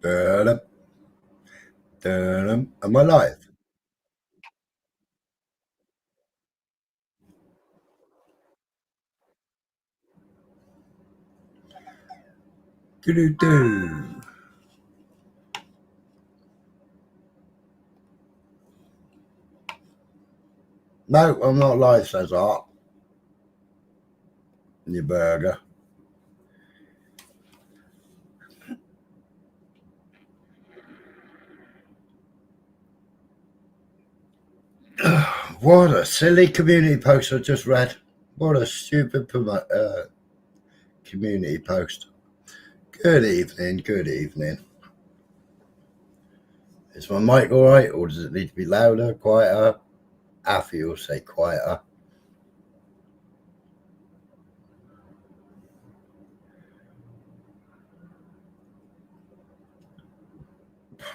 Dun-dum, dun-dum. Am I live? Do-do-do. No, I'm not live, says Art. Your burger. What a silly community post I just read. What a stupid community post. Good evening, good evening. Is my mic all right, or does it need to be louder, quieter? Alfie will say quieter.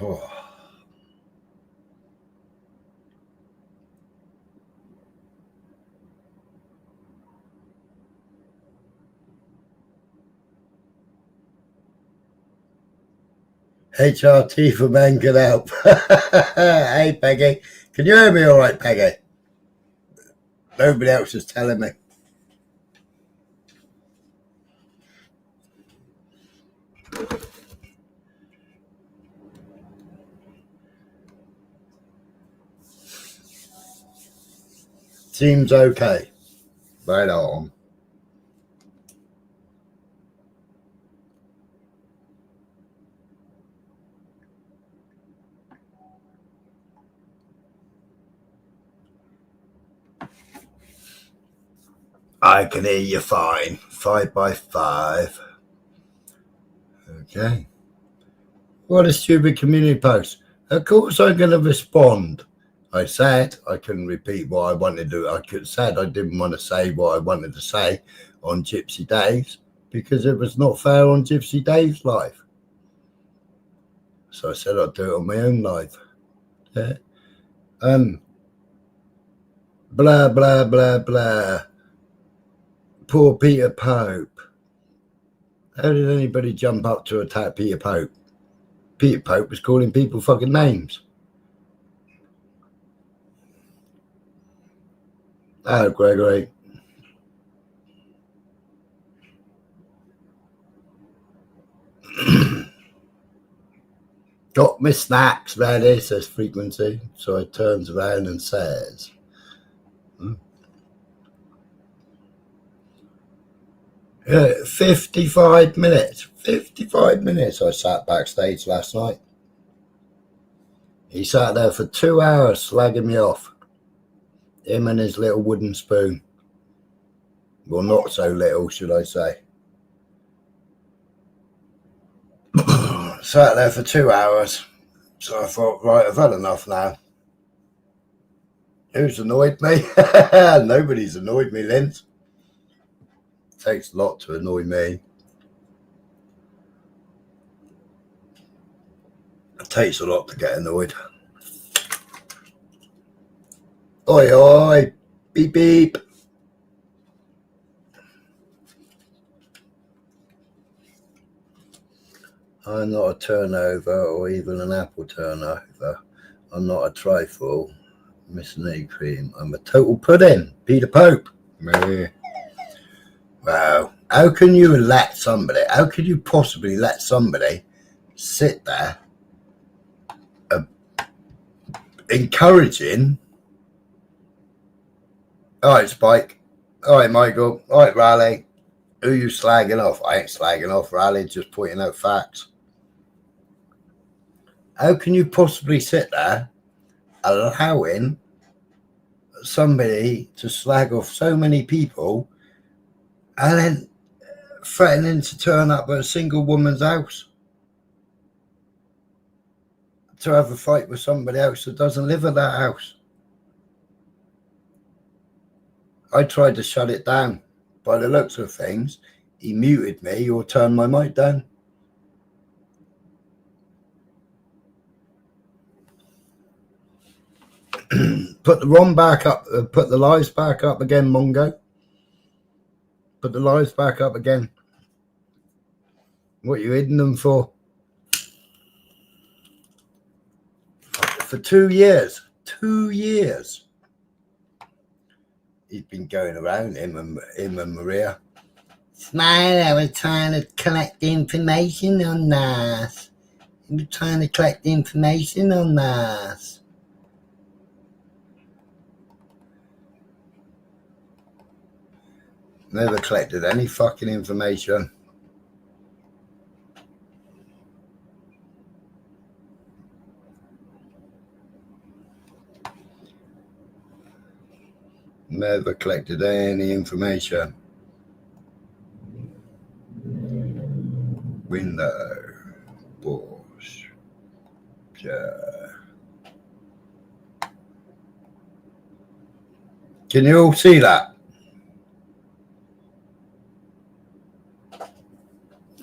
Oh. HRT for men can help. Hey, Peggy. Can you hear me all right, Peggy? Nobody else is telling me. Seems okay. Right on. I can hear you fine. 5 by 5. Okay. What a stupid community post. Of course I'm going to respond. I said I couldn't repeat what I wanted to do. I said I didn't want to say what I wanted to say on Gypsy Dave's because it was not fair on Gypsy Dave's live. So I said I'd do it on my own live. Yeah. Blah, blah, blah, blah. Poor Peter Pope. How did anybody jump up to attack Peter Pope? Peter Pope was calling people fucking names. Oh, Gregory. Got my snacks ready, says Frequency. So it turns around and says, 55 minutes. 55 minutes I sat backstage last night. He sat there for 2 hours slagging me off. Him and his little wooden spoon. Well, not so little, should I say. Sat there for 2 hours. So I thought, right, I've had enough now. Who's annoyed me? Nobody's annoyed me, Linz. Takes a lot to annoy me. It takes a lot to get annoyed. Oi, oi, beep, beep. I'm not a turnover or even an apple turnover. I'm not a trifle. Miss Knee Cream. I'm a total pudding. Peter Pope. Wow. How can you let somebody, how could you possibly let somebody sit there encouraging? All right, Spike. All right, Michael. All right, Raleigh. Who are you slagging off? I ain't slagging off Raleigh, just pointing out facts. How can you possibly sit there allowing somebody to slag off so many people and then threatening to turn up at a single woman's house to have a fight with somebody else that doesn't live at that house? I tried to shut it down. By the looks of things, he muted me or turned my mic down. Put the ROM back up. Put the lives back up again, Mongo. Put the lives back up again. What are you hiding them for? for 2 years. 2 years. He's been going around, him and Maria. Smile, I was trying to collect information on this. I was trying to collect information on this. Never collected any fucking information. Never collected any information. Window. Boss. Yeah. Can you all see that?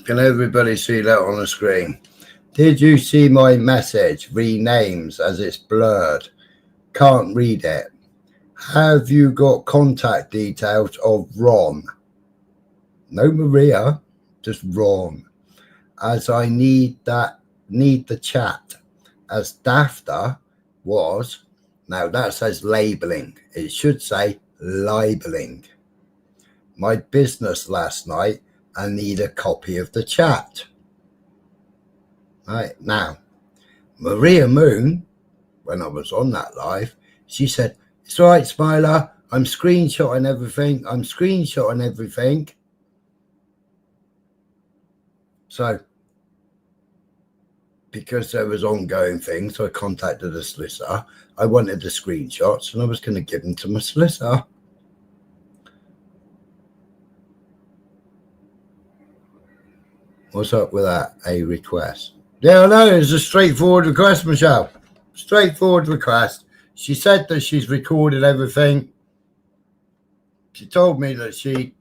Can everybody see that on the screen? Did you see my message? Renames as it's blurred. Can't read it. Have you got contact details of Ron? No Maria, just Ron. As I need the chat. As Dafter was, now that says labeling. It should say libeling. My business last night, I need a copy of the chat. Right, now, Maria Moon, when I was on that live, she said, it's all right, Smiler, I'm screenshotting everything. So, because there was ongoing things, so I contacted the solicitor. I wanted the screenshots and I was going to give them to my solicitor. What's up with that? A request? Yeah, I know. It's a straightforward request, Michelle. Straightforward request. She said that she's recorded everything. She told me that she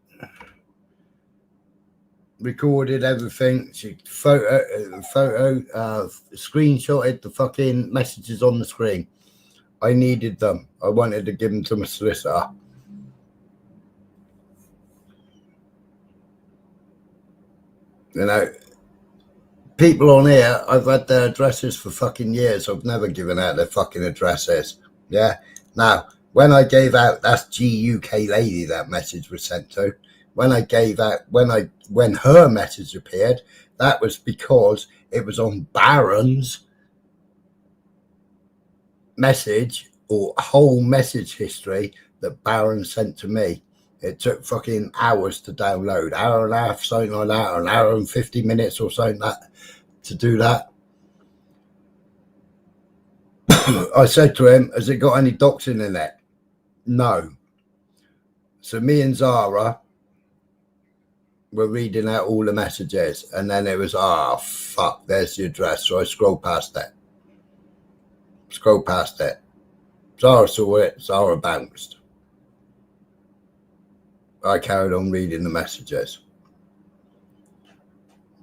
recorded everything. She screenshotted the fucking messages on the screen. I needed them. I wanted to give them to my solicitor. You know, people on here, I've had their addresses for fucking years. I've never given out their fucking addresses. Yeah. Now, when I gave out, that's GUK lady that message was sent to. When I gave out, when her message appeared, that was because it was on Baron's message or whole message history that Baron sent to me. It took fucking hours to download, hour and a half, something like that, or an hour and 50 minutes or something like that to do that. I said to him, has it got any doxing in it? No. So me and Zara were reading out all the messages, and then it was, fuck, there's the address. So I scrolled past it. Zara saw it. Zara bounced. I carried on reading the messages.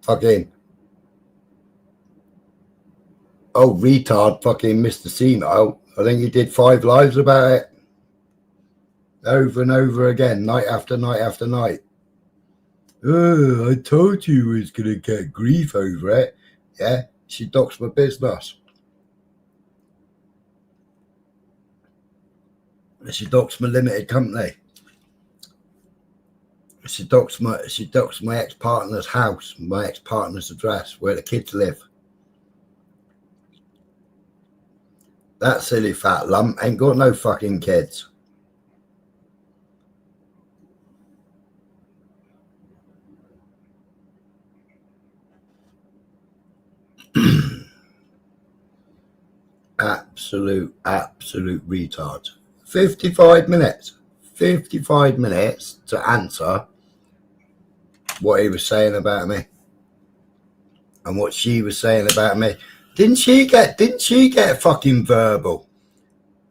Fucking retard fucking Mr. Senile. I think he did 5 lives about it. Over and over again, night after night after night. Oh, I told you he was going to get grief over it. Yeah, she doxed my business. She doxed my limited company. She doxed my ex-partner's house, my ex-partner's address, where the kids live. That silly fat lump ain't got no fucking kids. Absolute retard. 55 minutes to answer what he was saying about me and what she was saying about me. Didn't she get fucking verbal?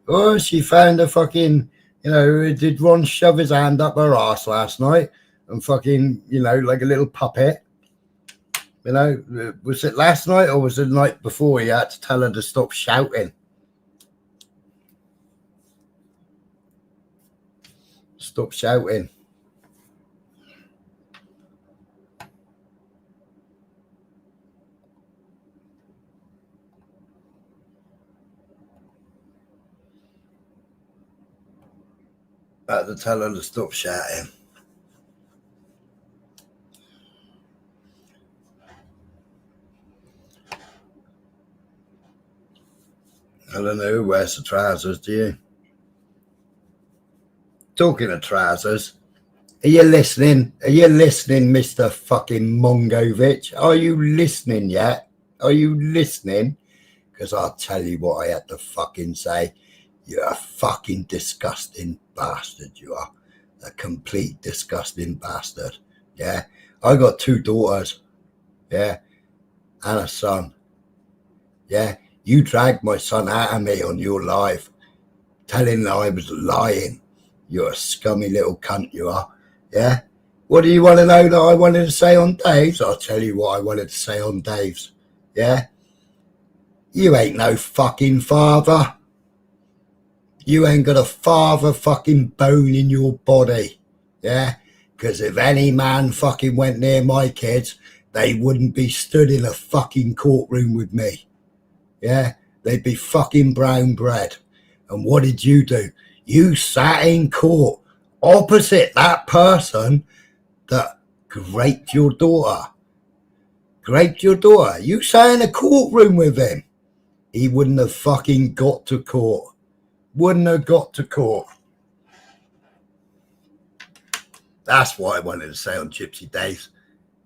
Oh, she found a fucking, did Ron shove his hand up her ass last night and fucking, like a little puppet? Was it last night or was it the night before he had to tell her to stop shouting? Stop shouting. I had to tell her to stop shouting. I don't know who wears the trousers, do you? Talking of trousers, are you listening? Are you listening, Mr. fucking wrongovitch? Are you listening yet? Are you listening? Because I'll tell you what I had to fucking say. You're a fucking disgusting bastard, you are. A complete disgusting bastard. Yeah? I got 2 daughters. Yeah? And a son. Yeah? You dragged my son out of me on your live, telling that I was lying. You're a scummy little cunt, you are. Yeah? What do you want to know that I wanted to say on Dave's? I'll tell you what I wanted to say on Dave's. Yeah? You ain't no fucking father. You ain't got a father fucking bone in your body. Yeah? Because if any man fucking went near my kids, they wouldn't be stood in a fucking courtroom with me. Yeah? They'd be fucking brown bread. And what did you do? You sat in court opposite that person that raped your daughter. Raped your daughter. You sat in a courtroom with him. He wouldn't have fucking got to court. Wouldn't have got to court. That's what I wanted to say on Gypsy Dave.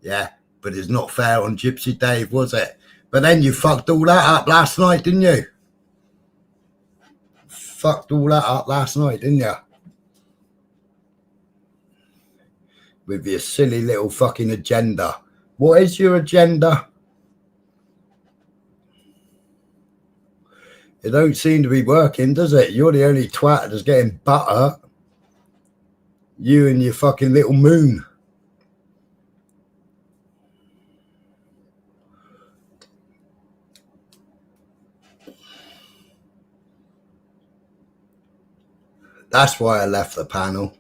Yeah, but it's not fair on Gypsy Dave, was it? But then you fucked all that up last night, didn't you? Fucked all that up last night, didn't you? With your silly little fucking agenda. What is your agenda? It don't seem to be working, does it? You're the only twat that's getting butter. You and your fucking little moon. That's why I left the panel.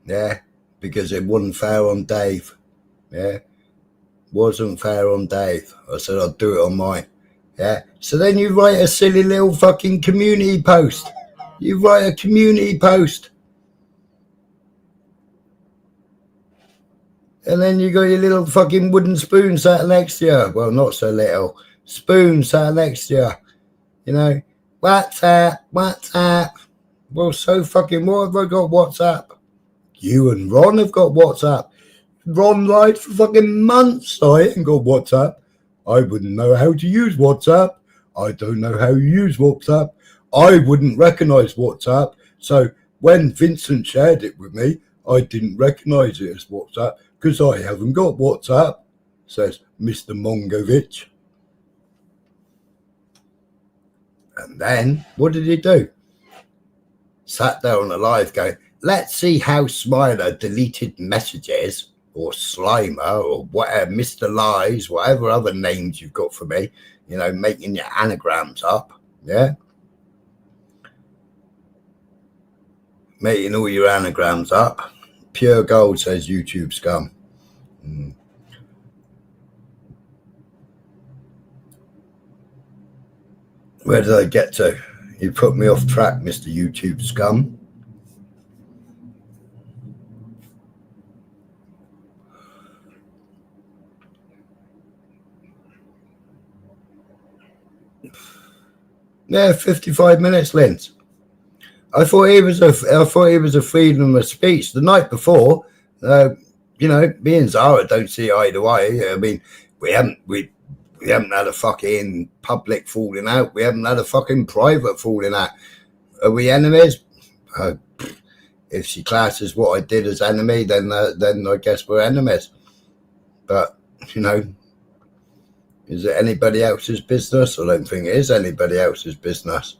Yeah, because it wasn't fair on Dave. Yeah, wasn't fair on Dave. I said I'd do it on mine. Yeah, so then you write a silly little fucking community post. You write a community post. And then you got your little fucking wooden spoon sat next to you. Well, not so little. Spoon sat next to you. You know, WhatsApp. Well, so fucking what have I got WhatsApp? You and Ron have got WhatsApp. Ron lied for fucking months. I ain't got WhatsApp. I wouldn't know how to use WhatsApp. I don't know how you use WhatsApp. I wouldn't recognise WhatsApp. So when Vincent shared it with me, I didn't recognise it as WhatsApp because I haven't got WhatsApp, says Mr. wrongovitch. And then what did he do? Sat there on the live going, let's see how Smiler deleted messages or Slimer or whatever, Mr. Lies, whatever other names you've got for me, you know, making your anagrams up. Yeah. Making all your anagrams up. Pure gold, says YouTube scum. Where did I get to? You put me off track, Mr. YouTube scum. Yeah, 55 minutes, Linz. I thought he was a freedom of speech. The night before, you know, me and Zara don't see eye to eye. I mean, we haven't had a fucking public falling out. We haven't had a fucking private falling out. Are we enemies? If she classes what I did as enemy, then I guess we're enemies. But, you know, is it anybody else's business? I don't think it is anybody else's business.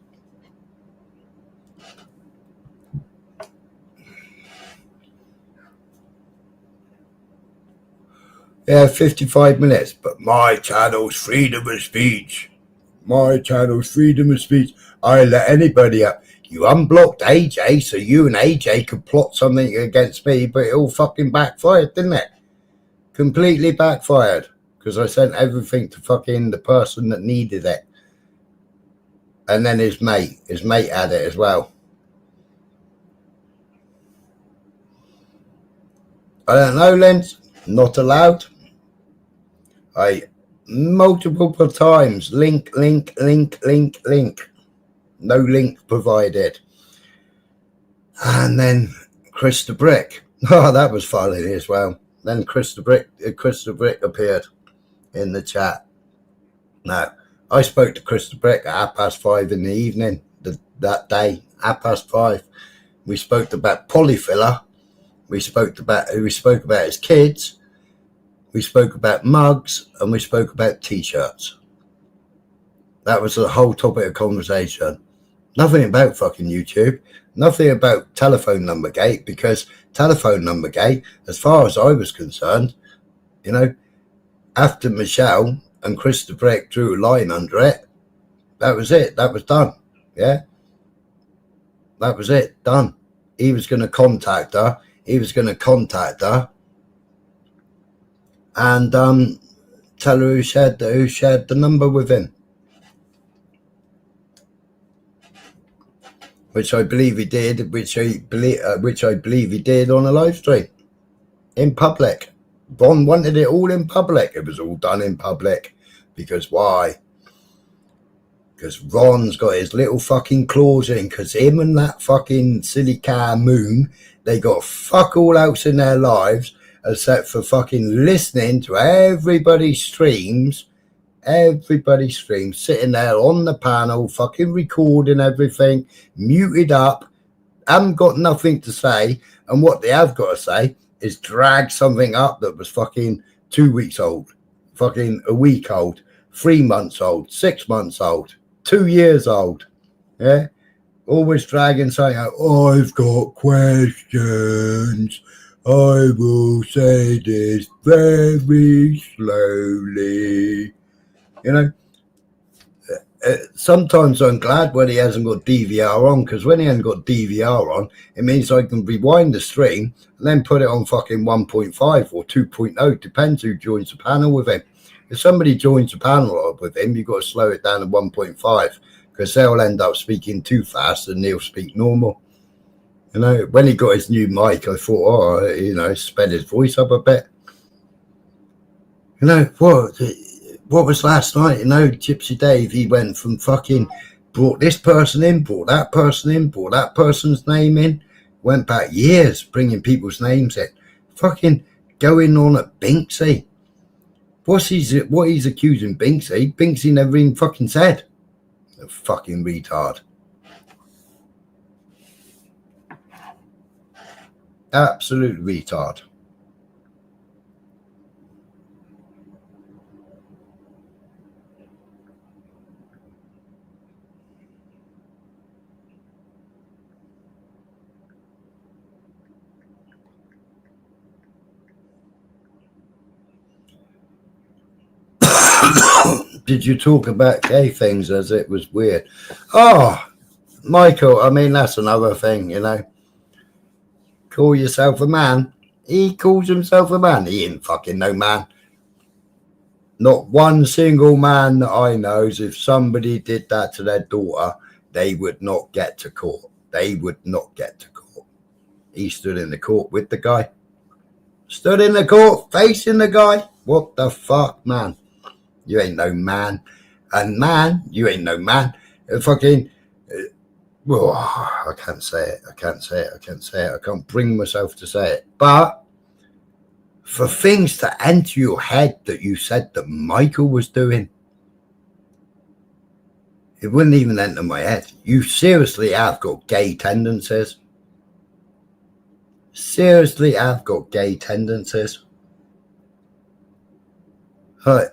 Yeah, 55 minutes. But my channel's freedom of speech. My channel's freedom of speech. I let anybody up. You unblocked AJ so you and AJ could plot something against me, but it all fucking backfired, didn't it? Completely backfired. Because I sent everything to fucking the person that needed it. And then his mate had it as well. I don't know, Lens. Not allowed. I multiple times link. No link provided. And then Chris the Brick. Oh, that was funny as well. Then Chris the Brick appeared in the chat. Now, I spoke to Chris the Brick at 5:30 in the evening that day, 5:30. We spoke about polyfiller. We spoke about his kids. We spoke about mugs, and we spoke about t-shirts. That was the whole topic of conversation. Nothing about fucking YouTube. Nothing about telephone number gate, because telephone number gate, as far as I was concerned, you know, after Michelle and Chris the Brick drew a line under it, that was it. That was done. Yeah. That was it. Done. He was going to contact her. And tell her who shared the number with him. Which I believe he did, which I believe he did on a live stream in public. Ron wanted it all in public. It was all done in public. Because why? Because Ron's got his little fucking claws in. Because him and that fucking silly car Moon, they got fuck all else in their lives except for fucking listening to everybody's streams, sitting there on the panel, fucking recording everything, muted up, haven't got nothing to say, and what they have got to say is drag something up that was fucking 2 weeks old, fucking a week old, 3 months old, 6 months old, 2 years old. Yeah, always dragging something out. I've got questions. I will say this very slowly. You know, sometimes I'm glad when he hasn't got DVR on, because when he hasn't got DVR on, it means I can rewind the stream and then put it on fucking 1.5 or 2.0, depends who joins the panel with him. If somebody joins the panel with him, you've got to slow it down to 1.5, because they'll end up speaking too fast and he'll speak normal. You know, when he got his new mic, I thought, sped his voice up a bit. You know, what was last night? You know, Gypsy Dave, he went from fucking brought this person in, brought that person in, brought that person's name in, went back years bringing people's names in, fucking going on at Binksy. What he's accusing Binksy never even fucking said. A fucking retard. Absolute retard. Did you talk about gay things as it was weird? Oh, Michael, I mean, that's another thing, you know. Call yourself a man. He calls himself a man. He ain't fucking no man. Not one single man that I know is, if somebody did that to their daughter, they would not get to court. They would not get to court. He stood in the court with the guy. Stood in the court facing the guy. What the fuck, man? You ain't no man. And man, you ain't no man. Fucking... I can't say it. I can't bring myself to say it. But for things to enter your head that you said that Michael was doing, it wouldn't even enter my head. You seriously have got gay tendencies. Seriously have got gay tendencies. Right.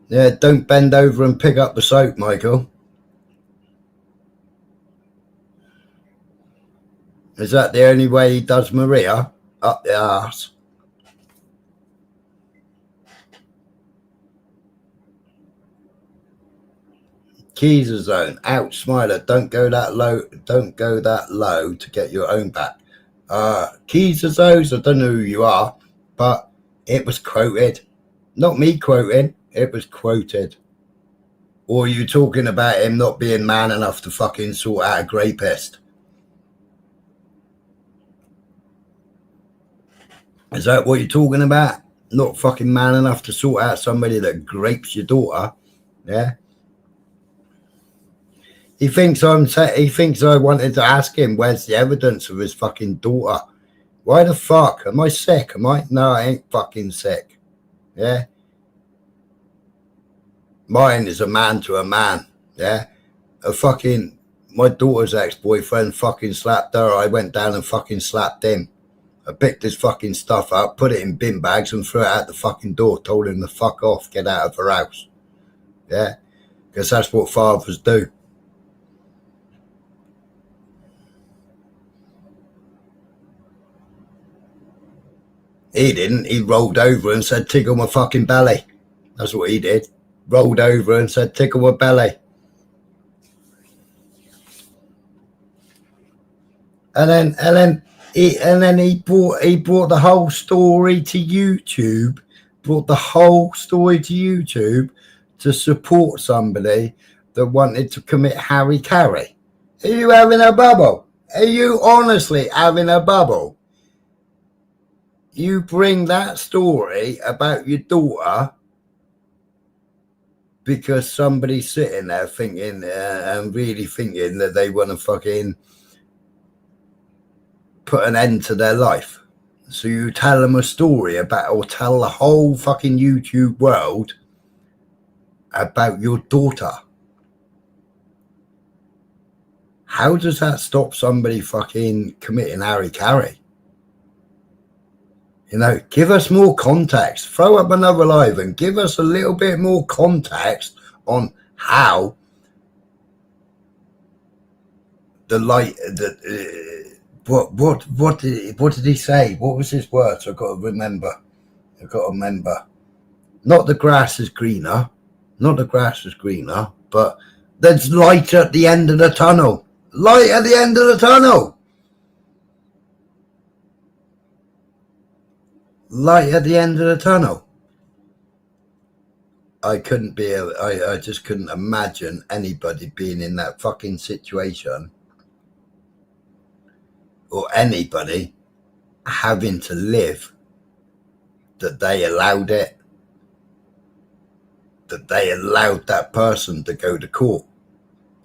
Yeah, don't bend over and pick up the soap, Michael. Is that the only way he does Maria? Up the arse. Keys zone. Out, Smiler. Don't go that low. Don't go that low to get your own back. Keys zones. I don't know who you are, but it was quoted. Not me quoting. It was quoted. Or are you talking about him not being man enough to fucking sort out a rapist? Is that what you're talking about? Not fucking man enough to sort out somebody that grapes your daughter? Yeah. He thinks he thinks I wanted to ask him where's the evidence of his fucking daughter. Why the fuck? Am I sick? Am I? No, I ain't fucking sick. Yeah. Mine is a man to a man. Yeah. My daughter's ex-boyfriend fucking slapped her. I went down and fucking slapped him. I picked his fucking stuff up, put it in bin bags and threw it out the fucking door. Told him to fuck off, get out of her house. Yeah. Because that's what fathers do. He didn't. He rolled over and said, tickle my fucking belly. That's what he did. Rolled over and said, tickle my belly. And then he brought the whole story to YouTube. Brought the whole story to YouTube to support somebody that wanted to commit Harry Carey. Are you having a bubble? Are you honestly having a bubble? You bring that story about your daughter because somebody's sitting there thinking and really thinking that they want to fucking put an end to their life. So you tell them a story about, or tell the whole fucking YouTube world about your daughter. How does that stop somebody fucking committing Harry Carey? You know, give us more context. Throw up another live and give us a little bit more context on how the light. What did he say? What was his words? I've got to remember. Not the grass is greener. Not the grass is greener, but there's light at the end of the tunnel. Light at the end of the tunnel. Light at the end of the tunnel. I just couldn't imagine anybody being in that fucking situation, or anybody having to live that they allowed it, that they allowed that person to go to court.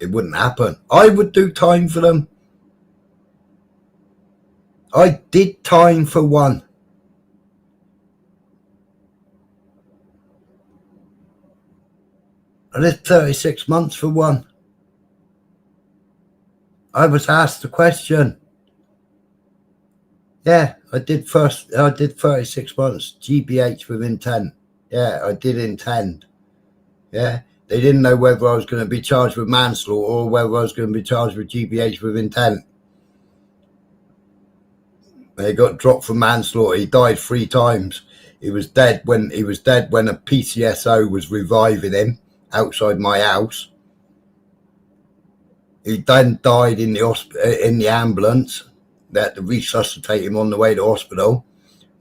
It wouldn't happen. I would do time for them. I did time for one. I did 36 months for one. I was asked the question. Yeah, I did 36 months, GBH with intent. Yeah, I did intend. Yeah, they didn't know whether I was going to be charged with manslaughter or whether I was going to be charged with GBH with intent. They got dropped for manslaughter. He died 3 times. He was dead when a PCSO was reviving him outside my house. He then died in the ambulance. They had to resuscitate him on the way to hospital,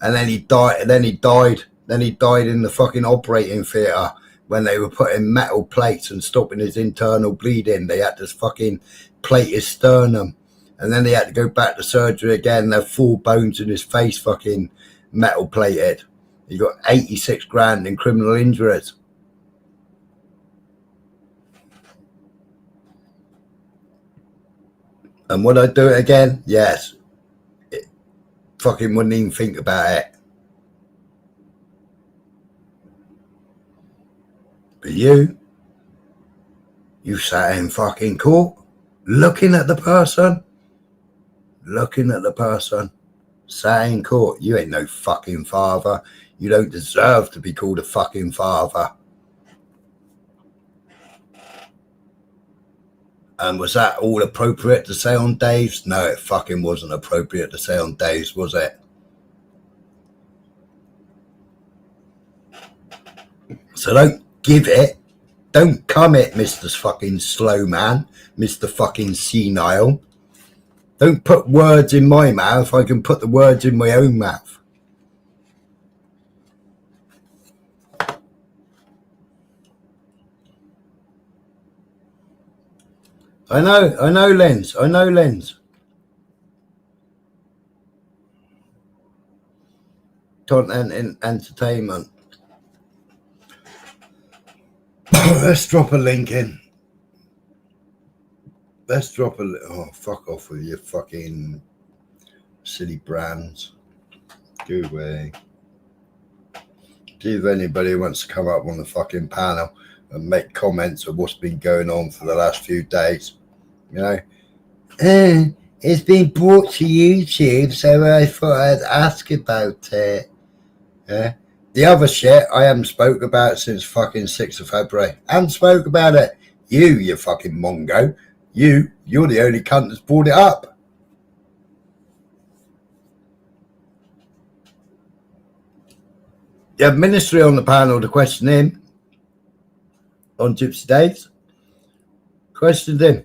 and then he died. Then he died in the fucking operating theatre when they were putting metal plates and stopping his internal bleeding. They had to fucking plate his sternum, and then they had to go back to surgery again. Their 4 bones in his face fucking metal plated. He got 86 grand in criminal injuries. And would I do it again? Yes. Fucking wouldn't even think about it. But you sat in fucking court, looking at the person, sat in court. You ain't no fucking father. You don't deserve to be called a fucking father. And was that all appropriate to say on Dave's? No, it fucking wasn't appropriate to say on Dave's, was it? So don't come it, Mr. fucking slow man, Mr. fucking senile. Don't put words in my mouth. I can put the words in my own mouth. I know, Lens. content and entertainment. Let's drop a link in. Let's drop a... Oh, fuck off with your fucking silly brands. Go away. See if anybody wants to come up on the fucking panel and make comments of what's been going on for the last few days. You know? It's been brought to YouTube, so I thought I'd ask about it. Yeah. The other shit I haven't spoke about since fucking 6th of February. I haven't spoke about it. You fucking mongo. You're the only cunt that's brought it up. You have Ministry on the panel to question him on Gypsy Days. Questioned him.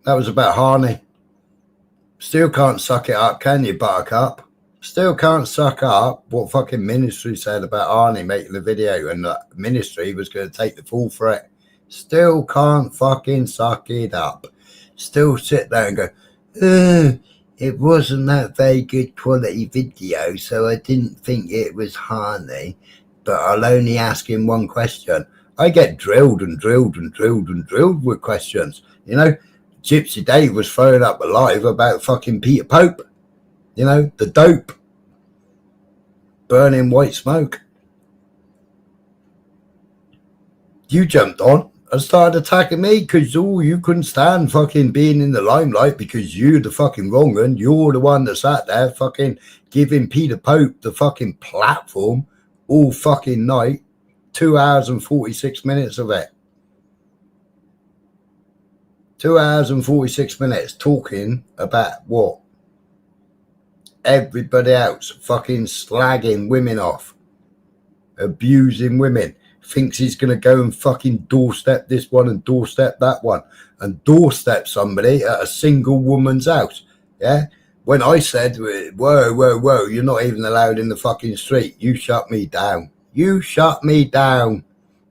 That was about Harney. Still can't suck it up, can you, Buttercup? Still can't suck up what fucking Ministry said about Arnie making the video and the Ministry was going to take the fall for it. Still can't fucking suck it up. Still sit there and go, it wasn't that very good quality video, so I didn't think it was Harney, but I'll only ask him one question. I get drilled and drilled and drilled and drilled with questions. You know, Gypsy Dave was throwing up a live about fucking Peter Pope. You know, the dope. Burning white smoke. You jumped on and started attacking me because, you couldn't stand fucking being in the limelight because you're the fucking wrong one. You're the one that sat there fucking giving Peter Pope the fucking platform all fucking night. 2 hours and 46 minutes of it. 2 hours and 46 minutes talking about what? Everybody else fucking slagging women off, abusing women, thinks he's going to go and fucking doorstep this one and doorstep that one and doorstep somebody at a single woman's house. Yeah. When I said, whoa, you're not even allowed in the fucking street. You shut me down. You shut me down.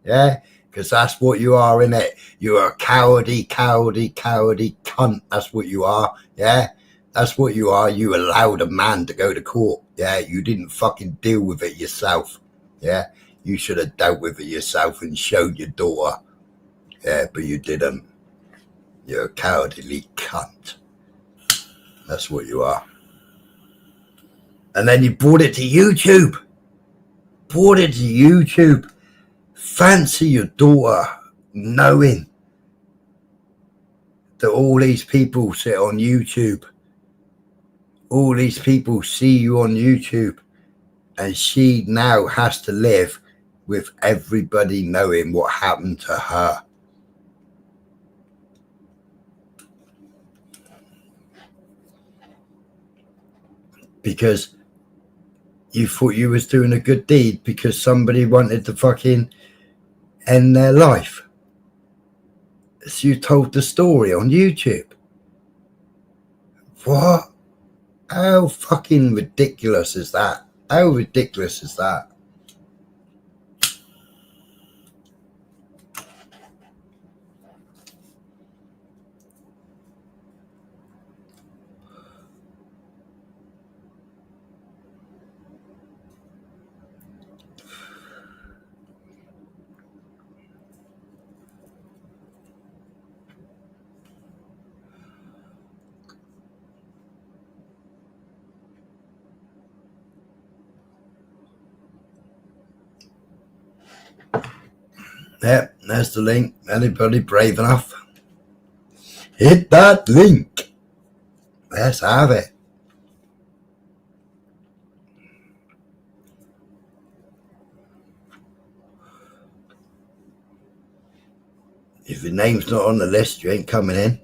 Yeah. Because that's what you are, innit? You're a cowardly cunt. That's what you are. Yeah. That's what you are. You allowed a man to go to court. Yeah, you didn't fucking deal with it yourself. Yeah, you should have dealt with it yourself and showed your daughter. Yeah, but you didn't. You're a cowardly cunt. That's what you are. And then you brought it to YouTube. Fancy your daughter knowing that all these people sit on YouTube. All these people see you on YouTube, and she now has to live with everybody knowing what happened to her. Because you thought you was doing a good deed because somebody wanted to fucking end their life. So you told the story on YouTube. What? How fucking ridiculous is that? How ridiculous is that? Yep, there's the link. Anybody brave enough? Hit that link. Let's have it. If your name's not on the list, you ain't coming in.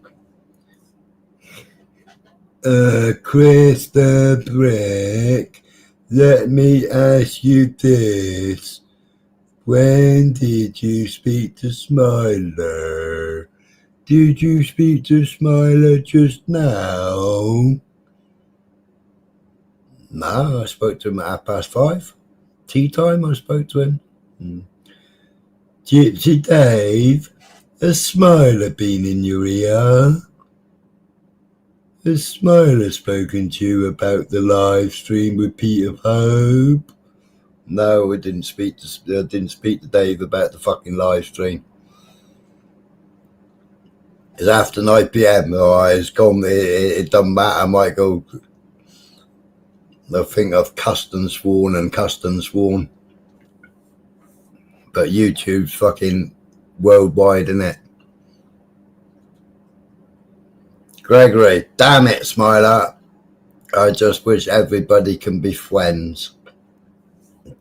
Chris the Brick, let me ask you this. When did you speak to Smiler? Did you speak to Smiler just now? No, I spoke to him at 5:30. Tea time, I spoke to him. Gypsy Dave, has Smiler been in your ear? Has Smiler spoken to you about the live stream with Peter Pope? No, I didn't speak to Dave about the fucking live stream. It's after 9 p.m. It's gone. It doesn't matter. I might go. I think I've cussed and sworn. But YouTube's fucking worldwide, isn't it? Gregory, damn it, Smiler. I just wish everybody can be friends.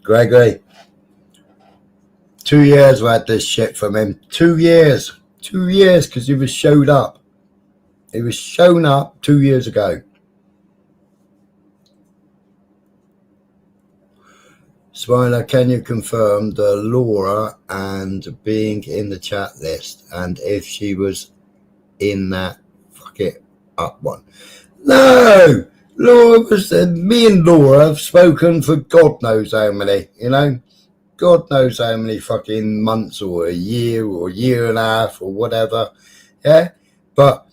Gregory, 2 years I had this shit from him. 2 years. 2 years because he was showed up. He was shown up 2 years ago. Smiler, can you confirm the Laura and being in the chat list and if she was in that fuck it up one? No! Laura was me and Laura have spoken for God knows how many, God knows how many fucking months or a year and a half or whatever. Yeah? But,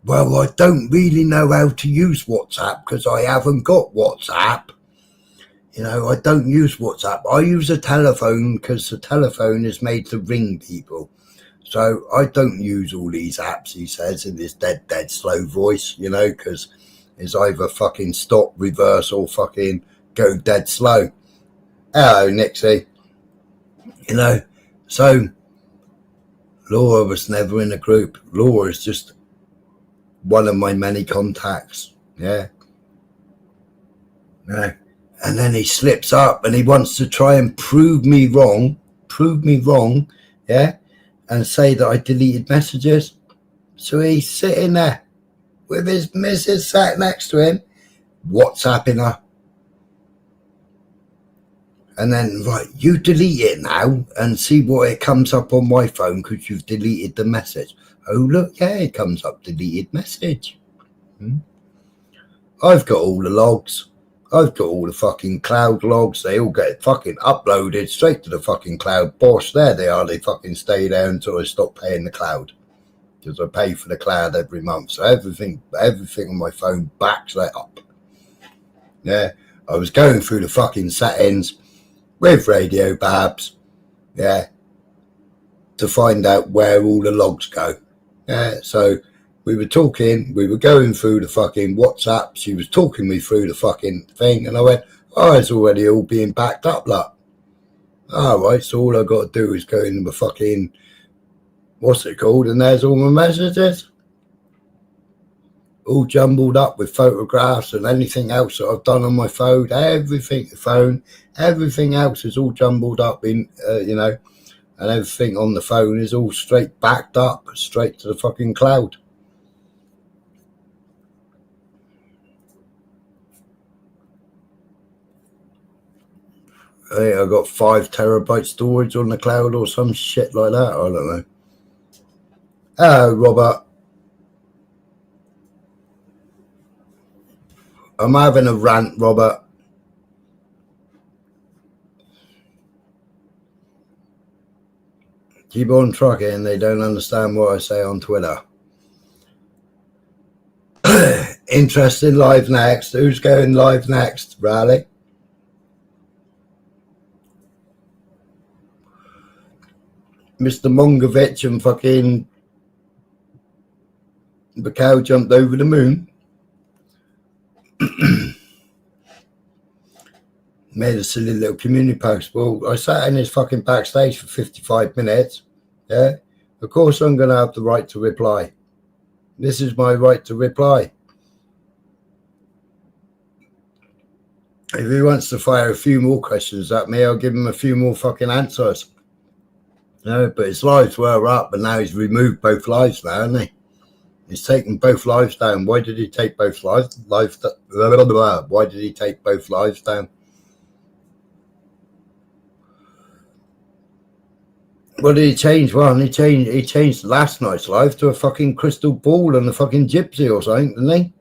well, I don't really know how to use WhatsApp because I haven't got WhatsApp. I don't use WhatsApp. I use a telephone because the telephone is made to ring people. So I don't use all these apps, he says, in this dead slow voice, because it's either fucking stop, reverse, or fucking go dead slow. Hello, Nixie. So Laura was never in a group. Laura is just one of my many contacts. Yeah. No. And then he slips up and he wants to try and prove me wrong, yeah, and say that I deleted messages. So he's sitting there with his missus sat next to him, WhatsApping her. And then, right, you delete it now and see what it comes up on my phone because you've deleted the message. Oh, look, yeah, it comes up deleted message. I've got all the logs. I've got all the fucking cloud logs. They all get fucking uploaded straight to the fucking cloud. Bosh, there they are. They fucking stay there until I stop paying the cloud. Because I pay for the cloud every month. So everything on my phone backs that up. Yeah. I was going through the fucking settings with Radio Babs. Yeah. To find out where all the logs go. Yeah. So we were talking, we were going through the fucking WhatsApp. She was talking me through the fucking thing. And I went, oh, it's already all being backed up, look. All right, so all I've got to do is go in the fucking, what's it called? And there's all my messages. All jumbled up with photographs and anything else that I've done on my phone. Everything else is all jumbled up in, and everything on the phone is all straight backed up, straight to the fucking cloud. I think I've got 5 terabyte storage on the cloud or some shit like that. I don't know. Oh, Robert. I'm having a rant, Robert. Keep on trucking. They don't understand what I say on Twitter. Interesting. Live next. Who's going live next, Riley? Mr. Wrongovitch and fucking the cow jumped over the moon. Made a silly little community post. Well, I sat in his fucking backstage for 55 minutes. Yeah. Of course I'm going to have the right to reply. This is my right to reply. If he wants to fire a few more questions at me, I'll give him a few more fucking answers. But his lives were up and now he's removed both lives now, hasn't he? He's taken both lives down. Why did he take both lives? Why did he take both lives down? What did he change? Well, he changed last night's live to a fucking crystal ball and a fucking gypsy or something, didn't he?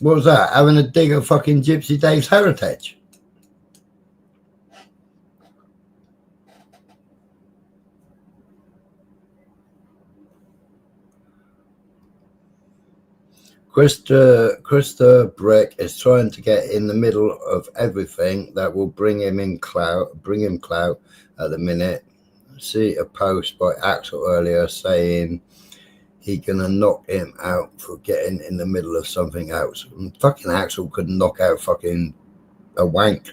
What was that? Having a dig at fucking Gypsy Dave's heritage? Krista Brick is trying to get in the middle of everything that will bring him clout at the minute. See a post by Axel earlier saying he gonna knock him out for getting in the middle of something else. And fucking Axel could knock out fucking a wank.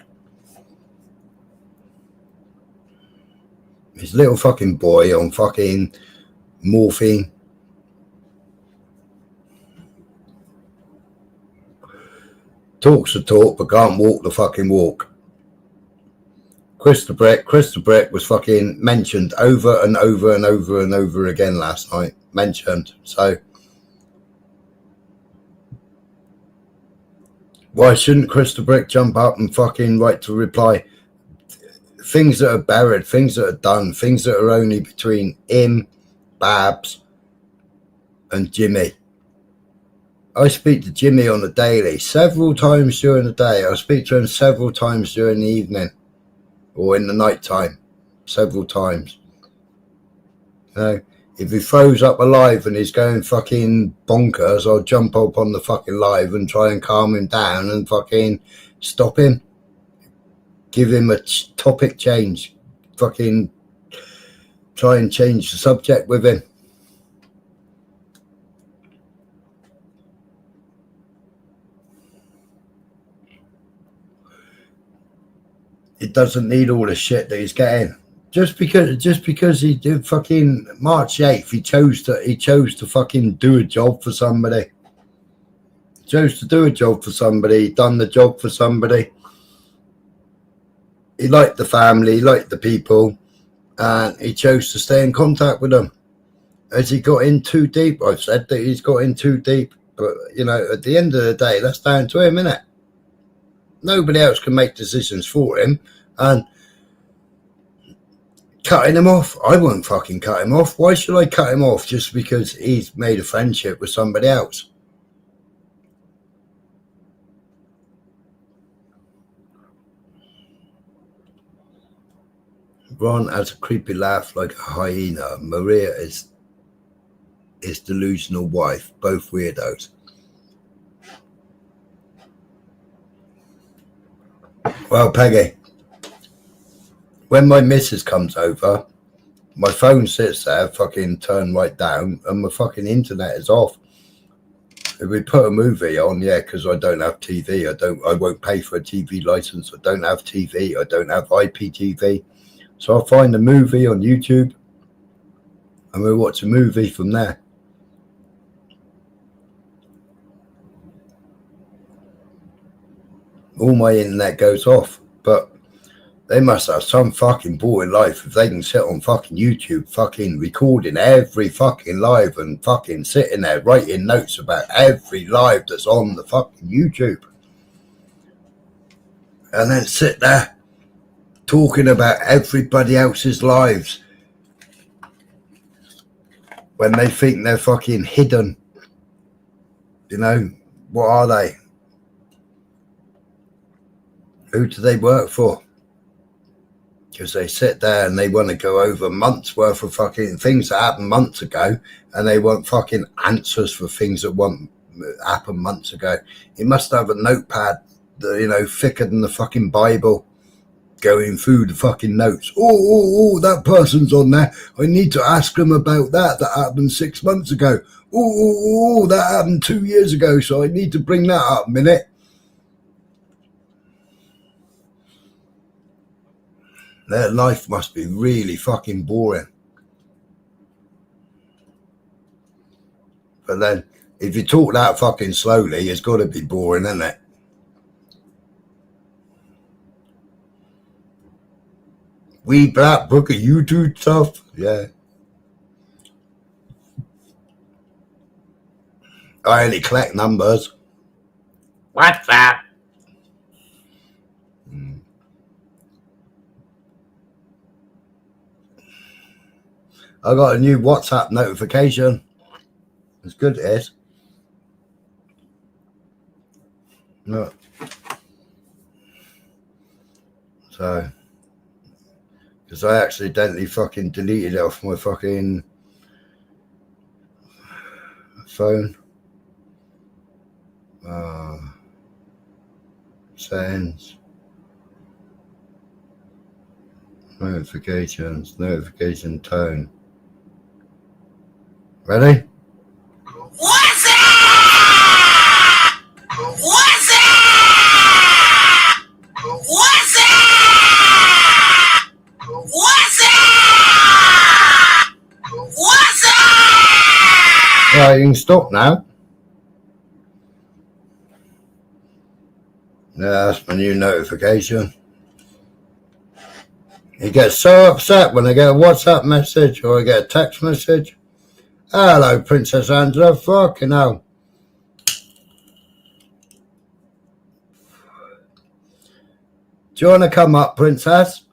His little fucking boy on fucking morphine. Talks the talk, but can't walk the fucking walk. Krista Brick was fucking mentioned over and over and over and over again last night. Mentioned. So why shouldn't Krista Brick jump up and fucking write to reply? Things that are buried, things that are done, things that are only between him, Babs, and Jimmy. I speak to Jimmy on the daily, several times during the day. I speak to him several times during the evening or in the night time, several times. You know, if he throws up a live and he's going fucking bonkers, I'll jump up on the fucking live and try and calm him down and fucking stop him. Give him a topic change. Fucking try and change the subject with him. It doesn't need all the shit that he's getting. Just because he did fucking March 8th, he chose to fucking do a job for somebody. Chose to do a job for somebody, done the job for somebody. He liked the family, he liked the people, and he chose to stay in contact with them. Has he got in too deep? I've said that he's got in too deep, but you know, at the end of the day, that's down to him, innit? Nobody else can make decisions for him, and cutting him off, I won't fucking cut him off. Why should I cut him off just because he's made a friendship with somebody else? Ron has a creepy laugh like a hyena. Maria is his delusional wife, both weirdos. Well, Peggy, when my missus comes over, my phone sits there, fucking turned right down, and my fucking internet is off. If we put a movie on, yeah, because I don't have TV, I won't pay for a TV license. I don't have TV. I don't have IPTV. So I'll find a movie on YouTube, and we'll watch a movie from there. All my internet goes off, but they must have some fucking boring life if they can sit on fucking YouTube fucking recording every fucking live and fucking sitting there writing notes about every live that's on the fucking YouTube. And then sit there talking about everybody else's lives when they think they're fucking hidden. You know, what are they? Who do they work for? Because they sit there and they want to go over months worth of fucking things that happened months ago, and they want fucking answers for things that happened months ago. He must have a notepad, you know, thicker than the fucking Bible, going through the fucking notes. Oh, that person's on there. I need to ask them about that happened 6 months ago. Oh, that happened 2 years ago, so I need to bring that up a minute. Their life must be really fucking boring. But then, if you talk that fucking slowly, it's got to be boring, isn't it? We Black Book of YouTube stuff, yeah. I only collect numbers. What's that? I got a new WhatsApp notification. It's good, it is. Look. So, because I accidentally fucking deleted it off my fucking phone. Settings. Notifications. Notification tone. Ready? What's up? What's up? What's up? What's up? What's up? Right, you can stop now. Yeah, that's my new notification. You get so upset when I get a WhatsApp message or I get a text message. Hello, Princess Angela. Fucking hell. Do you want to come up, Princess?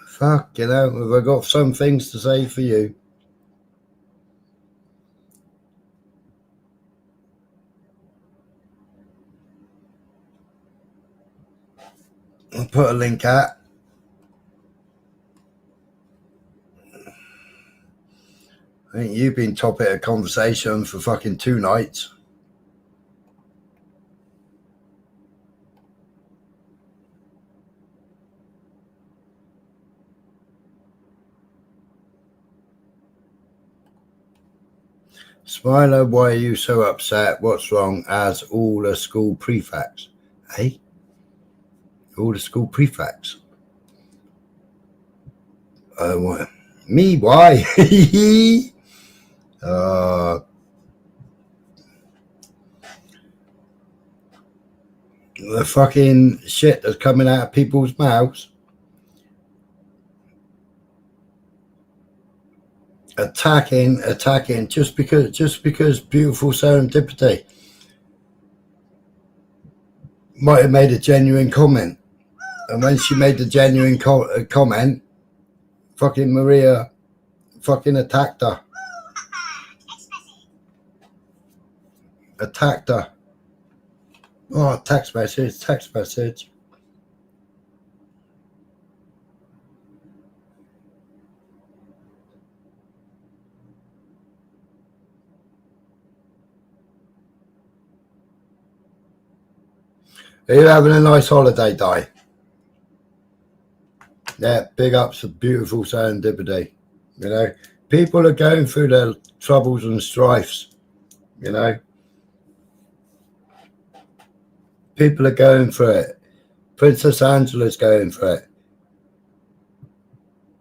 Fuck, you know, have I got some things to say for you? I'll put a link out. I think you've been topic of conversation for fucking 2 nights. Smiler, why are you so upset? What's wrong? As all the school prefects. Hey? All the school prefects. What? Me? Why? The fucking shit that's coming out of people's mouths. Attacking just because beautiful serendipity might have made a genuine comment, and when she made the genuine comment, fucking Maria fucking attacked her. Oh, text message. Are you having a nice holiday, Di? Yeah, big ups for beautiful serendipity. You know, people are going through their troubles and strifes. You know, people are going through it. Princess Angela's going for it.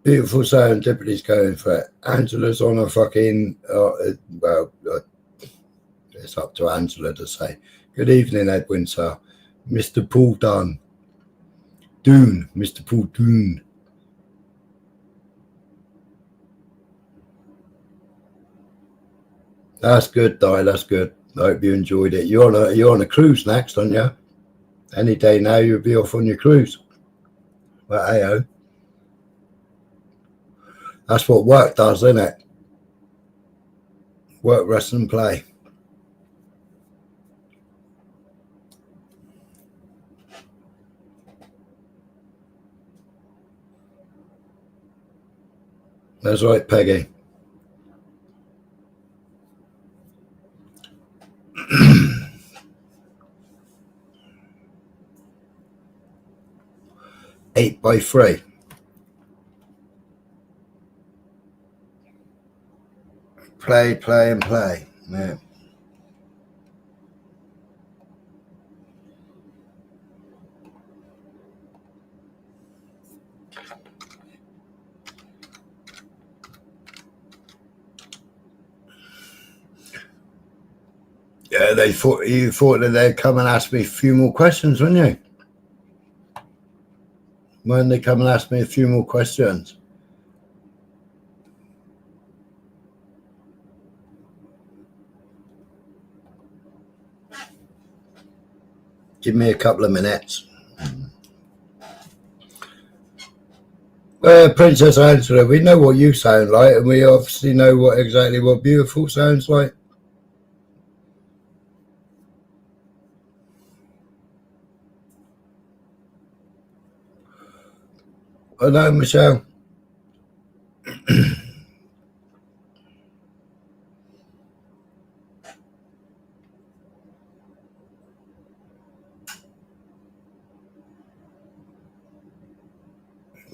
Beautiful serendipity's going for it. Angela's on a fucking it's up to Angela to say. Good evening, Edwin, sir. Mr. Paul Dunn. Mr. Paul Doon. That's good, Di. That's good. I hope you enjoyed it. You're on a cruise next, aren't you? Any day now you'll be off on your cruise. But hey-oh. That's what work does, isn't it? Work, rest and play. That's right, Peggy. Eight by 3. Play and play. Yeah. Yeah, you thought that they'd come and ask me a few more questions, wouldn't you? When they come and ask me a few more questions. Give me a couple of minutes. Princess Angela, we know what you sound like, and we obviously know exactly what beautiful sounds like. I know, Michelle.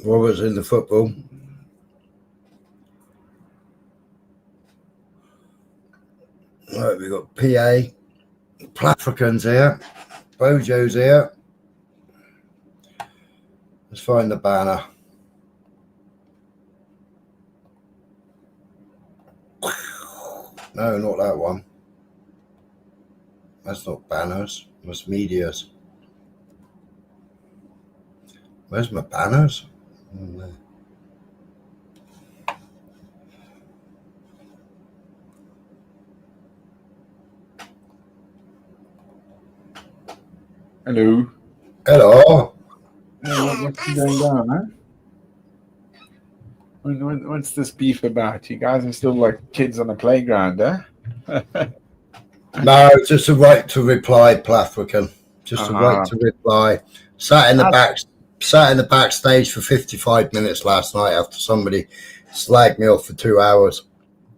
What was in the football? Right, we got PA, Plafricans here, Bojo's here. Let's find the banner. No, not that one. That's not banners. That's medias. Where's my banners? Hello. Hello. What's going on, huh? What's this beef about? You guys are still like kids on the playground, huh? No, just a right to reply, Plafrican. Just a right to reply. Sat in the backstage for 55 minutes last night after somebody slagged me off for 2 hours.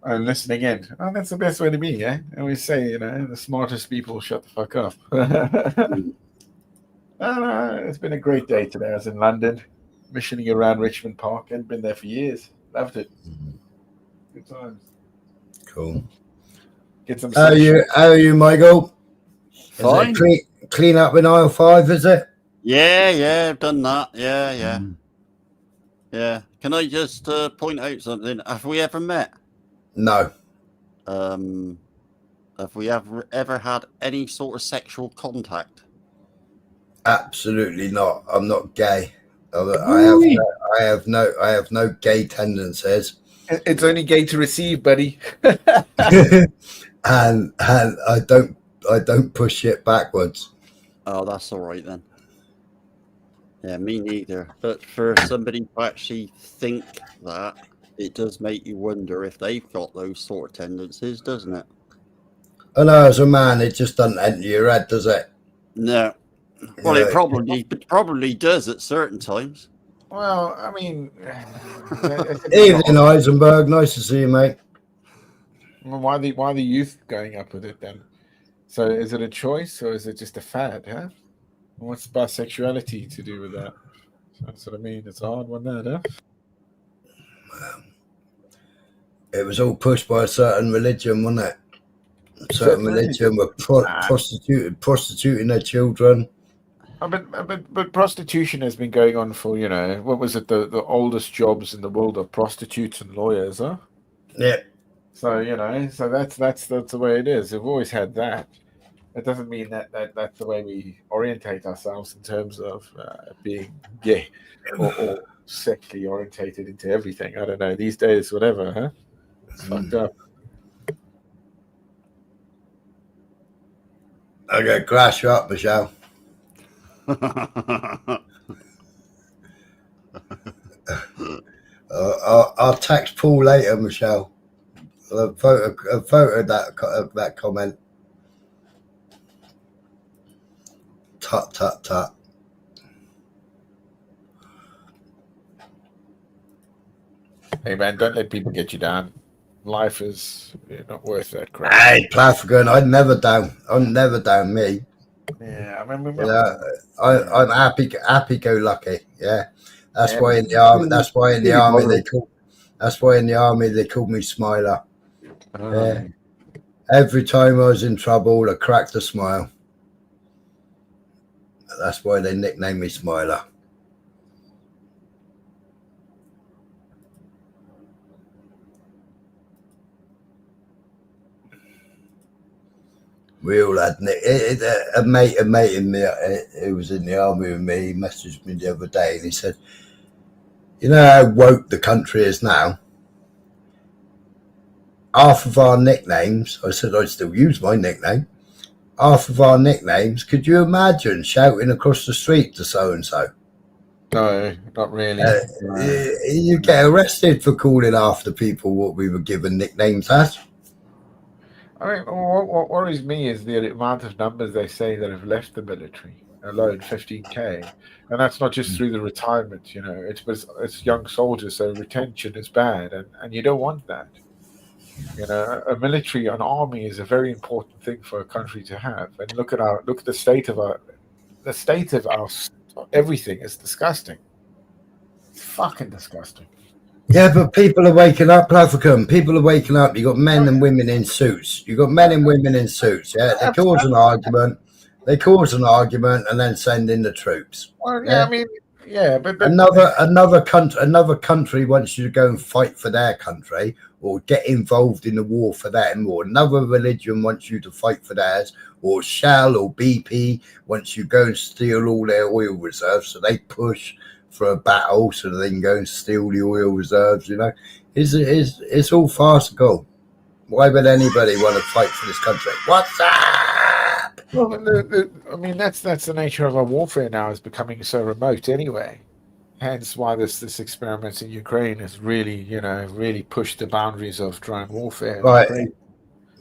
And listen again. Oh, that's the best way to be, eh? I always say, the smartest people shut the fuck up. It's been a great day today. I was in London, missioning around Richmond Park. I've been there for years. Loved it. Good times. Cool. Get some How are you, Michael? Fine. Is it clean up in aisle 5, is it? Yeah, I've done that. Yeah. Can I just point out something? Have we ever met? No. Have we ever had any sort of sexual contact? Absolutely not. I'm not gay. I have no gay tendencies. It's only gay to receive, buddy. and I don't push shit backwards. Oh, that's all right then. Yeah, me neither. But for somebody to actually think that, it does make you wonder if they've got those sort of tendencies, doesn't it? I know, as a man, it just doesn't enter your head, does it? No. Well, it probably does at certain times. Well, I mean, evening, Eisenberg. Nice to see you, mate. Why the youth going up with it then? So is it a choice or is it just a fad? Huh? What's bisexuality to do with that? That's what I mean. It's a hard one, huh? It was all pushed by a certain religion, wasn't it? A certain religion were prostituting their children. But prostitution has been going on for, what was it? The oldest jobs in the world are prostitutes and lawyers, huh? Yeah. So so that's the way it is. We've always had that. It doesn't mean that's the way we orientate ourselves in terms of being gay or sexually orientated into everything. I don't know. These days, whatever, huh? It's fucked up. I'm going to grass you up, Michelle. I'll text Paul later, Michelle. A photo of that comment. Tut. Hey man, don't let people get you down. Life is not worth that crap. Hey, Plafrican, I'm never down me. Yeah, I remember. I'm happy-go-lucky. Yeah, that's why in the army. That's why in the army they called me Smiler. Yeah. Every time I was in trouble, I cracked a smile. That's why they nicknamed me Smiler. We all had a mate in me who was in the army with me. He messaged me the other day and he said, "You know how woke the country is now? Half of our nicknames," I said, "I still use my nickname. Half of our nicknames, could you imagine shouting across the street to so-and-so? No, not really. You get arrested for calling after people what we were given nicknames as." I mean, what worries me is the amount of numbers they say that have left the military alone, 15K. And that's not just through the retirement, it's young soldiers, so retention is bad, and you don't want that. A military, an army is a very important thing for a country to have. And look at the state of our everything is disgusting. It's fucking disgusting. Yeah, but people are waking up, African. People are waking up. You got men and women in suits. You got men and women in suits. Yeah, they cause an argument. They cause an argument and then send in the troops. Well, Yeah. I mean, yeah, but Another country wants you to go and fight for their country or get involved in the war for them, or another religion wants you to fight for theirs, or Shell or BP wants you to go and steal all their oil reserves, so they push for a battle so they can go and steal the oil reserves. You know, it's all farcical. Why would anybody want to fight for this country? What's up? well, I mean, that's the nature of our warfare now, is becoming so remote anyway. Hence why this experiment in Ukraine has really, really pushed the boundaries of drone warfare. Right.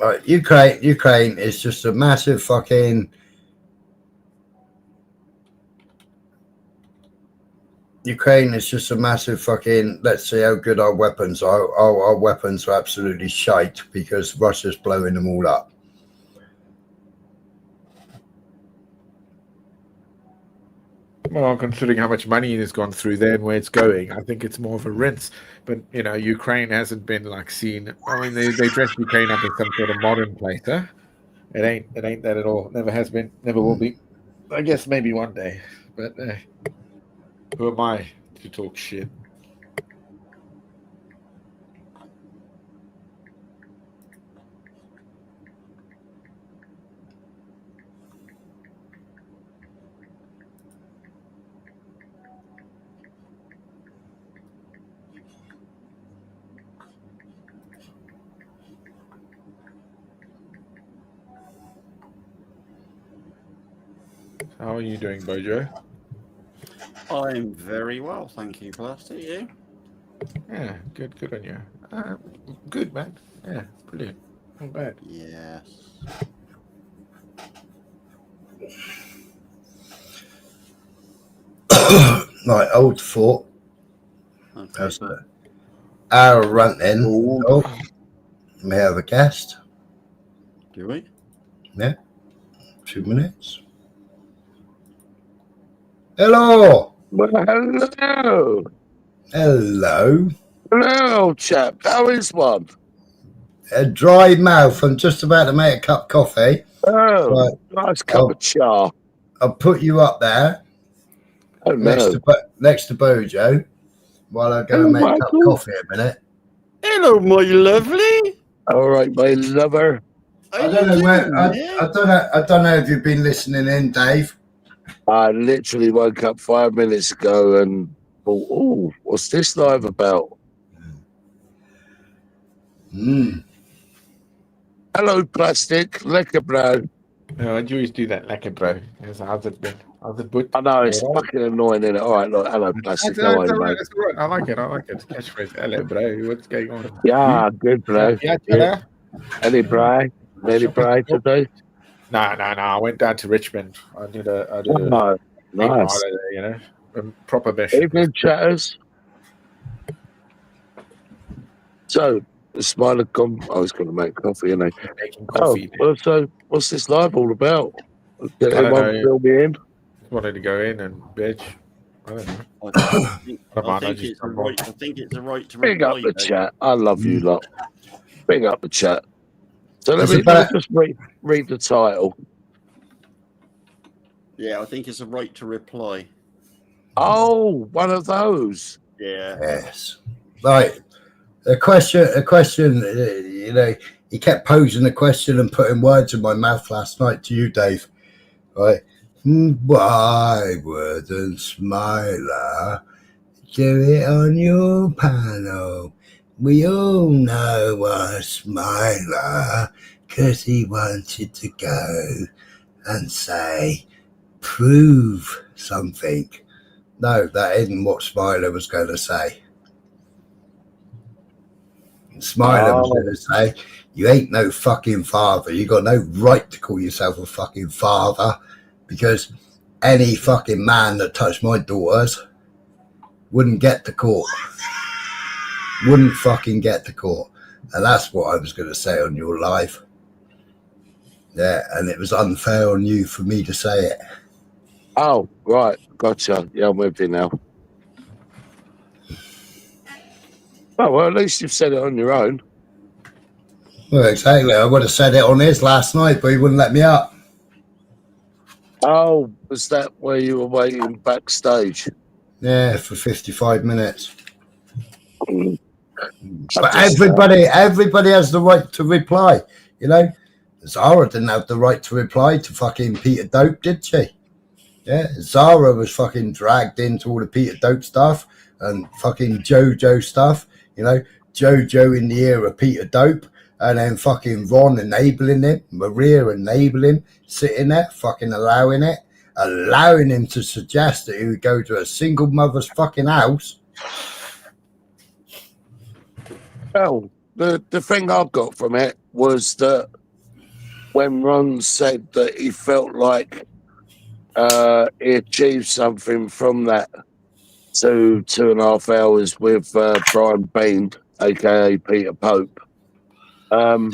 Right, Ukraine is just a massive fucking. Ukraine is just a massive fucking. Let's see how good our weapons are. Our weapons are absolutely shite because Russia's blowing them all up. Well, considering how much money has gone through there and where it's going, I think it's more of a rinse. But Ukraine hasn't been seen. I mean, they dress Ukraine up as some sort of modern place, huh? It ain't that at all. Never has been. Never will be. I guess maybe one day. But who am I to talk shit? How are you doing, Bojo? I'm very well, thank you, Plastic. You? Yeah, good on you. Good, man. Yeah, brilliant. Not bad. Yes. Right, old fort. Okay. That's our running. Oh, may I have a guest? Do we? Yeah, 2 minutes. Hello. Well, hello. Hello. Hello, chap. How is one? A dry mouth. I'm just about to make a cup of coffee. Oh, Right. nice cup of char. I'll put you up there Oh, no. next to Bojo while I go and make a cup of coffee a minute. Hello, my lovely. All right, my lover. I don't know where. I don't know if you've been listening in, Dave. I literally woke up 5 minutes ago and thought, oh, what's this live about? Hello, Plastic. Lekker, bro. No, I always do that, lekker, bro. How's it been? How's it been? I know, it's fucking annoying, isn't it? All right, look, hello, Plastic. That's all right. I like it. Catchphrase. Hello, bro. What's going on? Yeah, good, bro. Yeah. Any bro today? No. I went down to Richmond. I did a nice. holiday, a proper mission. Evening chatters. So, the Smiler I was going to make coffee, and making coffee. So what's this live all about? Get everyone fill me in. Just wanted to go in and bitch. I don't know. I think it's a right to bring up the chat. I love you lot. Bring up the chat. So let me just read the title. Yeah, I think it's a right to reply. Oh, one of those. Yeah. Yes. Right. A question. He kept posing a question and putting words in my mouth last night to you, Dave. Right. Why wouldn't Smiler do it on your panel? We all know a Smiler, because he wanted to go and say, prove something. No, that isn't what Smiler was going to say. Smiler was going to say, you ain't no fucking father. You got no right to call yourself a fucking father, because any fucking man that touched my daughters wouldn't get to court. Wouldn't fucking get to court. And that's what I was going to say on your live. Yeah, and it was unfair on you for me to say it. Oh, right. Gotcha. Yeah, I'm with you now. Oh, well, at least you've said it on your own. Well, exactly. I would have said it on his last night, but he wouldn't let me up. Oh, was that where you were waiting backstage? Yeah, for 55 minutes. Mm. But everybody has the right to reply. You know, Zara didn't have the right to reply to fucking Peter Dope, did she? Yeah, Zara was fucking dragged into all the Peter Dope stuff and fucking JoJo stuff. You know, JoJo in the ear of Peter Dope, and then fucking Ron enabling him, Maria enabling him, sitting there, fucking allowing him to suggest that he would go to a single mother's fucking house. Well, the thing I got from it was that when Ron said that he felt like he achieved something from that 2.5 hours with Brian Bean, aka Peter Pope. Sure.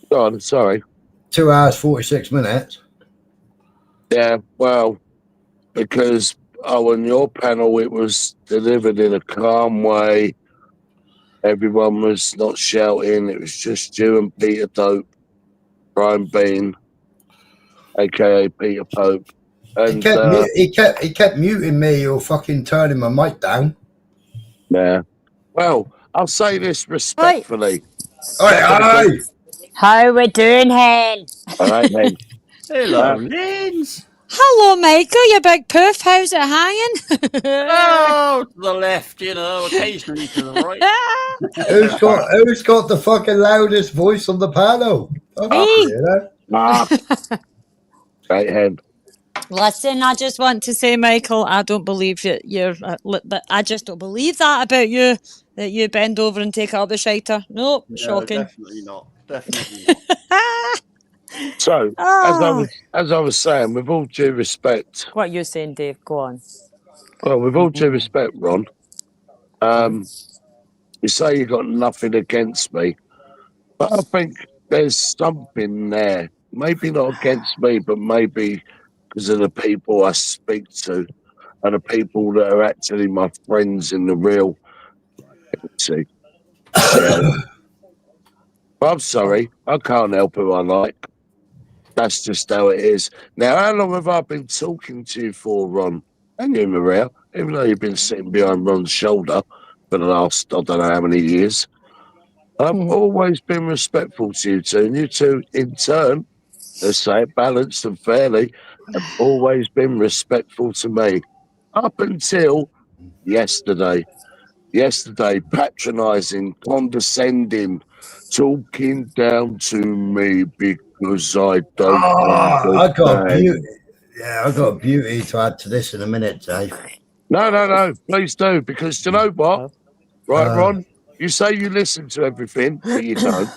Go on, sorry. 2 hours 46 minutes. Yeah, well, because on your panel it was delivered in a calm way. Everyone was not shouting. It was just you and Peter Dope, Brian Bean, aka Peter Pope. And He kept muting me or fucking turning my mic down. yeah. Well, I'll say this respectfully. Oi. How we doing, hen? All right, then. Hello, Lins. Hello, Michael, you big poof. How's it hanging? Oh, to the left, you know, occasionally to the right. Who's got the fucking loudest voice on the panel? Me. Right hand. Listen, I just want to say, Michael, I don't believe you're. I just don't believe that about you. That you bend over and take out the shiter. Nope, No, shocking. definitely not. Definitely not. So, as I was saying, with all due respect. What are you saying, Dave? Go on. Well, with all due respect, Ron, you say you got nothing against me, but I think there's something there. Maybe not against me, but maybe because of the people I speak to and the people that are actually my friends in the real. See, I'm sorry, I can't help who I like. That's just how it is. Now, how long have I been talking to you for, Ron? And you, Maria, even though you've been sitting behind Ron's shoulder for the last, I don't know how many years. I've always been respectful to you two, and you two, in turn, let's say it balanced and fairly, have always been respectful to me. Up until yesterday. Yesterday, patronising, condescending, talking down to me because I don't I got understand. beauty. Yeah, I got beauty to add to this in a minute, Dave. No, please do, because you know what? Right, Ron? You say you listen to everything, but you don't.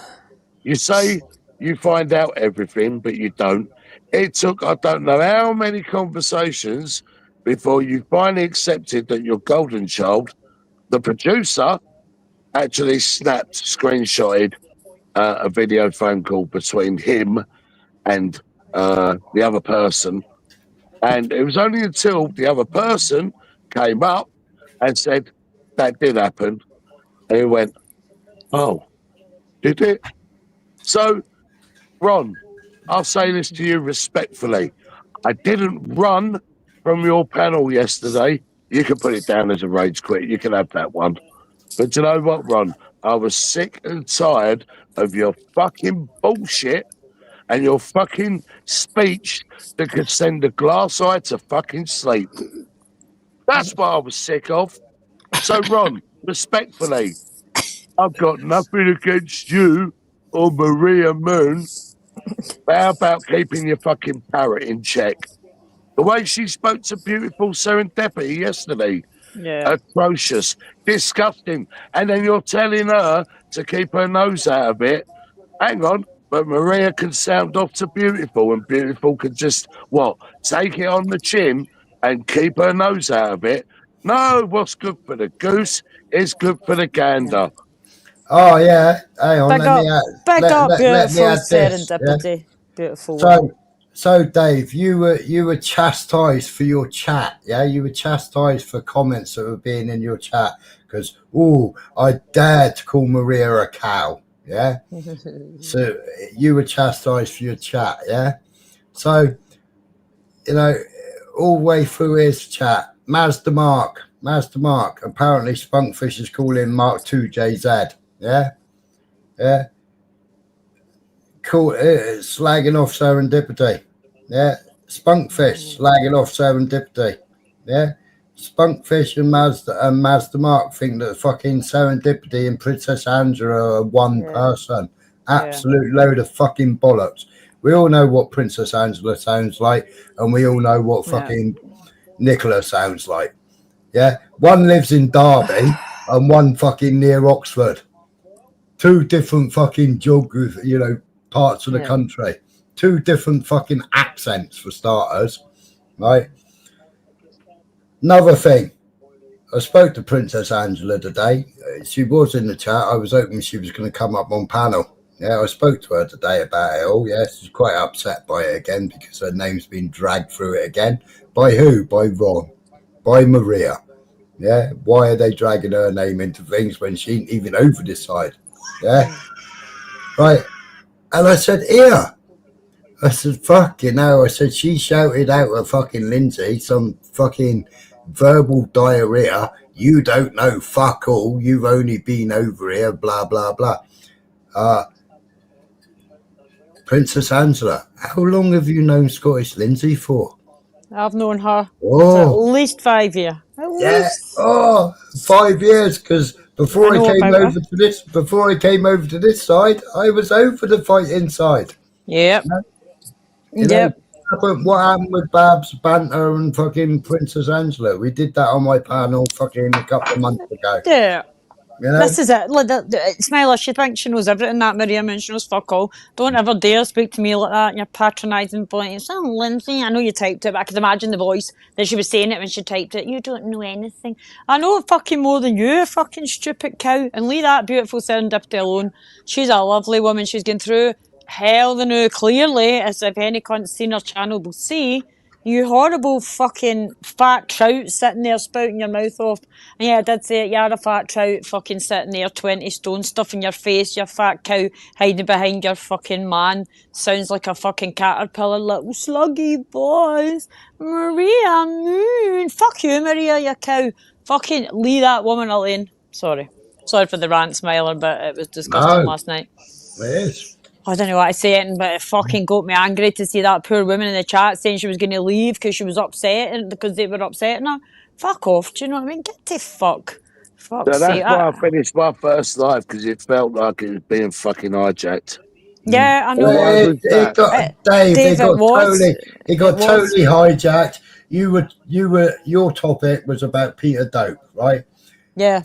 You say you find out everything, but you don't. It took, I don't know how many conversations before you finally accepted that your golden child, the producer, actually screenshotted a video phone call between him and the other person. And it was only until the other person came up and said, that did happen. And he went, oh, did it? So, Ron, I'll say this to you respectfully. I didn't run from your panel yesterday. You can put it down as a rage quit. You can have that one. But you know what, Ron? I was sick and tired of your fucking bullshit and your fucking speech that could send a glass eye to fucking sleep. That's what I was sick of. So, Ron, respectfully, I've got nothing against you or Maria Moon. But how about keeping your fucking parrot in check? The way she spoke to beautiful Serendipity yesterday. Yeah. Atrocious, disgusting. And then you're telling her to keep her nose out of it. Hang on, but Maria can sound off to beautiful, and beautiful can just, take it on the chin and keep her nose out of it. No, what's good for the goose is good for the gander. Oh, yeah. Hang on. Big up, beautiful let me add this. serendipity. Yeah? Beautiful one. So Dave, you were chastised for your chat, yeah? You were chastised for comments that were being in your chat because I dared to call Maria a cow, yeah? So you were chastised for your chat, yeah? So, you know, all the way through his chat, Mazda Mark, apparently Spunkfish is calling Mark 2JZ, yeah? Yeah? Cool, slagging off serendipity. Yeah, Spunkfish slagging off serendipity. Yeah, Spunkfish and Mazda Mark think that fucking serendipity and Princess Angela are one person. Absolute load of fucking bollocks. We all know what Princess Angela sounds like, and we all know what fucking Nicola sounds like. Yeah, one lives in Derby and one fucking near Oxford. Two different fucking geography, parts of the country. Two different fucking accents for starters, right? Another thing, I spoke to Princess Angela today. She was in the chat. I was hoping she was going to come up on panel. Yeah, I spoke to her today about it all. Yeah, she's quite upset by it again because her name's been dragged through it again. By who? By Ron. By Maria. Yeah, why are they dragging her name into things when she ain't even over this side? Yeah, right. And I said, here. I said, fuck, I said, she shouted out at fucking Lindsay some fucking verbal diarrhea. You don't know fuck all. You've only been over here, blah, blah, blah. Princess Angela, how long have you known Scottish Lindsay for? I've known her for at least 5 years. Yeah. 5 years, because before I came over to this side, I was over the fighting side. Yep. What happened with Babs, Banter, and fucking Princess Angela? We did that on my panel fucking a couple of months ago. Yeah. This is it. Smiler, she thinks she knows everything, that Maria, and she knows fuck all. Don't ever dare speak to me like that. You're patronising voice. Oh, Lindsay, I know you typed it, but I could imagine the voice that she was saying it when she typed it. You don't know anything. I know fucking more than you, fucking stupid cow. And leave that beautiful serendipity alone. She's a lovely woman. She's going through hell the new, clearly, as if any cunt's seen her channel will see. You horrible fucking fat trout sitting there spouting your mouth off. And yeah, I did say it. You're a fat trout fucking sitting there, 20 stone, stuff in your face, you fat cow hiding behind your fucking man. Sounds like a fucking caterpillar, little sluggy boys. Maria Moon. Fuck you, Maria, you cow. Fucking leave that woman alone. Sorry for the rant, Smiler, but it was disgusting last night. It is. I don't know what to say, but it fucking got me angry to see that poor woman in the chat saying she was going to leave because she was upset and because they were upsetting her. Fuck off, do you know what I mean? Get the fuck. Fuck's So that's sake. why I finished my first live, because it felt like it was being fucking hijacked. Yeah, I know. It got totally hijacked. Your topic was about Peter Dope, right? Yeah.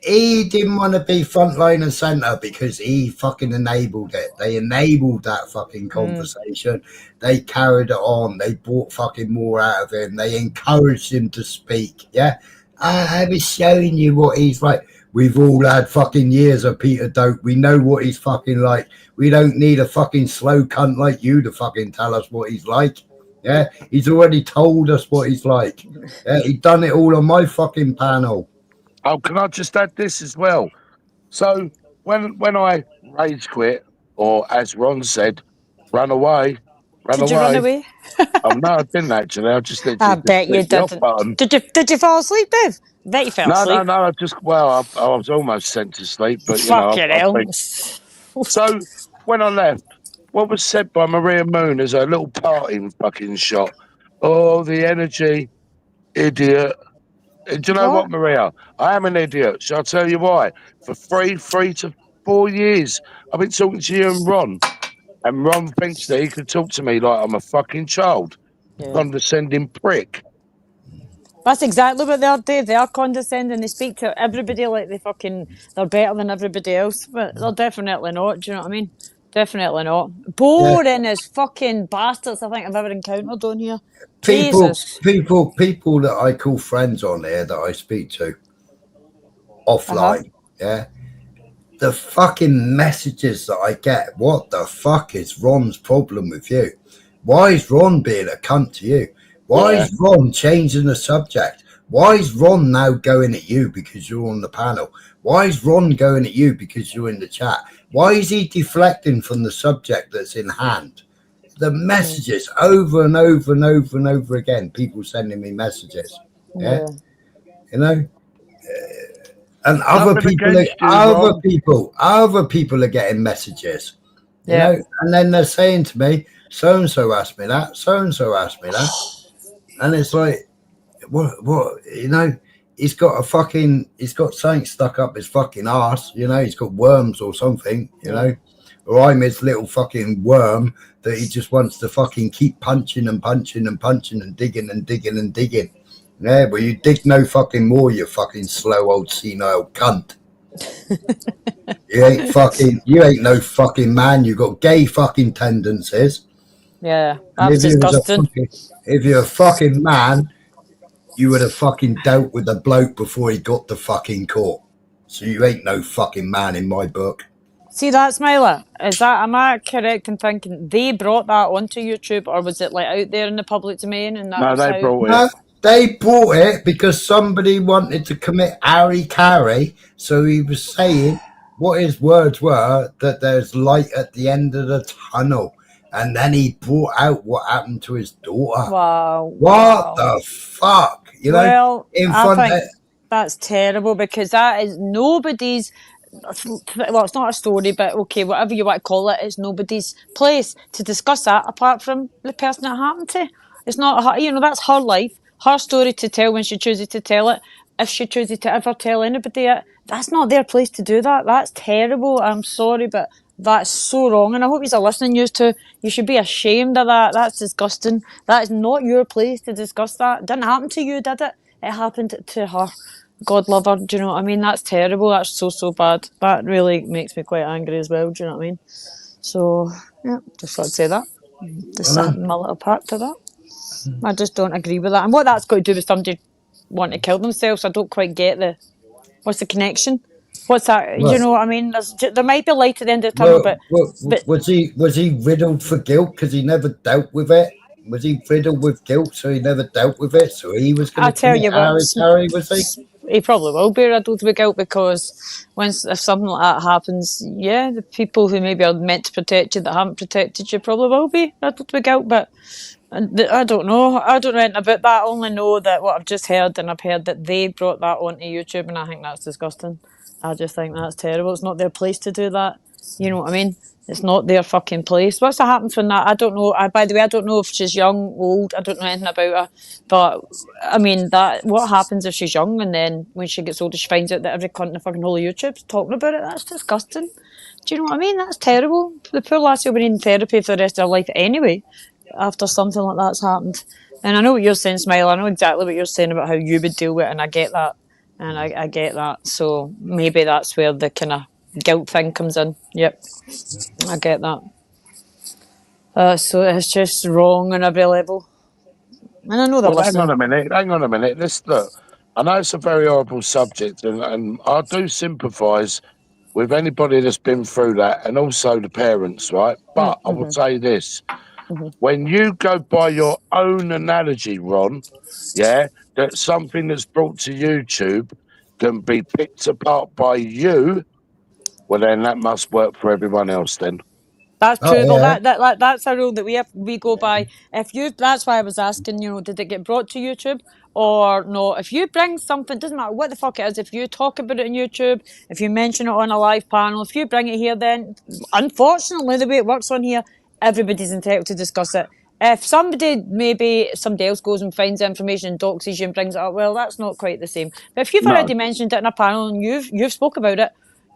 He didn't want to be frontline and centre because he fucking enabled it. They enabled that fucking conversation. They carried it on. They brought fucking more out of him. They encouraged him to speak. Yeah, I was showing you what he's like. We've all had fucking years of Peter Dope. We know what he's fucking like. We don't need a fucking slow cunt like you to fucking tell us what he's like. Yeah, he's already told us what he's like. Yeah, he done it all on my fucking panel. Oh, can I just add this as well? So when I rage quit, or as Ron said, run away. Did you run away? Oh no, I didn't actually. I just I bet you didn't. Did you fall asleep, Dave? I bet you fell asleep. No. I was almost sent to sleep, but So when I left, what was said by Maria Moon as a little parting fucking shot? Oh, the energy, idiot. Do you know what, Maria? I am an idiot. Shall I tell you why? For 3 to 4 years, I've been talking to you and Ron thinks that he can talk to me like I'm a fucking child. Condescending prick. That's exactly what they're doing. They are condescending. They speak to everybody like they're better than everybody else. But they're definitely not. Do you know what I mean? Definitely not. Boring as fucking bastards I think I've ever encountered on here. People that I call friends on here that I speak to offline, yeah. The fucking messages that I get, what the fuck is Ron's problem with you? Why is Ron being a cunt to you? Why is Ron changing the subject? Why is Ron now going at you because you're on the panel? Why is Ron going at you because you're in the chat? Why is he deflecting from the subject that's in hand? The messages over and over and over and over again, people sending me messages. Yeah. You know, and other people are getting messages. You know, and then they're saying to me, so and so asked me that, so and so asked me that, and it's like, what? You know, he's got something stuck up his fucking ass. You know, he's got worms or something. You know, or I'm his little fucking worm that he just wants to fucking keep punching and punching and punching and digging and digging and digging. Yeah, but you dig no fucking more, you fucking slow old senile cunt. You ain't no fucking man. You got gay fucking tendencies. Yeah, that's disgusting. If you're a fucking man, you would have fucking dealt with the bloke before he got to fucking court. So you ain't no fucking man in my book. See that, Smiler? Am I correct in thinking they brought that onto YouTube, or was it like out there in the public domain? And that they brought it. They bought it because somebody wanted to commit Harry Carey. So he was saying what his words were, that there's light at the end of the tunnel. And then he brought out what happened to his daughter. Wow. What the fuck? You know, I think that's terrible, because that is nobody's. Well, it's not a story, but okay, whatever you want to call it, it's nobody's place to discuss that apart from the person it happened to. It's not her, you know, that's her life, her story to tell when she chooses to tell it. If she chooses to ever tell anybody it, that's not their place to do that. That's terrible. I'm sorry, but that's so wrong. And I hope you're listening, you two. You should be ashamed of that. That's disgusting. That is not your place to discuss that. It didn't happen to you, did it? It happened to her. God love her, do you know what I mean? That's terrible. That's so bad. That really makes me quite angry as well, do you know what I mean? So, yeah, just thought I'd say that. Just adding my little part to that. I just don't agree with that. And what that's got to do with somebody wanting to kill themselves, I don't quite get what's the connection? What's that? You know what I mean? There might be light at the end of the tunnel, but was he riddled for guilt because he never dealt with it? Was he riddled with guilt, so he never dealt with it? So he was going to tell you what, Harry, was he? He probably will be riddled with guilt, because if something like that happens, the people who maybe are meant to protect you that haven't protected you probably will be riddled with guilt. But I don't know. I don't know anything about that. I only know that what I've just heard, and I've heard that they brought that onto YouTube, and I think that's disgusting. I just think that's terrible. It's not their place to do that. You know what I mean? It's not their fucking place. What's that happens from that? I don't know. By the way, I don't know if she's young, old. I don't know anything about her. But, I mean, what happens if she's young, and then when she gets older, she finds out that every cunt in the fucking whole of YouTube's talking about it? That's disgusting. Do you know what I mean? That's terrible. The poor lassie will be in therapy for the rest of her life anyway, after something like that's happened. And I know what you're saying, Smile. I know exactly what you're saying about how you would deal with it, and I get that. And I get that. So maybe that's where the kind of guilt thing comes in. Yep, I get that. So it's just wrong on every level. And I know they're listening. Hang on a minute. Look, I know it's a very horrible subject, and I do sympathise with anybody that's been through that, and also the parents, right? But I will say this. When you go by your own analogy, Ron, that something that's brought to YouTube can be picked apart by you, well, then that must work for everyone else then. That's true. Well, that's a rule that we go by. That's why I was asking, did it get brought to YouTube or no? If you bring something, doesn't matter what the fuck it is, if you talk about it on YouTube, if you mention it on a live panel, if you bring it here, then unfortunately the way it works on here, everybody's entitled to discuss it. If maybe somebody else goes and finds the information and doxes you and brings it up, well, that's not quite the same. But if you've already mentioned it in a panel and you've spoke about it,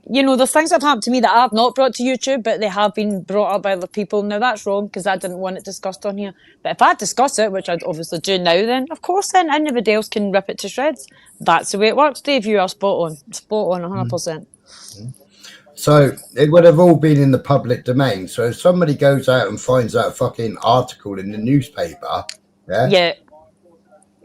there's things that have happened to me that I've not brought to YouTube, but they have been brought up by other people. Now, that's wrong, because I didn't want it discussed on here. But if I discuss it, which I'd obviously do now, then, of course, then anybody else can rip it to shreds. That's the way it works, Dave. You are spot on. Spot on, 100%. So, it would have all been in the public domain. So, if somebody goes out and finds that fucking article in the newspaper,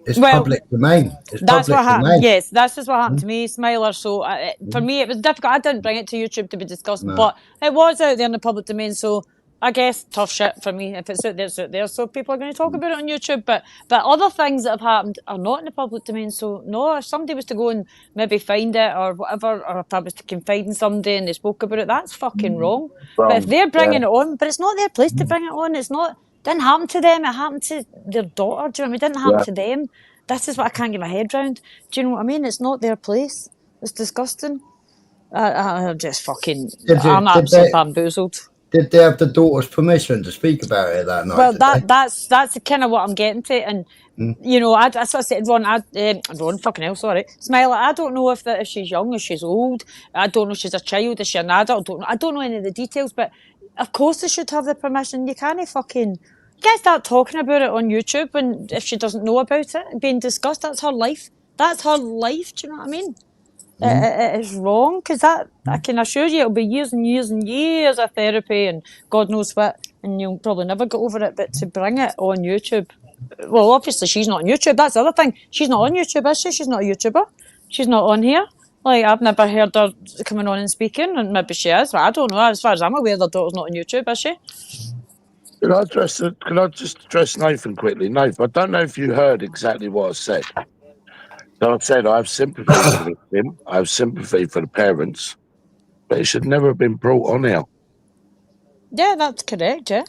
it's public domain. That's what happened. Yes, that's just what happened to me, Smiler. So for me, it was difficult. I didn't bring it to YouTube to be discussed, but it was out there in the public domain. So I guess tough shit for me. If it's out there, it's out there. So people are going to talk about it on YouTube. But other things that have happened are not in the public domain. So no, if somebody was to go and maybe find it or whatever, or if I was to confide in somebody and they spoke about it, that's fucking wrong. But if they're bringing it on, but it's not their place to bring it on. It's not. Didn't happen to them. It happened to their daughter. Do you know what I mean? It didn't happen to them. This is what I can't get my head round. Do you know what I mean? It's not their place. It's disgusting. I'm just fucking. I'm absolutely bamboozled. Did they have the daughter's permission to speak about it that night? Well, that's kind of what I'm getting to, and you know, that's what I said. Ron, fucking hell, sorry, Smile. I don't know if she's young or she's old. I don't know if she's a child, is she an adult? I don't know any of the details, but of course they should have the permission. You can't fucking. You can't start talking about it on YouTube, and if she doesn't know about it, being discussed, that's her life. That's her life. Do you know what I mean? It is wrong, because that I can assure you it'll be years and years and years of therapy and God knows what, and you'll probably never get over it. But to bring it on YouTube, well, obviously she's not on YouTube. That's the other thing. She's not on YouTube, is she? She's not a YouTuber. She's not on here. Like, I've never heard her coming on and speaking, and maybe she is, but I don't know. As far as I'm aware, their daughter's not on YouTube, is she? Can I just address Nathan quickly? Nathan, I don't know if you heard exactly what I said. So I said I have sympathy for the victim, I have sympathy for the parents, but it should never have been brought on here. Yeah, that's correct, yeah.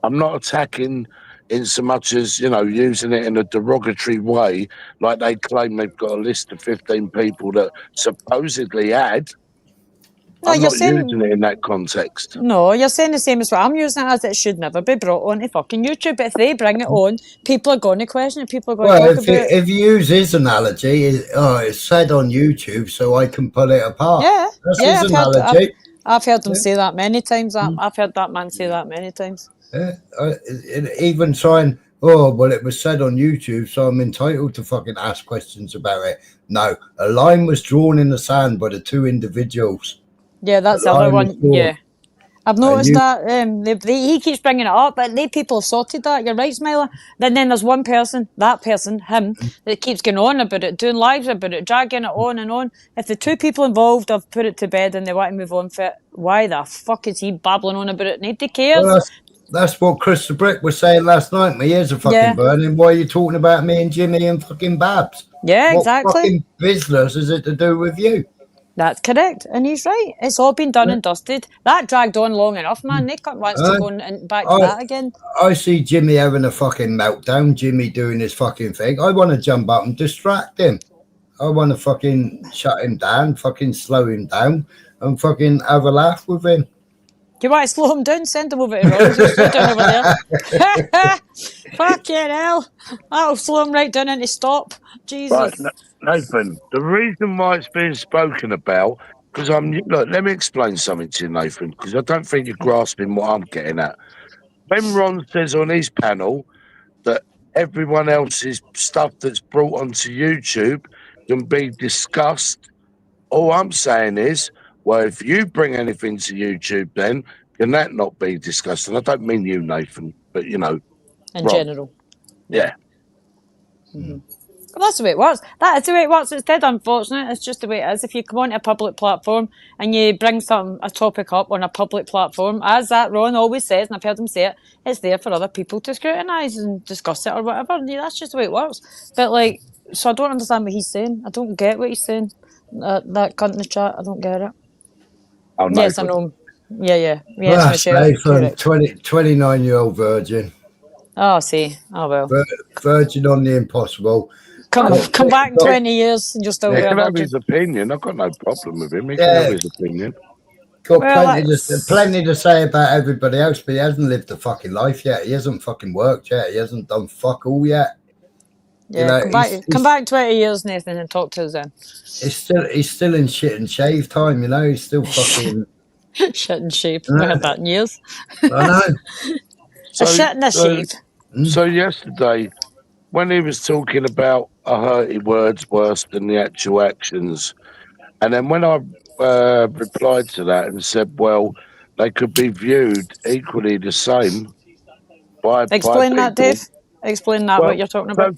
I'm not attacking in so much as, using it in a derogatory way, like they claim they've got a list of 15 people that supposedly had. No, I'm you're not saying, using it in that context. No, you're saying the same as what I'm using it as. It should never be brought on to fucking YouTube. But if they bring it on, people are going to question it. People are going to talk about it. If you use his analogy, it's said on YouTube, so I can pull it apart. Yeah, that's yeah. his analogy. I've heard them say that many times. I've heard that man say that many times. Yeah, even saying, oh, well, it was said on YouTube, so I'm entitled to fucking ask questions about it. No, a line was drawn in the sand by the two individuals. Yeah, that's the other one. Yeah. I've noticed that he keeps bringing it up, but they people have sorted that. You're right, Smiler. Then there's one person, him, that keeps going on about it, doing lives about it, dragging it on and on. If the two people involved have put it to bed and they want to move on for it, why the fuck is he babbling on about it? Nobody cares. Well, that's what Chris the Brick was saying last night. My ears are fucking burning. Why are you talking about me and Jimmy and fucking Babs? Yeah, exactly. What fucking business is it to do with you? That's correct, and he's right. It's all been done and dusted. That dragged on long enough, man. Nick wants to go back to that again. I see Jimmy having a fucking meltdown, Jimmy doing his fucking thing. I want to jump up and distract him. I want to fucking shut him down, fucking slow him down, and fucking have a laugh with him. Do you want to slow him down? Send him over to Ron. He'll slow down over there. Fucking hell. That'll slow him right down into stop. Jesus. Right, Nathan, the reason why it's being spoken about, because let me explain something to you, Nathan, because I don't think you're grasping what I'm getting at. When Ron says on his panel that everyone else's stuff that's brought onto YouTube can be discussed, all I'm saying is, well, if you bring anything to YouTube, then can that not be discussed? And I don't mean you, Nathan, but in Ron. general. Yeah. Mm-hmm. Well, that's the way it works. That is the way it works. It's dead unfortunate. It's just the way it is. If you come onto a public platform and you bring a topic up on a public platform, as that Ron always says, and I've heard him say it, it's there for other people to scrutinise and discuss it or whatever. And that's just the way it works. But so I don't understand what he's saying. I don't get what he's saying. That cunt in the chat, I don't get it. Oh, yes, I know. Yeah. Yes, Nathan, 29-year-old virgin. Oh, see. Oh, well. Virgin on the impossible. Come back in 20 years and you'll still he be a can have virgin. his opinion. I've got no problem with him. He can have his opinion. Got plenty to say about everybody else, but he hasn't lived a fucking life yet. He hasn't fucking worked yet. He hasn't done fuck all yet. Yeah, come back 20 years, Nathan, and talk to us then. He's still in shit and shave time, He's still fucking shit and shave. I had that in years. I know. A shit and a shave. So yesterday, when he was talking about I heard his words worse than the actual actions, and then when I replied to that and said, well, they could be viewed equally the same by Explain by that, Dave. Explain that, what you're talking about.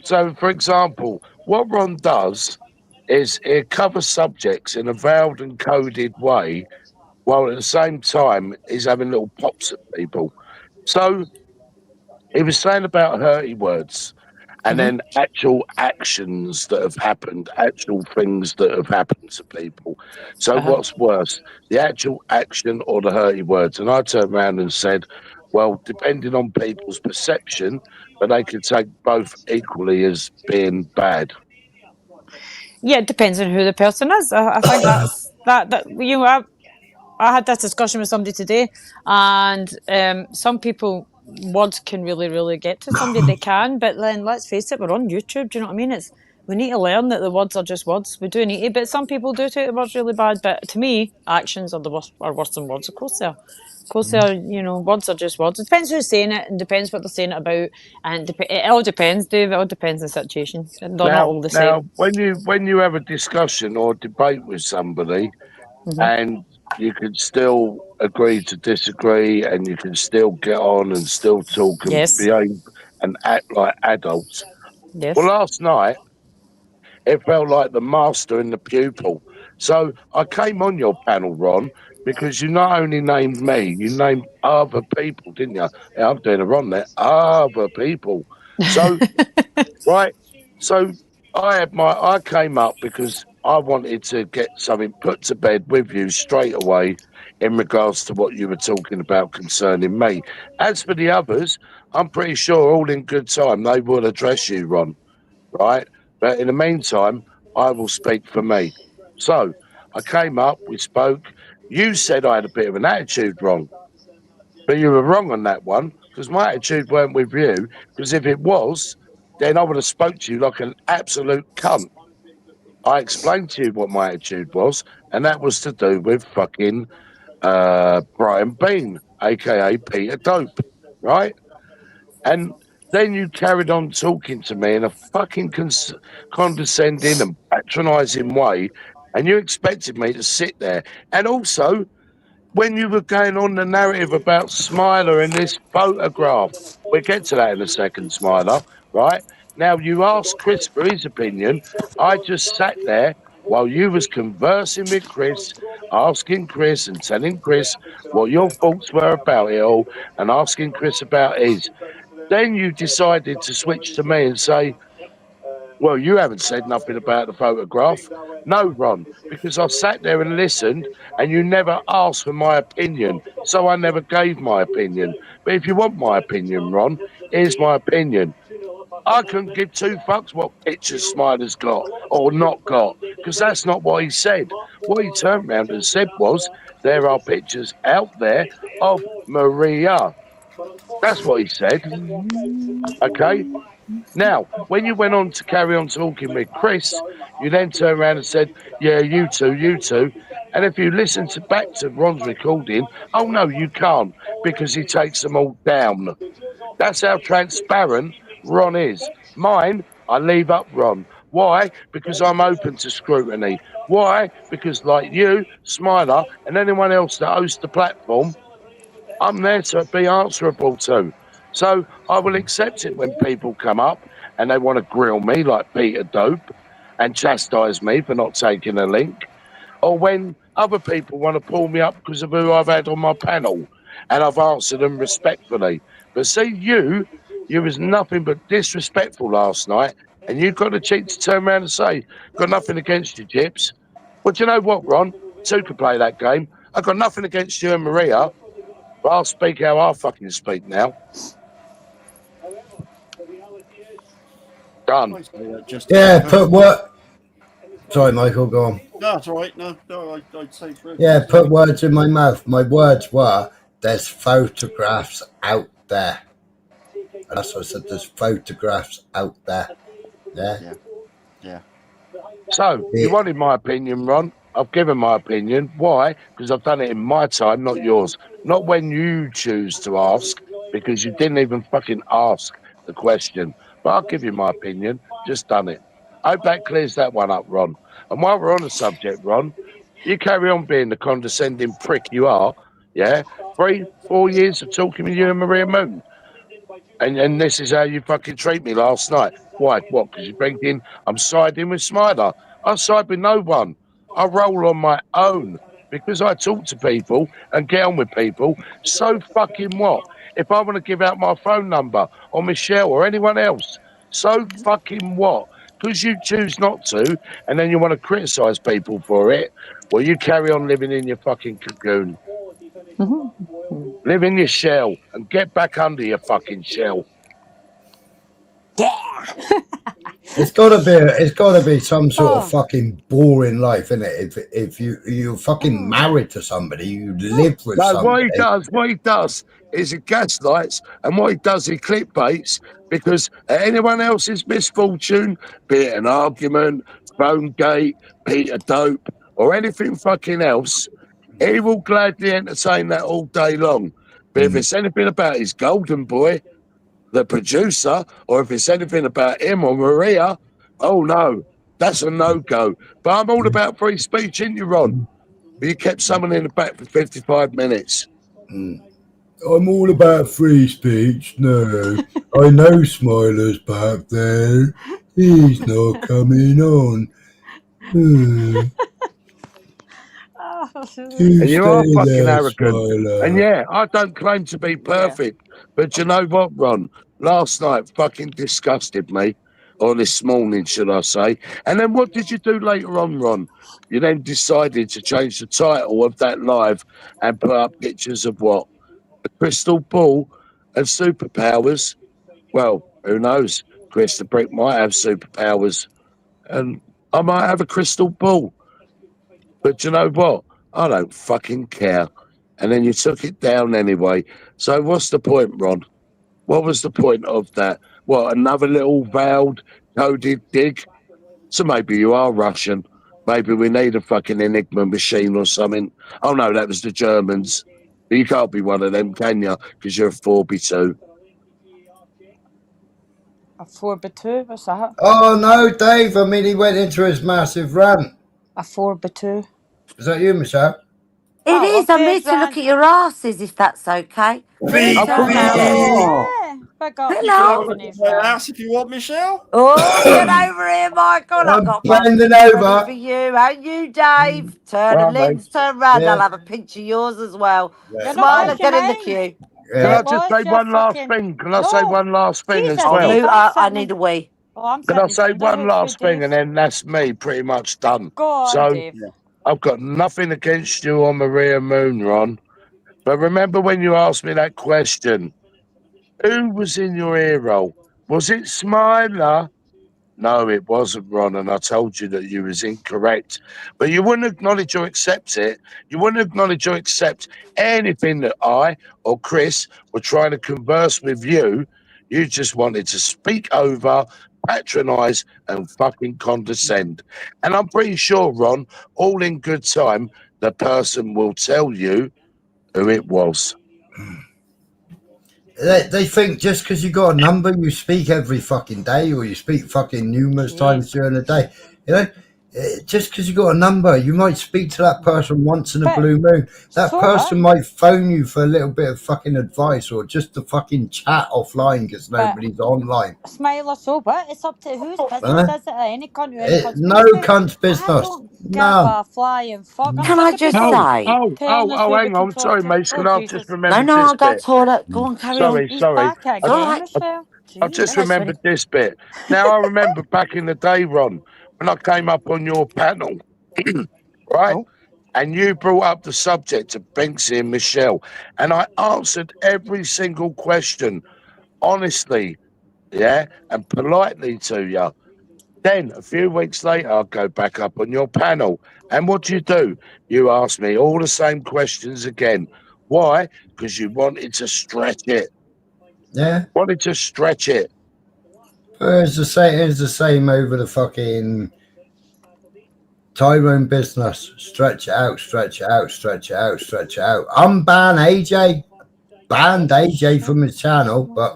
So, for example, what Ron does is it covers subjects in a veiled and coded way while at the same time he's having little pops at people. So he was saying about hurty words and then actual actions that have happened, actual things that have happened to people. So what's worse, the actual action or the hurty words? And I turned around and said, well, depending on people's perception, but they could take both equally as being bad. Yeah, it depends on who the person is. I think that's that you know, I had this discussion with somebody today, and some people words can really get to somebody. They can, but then let's face it, we're on YouTube. Do you know what I mean? We need to learn that the words are just words. We do need to, but some people do take the words really bad. But to me, actions are worse than words. Of course they are. Of course they are. You know, words are just words. It depends who's saying it, and depends what they're saying it about, and it all depends, Dave. It all depends on the situation. They're not all the same. Now, when you have a discussion or debate with somebody, and you can still agree to disagree, and you can still get on and still talk and Yes. behave and act like adults. Yes. Well, last night it felt like the master and the pupil. So I came on your panel, Ron, because you not only named me, you named other people, didn't you? Yeah, I'm doing a Ron there. Other people. So right. So I came up because I wanted to get something put to bed with you straight away in regards to what you were talking about concerning me. As for the others, I'm pretty sure all in good time they will address you, Ron. Right? But in the meantime, I will speak for me. So I came up, we spoke. You said I had a bit of an attitude, Ron. But you were wrong on that one, because my attitude weren't with you. Because if it was, then I would have spoke to you like an absolute cunt. I explained to you what my attitude was, and that was to do with fucking Brian Bean, aka Peter Dope, right? And then you carried on talking to me in a fucking condescending and patronising way, and you expected me to sit there. And also, when you were going on the narrative about Smiler and this photograph, we'll get to that in a second, Smiler, right? Now, you asked Chris for his opinion. I just sat there while you was conversing with Chris, asking Chris and telling Chris what your thoughts were about it all and asking Chris about his. Then you decided to switch to me and say, well, you haven't said nothing about the photograph. No, Ron, because I sat there and listened and you never asked for my opinion. So I never gave my opinion. But if you want my opinion, Ron, here's my opinion. I couldn't give two fucks what pictures Smiler's got or not got, because that's not what he said. What he turned around and said was, there are pictures out there of Maria. That's what he said. Okay? Now, when you went on to carry on talking with Chris, you then turned around and said, yeah, you two. And if you listen back to Ron's recording, oh, no, you can't, because he takes them all down. That's how transparent Ron is. Mine, I leave up Ron. Why? Because I'm open to scrutiny. Why? Because like you, Smiler, and anyone else that hosts the platform, I'm there to be answerable to. So I will accept it when people come up and they want to grill me like Peter Dope and chastise me for not taking a link, or when other people want to pull me up because of who I've had on my panel and I've answered them respectfully. But see, you was nothing but disrespectful last night, and you got the cheek to turn around and say, got nothing against you, Chips. Well, do you know what, Ron? Two could play that game. I've got nothing against you and Maria, but I'll speak how I fucking speak now. Done. Yeah, put what? Sorry, Michael, go on. No, that's all right. No, I'd say for Yeah, put words in my mouth. My words were, there's photographs out there. And that's what I said, there's photographs out there. Yeah. So, you wanted my opinion, Ron. I've given my opinion. Why? Because I've done it in my time, not yours. Not when you choose to ask, because you didn't even fucking ask the question. But I'll give you my opinion. Just done it. I hope that clears that one up, Ron. And while we're on the subject, Ron, you carry on being the condescending prick you are, yeah? 3-4 years of talking with you and Maria Moon. And this is how you fucking treat me last night. Why? What? Because you bring in, I'm siding with Smiler. I side with no one. I roll on my own. because I talk to people and get on with people. So fucking what? If I want to give out my phone number or Michelle or anyone else, so fucking what? Because you choose not to, and then you want to criticise people for it. Well, you carry on living in your fucking cocoon. Live in your shell and get back under your fucking shell. Yeah. It's gotta be some sort of fucking boring life, isn't it? If you're fucking married to somebody, you live with No, somebody. what he does is he gaslights, and what he does, he clickbaits, because at anyone else's misfortune, be it an argument, phone gate, Peter Dope, or anything fucking else, he will gladly entertain that all day long. But if it's anything about his golden boy, the producer, or if it's anything about him or Maria, oh no, that's a no-go. But I'm all about free speech, ain't you, Ron? But you kept someone in the back for 55 minutes. I'm all about free speech. No, I know Smiler's back there. He's not coming on. And you are fucking there, arrogant. Smiler. And yeah, I don't claim to be perfect. But you know what, Ron? Last night fucking disgusted me. Or this morning, should I say. And then what did you do later on, Ron? You then decided to change the title of that live and put up pictures of what? A crystal ball and superpowers. Well, who knows? Chris the Brick might have superpowers. And I might have a crystal ball. But you know what? I don't fucking care. And then you took it down anyway. So what's the point, Ron? What was the point of that? What, another little veiled, coded dig? So maybe you are Russian. Maybe we need a fucking Enigma machine or something. Oh no, that was the Germans. But you can't be one of them, can you? Because you're a 4B2. A 4x2, what's that? Oh no, Dave. I mean, he went into his massive rant. A 4x2. Is that you, Michelle? It is. I'm here to look at your asses, if that's okay. Feed, Yeah. Back up. Hello. Look at my ass if you want, Michelle. Oh, get over here, Michael. I've I'm got bending one over. for you. And you, Dave. Turn Right, and Lynn's turn round. Yeah. I'll have a pinch of yours as well. Yeah. Smiler, not get in the looking queue. Can Yeah. I just say one last thing? Can I say No. one last thing Jesus, as Oh, well? Dave, Lou, I'm I sitting need a wee. Oh, I'm Can I sitting say in one House last with thing, Dave. and then that's me pretty much done. Go on, So Dave. I've got nothing against you on Maria Moon, Ron. But remember when you asked me that question, who was in your ear roll? Was it Smiler? No, it wasn't, Ron, and I told you that you was incorrect. But you wouldn't acknowledge or accept it. You wouldn't acknowledge or accept anything that I or Chris were trying to converse with you. You just wanted to speak over, patronise, and fucking condescend. And I'm pretty sure, Ron, all in good time, the person will tell you who it was. They think just because you got a number, you speak every fucking day, or you speak fucking numerous times during the day. You know, just because you got a number, you might speak to that person once in a blue moon. That person might phone you for a little bit of fucking advice, or just to fucking chat offline because nobody's online. Smiler, so what? It's up to whose business is it? Any cunt who any cunt's No business? cunt's I business. don't give No. a flying fuck. I'm Can sick I of just people say? telling us who we hang can on. talk Sorry, to. mate. Can I Jesus. just remember No, this I'll go bit? toilet. Go on, carry on. He's Sorry. back again, Michelle. I've just Hello, remembered sweetie. this bit. Now, I remember back in the day, Ron, when I came up on your panel, right? And you brought up the subject of Banksy and Michelle, and I answered every single question honestly, yeah, and politely to you. Then a few weeks later, I'll go back up on your panel. And what do? You ask me all the same questions again. Why? Because you wanted to stretch it. Yeah. Wanted to stretch it. It's the same over the fucking Tyrone business. Stretch it out, stretch it out, stretch it out, stretch it out. Unban AJ. Banned AJ from his channel, but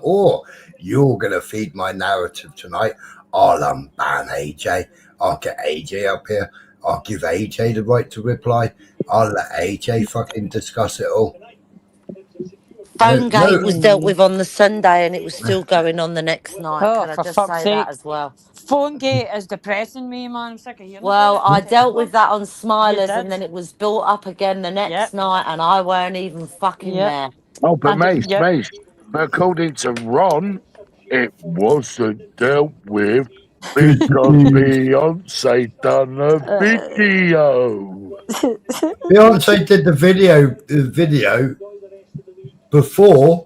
you're gonna feed my narrative tonight. I'll unban AJ. I'll get AJ up here. I'll give AJ the right to reply. I'll let AJ fucking discuss it all. Phonegate was no, dealt with on the Sunday and it was still going on the next night. Oh, Can I for just fuck's say sake. that as well? Phonegate is depressing me, man. I'm sick of hearing Well, about it. I It's dealt terrible. with that on You Smilers did. and then it was built up again the next Yep. night and I weren't even fucking Yep. there. Oh, but And yep. Mace, but according to Ron, it wasn't dealt with because Beyonce done a video. Beyonce did the video before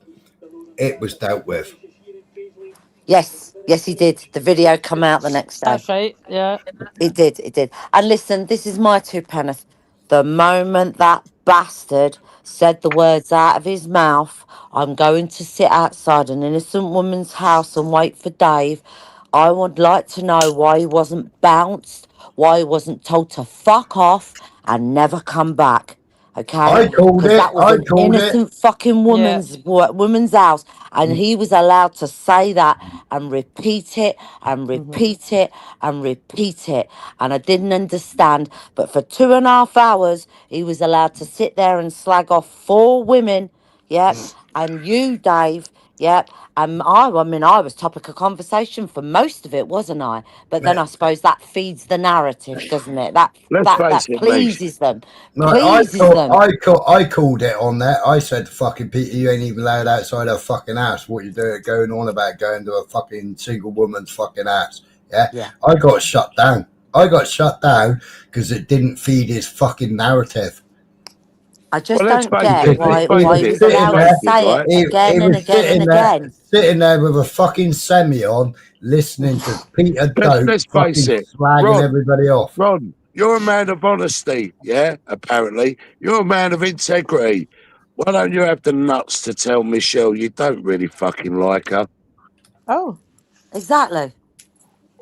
it was dealt with. Yes, he did. The video come out the next day. That's right. Yeah. It did. And listen, this is my two penneth. The moment that bastard said the words out of his mouth, I'm going to sit outside an innocent woman's house and wait for Dave, I would like to know why he wasn't bounced, why he wasn't told to fuck off and never come back. Okay, I called because it. that was I an called it. innocent fucking Yeah. woman's house, and he was allowed to say that and repeat it and Mm-hmm. repeat it and repeat it. And I didn't understand, but for 2.5 hours, he was allowed to sit there and slag off 4 women. Yep, and you, Dave. Yep, and I mean, I was topic of conversation for most of it, wasn't I? But then I suppose that feeds the narrative, doesn't it? That Let's face it, Mace. pleases them. No, Pleases them. I called it on that. I said, "Fucking Peter, you ain't even allowed outside her fucking house. What you doing? Going on about going to a fucking single woman's fucking house?" Yeah. I got shut down. I got shut down because it didn't feed his fucking narrative. I just Well, let's don't face get it, why let's face he it, was let's allowed face to it, say right? it again and again and again. Sitting there with a fucking semi on, listening to Peter Dope Let's fucking face it, slagging everybody off. Ron, you're a man of honesty, yeah? Apparently, you're a man of integrity. Why don't you have the nuts to tell Michelle you don't really fucking like her? Oh. Exactly.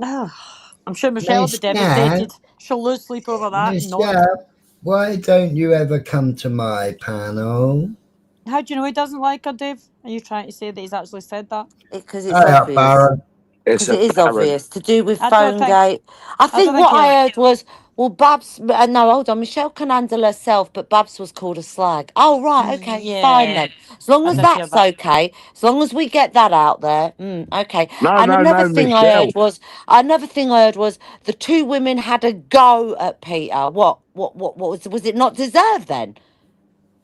Oh. I'm sure Michelle will be Michelle? devastated. She'll lose sleep over that. Michelle, why don't you ever come to my panel? How do you know he doesn't like her, Dave? Are you trying to say that he's actually said that? Because it's obvious. Because it is obvious. To do with I don't think- Phonegate. I think don't what think I heard was, well, Babs, no, hold on, Michelle can handle herself, but Babs was called a slag. Oh, right, okay, fine then. As long as I did hear that's that. okay, as long as we get that out there, okay. No, and another thing Michelle. I heard was the 2 women had a go at Peter. What was it not deserved then?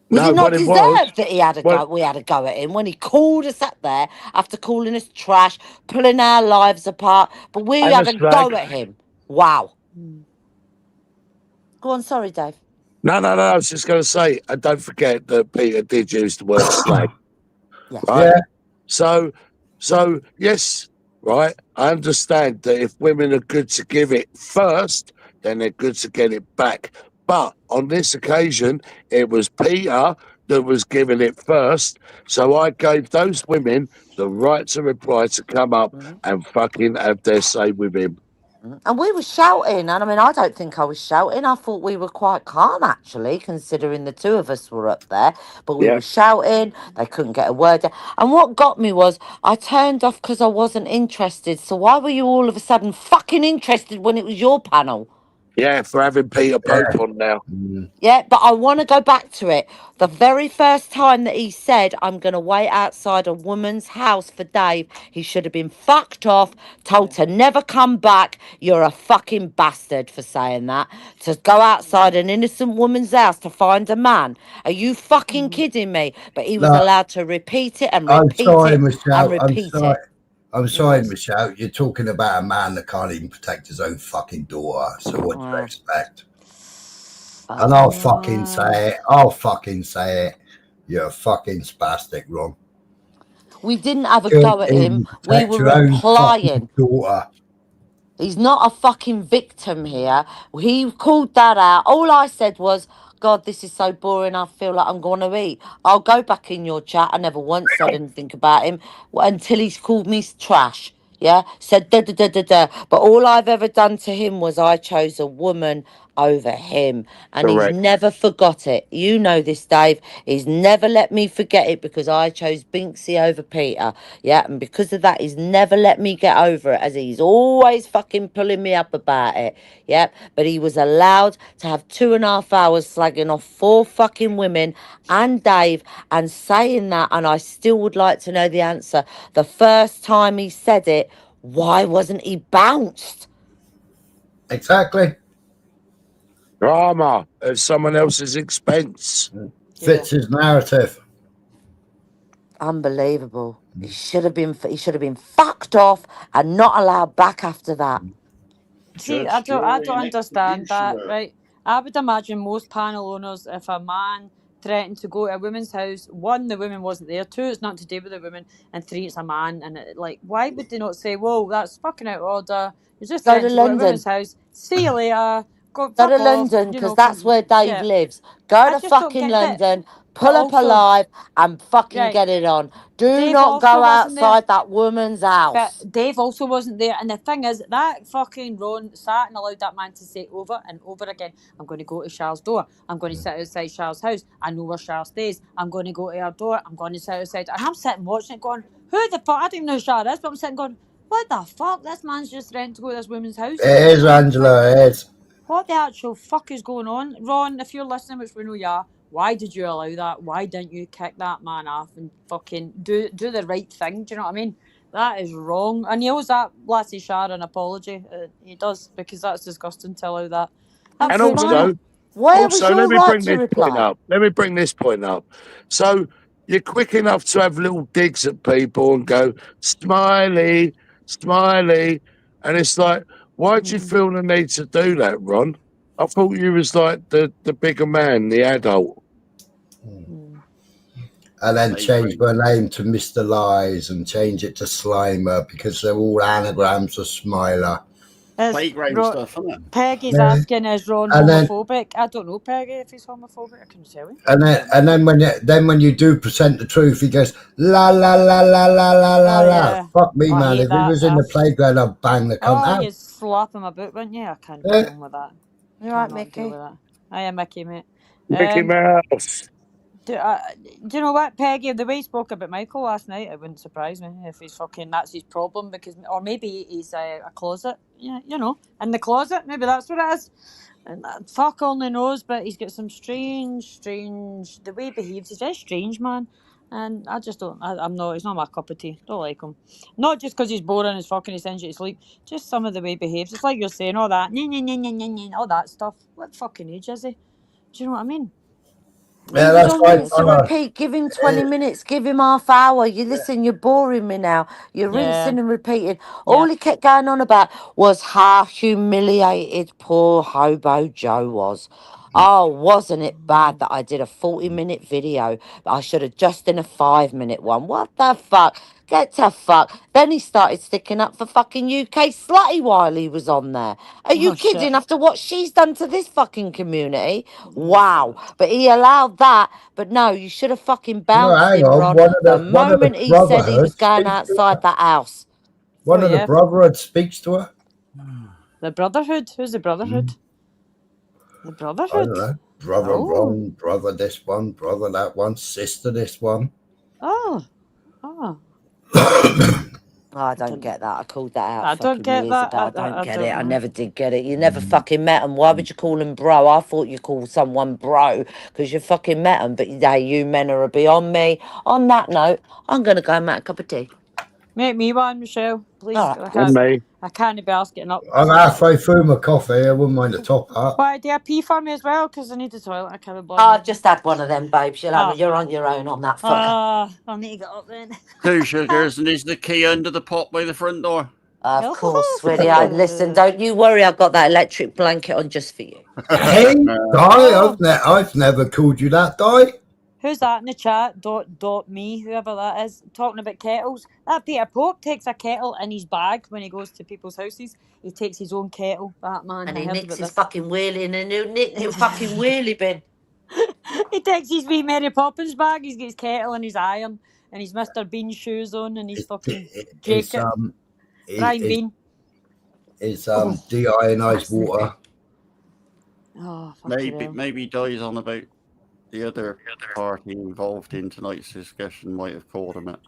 Was it not deserved that he had a go? We had a go at him when he called us up there after calling us trash, pulling our lives apart. But we had a go at him. Wow. Go on, sorry, Dave. No. I was just going to say, and don't forget that Peter did use the word slag. Yes. Right? Yeah. So yes, right. I understand that if women are good to give it first, then they're good to get it back. But on this occasion, it was Peter that was giving it first. So I gave those women the right to reply to come up and fucking have their say with him. And we were shouting, and I mean, I don't think I was shouting. I thought we were quite calm, actually, considering the 2 of us were up there. But we were shouting, they couldn't get a word out. And what got me was, I turned off because I wasn't interested. So why were you all of a sudden fucking interested when it was your panel? Yeah, for having Peter Pope on now. Yeah, but I want to go back to it. The very first time that he said, I'm going to wait outside a woman's house for Dave, he should have been fucked off, told to never come back. You're a fucking bastard for saying that. To go outside an innocent woman's house to find a man. Are you fucking kidding me? But he was allowed to repeat it and repeat it and repeat it. I'm sorry, Michelle. You're talking about a man that can't even protect his own fucking daughter. So what do you expect? And I'll fucking say it. You're a fucking spastic, Ron. We didn't have a go at him. We were replying. He's not a fucking victim here. He called that out. All I said was, God, this is so boring. I feel like I'm going to eat. I'll go back in your chat. I never once said anything about him until he's called me trash. Yeah, said da da da da da. But all I've ever done to him was I chose a woman over him. And Correct. he's never forgot it. You know this, Dave. He's never let me forget it because I chose Binksy over Peter. Yeah, and because of that, he's never let me get over it, as he's always fucking pulling me up about it. Yeah, but he was allowed to have 2.5 hours slagging off 4 fucking women and Dave and saying that, and I still would like to know the answer. The first time he said it, why wasn't he bounced? Exactly. Drama at someone else's expense. Fits his narrative. Unbelievable. He should have been fucked off and not allowed back after that. See, I don't understand that, right? I would imagine most panel owners, if a man threatened to go to a woman's house, 1, the woman wasn't there, 2, it's not to do with the woman, and 3, it's a man, and like, why would they not say, whoa, that's fucking out of order, you're just Go to threatening to go to a London. woman's house, see you later, Go fuck to off, London, you because know, that's where Dave yeah. lives. Go I to just don't fucking get that. London, But pull up also, alive, and fucking right, get it on. Do Dave not also go wasn't there. outside that woman's But house. Dave also wasn't there. And the thing is, that fucking Ron sat and allowed that man to say over and over again, I'm going to go to Charles' door. I'm going to sit outside Charles' house. I know where Charles stays. I'm going to go to her door. I'm going to sit outside. And I'm sitting watching it going, who the fuck? I don't even know who Charles is, but I'm sitting going, what the fuck? This man's just threatened to go to this woman's house. It is, Angela, it is. What the actual fuck is going on? Ron, if you're listening, which we know you are, why did you allow that? Why didn't you kick that man off and fucking do the right thing? Do you know what I mean? That is wrong. And he owes that lassie Shara an apology. He does, because that's disgusting to allow that. And And also, where was your let me right bring to this point reply? up. Let me bring this point up. So you're quick enough to have little digs at people and go, smiley, smiley. And it's like, why do you feel the need to do that, Ron? I thought you was like the bigger man, the adult. And then change my name to Mr. Lies and change it to Slimer because they're all anagrams of Smiler. Playground stuff, isn't it? Peggy's asking, is Ron And then- homophobic? I don't know, Peggy, if he's homophobic. I couldn't tell you. And then when you do present the truth, he goes la la la la la la la Oh, la. yeah. Fuck me, I man! hate If he that. was in the playground, I'd bang the cunt Oh, out. you slap him about, wouldn't you? I can't Yeah. deal with that. You right, Cannot Mickey? deal with that. I am Mickey, mate. Mickey Mouse. Do you know what, Peggy? The way he spoke about Michael last night, it wouldn't surprise me if he's fucking, that's his problem, because, or maybe he's a closet, yeah, you know, in the closet, maybe that's what it is. And fuck only knows, but he's got some strange, the way he behaves, he's very strange, man. And I just don't, he's not my cup of tea. Don't like him. Not just because he's boring as fucking, he sends you to sleep, just some of the way he behaves. It's like you're saying all that, all that stuff. What fucking age is he? Do you know what I mean? Yeah, Leave that's it on right. minutes to repeat. Give him 20 minutes. Give him half hour. You listen, you're boring me now. You're rinsing and repeating. All he kept going on about was how humiliated poor hobo Joe was. Oh, wasn't it bad that I did a 40-minute video? I should have just done a 5-minute one. What the fuck? Get to fuck. Then he started sticking up for fucking UK slutty while he was on there. Are you kidding? After what she's done to this fucking community? Wow. But he allowed that. But no, you should have fucking bounced hang him, on. Ron. One of The the moment he said he was brotherhoods going speaks to outside that house. One of the brotherhood speaks to her. The Brotherhood? Who's the Brotherhood? The I Brotherhood? don't know. Brother Ron, brother this one, brother that one, sister this one. Oh. I don't get that. I called that out I don't get years that. ago. I don't get it. I know. never did get it. You never fucking met him. Why would you call him bro? I thought you called someone bro because you fucking met him. But hey, you men are beyond me. On that note, I'm going to go and make a cup of tea. Make me one, Michelle, please. Right. I can't be asked getting up. I'm halfway through my coffee. I wouldn't mind the top up. Why, do you pee for me as well? Because I need the toilet. I can't be I've just had one of them, babes. You're on your own on that fucker. I'll need to get up then. 2 sugars, and is the key under the pot by the front door? Of course, sweetie. Listen, don't you worry. I've got that electric blanket on just for you. Hey, Di, I've never called you that, Di. Who's that in the chat? Me, whoever that is, talking about kettles. That Peter Pope takes a kettle in his bag when he goes to people's houses. He takes his own kettle. That man. And he nicks his fucking wheelie in a new fucking wheelie bin. He takes his wee Mary Poppins bag. He's got his kettle and his iron and his Mr. Bean shoes on and his fucking jacket. Brian Bean. It's deionized water. Oh, fucking hell. Maybe Di's on about the other party involved in tonight's discussion might have called him it.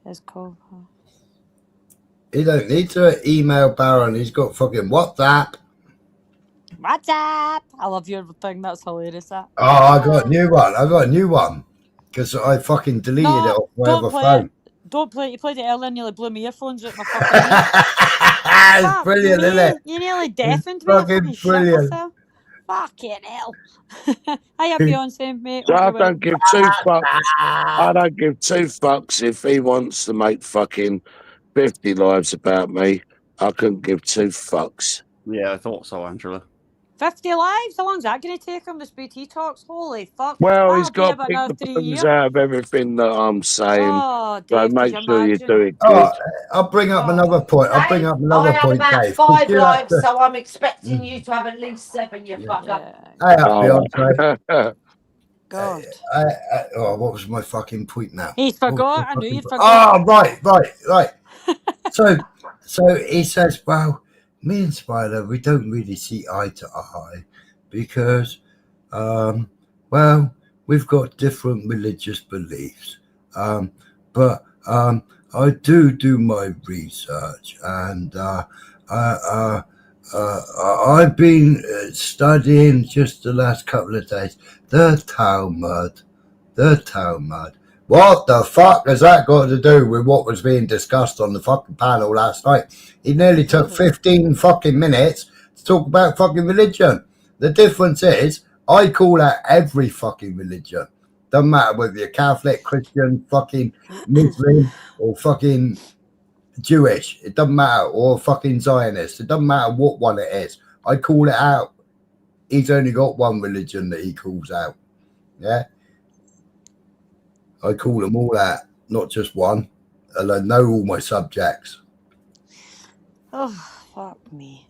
It's cool. He don't need to email Baron. He's got fucking WhatsApp. What's up? I love your thing. That's hilarious. That. Oh, I got a new one. Because I fucking deleted it off whatever phone. Don't play it. You played it earlier and nearly blew my earphones out my fucking It's brilliant, isn't it? You nearly deafened me. Fucking brilliant. Fucking hell. Hiya, Beyonce, mate. So I don't give 2 fucks. I don't give 2 fucks if he wants to make fucking 50 lives about me. I couldn't give 2 fucks. Yeah, I thought so, Angela. 50 lives? How long's that going to take him to speak he talks? Holy fuck. Well, he's That'll be got about to another pick the 3 puns years. out of everything that I'm saying. Oh, So Dave, make could sure you imagine? do it good. Oh, I'll bring up another point. I'll bring up another I had point, about Dave. 5 You have lives, to- so I'm expecting you to have at least 7, you fucker. Hey, Beyonce. God. What was my fucking point now? He's forgot. I knew you'd forgot. Oh, right. So he says, well, me and Spider, we don't really see eye to eye because, well, we've got different religious beliefs. But I do my research, and I've been studying just the last couple of days the Talmud. What the fuck has that got to do with what was being discussed on the fucking panel last night? He nearly took 15 fucking minutes to talk about fucking religion. The difference is, I call out every fucking religion. Doesn't matter whether you're Catholic, Christian, fucking Muslim, or fucking Jewish. It doesn't matter. Or fucking Zionist. It doesn't matter what one it is. I call it out. He's only got one religion that he calls out. Yeah? I call them all out, not just one. And I know all my subjects. Oh, fuck me.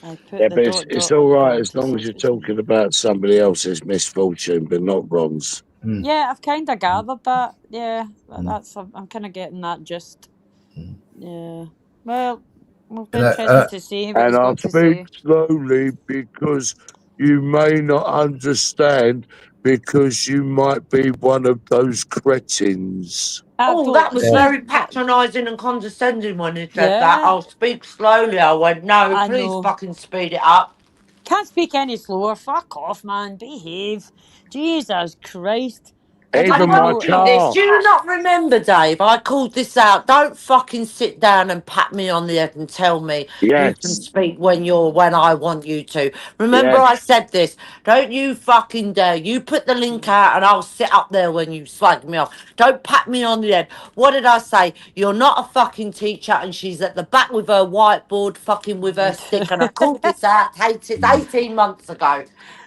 Yeah, but it's all right as long as you're talking about somebody else's misfortune, but not Ron's. Yeah, I've kind of gathered that. Yeah, I'm kind of getting that gist. Yeah. Well, we'll be interested to see what he's And I'll got to say. speak slowly because you may not understand, because you might be one of those cretins. Oh, that was very patronising and condescending when he said that. I'll speak slowly. I went, no, I please know. fucking speed it up. Can't speak any slower. Fuck off, man. Behave. Jesus Christ. I told you this. Do you not remember, Dave? I called this out. Don't fucking sit down and pat me on the head and tell me you can speak when I want you to. Remember, I said this. Don't you fucking dare. You put the link out and I'll sit up there when you slag me off. Don't pat me on the head. What did I say? You're not a fucking teacher, and she's at the back with her whiteboard, fucking with her stick. And I called this out 18 months ago.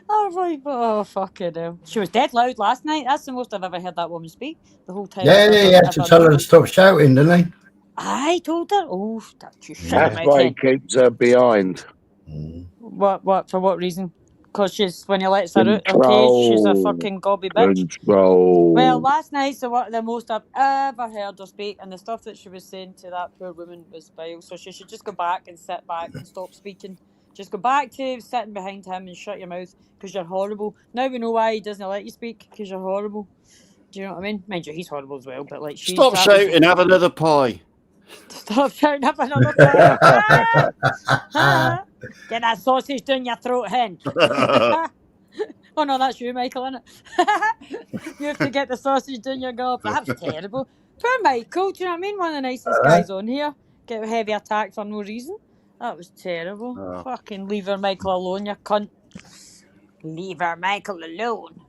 Oh, right. Oh, fucking hell. She was dead loud last night. That's the most I've ever heard that woman speak. The whole time. Yeah, you have to tell her to stop shouting, didn't he? I told her. Oh, you shit. That's why he keeps her behind. What? For what reason? Because when he lets her out of cage, she's a fucking gobby bitch. Control. Well, last night, the most I've ever heard her speak, and the stuff that she was saying to that poor woman was vile. So she should just go back and sit back and stop speaking. Just go back to sitting behind him and shut your mouth, because you're horrible. Now we know why he doesn't let you speak, because you're horrible. Do you know what I mean? Mind you, he's horrible as well, but like she's... Stop shouting, have another pie. Stop shouting, have another pie. Get that sausage down your throat, hen. Oh no, that's you, Michael, isn't it? You have to get the sausage down your gob. That's terrible. Poor Michael, do you know what I mean? One of the nicest guys on here. Get a heavy attack for no reason. That was terrible. Fucking leave her Michael alone, you cunt. Leave her Michael alone.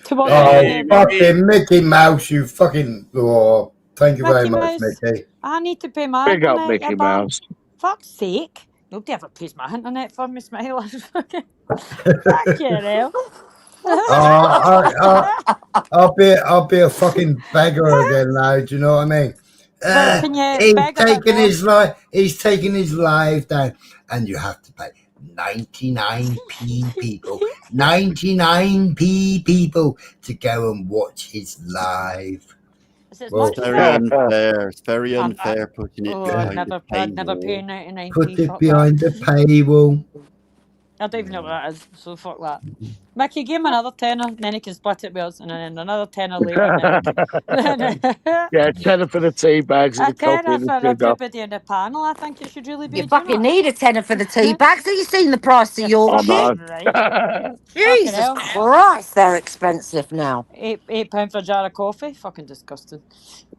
Fucking Mickey Mouse, you fucking... Oh, thank you very much, Mickey. I need to pay my Big up Mickey Mouse. Fuck's sake. Nobody ever pays my internet for me, Smile. Fuck you, hell. I'll be a fucking beggar again now. Do you know what I mean? He's taking his life down, and you have to pay 99p people, 99p people to go and watch his live. Well, it's very unfair. It's very unfair putting it behind I'd never pay 99p. Put it behind the paywall. I don't even know what that is, so fuck that. Mickey, give him another tenner, and then he can split it with us, and then another tenner later. And then Yeah, tenner for the tea bags and a the coffee tenner and the for sugar. everybody in the panel. I think it should really be. You do fucking not? need a tenner for the tea bags. Have you seen the price of You're your I shit? know. right. Jesus hell. Christ, they're expensive now. £8 for a jar of coffee. Fucking disgusting.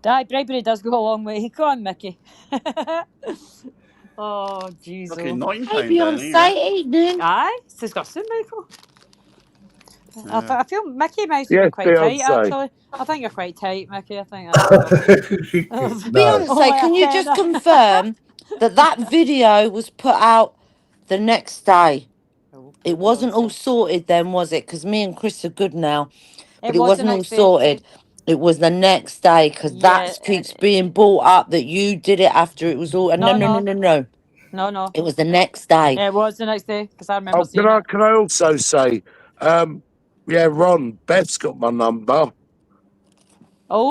Bribery does go a long way. Go on, Mickey. Oh, jeez. Fucking Oh. £9 Hey, down Beyonce, here. evening. Aye, it's disgusting, Michael. Yeah. I feel Mickey Mouse Yes, is quite tight, Beyonce. actually. I think you're quite tight, Mickey. I think that's enough. No. Only Beyonce, a can you just tenner. confirm that video was put out the next day? Oh, It wasn't all Beyonce. sorted then, was it? Because me and Chris are good now, but it was the wasn't all next day. sorted. It was the next day because Yeah, that keeps being brought up that you did it after it was all. No, No, no, no, no. no, no. No. It was the next day. It was the next day because I remember Oh, seeing it. can I also say, yeah, Ron, Beth's got my number.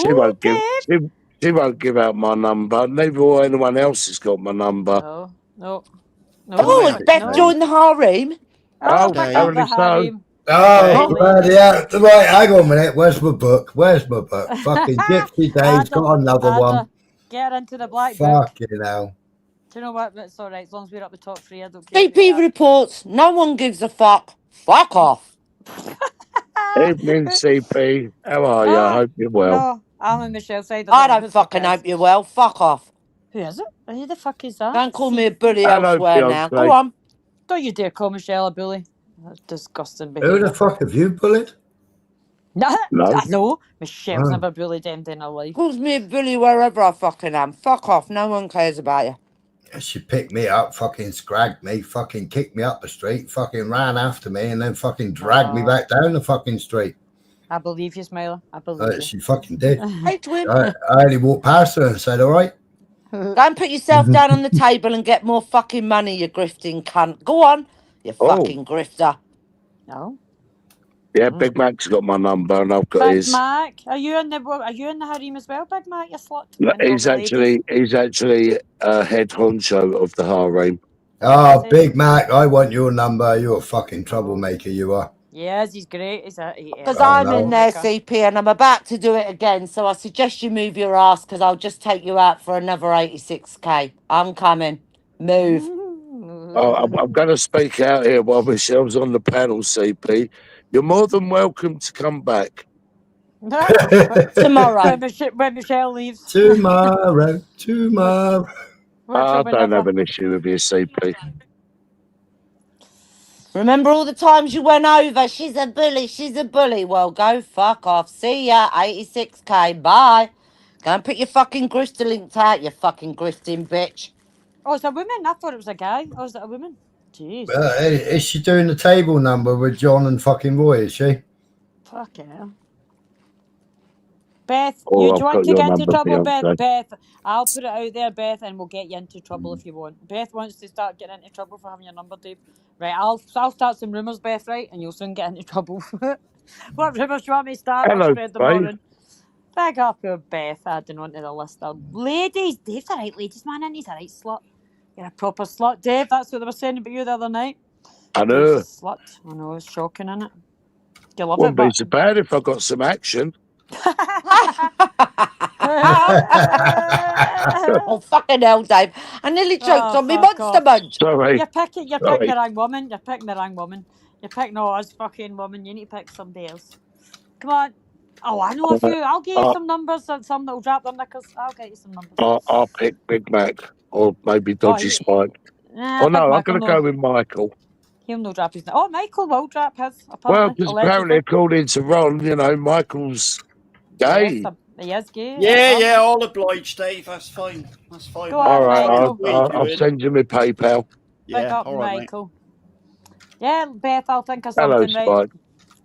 She won't give. Okay. She won't give out my number. Neither will anyone else has got my number. No. Oh, has Beth No. joined the harem? Oh, Oh, big up apparently the so. harem. Oh, Lady. bloody hell. Right, hang on a minute. Where's my book? Fucking Gypsy Dave's got another one. Get her into the black book. Fucking hell. Do you know what? It's all right. As long as we're up the top three, I don't care. CP reports, no one gives a fuck. Fuck off. Evening, CP. How are you? I hope you're well. No, I'm on Michelle's side. I don't fucking hope you're well. Fuck off. Who is it? Who the fuck is that? Don't call me a bully Hello, elsewhere now. Beyonce. Go on. Don't you dare call Michelle a bully. That's disgusting Who behaviour. the fuck have you bullied? No, Michelle's Oh. never bullied anything in her life. Calls me a bully wherever I fucking am. Fuck off. No one cares about you. She picked me up, fucking scragged me, fucking kicked me up the street, fucking ran after me, and then fucking dragged me back down the fucking street. I believe you, Smiler. I believe you. She fucking did. Hey, twin. I only walked past her and said, all right. Go and put yourself down on the table and get more fucking money, you grifting cunt. Go on, you fucking grifter. No. Yeah, Big Mac's got my number and I've got Big his. Mac, are you in the harem as well, Big Mac? You slut. He's actually head honcho of the harem. Oh, Big Mac, I want your number. You're a fucking troublemaker, you are. Yes, he's great. Because I'm in there, CP, and I'm about to do it again. So I suggest you move your ass because I'll just take you out for another 86k. I'm coming. Move. I'm going to speak out here while Michelle's on the panel, CP. You're more than welcome to come back. Tomorrow. When Michelle leaves. Tomorrow. I don't have an issue with you, CP. Remember all the times you went over? She's a bully. Well, go fuck off. See ya. 86k. Bye. Go and put your fucking grifter linked out, you fucking grifting bitch. Oh, it's a woman? I thought it was a guy. Oh, is it a woman? Jeez. Is she doing the table number with John and fucking Roy, is she? Fucking hell. Beth, Oh, do you I've want got to your get into number, trouble, Beyonce. Beth? I'll put it out there, Beth, and we'll get you into trouble if you want. Beth wants to start getting into trouble for having your number, Dave. Right, I'll start some rumours, Beth, right? And you'll soon get into trouble. What rumours do you want me to start? Hello, I'll spread them babe. around. Big up your Beth, adding onto the list. Ladies, Dave's a right ladies man, and he's a right slut. You're a proper slut, Dave. That's what they were saying about you the other night. I know. Dave's a slut. I know, it's shocking, isn't it? You love Wouldn't it, be so bad if I got some action. Oh, fucking hell, Dave. I nearly choked on me monster munch. Sorry. You're picking the wrong woman. You're picking the wrong woman. You're picking us fucking woman. You need to pick somebody else. Come on. Oh, I know a few. I'll give you some numbers and some that'll drop their knickers. I'll get you some numbers. I'll pick Big Mac or maybe Dodgy Spike. Nah, no, I'm going to go with Michael. He'll no drop his. Oh, Michael will drop his. Well, because apparently, according to Ron, Michael's gay. He is gay. Yeah, all obliged, Dave. That's fine. Go on, all right, Michael. I'll send you my PayPal. Pick up all right, Michael. Yeah, Beth, I'll think of something. Hello, right. Spike.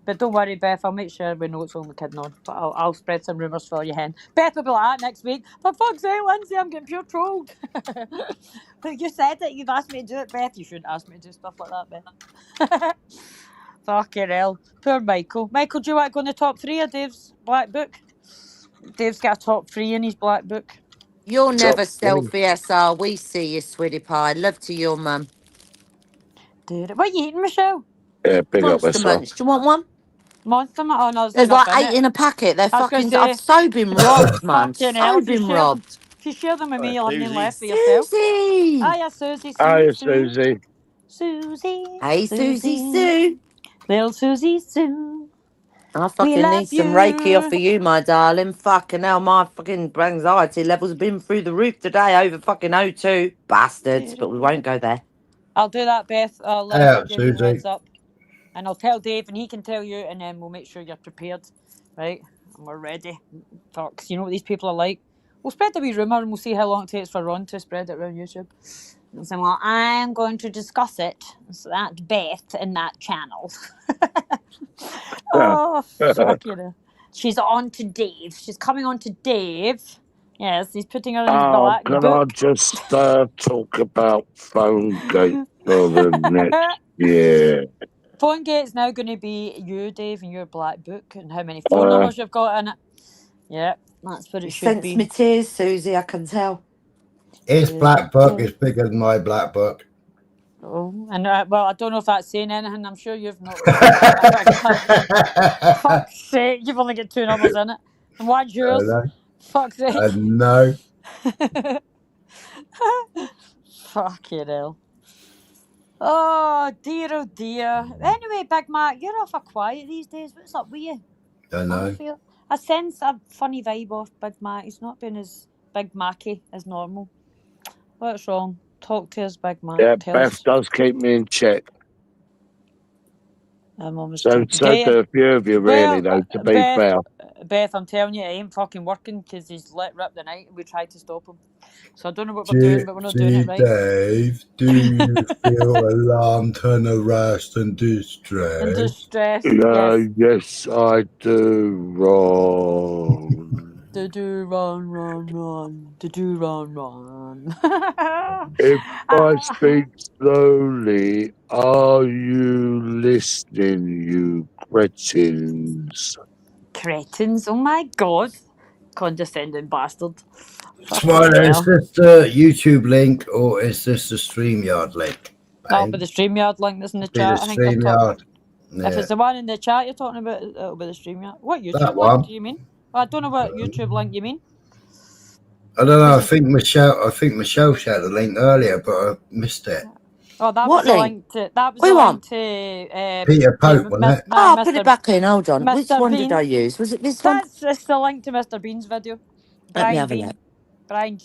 But don't worry, Beth. I'll make sure we know it's only kidding on. But I'll spread some rumours for you, hen. Beth will be like that next week. For fuck's sake, Lindsay, I'm getting pure trolled. You said it. You've asked me to do it, Beth. You shouldn't ask me to do stuff like that, Beth. Fucking hell. Poor Michael. Michael, do you want to go in the top 3 of Dave's black book? Dave's got a top 3 in his black book. You're never selfie, SR. We see you, sweetie pie. Love to your mum. What are you eating, Michelle? Yeah, big up Monster myself. Munch. Do you want one? Monster Munch? Oh, no, There's enough like in 8 it. in a packet. They're I was gonna fucking. say, I've so been robbed, man. fucking So hell, if been robbed. If you share them with me, you'll have nothing left for Susie. yourself. Susie. Hiya, Susie. Hiya, Susie. Susie. Hey, Susie Sue. Little Susie Sue. I fucking love need some you. Reiki off of you, my darling. Fucking hell, my fucking anxiety levels have been through the roof today over fucking O2. Bastards, but we won't go there. I'll do that, Beth. I'll give you a heads up. And I'll tell Dave, and he can tell you, and then we'll make sure you're prepared, right? And we're ready. Talks. You know what these people are like. We'll spread the wee rumour, and we'll see how long it takes for Ron to spread it around YouTube. And say, well, I'm going to discuss it. So that's Beth in that channel. Oh, fuck you. She's on to Dave. She's coming on to Dave. Yes, he's putting her in his black Can book. I just talk about phone gate for the next year? Phone gate's now going to be you, Dave, and your black book, and how many phone numbers you've got in it. Yeah, that's what it should be. Sense me tears, Susie, I can tell. His black book is bigger than my black book. Oh, and well, I don't know if that's saying anything. I'm sure you've not read fuck's sake, you've only got 2 numbers in it. And what's yours? Fuck's sake. No. Fucking hell. Oh dear, Anyway, Big Mac, you're awful quiet these days. What's up with you? I know. I sense a funny vibe off Big Mac. He's not been as Big Macky as normal. What's wrong? Talk to us, Big Mac. Yeah, Beth does keep me in check. So do a few of you, really, though, to be fair. Beth, I'm telling you, it ain't fucking working because he's let rip the night and we tried to stop him. So I don't know what we're doing, but we're not doing it right. Dave, do you feel alarmed and harassed and distressed? Yes, I do, Ron. Do run. Do run. If I speak slowly, are you listening, you cretins? Cretins? Oh my god. Condescending bastard. Smiley, is this the YouTube link or is this the StreamYard link? That'll be the StreamYard link that's in the chat. I think StreamYard. If it's the one in the chat you're talking about, it'll be the StreamYard. What YouTube That link one. do you mean? Well, I don't know what YouTube link you mean. I don't know. I think Michelle shared the link earlier, but I missed it. Oh, that was the link to. That was the link to Peter Pope, wasn't it? Oh, I'll put it back in. Hold on. Which one did I use? Was it this one? That's the link to Mr. Bean's video. Let me have a look. Brian,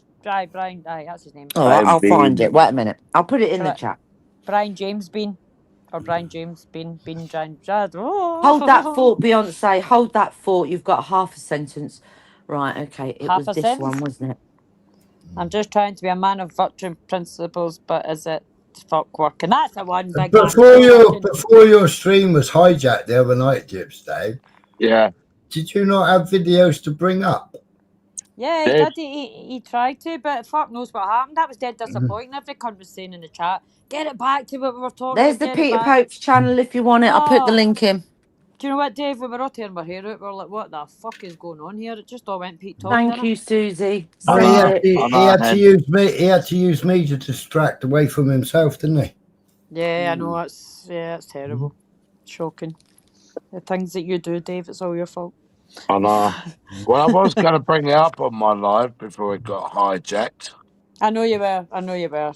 that's his name. Oh, I'll find it. Wait a minute. I'll put it in the chat. Brian James Bean. Or Brian James Bean. Oh. Hold that thought, Beyonce. Hold that thought. You've got half a sentence. Right, okay. It was this one, wasn't it? I'm just trying to be a man of virtue and principles, but is it fuck working? That's the one big Before your stream was hijacked the other night, Gibbs, Dave. Yeah. Did you not have videos to bring up? Yeah, he did. He tried to, but fuck knows what happened. That was dead disappointing. Every cunt was saying in the chat, get it back to what we were talking about. There's the Peter Pope's channel if you want it. I'll put the link in. Do you know what, Dave? We were all tearing our hair out. We were like, what the fuck is going on here? It just all went Pete Top. Thank you, Susie. He had to use me. He had to use me to distract away from himself, didn't he? Yeah, I know. It's terrible. Shocking. The things that you do, Dave, it's all your fault. I know. Well, I was going to bring it up on my live before it got hijacked. I know you were.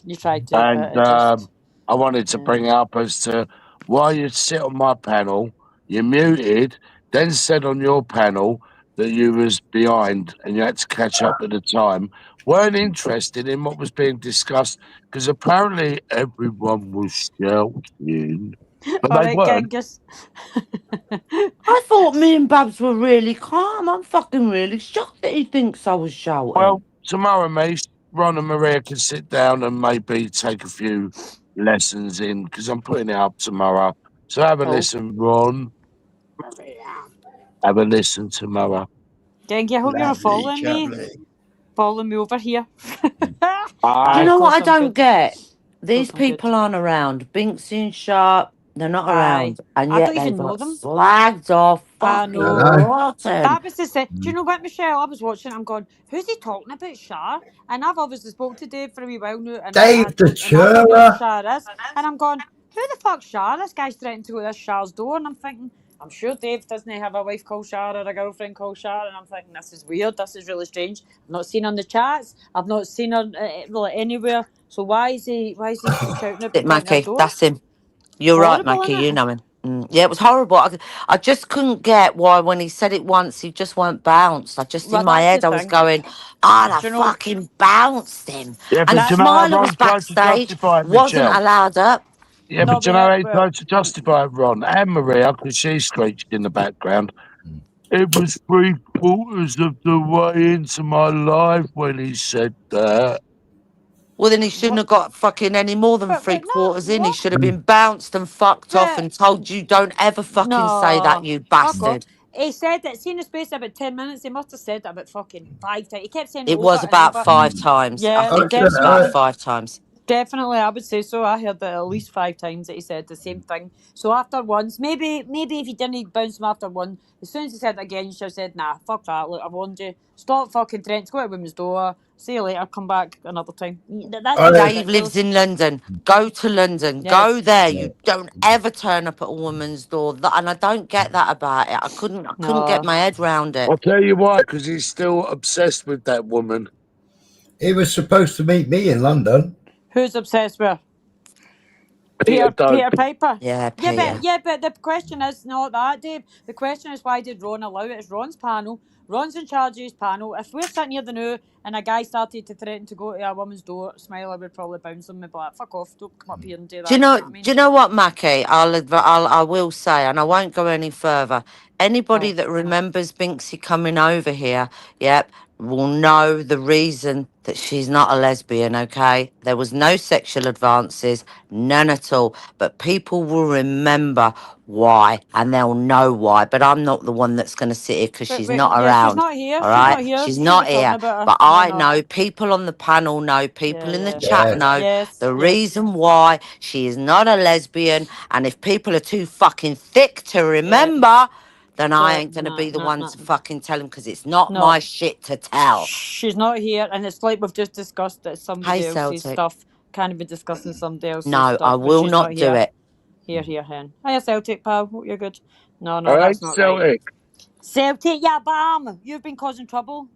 You tried to. And I wanted to bring it up as to why you sit on my panel, you muted, then said on your panel that you was behind and you had to catch up at the time. Weren't interested in what was being discussed because apparently everyone was shouting. But they weren't. I thought me and Babs were really calm. I'm fucking really shocked that he thinks I was shouting. Well, tomorrow, mate, Ron and Maria can sit down and maybe take a few lessons in because I'm putting it up tomorrow. So have a listen, Ron. Have a listen tomorrow. Gengi, I hope you're following me. Following me over here. Do you know what I don't get? These people aren't around. Binksy and Sharp, they're not around. And yet they got slagged off. I know. Rotten. That was the same. Do you know what, Michelle? I was watching. I'm going, who's he talking about, Shar? And I've obviously spoke to Dave for a wee while now. And Dave the Churler. Shar is. And I'm going, who the fuck's Shar? This guy's threatening to go to this Shar's door, and I'm thinking, I'm sure Dave doesn't have a wife called Shar or a girlfriend called Shar, and I'm thinking, this is weird, this is really strange. I've not seen her in the chats, I've not seen her really anywhere, so why is he shouting about It, going to her Mackie, door? that's him. You're right, Horrible, Mackie. isn't You it? know him. Yeah, it was horrible. I just couldn't get why when he said it once, he just weren't bounced. I just Well, in my that's the head, I was thing. going, I'd have Do you know? fucking bounced him. Yeah, And but do you know how Smiler was Ron tried to backstage, justify it, wasn't Michelle? allowed up. Yeah, No, but do you know how he but tried to justify it, Ron? And Maria, because she screeched in the background. It was 3/4 of the way into my life when he said that. Well, then he shouldn't have got fucking any more than but three no, quarters in. He what? should have been bounced and fucked off But and told you don't ever fucking say that, no, you fuck off. bastard. He said that, seen the space about 10 minutes, he must have said that about fucking 5 times. He kept saying it It over was and about over. 5 times. I Yeah, think it was about definitely. 5 times. Definitely, I would say so. I heard that at least 5 times that he said the same thing. So after once, maybe if he didn't bounce him after one, as soon as he said it again, you should have said, nah, fuck that. Look, I've warned you. Stop fucking trying to go to a women's door. See you later. Come back another time. That's just Dave ridiculous. lives in London. Go to London. Yes. Go there. You don't ever turn up at a woman's door. And I don't get that about it. I couldn't get my head round it. I'll tell you why, because he's still obsessed with that woman. He was supposed to meet me in London. Who's obsessed with? Peter Peter Piper. Yeah, Peter. But the question is not that, Dave. The question is, why did Ron allow it? It's Ron's panel. Ron's in charge of his panel. If we're sitting here the now and a guy started to threaten to go to a woman's door, Smiler would probably bounce him and be like, fuck off, don't come up here and do that. Do you know? what I mean? Do you know what, Mackie? I will say, and I won't go any further. Anybody that remembers Binksy coming over here, yep, will know the reason that she's not a lesbian. Okay, there was no sexual advances, none at all. But people will remember why, and they'll know why. But I'm not the one that's going to sit here because she's not yeah, around. she's not here. All right, She's she's not not here. here. About her. But No, I no. know people on the panel know, people in the chat Yeah. know Yes, the yes. reason why she is not a lesbian. And if people are too fucking thick to remember, then I ain't going to be the one to fucking tell them because it's not my shit to tell. She's not here, and it's like we've just discussed that somebody Hey, else's Celtic. stuff. Can't be discussing somebody else's No, stuff. I but will she's not do here. it. Here, hen. Hiya, Celtic pal. Hope you're good. No, All that's right, not Celtic. right. Celtic, yeah, bam! You've been causing trouble.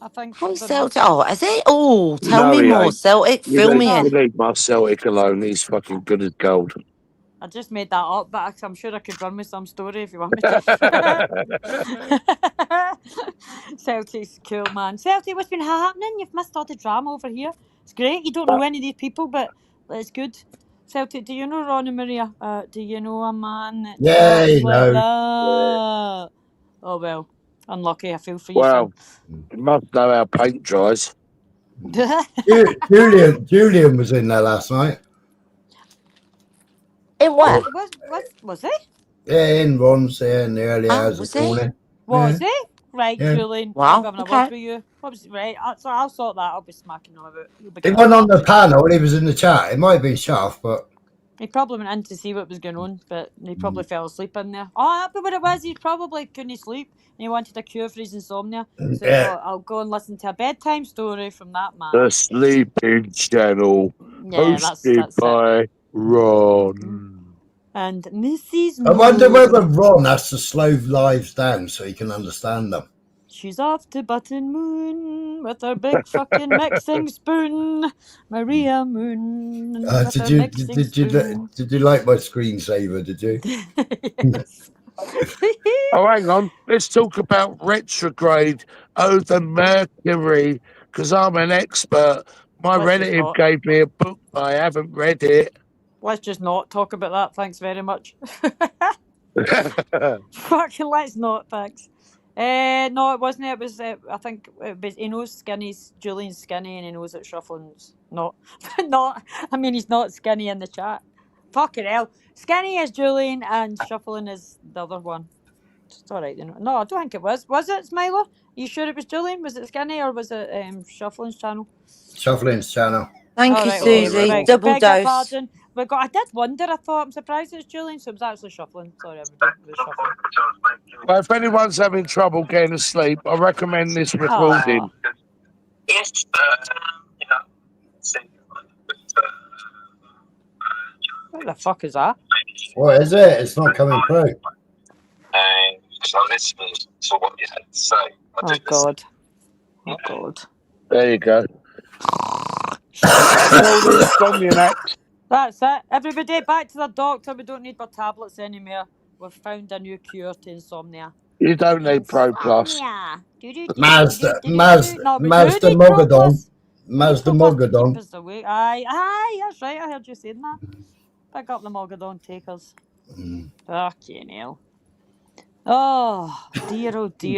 I think. Hey, Don't know. Celtic. Oh, is it? Oh, tell No, me he more, ain't. Celtic. Fill me You in. leave my Celtic alone. He's fucking good as gold. I just made that up, but I'm sure I could run with some story if you want me to. Celtic's cool, man. Celtic, what's been happening? You've missed all the drama over here. It's great. You don't know any of these people, but it's good. Celtic, do you know Ron and Maria? Do you know a man that Yeah, talks you like know. that? Oh, well. Unlucky, I feel for you, Well, you must know how paint dries. son. Julian was in there last night. In what? Was he? Yeah, in Ron's there in the early hours was of the morning. Was he? Right, Yeah. Julian. Wow, I'm having a okay. word with you. What was right? So I'll sort that. I'll be smacking him about. He wasn't on the panel. He was in the chat. It might have been Shaft, but He probably went in to see what was going on, but he probably fell asleep in there. Oh, but what it was, he probably couldn't sleep, and he wanted a cure for his insomnia. So he thought, I'll go and listen to a bedtime story from that man. The Sleeping Channel, Yeah, hosted that's by Ron. And Mrs. I wonder Moore. whether Ron has to slow lives down so he can understand them. She's off to Button Moon with her big fucking mixing spoon, Maria Moon. Did you like my screensaver? Did you? Yes. Oh, hang on. Let's talk about retrograde. Oh, the Mercury, because I'm an expert. My relative gave me a book, but I haven't read it. Let's just not talk about that. Thanks very much. Fucking let's not, thanks. No, it wasn't. It was. I think it was. He knows Skinny's Julian's skinny, and he knows that Shuffling's not. Not. I mean, he's not skinny in the chat. Fucking hell, Skinny is Julian, and Shuffling is the other one. It's all right. No, I don't think it was. Was it Smiler? You sure it was Julian? Was it Skinny or was it Shuffling's channel? Shuffling's channel. Thank you, Susie. Right. Double dose. Pardon. I did wonder. I thought, I'm surprised it's Julian, so it was actually Shuffling. Sorry, everybody. It was Shuffling. Well, if anyone's having trouble getting to sleep, I recommend this recording. What the fuck is that? What is it? It's not coming through. Because I listened to what you had to say. Oh God. Oh God. There you go. Tell the insomnia act. That's it. Everybody back to the doctor. We don't need our tablets anymore. We've found a new cure to insomnia. You don't need Pro Plus. Insomnia. Mazda No, we do Mazda need Pro Mogadon. Plus. Mazda Pro Plus to keep Mogadon. us awake. Aye, that's right. I heard you saying that. Pick up the Mogadon takers. Fucking hell. Oh, dear,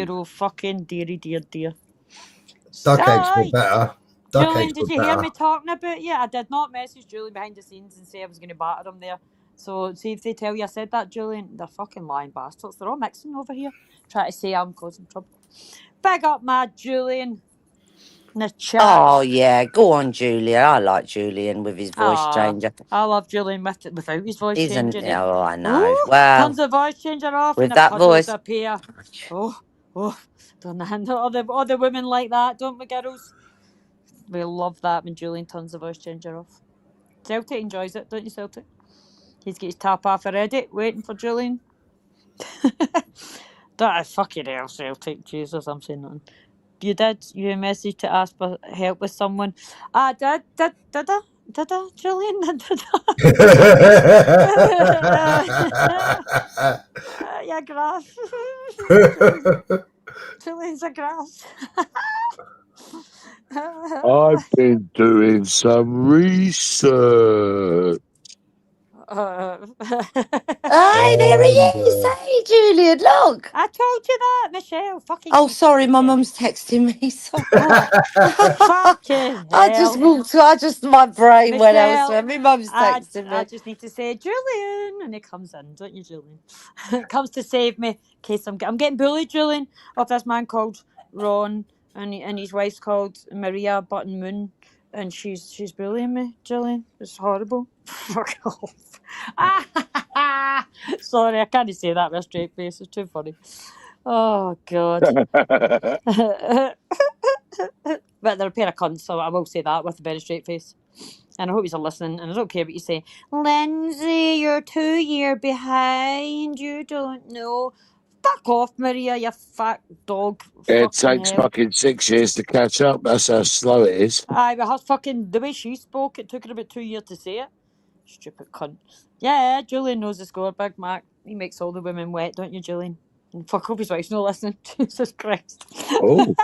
oh, fucking dearie, dear. Duck eggs were Sigh. better. Duck Julian, eggs did were you hear better. me talking about you? I did not message Julian behind the scenes and say I was going to batter him there. So, see if they tell you I said that, Julian. They're fucking lying bastards. They're all mixing over here. Trying to say I'm causing trouble. Big up my Julian in the chat. Oh, yeah. Go on, Julia. I like Julian with his voice changer. I love Julian without his voice Isn't changing. Oh, I know. Ooh, Well, turns the voice changer off with and the that puddles voice. appear. Oh, don't handle all the women like that, don't we, girls? We love that when Julian turns the voice changer off. Celtic enjoys it, don't you, Celtic? He's got his tap off already, waiting for Julian. That is fucking hell, Celtic. Jesus, I'm saying nothing. You did. You messaged to ask for help with someone. I did. Did I, Julian? Did I? Yeah, grass. Julian's a grass. I've been doing some research. Hey, there he is. Hey, Julian, look. I told you that, Michelle. Fucking. Oh, sorry, my mum's texting me. Sorry. Fucking I just hell. walked. My brain went Michelle, elsewhere. My mum's texting me. I just need to say Julian, and he comes in, don't you, Julian? Comes to save me in case I'm getting bullied, Julian, of this man called Ron, and his wife's called Maria Button Moon, and she's bullying me, Julian. It's horrible. Fuck off. Sorry, I can't say that with a straight face. It's too funny. Oh God. But they're a pair of cunts, so I will say that with a very straight face. And I hope you're listening. And I don't care what you say. Lindsay, you're 2 years behind. You don't know. Fuck off, Maria, you fat dog. It takes fucking 6 years to catch up. That's how slow it is. Aye, but her fucking, the way she spoke, it took her about 2 years to say it. Stupid cunt. Yeah, Julian knows the score, Big Mac. He makes all the women wet, don't you, Julian? And fuck, hope his wife's not listening. Jesus Christ. Oh.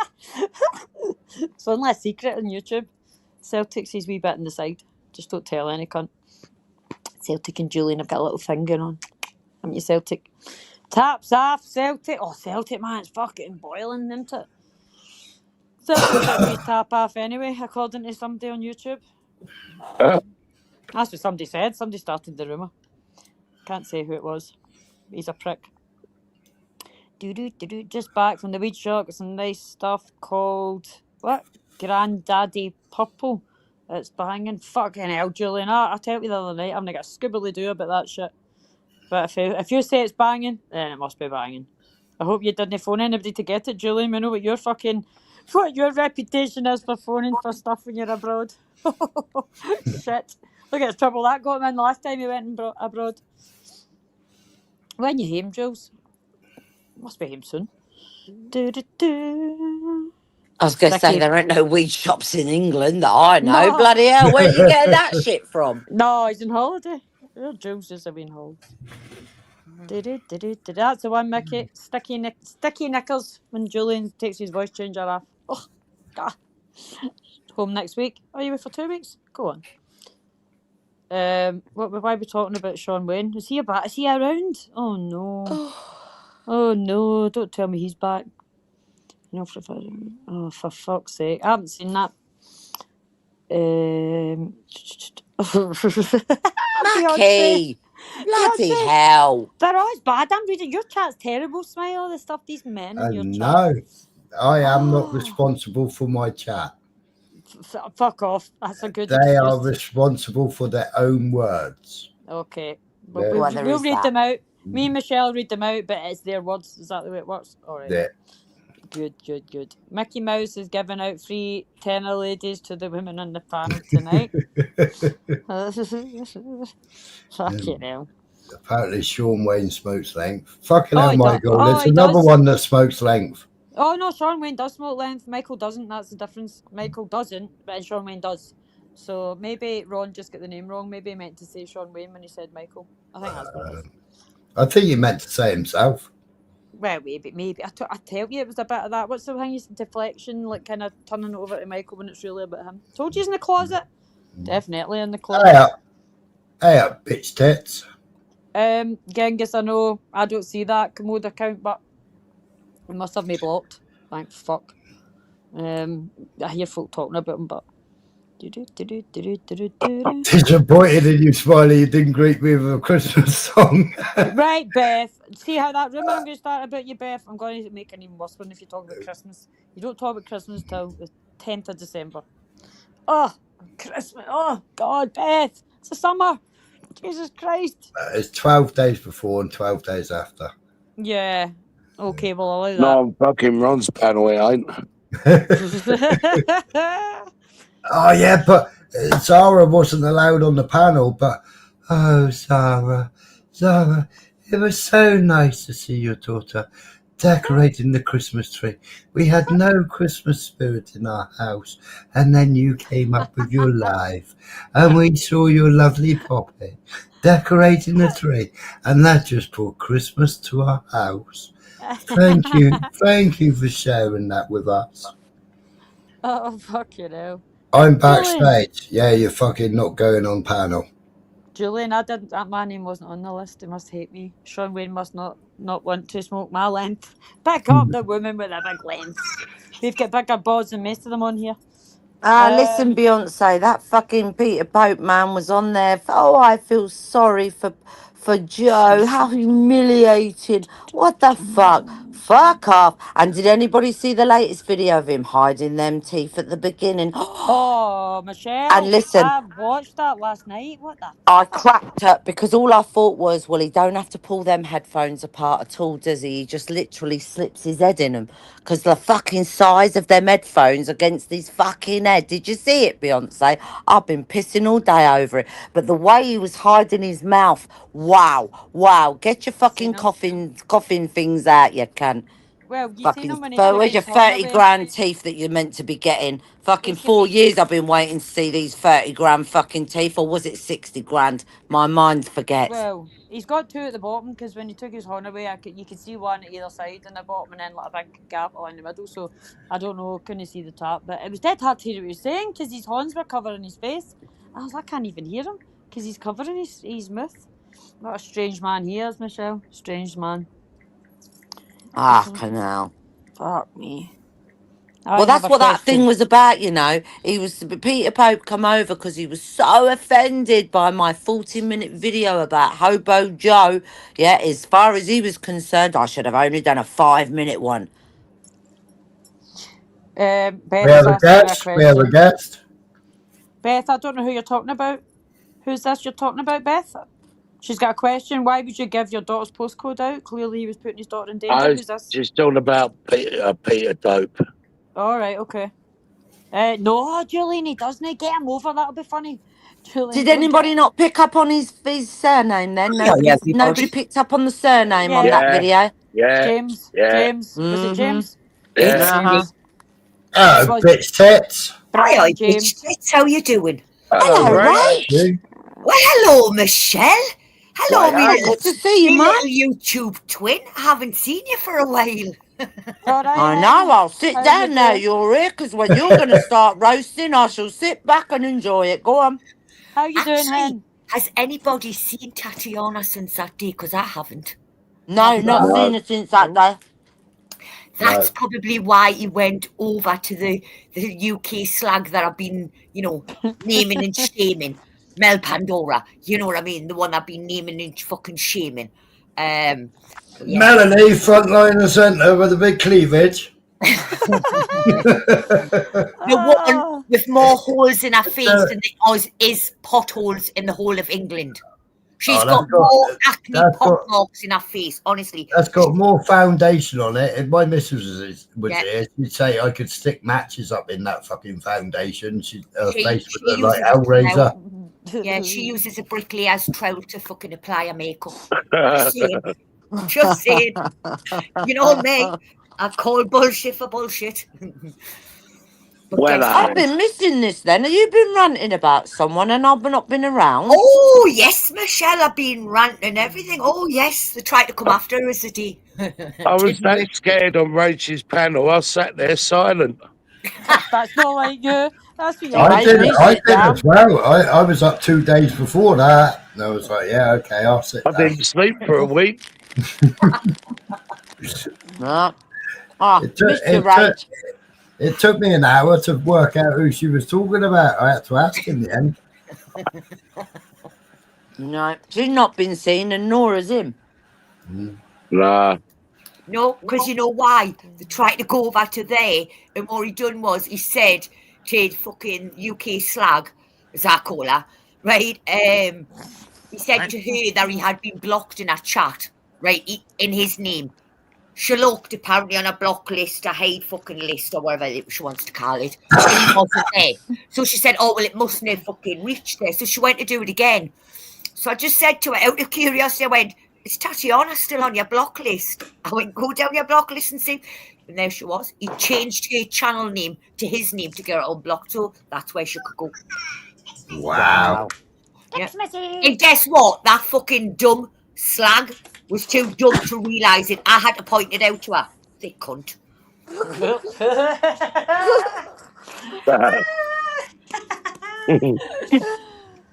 It's only a secret on YouTube. Celtic's his wee bit on the side. Just don't tell any cunt. Celtic and Julian have got a little thing going on. Haven't you, Celtic? Taps off, Celtic. Oh, Celtic, man, it's fucking boiling, isn't it? Celtic's got his tap off anyway, according to somebody on YouTube. That's what somebody said. Somebody started the rumour. Can't say who it was. He's a prick. Just back from the weed shop. Got some nice stuff called what? Granddaddy Purple. It's banging. Fucking hell, Julian. I tell you the other night, I'm gonna get a scoobily do about that shit. But if you say it's banging, then it must be banging. I hope you didn't phone anybody to get it, Julian. We know what your reputation is for phoning for stuff when you're abroad. Shit. Look at the trouble that got him in last time he went abroad. When you home, Jules? Must be home soon. I was going to say there ain't no weed shops in England that I know. No. Bloody hell, where are you getting that shit from? No, he's on holiday. Your Jules is away on holiday. That's the one, Mickey. Sticky knickers when Julian takes his voice changer off. Oh, God. Home next week. Are you away for 2 weeks? Go on. Why are we talking about Sean Wayne? Is he back? Is he around? Oh no. Oh no, don't tell me he's back. No, for fuck's sake. I haven't seen that. Mackie! Bloody hell. They're always bad. I'm reading your chat's terrible, Smile. All the stuff these men in your chat. No, I am not responsible for my chat. Fuck off. That's a good They excuse. are responsible for their own words. Okay. We'll read them out. Me and Michelle read them out, but it's their words. Is that the way it works? All right. Yeah. Good. Mickey Mouse is giving out free tenor ladies to the women on the panel tonight. Fucking hell. Apparently, Sean Wayne smokes length. Fucking Oh, hell, he does. Michael. Oh, There's he another does. one that smokes length. Oh no, Sean Wayne does smoke length. Michael doesn't. That's the difference. Michael doesn't, but Sean Wayne does. So maybe Ron just got the name wrong. Maybe he meant to say Sean Wayne when he said Michael. I think that's what it is. I think he meant to say himself. Well, maybe. I tell you, it was a bit of that. What's the thing? He's deflection, like kind of turning it over to Michael when it's really about him. Told you he's in the closet. Definitely in the closet. Hey up, bitch tits. Genghis, I know I don't see that commode account, but he must have me blocked. Thank fuck. I hear folk talking about him, but. Disappointed in you, Smiley. You didn't greet me with a Christmas song. Right, Beth. See how that rumor I'm going to start about you, Beth? I'm going to make an even worse one if you talk about Christmas. You don't talk about Christmas till the 10th of December. Oh, Christmas. Oh, God, Beth. It's the summer. Jesus Christ. It's 12 days before and 12 days after. Yeah. Okay, well, I'll allow that. No, I'm fucking Ron's panel, it ain't. Oh, yeah, but Zara wasn't allowed on the panel, but oh, Zara, it was so nice to see your daughter decorating the Christmas tree. We had no Christmas spirit in our house, and then you came up with your live, and we saw your lovely poppy decorating the tree, and that just brought Christmas to our house. Thank you for sharing that with us. Oh, fuck you know. I'm backstage. Yeah, you're fucking not going on panel. Julian, I didn't. My name wasn't on the list. He must hate me. Sean Wayne must not want to smoke my length. Pick up the woman with a big length. We've got bigger balls than most of them on here. Listen, Beyonce, that fucking Peter Pope man was on there. Oh, I feel sorry for Joe. How humiliating. What the fuck? Fuck off. And did anybody see the latest video of him hiding them teeth at the beginning? Oh, Michelle. And listen, I watched that last night. What the I cracked up because all I thought was, well, he don't have to pull them headphones apart at all, does he? He just literally slips his head in them because the fucking size of them headphones against his fucking head. Did you see it, Beyonce? I've been pissing all day over it. But the way he was hiding his mouth, wow. Get your fucking coughing things out, you cunt. Well, you Fucking, seen him when he took where's your his horn 30 away? grand teeth that you're meant to be getting? Fucking 4 years I've been waiting to see these 30 grand fucking teeth, or was it 60 grand? My mind forgets. Well, he's got two at the bottom because when he took his horn away, you could see one at either side in the bottom and then like a big gap along the middle. So I don't know, couldn't see the top, but it was dead hard to hear what he was saying because his horns were covering his face. I was like, I can't even hear him because he's covering his mouth. What a strange man he is, Michelle. Strange man. Canal. Fuck me. Well, that's what that thing was about, you know. Peter Pope come over because he was so offended by my 40-minute video about Hobo Joe. Yeah, as far as he was concerned, I should have only done a 5-minute one. Beth We have a guest. Beth, I don't know who you're talking about. Who's this you're talking about, Beth? She's got a question. Why would you give your daughter's postcode out? Clearly he was putting his daughter in danger. Who's this? She's talking about Peter Dope. All right, okay. No, Julian, he doesn't. Get him over. That'll be funny. Julian, did anybody not pick up on his surname then? Nobody picked up on the surname on that video? Yeah. James. Was it James? Yeah. Oh, bitch tits. Hi, James. bitch tits. How you doing? Hello, Ray. Well, hello, Michelle. Hello, Right, good to see you, me man. little YouTube twin. I haven't seen you for a while. I know, I'll sit down now you're here, because when you're going to start roasting, I shall sit back and enjoy it. Go on. How you doing, Hen? Has anybody seen Tatiana since that day? Because I haven't. No, not seen her since that day. That's probably why he went over to the UK slag that I've been, naming and shaming. Mel Pandora, you know what I mean? The one I've been naming and fucking shaming. Melanie, front line and centre with a big cleavage. The one with more holes in her face than there is potholes in the whole of England. She's that's got more acne that's pop got- marks in her face, honestly. That's got more foundation on it. If my missus was Yeah. here, she'd say I could stick matches up in that fucking foundation. Her She- face she would look like uses it now. Hellraiser. Yeah, she uses a bricklayer's trowel to fucking apply her makeup. Just saying. Just saying. You know me. I call bullshit for bullshit. But Well, guess I've what? been missing this then. Have you been ranting about someone and I've not been around? Oh, yes, Michelle, I've been ranting and everything. Oh, yes, they tried to come after us, did he? I was that scared on Rachel's panel. I sat there silent. That's not like you. That's what you I like. did. me I sit did down. as well. I was up 2 days before that. And I was like, yeah, okay, I'll sit I down. didn't sleep for a week. No. Oh, It took- Mr. it Rach. It took me an hour to work out who she was talking about. I had to ask in the end. No, she's not been seen and nor has him. Nah. No, because you know why? They tried to go over to there, and what he done was he said to fucking UK slag, as I call her, right? He said to her that he had been blocked in a chat, right, in his name. She looked apparently on a block list, a hate fucking list, or whatever she wants to call it. And he wasn't there. So she said, oh, well, it mustn't have fucking reached there. So she went to do it again. So I just said to her, out of curiosity, I went, is Tatiana still on your block list? I went, go down your block list and see. And there she was. He changed her channel name to his name to get her unblocked. So that's where she could go. Wow. Yeah. And guess what? That fucking dumb slag was too dumb to realise it. I had to point it out to her. Thick cunt.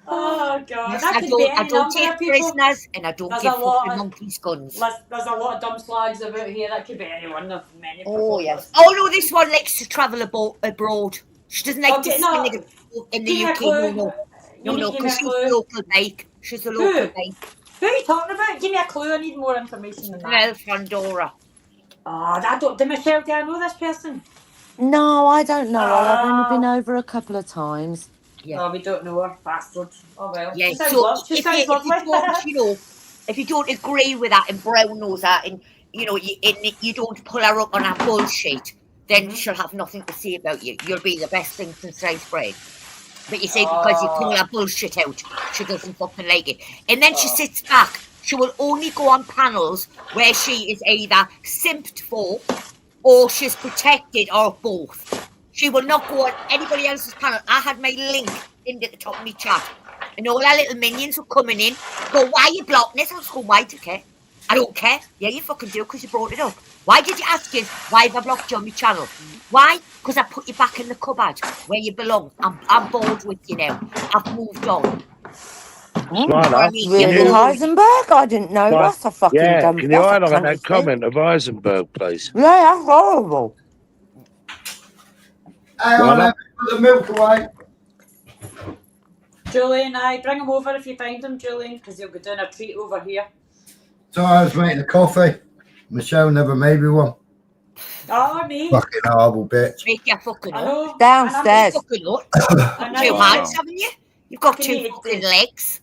Oh god, Yes, that I could be don't, any I don't number take of people. prisoners and I don't There's give a lot fucking of- monkeys guns. There's a lot of dumb slags about here. That could be any one of many. Oh yes. Oh no, this one likes to travel abroad. She doesn't like Okay, to no, stay in the give me a UK. clue. No, You need to give me because a she's clue. a local bake. She's a local bake. Who are you talking about? Give me a clue. I need more information than that. Mel Pandora. Oh, Michelle, do I know this person? No, I don't know her. I've only been over a couple of times. Yeah. Oh, we don't know her, bastard. Oh well. Yeah. She sounds, So she sounds lovely. if you don't agree with that and brown nose that and you don't pull her up on her bullshit, then she'll have nothing to say about you. You'll be the best thing since sliced bread. But you see, because you call her bullshit out, she doesn't fucking like it. And then she sits back. She will only go on panels where she is either simped for or she's protected or both. She will not go on anybody else's panel. I had my link in at the top of my chat. And all our little minions were coming in. Go, why are you blocking this? I was going, why do you care? I don't care. Yeah, you fucking do because you brought it up. Why did you ask us why have I blocked you on my channel? Why? Because I put you back in the cupboard where you belong. I'm bored with you now. I've moved on. Really, Heisenberg? I didn't know that's a fucking dumb. Can you highlight that comment of Heisenberg, please? Yeah, that's horrible. Hang on, let me put the milk away. Julian, bring him over if you find him, Julian, because he'll be doing a treat over here. So I was making a coffee. Michelle never made me one. Oh, me. Fucking horrible bitch. Make your fucking up. Downstairs. Fucking up. Two hands, haven't you? You've got two fucking legs.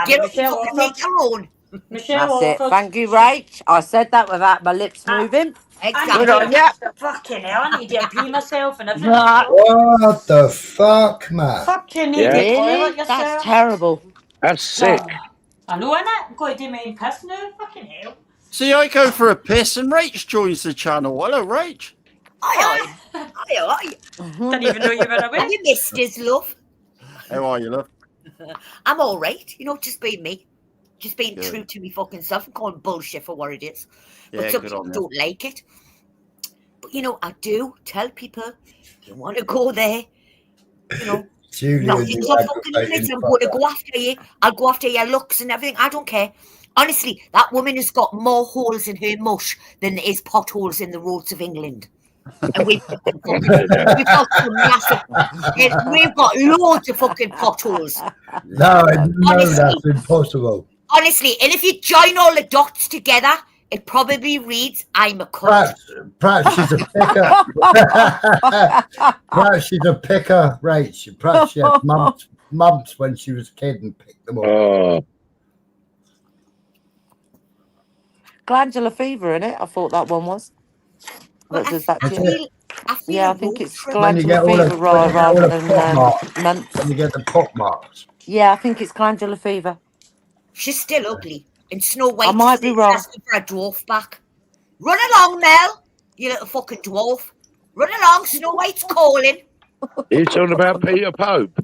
Get up and fucking make your own. Michelle That's it. Thank you, Rach. I said that without my lips moving. Exactly. Good on ya. Fucking hell, I need to pee myself and everything. What the fuck, man? Fucking need to toilet Really? yourself. That's terrible. That's sick. I know, innit? I'm going to do my own piss now. Fucking hell. See, I go for a piss and Rach joins the channel. Hello, Rach. Aye. Didn't even know you were away. You missed his love. How are you, love? I'm all right. Just being me. Just being Good. true to me fucking self and calling bullshit for what it is. Yeah, But some good people on you. don't like it. But, I do tell people, you want to go there, nothing's so fucking nice. I'm going to go after you. I'll go after your looks and everything. I don't care. Honestly, that woman has got more holes in her mush than there is potholes in the roads of England. And we've got some massive, we've got loads of fucking potholes. No, that's impossible. Honestly, and if you join all the dots together, it probably reads, I'm a cunt. Perhaps she's a picker. Perhaps she's a picker, Rach. Perhaps she had mumps when she was a kid and picked them up. Oh. glandular fever in it. I thought that one was. Well, But does that That's change? it. I feel Yeah, I a think road it's trip. When you glandular get all the fever when you get all rather the than pot marks. months. When you get the pot marks. Yeah, I think it's glandular fever. She's still ugly. And Snow I White might be wrong. asking for a dwarf back. Run along, Mel, you little fucking dwarf. Run along, Snow White's calling. You talking about Peter Pope?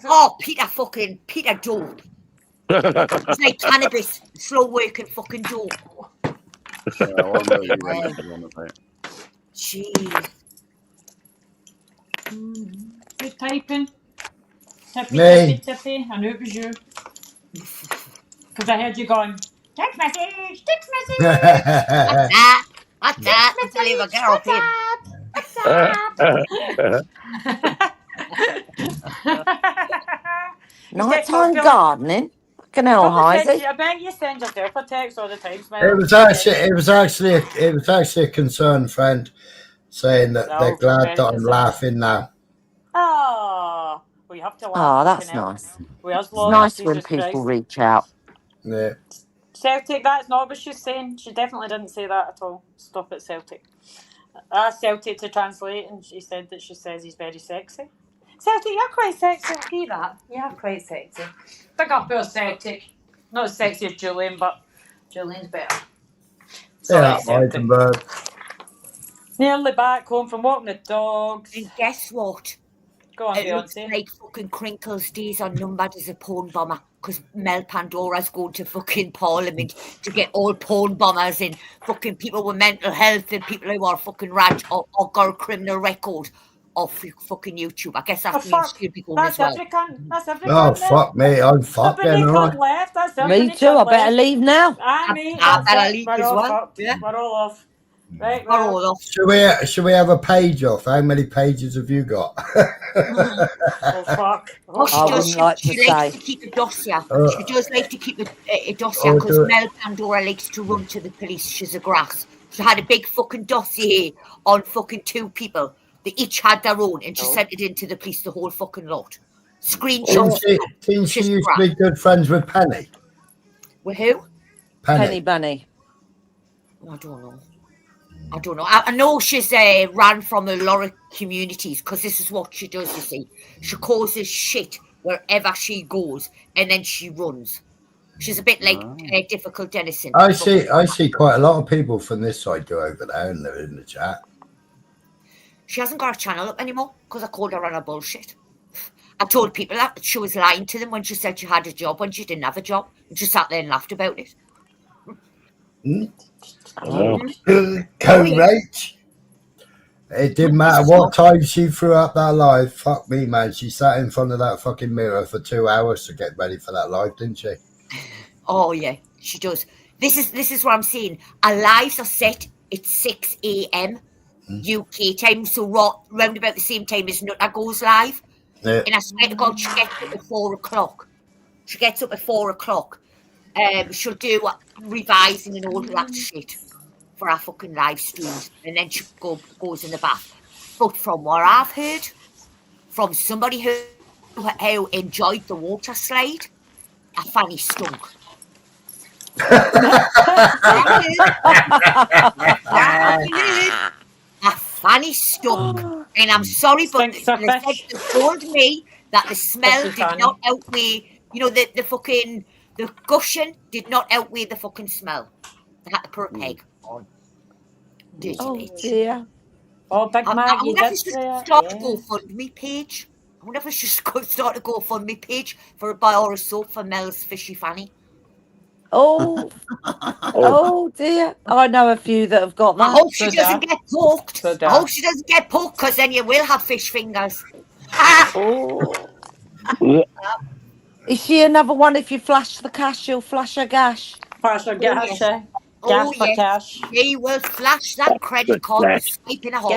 Oh, Peter Dope. It's like cannabis, slow working fucking dope. Yeah, I know you went on about. Jeez. Who's typing? Tippy, Me. tippy. I knew it was you. Because I heard you going, text message, text message. What's that? What's Text that? Until message. leave a girl What's up? Nighttime gardening? Fucking hell, Heisey. I bet you send yourself a text all the time, Smile. It was actually a concerned friend saying that they're glad that I'm laughing now. Oh, well, you have to laugh. Oh, that's nice. It's nice when people reach out. Yeah. Celtic, that's not what she's saying. She definitely didn't say that at all. Stop it, Celtic. Asked Celtic to translate, and she said that she says he's very sexy. Celtic, you're quite sexy. I'll give you that. You are quite sexy. Big up your Celtic. Not as sexy as Julian, but Julian's better. Yeah, Heisenberg. Nearly back home from walking the dogs. And guess what? Go on, it looks Beyonce. like fucking Crinkle's days are numbered as a porn bomber because Mel Pandora's going to fucking Parliament to get all porn bombers and fucking people with mental health and people who are fucking rad or got a criminal record off fucking YouTube. I guess that means she'll be going as well. That's every Oh, fuck me. I'm fucking right. left. That's Me too. I better leave now. I better leave as well. Yeah. We're all off. Right, we're all off. Should we have a page off? How many pages have you got? Oh, fuck. Oh, she likes to keep a dossier. She does like to keep a dossier because Mel Pandora likes to run to the police. She's a grass. She had a big fucking dossier on fucking 2 people. They each had their own, and she sent it into the police, the whole fucking lot. Screenshots. Didn't she used to be good friends with Penny? With who? Penny Bunny. I don't know. I know she's ran from a lot of communities because this is what she does, you see. She causes shit wherever she goes and then she runs. She's a bit like Difficult Denison. I see quite a lot of people from this side go over there and they're in the chat. She hasn't got a channel up anymore because I called her on her bullshit. I told people that she was lying to them when she said she had a job when she didn't have a job. And she sat there and laughed about it. Correct. It didn't matter what time she threw up that live. Fuck me, man. She sat in front of that fucking mirror for 2 hours to get ready for that live, didn't she? Oh yeah, she does. This is what I'm saying. Our lives are set at 6 a.m. UK time, so round about the same time as Nutter goes live. Yeah. And I swear to God, she gets up at 4 o'clock. She'll do revising and all of that shit for our fucking live streams, and then she goes in the bath. But from what I've heard from somebody who enjoyed the water slide, her fanny stunk. A fanny stunk, and I'm sorry, but they told me that the smell did not outweigh. You know, the gushing did not outweigh the fucking smell. They had to put a peg on. Dirty bitch. Dear. Oh, Big Mac, I wonder if I should start a GoFundMe page. I wonder if I should start a GoFundMe page for a bar or soap for Mel's fishy fanny. Oh, oh dear. I know a few that have got that. I hope she doesn't get poked. I hope she doesn't get poked, because then you will have fish fingers. Is she another one? If you flash the cash, you'll flash a gash. Flash a gash, Gash for cash. He will flash that credit card with swipe in a hole.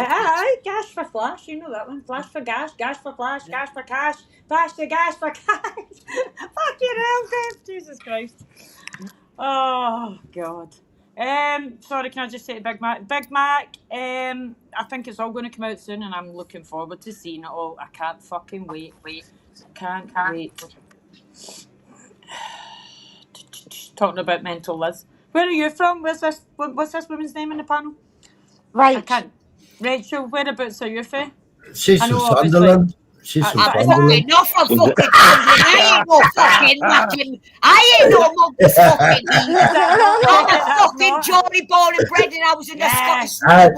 Gash for flash, you know that one. Flash for gash, gash for flash, gash for cash, flash the gash for cash. Fucking hell, God. Jesus Christ. Oh, God. Sorry, can I just say to Big Mac? Big Mac, I think it's all going to come out soon, and I'm looking forward to seeing it all. I can't fucking wait. Can't wait. Talking about mental Liz. Where are you from? What's this woman's name in the panel? Right. I can't. Rachel, whereabouts are you from? She's I from know, obviously. Sunderland. She's from Is that- Sunderland. Not from fucking Sunderland. I ain't no fucking nothing. I ain't no monkey's fucking Is eat. that not? I'm a That's fucking not. Johnny born and bred, and I was in the Scottish Hey,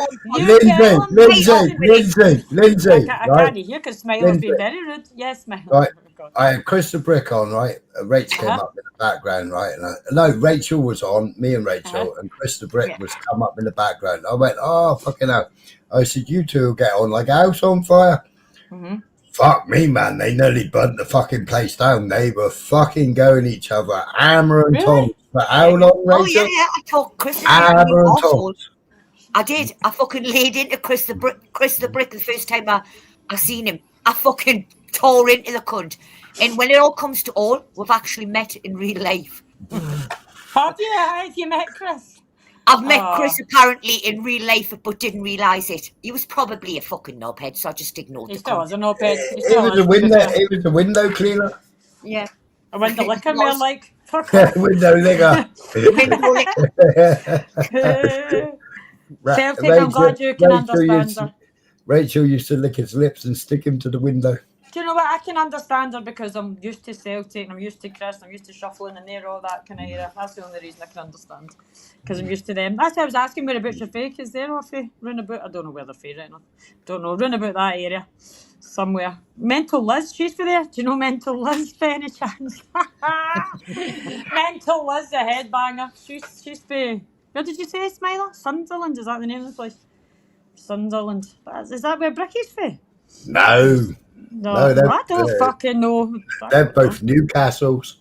League at one point. Lindsay, I right? can't hear because Smiler's been very rude. Yes, Smiler. Right. Oh, God. I had Chris the Brick on, right? Rach came up in the background, right? And no, Rachel was on, me and Rachel, and Chris the Brick was come up in the background. I went, oh, fucking hell. I said, you two will get on like a house on fire. Mm-hmm. Fuck me, man. They nearly burnt the fucking place down. They were fucking going each other, hammer and tongs. For how long, Rachel? Oh, yeah. I thought Chris Hammer and tongs. I did. I fucking laid into Chris the Brick the first time I seen him. I fucking tore into the cunt. And when it all comes to all, we've actually met in real life. Have you? Have you met Chris? I've met Chris apparently in real life, but didn't realise it. He was probably a fucking knobhead, so I just ignored He the still cunt. was a knobhead. He was a window cleaner. Yeah. A window liquor, more like. Window liquor. Celtic, I'm glad you can understand her. Rachel used to lick his lips and stick him to the window. Do you know what? I can understand her because I'm used to Celtic and I'm used to Chris, I'm used to shuffling and there, all that kind of era. That's the only reason I can understand. Because I'm used to them. That's why I was asking whereabouts your fake is there off roundabout. I don't know where they're fair right now. Don't know. Roundabout that area. Somewhere. Mental Liz, she's for there. Do you know Mental Liz by any chance? Mental Liz, the headbanger. She's for, what did you say, Smiler? Sunderland, is that the name of the place? Sunderland. Is that where Bricky's for? No. No, I don't fucking know. They're both Newcastles.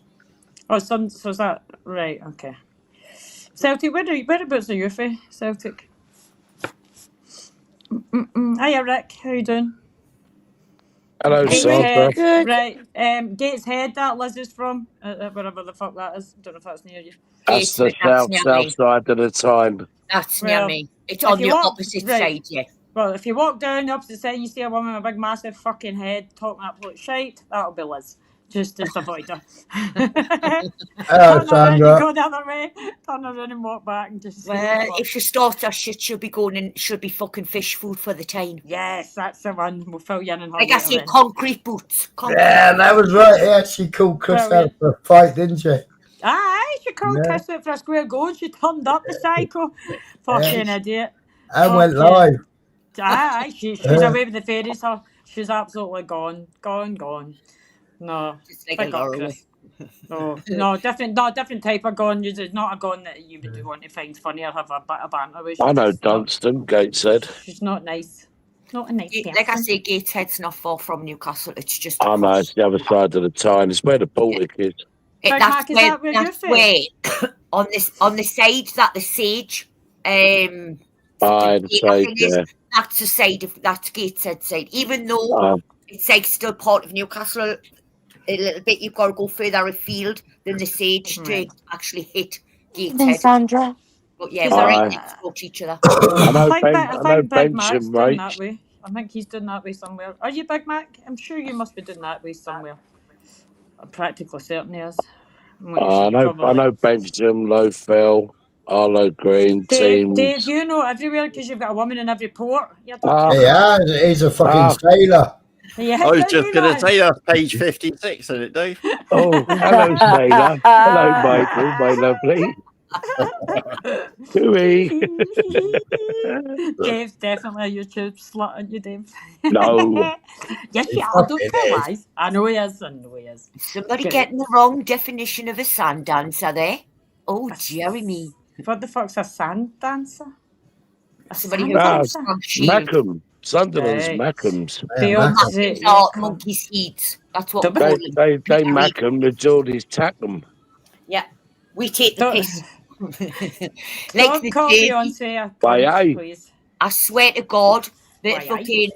Oh, so is that right? Okay. Celtic, whereabouts are you for? Celtic. Hiya, Rick. How you doing? Hello, Sandra. Good. Right. Gateshead, that Liz is from. Wherever the fuck that is. Don't know if that's near you. That's the south side of the Tyne. That's near me. It's on the opposite side, yeah. Well, if you walk down the opposite side and you see a woman with a big massive fucking head talking absolute shite, that'll be Liz. Just avoid her. Hello, Sandra. Go the other way, turn around and walk back and just... Well, if she starts her shit, she'll be going and she'll be fucking fish food for the Tyne. Yes, that's the one. We'll fill you in and like I say, concrete boots. Yeah, that was right. Yeah, she called Chris out for a fight, didn't she? Aye, she called Chris out for a square goal. She turned up the psycho. Fucking idiot. And went live. Aye, she's away with the fairies. She's absolutely gone. No, just like a Chris. No, different type of gone. It's not a gone that you would want to find funny or have a bit of banter with. I know Dunstan, Gateshead. She's not nice. Not a nice person. Like I say, Gateshead's not far from Newcastle. It's just. I know, it's the other side of the Tyne. It's where the Baltic is. That's where on the side that the Sage. The side, yeah. That's the side of that's Gateshead side. Even though it's like still part of Newcastle a little bit, you've got to go further afield than the Sage to actually hit Gateshead. Sandra. But yeah, we're right next to each other. I know Big Mac's Benjamin, doing that way. I think he's doing that way somewhere. Are you, Big Mac? I'm sure you must be doing that way somewhere. I'm practically certain he is. I know Benjamin, Lowfell, Arlo Green, teams. Dave, you know everywhere because you've got a woman in every port. Yeah, he's a fucking sailor. Yeah, I was just going to say that's page 56, isn't it, Dave? Oh, hello, sailor. Hello, Michael, my lovely. Dewey. Dave's definitely a YouTube slut, aren't you, Dave? No. Yes, you are. Don't tell lies. I know he is. Somebody getting the wrong definition of a sand dancer there. Oh, Jeremy. What the fuck's a sand dancer? Somebody who comes from Shield. Mackham. Sunderland's Mackhams. Mackhams are monkey seeds. That's what they Mackham, the Geordies tack them. Yeah. We take the piss. Like the please. I swear to God, the fucking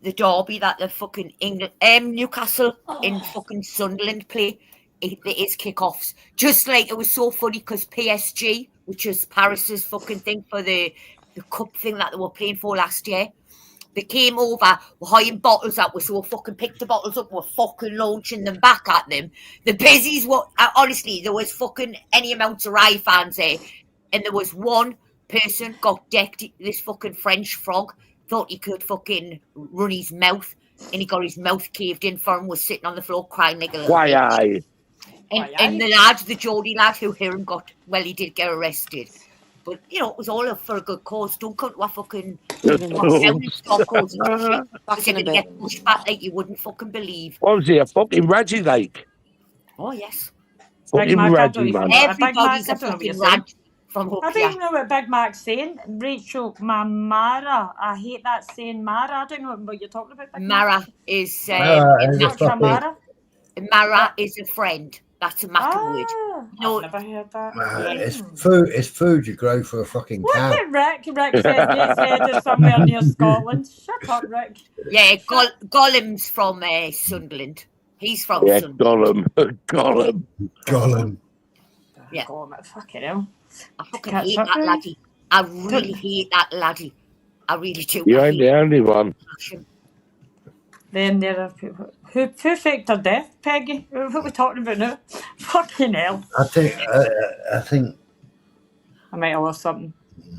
the derby that the fucking England Newcastle in fucking Sunderland play, it is kickoffs. Just like it was so funny because PSG, which is Paris's fucking thing for the cup thing that they were playing for last year, They came over, were hiding bottles up, so we fucking picked the bottles up, we're fucking launching them back at them. The busies were, honestly, there was fucking any amount of Rye fans there, and there was one person got decked, this fucking French frog, thought he could fucking run his mouth, and he got his mouth caved in for him, was sitting on the floor crying like a little Why, and the lad, the Geordie lad who here and got, well, he did get arrested. But, you know, it was all for a good cause. Don't come to a fucking stop cause and shit. Because you're going to get pushed back like you wouldn't fucking believe. What was he, a fucking Radgy Lake? Oh, yes. Fucking Radgy, man. Everybody's a fucking rad from up I don't here. even know what Big Mac's saying. Rachel, my Mara. I hate that saying Mara. I don't know what you're talking about. Big Mara is... Mara is a friend. That's a Maca word. No, I've never heard that. It's food you grow for a fucking cow. Look at Rick. Rick said his head is somewhere near Scotland. Shut up, Rick. Yeah, Gollum's from Sunderland. He's from Sunderland. Gollum. Yeah. Gollum, fucking hell. I fucking hate that laddie. I really hate that laddie. I really do. You ain't the only one. Then there are people. Who faked her death, Peggy? What are we talking about now? Fucking hell. I think I might have lost something.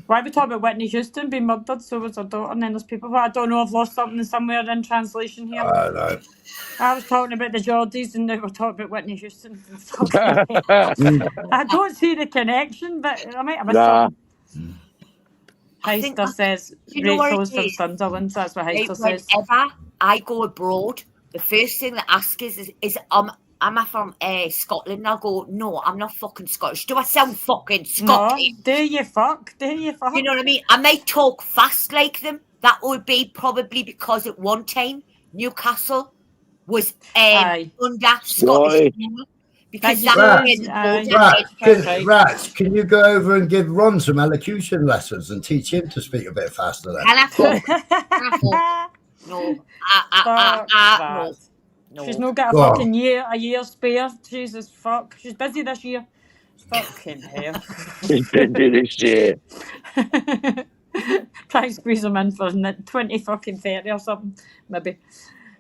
Why are we talking about Whitney Houston being murdered? So was her daughter, and then there's people. I don't know, I've lost something somewhere in translation here. I don't know. I was talking about the Geordies, and now we're talking about Whitney Houston. I don't see the connection, but I might have missed something. Heister says Rachel's from Sunderland. That's what Heister says. Whenever I go abroad, the first thing they ask is am I from Scotland? I'll go, no, I'm not fucking Scottish. Do I sound fucking Scottish? No, do you fuck? You know what I mean? I might talk fast like them. That would be probably because at one time Newcastle was under Scottish rule. Because Rats, can you go over and give Ron some elocution lessons and teach him to speak a bit faster then? No. She's not got a fucking year spare. Jesus fuck. She's busy this year. Fucking hell. She's busy this year. Try and squeeze them in for 20 fucking 30 or something. Maybe.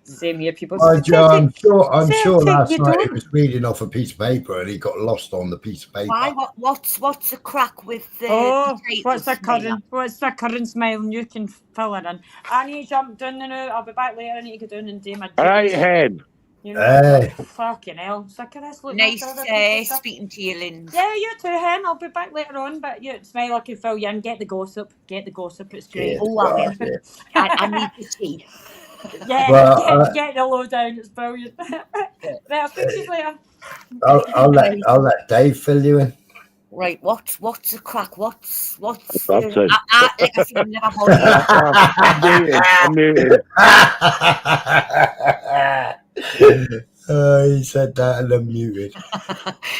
Same year, people. I'm sure last night he was reading off a piece of paper and he got lost on the piece of paper. Why? What's the crack with the? What's the current smiling? You can fill it in. I need to jump down now. I'll be back later. I need to go down and do my. All right, hen. You know, fucking hell. Sick of this. Look, nice speaking to you, Lynn. Yeah, you too, hen. I'll be back later on, but you smile, I can fill you in. Get the gossip. It's great. I need to see. Yeah, get the lowdown. It's brilliant. Right, I'll speak to you later. I'll let Dave fill you in. Right, what's the crack? What's like I said, I've never he said that and I'm muted.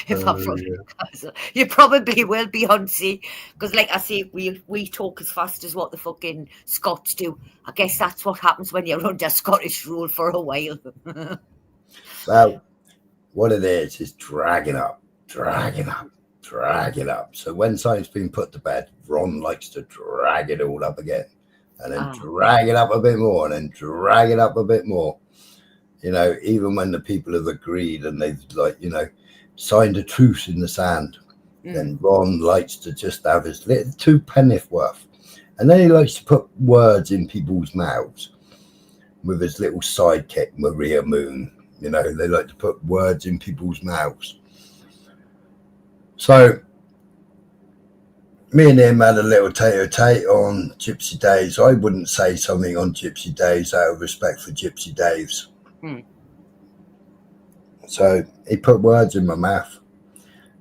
If I'm from Newcastle, you probably will be on see, because like I say, we talk as fast as what the fucking Scots do. I guess that's what happens when you're under Scottish rule for a while. Well, what it is dragging up. So when something's been put to bed, Ron likes to drag it all up again, and then drag it up a bit more, and then drag it up a bit more. You know, even when the people have agreed and they've, like, you know, signed a truce in the sand, then Ron likes to just have his little 2 pennyworth worth. And then he likes to put words in people's mouths with his little sidekick, Maria Moon. You know, they like to put words in people's mouths. So, me and him had a little tete-a-tete on Gypsy Days. I wouldn't say something on Gypsy Days out of respect for Gypsy Daves. So he put words in my mouth,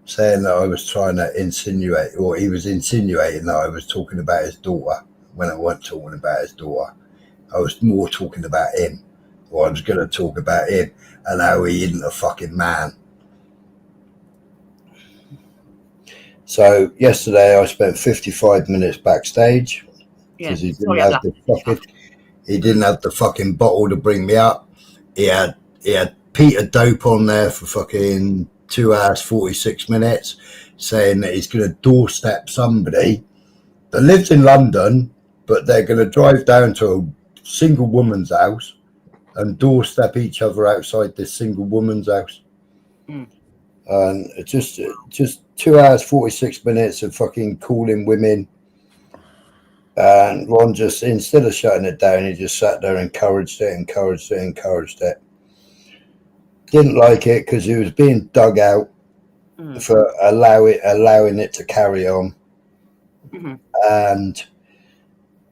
saying that I was trying to insinuate, or he was insinuating that I was talking about his daughter when I wasn't talking about his daughter. I was more talking about him, or I was going to talk about him and how he isn't a fucking man. So yesterday I spent 55 minutes backstage because he didn't have the fucking bottle to bring me up. He had Peter Dope on there for fucking 2 hours 46 minutes, saying that he's going to doorstep somebody that lives in London, but they're going to drive down to single woman's house and doorstep each other outside this single woman's house. And it's just 2 hours 46 minutes of fucking calling women. And Ron just, instead of shutting it down, he just sat there and encouraged it. Didn't like it because he was being dug out for allowing it to carry on. And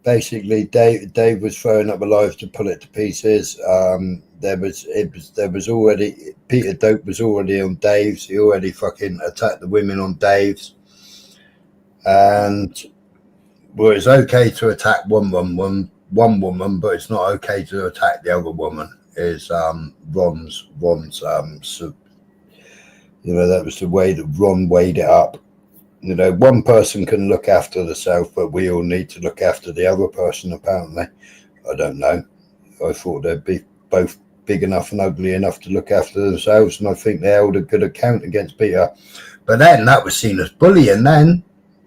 basically Dave was throwing up alive to pull it to pieces. There was already, Peter Dope was already on Dave's. He already fucking attacked the women on Dave's. And well, it's okay to attack one woman, but it's not okay to attack the other woman. Is Ron's so, you know, that was the way that Ron weighed it up. You know, one person can look after themselves, but we all need to look after the other person, apparently. I don't know. I thought they'd be both big enough and ugly enough to look after themselves, and I think they held a good account against Peter. But then that was seen as bullying then,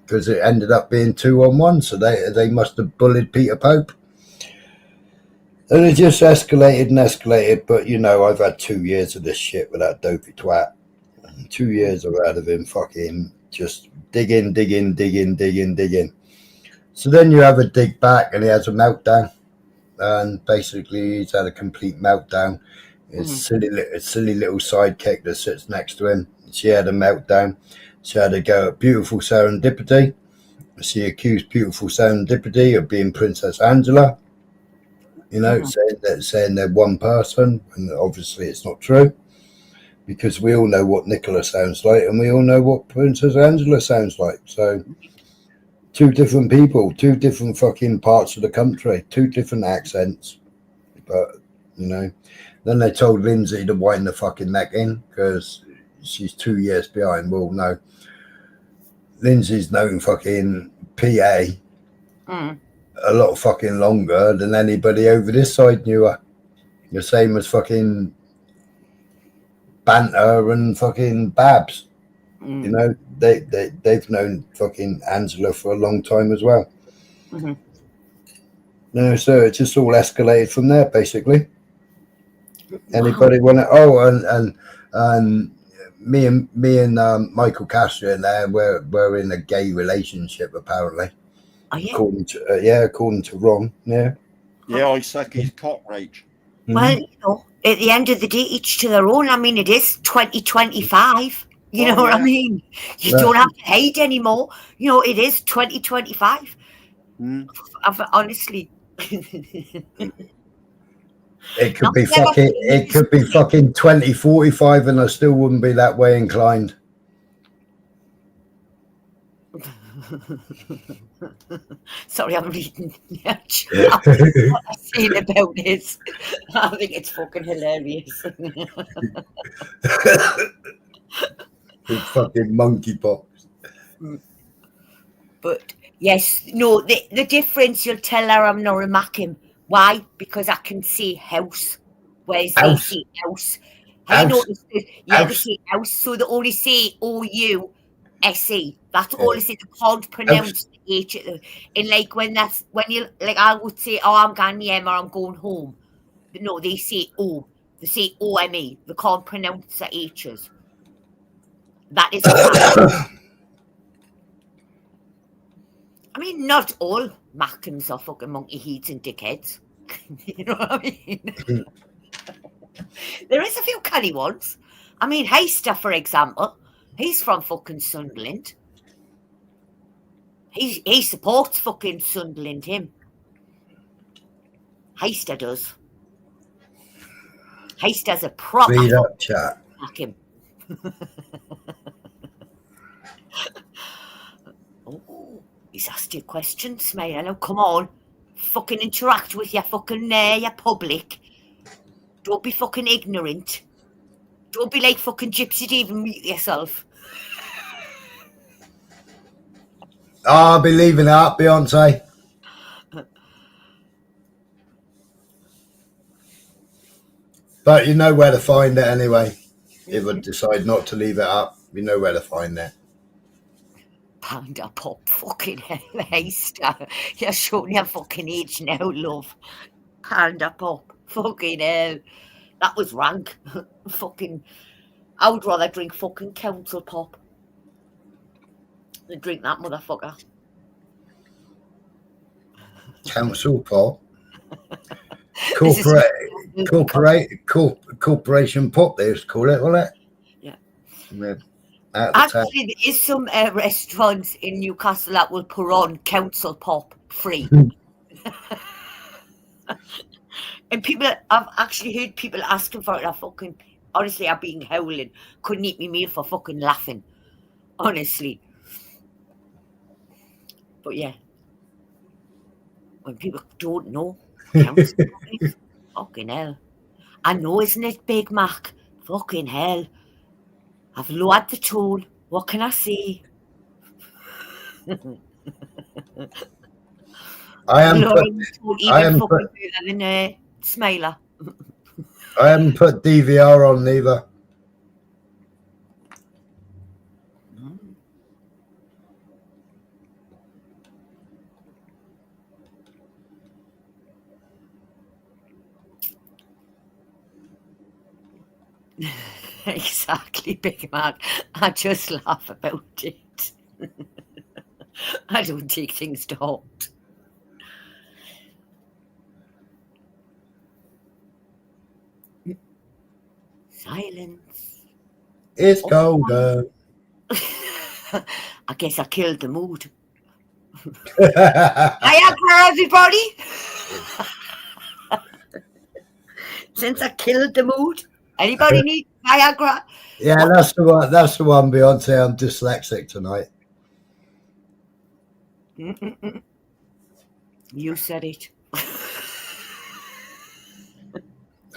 because it ended up being 2-on-1, so they must have bullied Peter Pope. And it just escalated, but, you know, I've had 2 years of this shit with that dopey twat. 2 years I've had of him fucking just digging. So then you have a dig back and he has a meltdown. And basically he's had a complete meltdown. His silly little sidekick that sits next to him, she had a meltdown. She had a go at beautiful Serendipity. She accused beautiful Serendipity of being Princess Angela. You know, saying they're one person, and obviously it's not true, because we all know what Nicola sounds like, and we all know what Princess Angela sounds like. So, 2 different people, 2 different fucking parts of the country, 2 different accents. But, you know, then they told Lindsay to wind the fucking neck in, because she's 2 years behind. Well, no. Lindsay's known fucking PA a lot fucking longer than anybody over this side knew her. The same as fucking Banter and fucking Babs. You know, they've known fucking Angela for a long time as well. You know, so it just all escalated from there, basically. Anybody want to? Oh, and me and Michael Castro and there, we're in a gay relationship apparently. Are you? According to Ron, yeah. Yeah, I suck his cock, Rach. Well, you know, at the end of the day, each to their own. I mean, it is 2025. You know what I mean? You don't have to hate anymore. You know, it is 2025. Honestly. It could be fucking 2045 and I still wouldn't be that way inclined. Sorry, I'm reading what I'm saying about this. I think it's fucking hilarious. It's fucking monkeypox. But yes, no, the difference, you'll tell her I'm not remarking. Why? Because I can say house, whereas they say house. Have you noticed? Yeah, they say house, so they only say O-U-S-E. That's all they say. They can't pronounce the H. And like when you, like I would say, oh, I'm going home or I'm going home. But no, they say O. They say O-M-E. They can't pronounce the H's. That is I mean, not all Mackems are fucking monkey heads and dickheads. You know what I mean? There is a few cunny ones. I mean, Heister, for example, he's from fucking Sunderland. He supports fucking Sunderland, him. Heister does. Heister's a proper read up chat. Mackem. Oh, he's asked you a question, Smile. Now, come on. Fucking interact with your fucking your public. Don't be fucking ignorant. Don't be like fucking Gypsy Dave and mute yourself. I'll be leaving it up, Beyonce. But you know where to find it anyway. If I decide not to leave it up, you know where to find it. Panda pop fucking hell, Heister. You're showing your fucking age now, love. Panda pop. Fucking hell. That was rank. Fucking. I would rather drink fucking council pop than drink that motherfucker. Council pop. This is- Corporation pop, they used to call it, wasn't it? Yeah. Yeah. Out of town. Actually, there is some restaurants in Newcastle that will put on council pop free. And people, I've actually heard people asking for it. I fucking, honestly, I've been howling. Couldn't eat me meal for fucking laughing. Honestly. But yeah. When people don't know, council pop is fucking hell. I know, isn't it, Big Mac? Fucking hell. I've lowered the tone. What can I say? I am Smiler. I haven't put DVR on either. Exactly, Big Mac. I just laugh about it. I don't take things to heart. Silence. It's golden. I guess I killed the mood. Viagra, everybody! Since I killed the mood, anybody need Viagra? Yeah, that's the one. That's the one, Beyonce. I'm dyslexic tonight. You said it.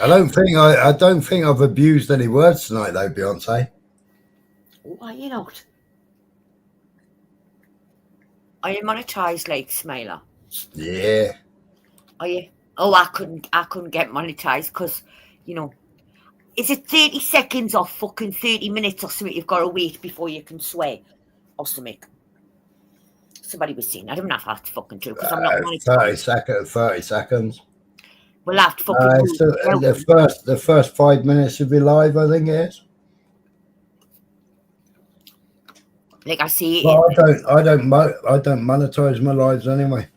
I don't think I've abused any words tonight, though, Beyonce. Why you not? Are you monetized like Smiler? Yeah. Are you? Oh, I couldn't get monetized because, you know, is it 30 seconds or fucking 30 minutes or something you've got to wait before you can swear or something? Somebody was saying. I don't know if that's fucking true because I'm not monetized. 30 seconds. We'll have to fucking the first 5 minutes of your live, I think it is. Like I see. Well, I don't monetize my lives anyway.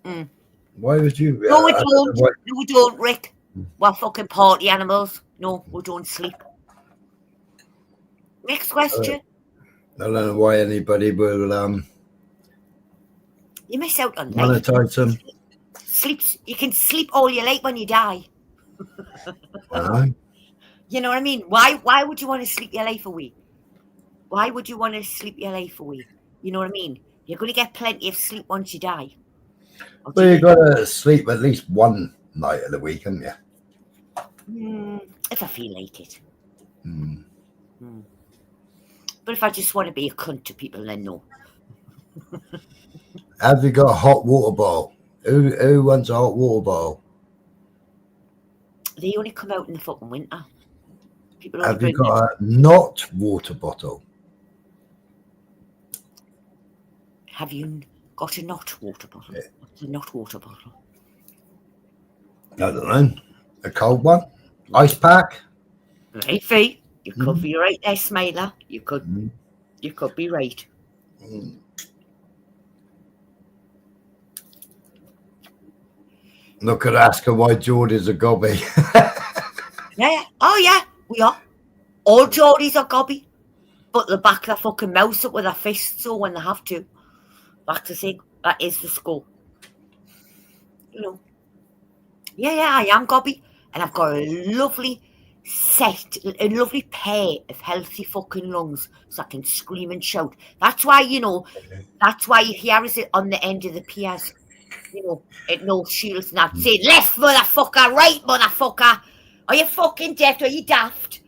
Mm. Why would you? No, we don't. No, we don't, Rick. We're fucking party animals. No, we don't sleep. Next question. I don't know why anybody will You miss out on life. monetize them. Sleeps. You can sleep all you like when you die. You know what I mean? Why would you want to sleep your life away? Why would you want to sleep your life away? You know what I mean? You're going to get plenty of sleep once you die. Well, you got to sleep at least one night of the week, haven't you? If I feel like it. Mm. But if I just want to be a cunt to people, then no. Have you got a hot water bottle? Who wants a hot water bottle? They only come out in the fucking winter. People Have you got a not water bottle? Have you got a not water bottle? What's a not water bottle? I don't know. A cold one? Ice pack? Right, Fee. You could be right there, Smiler. You could be right. Look at ask her why Geordie's a gobby. Yeah. Oh, yeah. We are. All Geordies are gobby. But they back their fucking mouth up with their fists so when they have to. That's the thing. That is the score. You know. Yeah, I am gobby. And I've got a lovely pair of healthy fucking lungs so I can scream and shout. That's why, you know, that's why you hear us on the end of the piers. You know, at no shields and that saying left motherfucker, right motherfucker. Are you fucking deaf? Are you daft?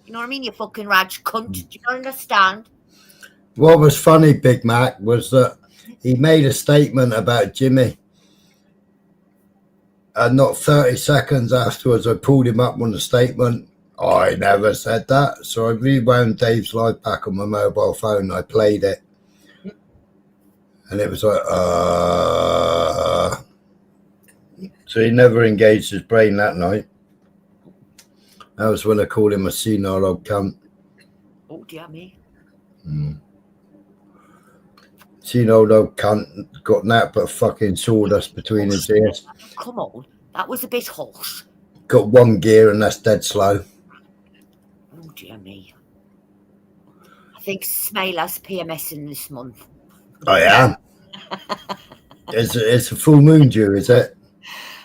You know what I mean? You fucking Raj cunt. Do you not understand? What was funny, Big Mac, was that he made a statement about Jimmy. And not 30 seconds afterwards, I pulled him up on the statement. I never said that. So I rewound Dave's live back on my mobile phone. And I played it. And it was like, So he never engaged his brain that night. That was when I called him a senile old cunt. Oh, dear me. Senile old cunt got that but fucking sawdust between his ears. Come on. That was a bit harsh. Got one gear and that's dead slow. Oh, dear me. I think Smiler's PMSing this month. I am. It's a full moon due, is it?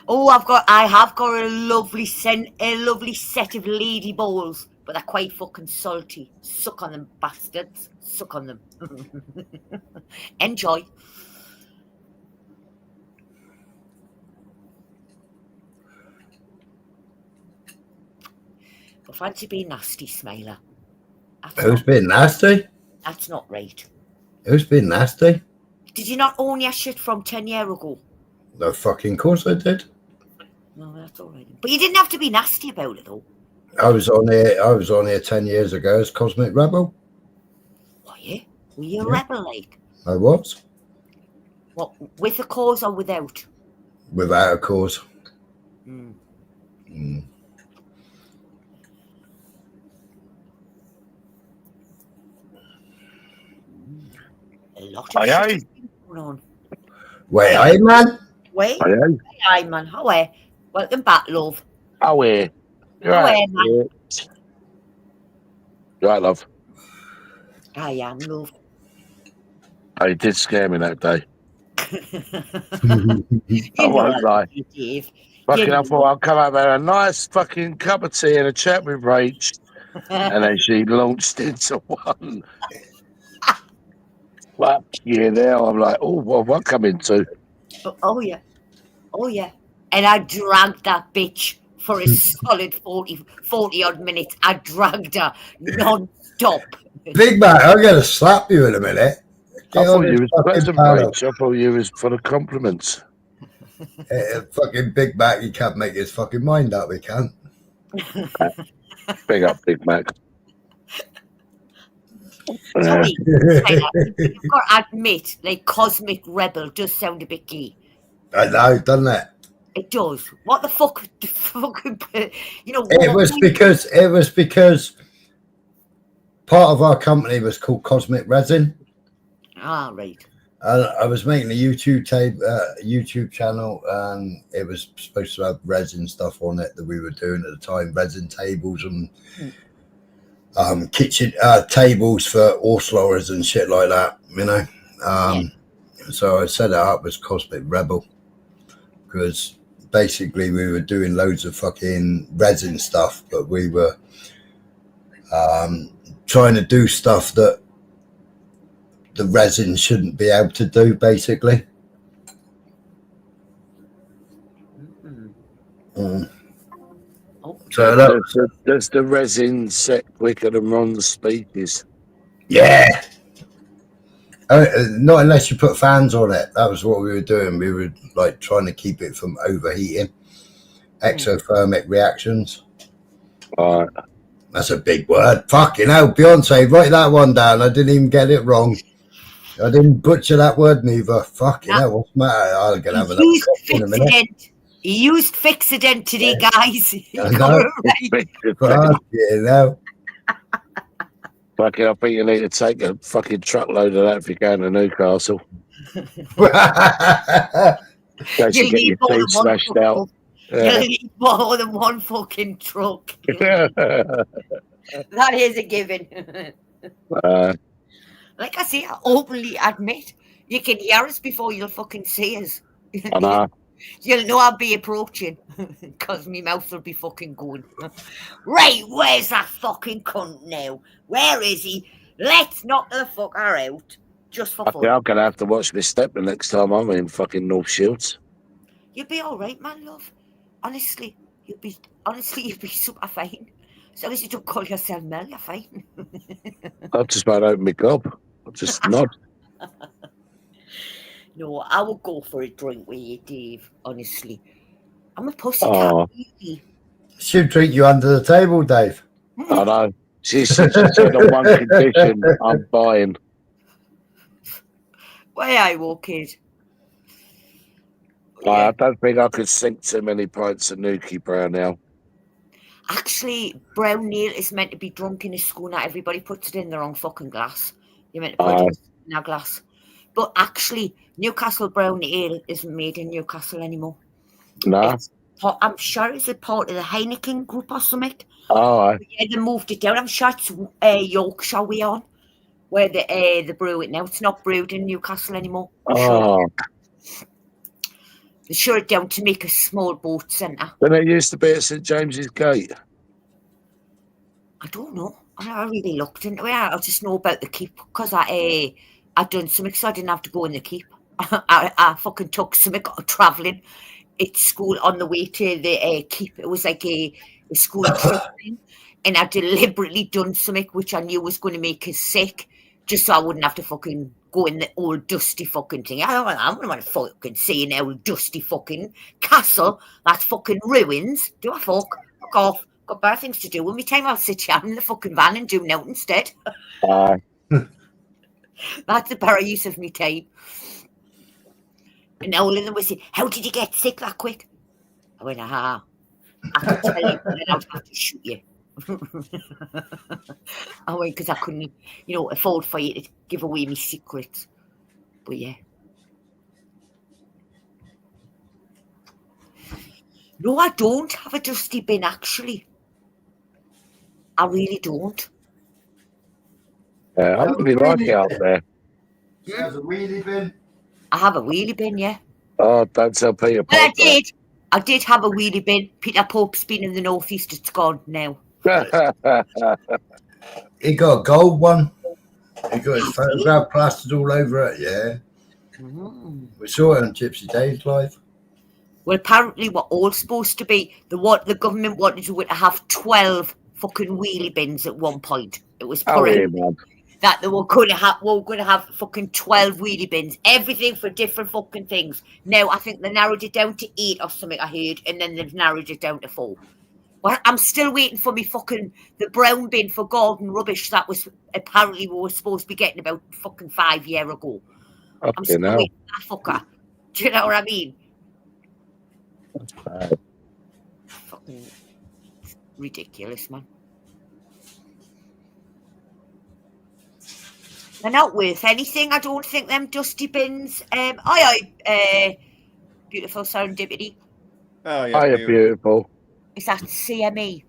Oh, I have got a lovely set of lady balls, but they're quite fucking salty. Suck on them, bastards. Suck on them. Enjoy. But fancy being nasty, Smiler. Who's been nasty? That's not right. Who's been nasty? Did you not own your shit from 10 years ago? No fucking course I did. No, that's all right. But you didn't have to be nasty about it, though. I was on here 10 years ago as Cosmic Rebel. Were you? Were you a rebel, like? I was. What, with a cause or without? Without a cause. A lot of shit going on. Wait, aye, man. Wait, Aye. aye, man. How are you? Welcome back, love. How are you? How are you, man? Right, love. I am, love. Oh, you did scare me that day. You I know won't lie. you, Dave. Fucking, You I thought I'd come up and have a nice fucking cup of tea and a chat with Rach. And then she launched into one. Fuck you now. I'm like, oh, what have I come into? Oh, yeah. Oh, yeah. And I dragged that bitch for a solid 40 odd minutes. I dragged her non-stop. Big man, I'm going to slap you in a minute. I thought you was present, Rach. I thought you was for the compliments. Fucking Big Mac, he can't make his fucking mind up, he can't. Big up, Big Mac. Sorry, you've got to admit, like, Cosmic Rebel does sound a bit gay. I know, doesn't it? It does. What the fuck? You know, It was because part of our company was called Cosmic Resin. Ah, right. I was making a YouTube channel, and it was supposed to have resin stuff on it that we were doing at the time, resin tables and kitchen tables for horse lawyers and shit like that, you know. So I set it up as Cosmic Rebel because basically we were doing loads of fucking resin stuff, but we were trying to do stuff that the resin shouldn't be able to do, basically. So does the resin set quicker than Ron's speeches? Yeah. Not unless you put fans on it. That was what we were doing. We were like trying to keep it from overheating. Exothermic reactions. All right. That's a big word. Fucking hell, Beyonce, write that one down. I didn't even get it wrong. I didn't butcher that word neither. Fucking hell, what's the matter? I'm going to have another coffee in a minute. He used Fixident today, guys. I know. Fucking hell. Fucking, I think you need to take a fucking truckload of that if you're going to Newcastle. You get your teeth smashed out. You'll need more than one fucking truck. That is a given. Like I say, I openly admit, you can hear us before you'll fucking see us. I know. You'll know I'll be approaching because my mouth will be fucking going. Right, where's that fucking cunt now? Where is he? Let's knock the fucker out just for fun. I'm going to have to watch this step the next time I'm in fucking North Shields. You'll be all right, man, love. Honestly, you'll be super fine. As long as you don't call yourself Mel, you're fine. I've just about opened my gob. I'll just nod. No, I will go for a drink with you, Dave. Honestly, I'm a pussycat. She'll drink you under the table, Dave. I know. She said on one condition, I'm buying. Why I will, kid? I don't think I could sink too many pints of Nuki Brown now. Actually, brown ale is meant to be drunk in a school. Not everybody puts it in the wrong fucking glass. You're meant to put it in a glass. But actually, Newcastle brown ale isn't made in Newcastle anymore. No. I'm sure it's a part of the Heineken group or something. Oh, yeah, they moved it down. I'm sure it's Yorkshire we on, where they brew it now. It's not brewed in Newcastle anymore. oh. They shut it down to make a small boat centre. When it used to be at St James's Gate. I don't know. I never really looked into it. I just know about the keep because I'd done something, so I didn't have to go in the keep. I fucking took something travelling at school on the way to the keep. It was like a school trip thing, and I deliberately done something which I knew was going to make us sick, just so I wouldn't have to fucking go in the old dusty fucking thing. I don't want to fucking see an old dusty fucking castle that's fucking ruins. Do I fuck off? Got better things to do. When we time I'll sit here in the fucking van and do nothing instead. That's a better use of my time. And all of them was saying, "How did you get sick that quick?" I went, I could tell you, and then I'd have to shoot you. I went, because I couldn't, afford for you to give away my secrets. But yeah. No, I don't have a dusty bin, actually. I really don't. I really like it out there. You have a wheelie bin? I have a wheelie bin, yeah. Oh, don't tell Peter Pope. Well, I did have a wheelie bin. Peter Pope's been in the northeast. It's gone now. He got a gold one. He got his photograph plastered all over it, yeah. We saw it on Gypsy Days Live. Well, apparently we're all supposed to be. The government wanted to have 12 fucking wheelie bins at one point. It was that they were going to have fucking 12 wheelie bins, everything for different fucking things. Now I think they narrowed it down to 8 or something, I heard, and then they've narrowed it down to 4. Well, I'm still waiting for me fucking the brown bin for garden rubbish that was apparently we were supposed to be getting about fucking 5 years ago. I'm still waiting for that fucker. Do you know what I mean? Fucking ridiculous, man. They're not worth anything. I don't think them dusty bins. Beautiful serendipity. Oh yeah, beautiful. Is that CME?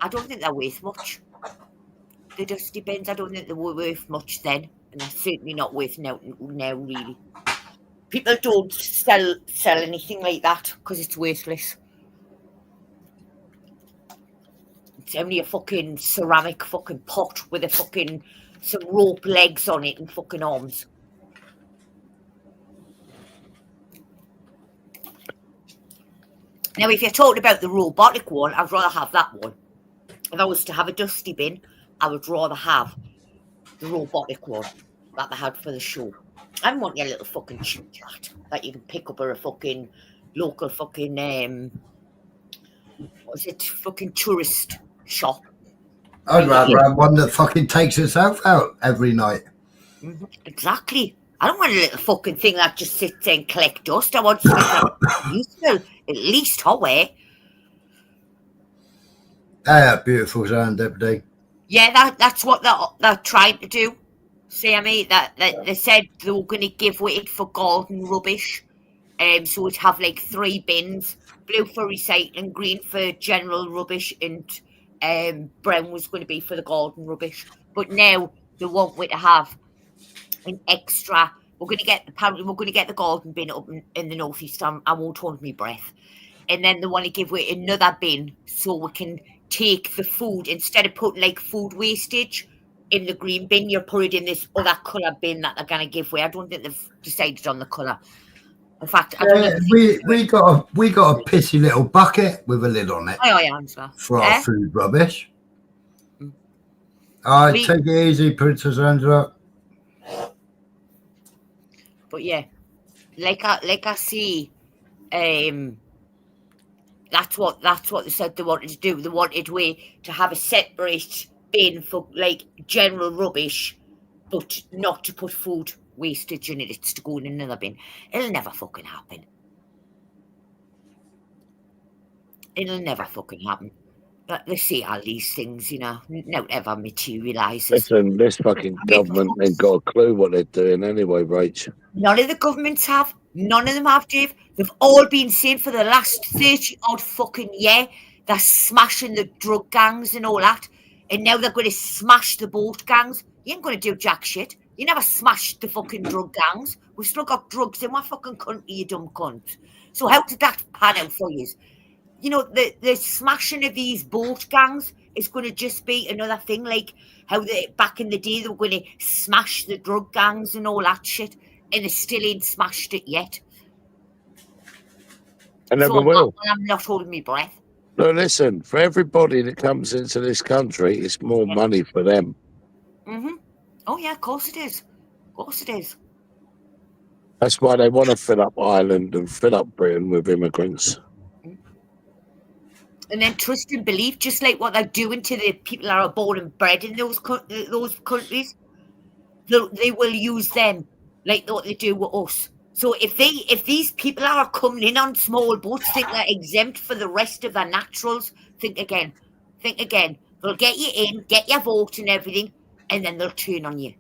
I don't think they're worth much. The dusty bins, I don't think they were worth much then, and they're certainly not worth now really. People don't sell anything like that because it's worthless. It's only a fucking ceramic fucking pot with a fucking some rope legs on it and fucking arms. Now, if you're talking about the robotic one, I'd rather have that one. If I was to have a dusty bin, I would rather have the robotic one that they had for the show. I don't want your little fucking chit chat that you can pick up at a fucking local fucking fucking tourist shop. I'd rather have one that fucking takes itself out every night. Exactly. I don't want a little fucking thing that just sits there and collect dust. I want something that's useful, at least hallway. Yeah, beautiful serendipity. Yeah, that's what they're trying to do. See, I mean, that they said they were going to give it for garden rubbish. So we'd have like 3 bins: blue for recycling, green for general rubbish, and brown was going to be for the garden rubbish. But now they want we to have an extra. We're going to get the garden bin up in the northeast. I won't hold my breath. And then they want to give away another bin so we can take the food instead of putting like food wastage in the green bin. You put it in this other colour bin that they're going to give away. I don't think they've decided on the colour. In fact, I don't we got a pissy little bucket with a lid on it. For our food rubbish. All right, take it easy, Princess Angela. But yeah, like I see, that's what they said they wanted to do. They wanted to have a separate bin for like general rubbish, but not to put food wastage and it's to go in another bin. It'll never fucking happen. It'll never fucking happen. But they say all these things, you know, not ever materialises. Listen, this fucking government ain't got a clue what they're doing anyway, Rach. None of the governments have. None of them have, Dave. They've all been saying for the last 30-odd fucking year they're smashing the drug gangs and all that. And now they're going to smash the boat gangs. You ain't going to do jack shit. You never smashed the fucking drug gangs. We've still got drugs in my fucking country, you dumb cunt. So how did that pan out for you? You know, the smashing of these boat gangs is going to just be another thing, like how back in the day they were going to smash the drug gangs and all that shit, and they still ain't smashed it yet. I never will. I'm not holding my breath. No, listen, for everybody that comes into this country, it's more money for them. Mm-hmm. Oh, yeah, of course it is. Of course it is. That's why they want to fill up Ireland and fill up Britain with immigrants. And then trust and believe, just like what they're doing to the people that are born and bred in those countries, they will use them like what they do with us. So if these people are coming in on small boats, think they're exempt for the rest of their naturals, think again. Think again. They'll get you in, get your vote and everything, and then they'll turn on you.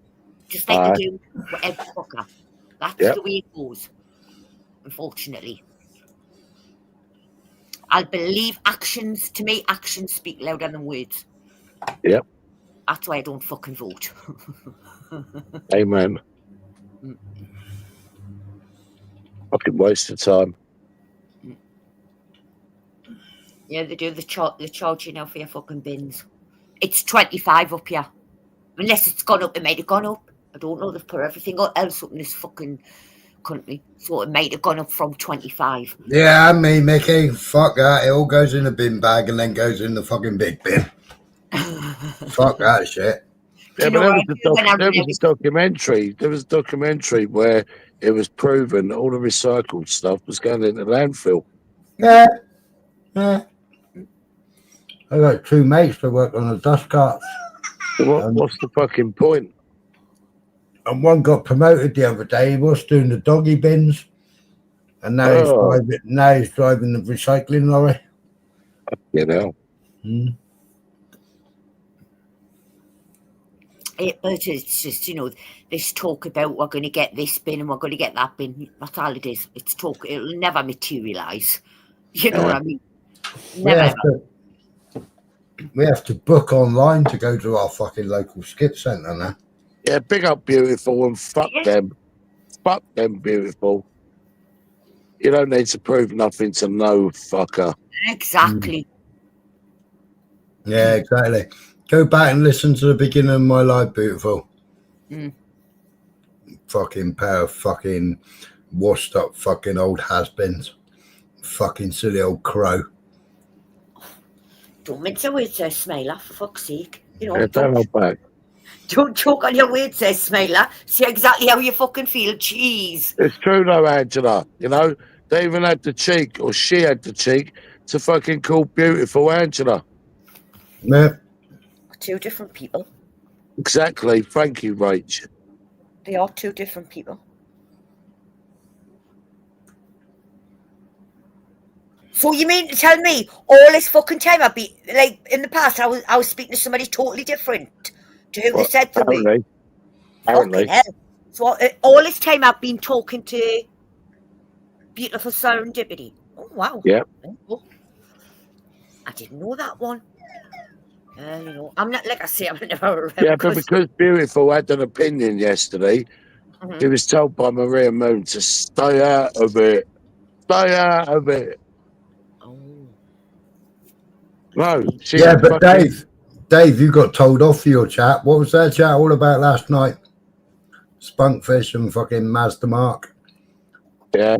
Just like they do with every fucker. That's the way it goes, unfortunately. I'll believe actions. To me, actions speak louder than words. Yep. That's why I don't fucking vote. Amen. Fucking waste of time. Yeah, they do. They charge you now for your fucking bins. It's 25 up here. Unless it's gone up, it might have gone up. I don't know. They've put everything else up in this fucking country. So it might have gone up from 25. Yeah, me, Mickey. Fuck that. It all goes in the bin bag and then goes in the fucking big bin. Fuck that shit. Yeah, but there was a documentary. There was a documentary where it was proven all the recycled stuff was going into landfill. Yeah. Yeah. I got two mates that work on the dust carts. What's the fucking point? And one got promoted the other day. He was doing the doggy bins, and now he's driving the recycling lorry. You know. But it's just, you know, this talk about we're going to get this bin and we're going to get that bin. That's all it is. It's talk. It'll never materialise. You know what I mean? Never. We have to book online to go to our fucking local skip centre now. Yeah, big up Beautiful and fuck them. Fuck them, Beautiful. You don't need to prove nothing to no fucker. Exactly. Yeah, exactly. Go back and listen to the beginning of my life, Beautiful. Fucking pair of fucking washed up fucking old has-beens. Fucking silly old crow. Don't mince your words there, Smiler, for fuck's sake. You know, don't hold back. Don't choke on your words there, Smiler. See exactly how you fucking feel. Jeez. It's true though, Angela. You know, they even had the cheek, or she had the cheek, to fucking call Beautiful Angela. Yeah. Two different people. Exactly. Thank you, Rach. They are two different people. So you mean to tell me all this fucking time I've been, like, in the past, I was speaking to somebody totally different to who they said to me? Apparently. So all this time I've been talking to Beautiful Serendipity. Oh, wow. Yeah. Oh, I didn't know that one. You know, I'm not, like I say, I'm never. Yeah, but because Beautiful had an opinion yesterday, he was told by Maria Moon to stay out of it. Stay out of it. No, yeah, but Dave, you got told off for your chat. What was that chat all about last night? Spunkfish and fucking Mazda Mark. Yeah.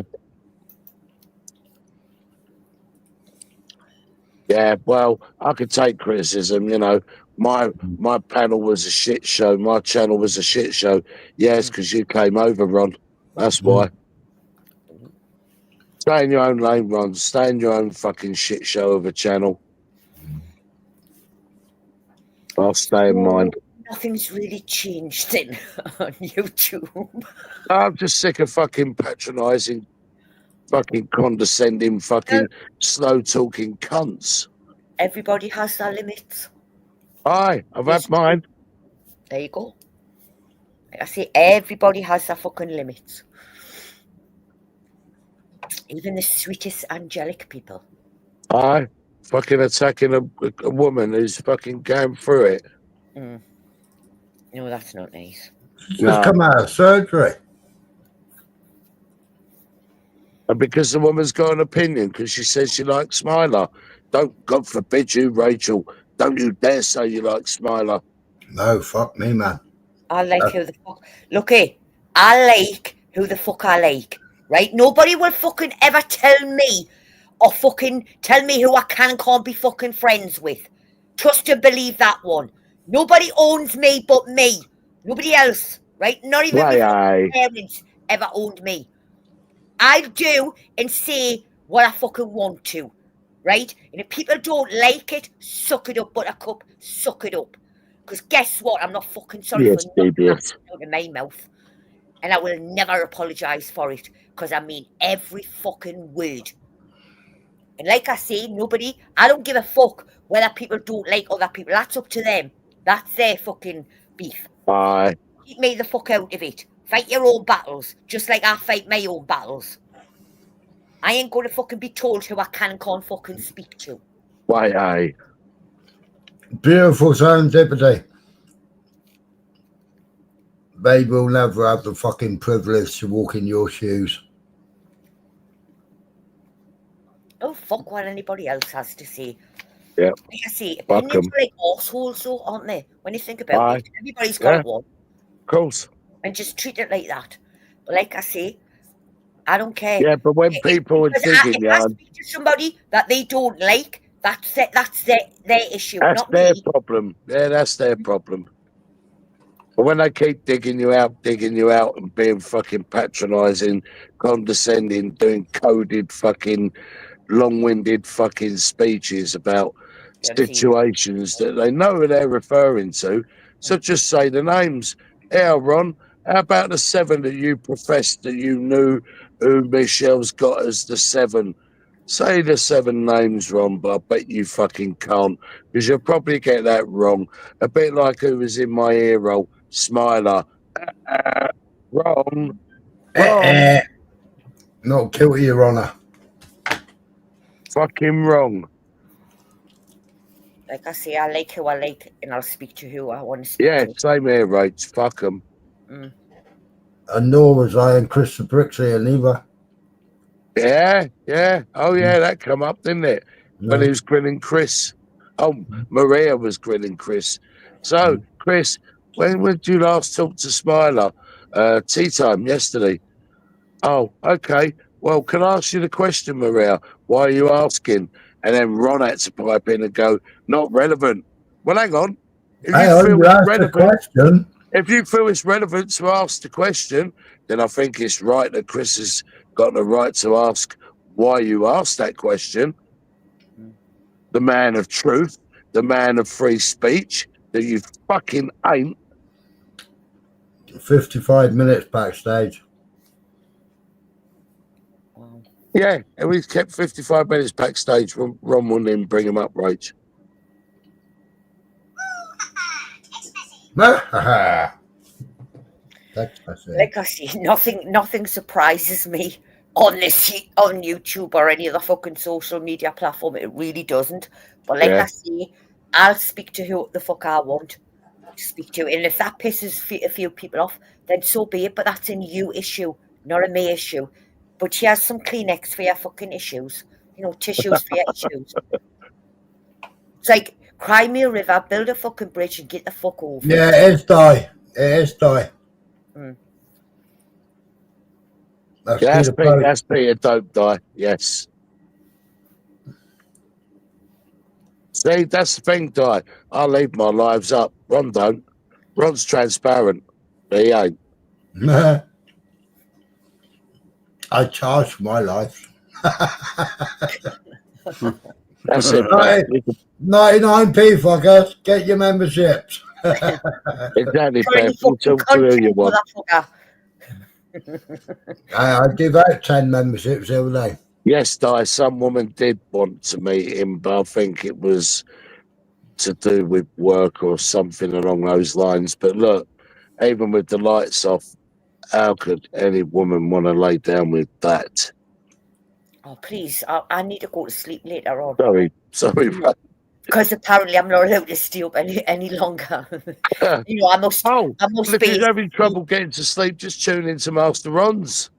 Yeah, well, I could take criticism, you know. My panel was a shit show. My channel was a shit show. Yeah, it's because you came over, Ron. That's why. Stay in your own lane, Ron. Stay in your own fucking shit show of a channel. I'll stay in mine. nothing's really changed then on YouTube. I'm just sick of fucking patronising, fucking condescending, fucking slow-talking cunts. Everybody has their limits. Aye, I've had mine. There you go. Like I say, everybody has their fucking limits. Even the sweetest angelic people. Aye, fucking attacking a woman who's fucking going through it. No, that's not nice. Just come out of surgery. And because the woman's got an opinion, because she says she likes Smiler. Don't, God forbid you, Rachel. Don't you dare say you like Smiler. No, fuck me, man. I like who the fuck. Look, I like who the fuck I like. Right? Nobody will fucking ever tell me or fucking tell me who I can and can't be fucking friends with. Trust and believe that one. Nobody owns me but me. Nobody else. Right? Not even my parents ever owned me. I do and say what I fucking want to. Right? And if people don't like it, suck it up, Buttercup. Suck it up. Because guess what? I'm not fucking sorry for nothing out of my mouth. And I will never apologise for it. Because I mean every fucking word. And like I say, I don't give a fuck whether people don't like other people. That's up to them. That's their fucking beef. Aye. Keep me the fuck out of it. Fight your own battles, just like I fight my own battles. I ain't going to fucking be told who I can and can't fucking speak to. Why, aye. Beautiful serendipity. They will never have the fucking privilege to walk in your shoes. Oh, fuck what anybody else has to say. Yeah. Like I say, opinions are like arseholes, though, aren't they? When you think about it, everybody's got one. Of course. And just treat it like that. But like I say, I don't care. Yeah, but when people are digging, if I speak to somebody that they don't like, that's it. That's their issue. That's not their me. problem. Yeah, that's their problem. But when they keep digging you out, and being fucking patronising, condescending, doing coded fucking long-winded fucking speeches about situations that they know who they're referring to, so just say the names. Yeah, Ron, how about the 7 that you professed that you knew who Michelle's got as the 7? Say the 7 names, Ron, but I bet you fucking can't, because you'll probably get that wrong. A bit like who was in my ear roll, Smiler. Ron. Not guilty, Your Honour. Fucking wrong. Like I say, I like who I like, and I'll speak to who I want to speak to. Yeah, same here, Rach. Fuck them. And nor was I and Chris the Brixie either. Yeah. Oh, yeah, that come up, didn't it? When he was grilling Chris. Oh, Maria was grilling Chris. So, Chris, when did you last talk to Smiler? Tea time yesterday. Oh, okay. Well, can I ask you the question, Maria? Why are you asking? And then Ron had to pipe in and go, not relevant. Well, hang on. If you feel it's relevant to ask the question, then I think it's right that Chris has got the right to ask why you asked that question. The man of truth, the man of free speech, that you fucking ain't. 55 minutes backstage. Yeah, and we kept 55 minutes backstage. Ron wouldn't even bring him up, Rach. Like I say, nothing surprises me on YouTube or any other fucking social media platform. It really doesn't. But like I say, I'll speak to who the fuck I want to speak to, and if that pisses a few people off, then so be it. But that's a you issue, not a me issue. But she has some Kleenex for your fucking issues. You know, tissues for your issues. It's like, cry me a river, build a fucking bridge, and get the fuck over. Yeah, it is die. That's Peter, don't die. Yes. See, that's the thing, Di. I leave my lives up. Ron don't. Ron's transparent. He ain't. I charge for my life. That's it. 99p, fuckers. Get your memberships. Exactly, For any Beth. You fucking talk to who content, you want. motherfucker. I give out 10 memberships the other day. Yes, Di, some woman did want to meet him, but I think it was to do with work or something along those lines. But look, even with the lights off, how could any woman want to lay down with that? Oh, please. I need to go to sleep later on. Sorry, Ray. Because apparently I'm not allowed to stay up any longer. You know, I must Well, if be. you're having trouble getting to sleep, just tune into Master Ron's.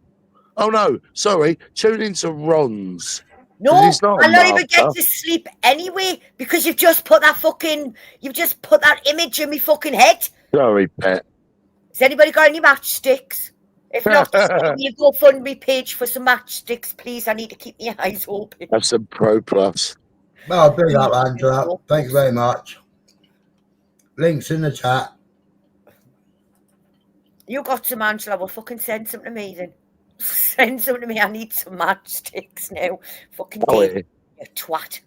Oh no, sorry, tune into Ron's. No, he's not a I'll not even get master. to sleep anyway because you've just put that image in my fucking head. Sorry, Pet. Has anybody got any matchsticks? If not, just give me a GoFundMe page for some matchsticks, please. I need to keep my eyes open. Have some Pro Plus. Well, big up, Angela. Thank you very much. Links in the chat. You got some, Angela. Well, fucking send some to me then. Send some to me. I need some matchsticks now. Fucking Dave, you twat.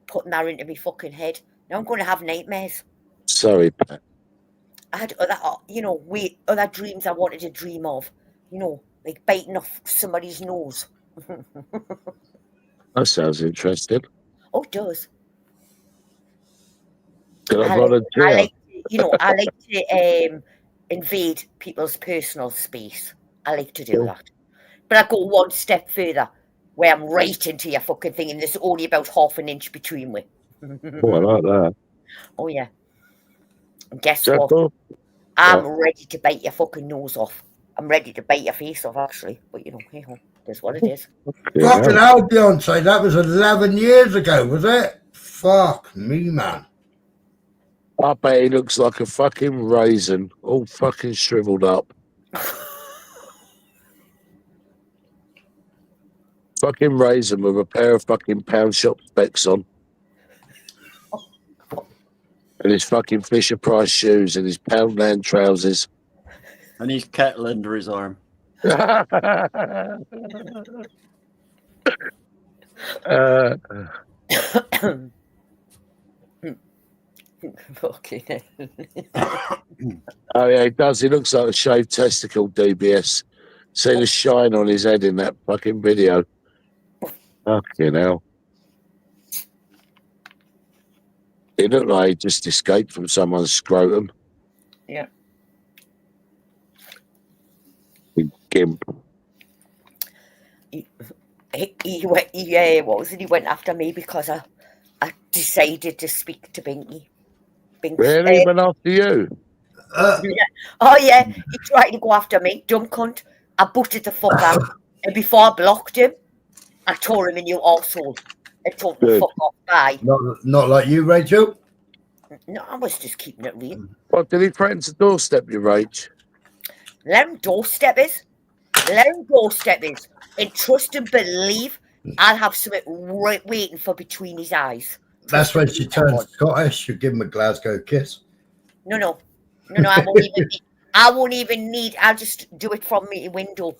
Putting that into my fucking head. Now I'm going to have nightmares. Sorry, Pat. I had other dreams I wanted to dream of. You know, like biting off somebody's nose. That sounds interesting. Oh, it does. Can I I volunteer? like to invade people's personal space. I like to do that. But I go one step further, where I'm right into your fucking thing, and there's only about half an inch between we. Oh, I like that. Oh, yeah. And guess what? I'm ready to bite your fucking nose off. I'm ready to bite your face off, actually. But, hey, that's what it is. Fucking hell, Beyonce, that was 11 years ago, was it? Fuck me, man. I bet he looks like a fucking raisin, all fucking shriveled up. Fucking raisin with a pair of fucking pound shop specs on. And his fucking Fisher Price shoes and his Poundland trousers. And his kettle under his arm. Fucking Oh yeah, he does. He looks like a shaved testicle, DBS. See the shine on his head in that fucking video. Fucking hell. He looked like he just escaped from someone's scrotum. Yeah. Gimp. He went after me because I decided to speak to Binky. Really? Went after you? Oh yeah, he tried to go after me, dumb cunt. I butted the fuck out, and before I blocked him, I tore him a new arsehole and told him to fuck off. Bye. Not like you, Rachel? No, I was just keeping it real. What, did he threaten to doorstep you, Rach? Let him doorstep us. And trust and believe I'll have something right waiting for between his eyes. That's when she turns Scottish. You give him a Glasgow kiss. No, I won't even need. I'll just do it from my window.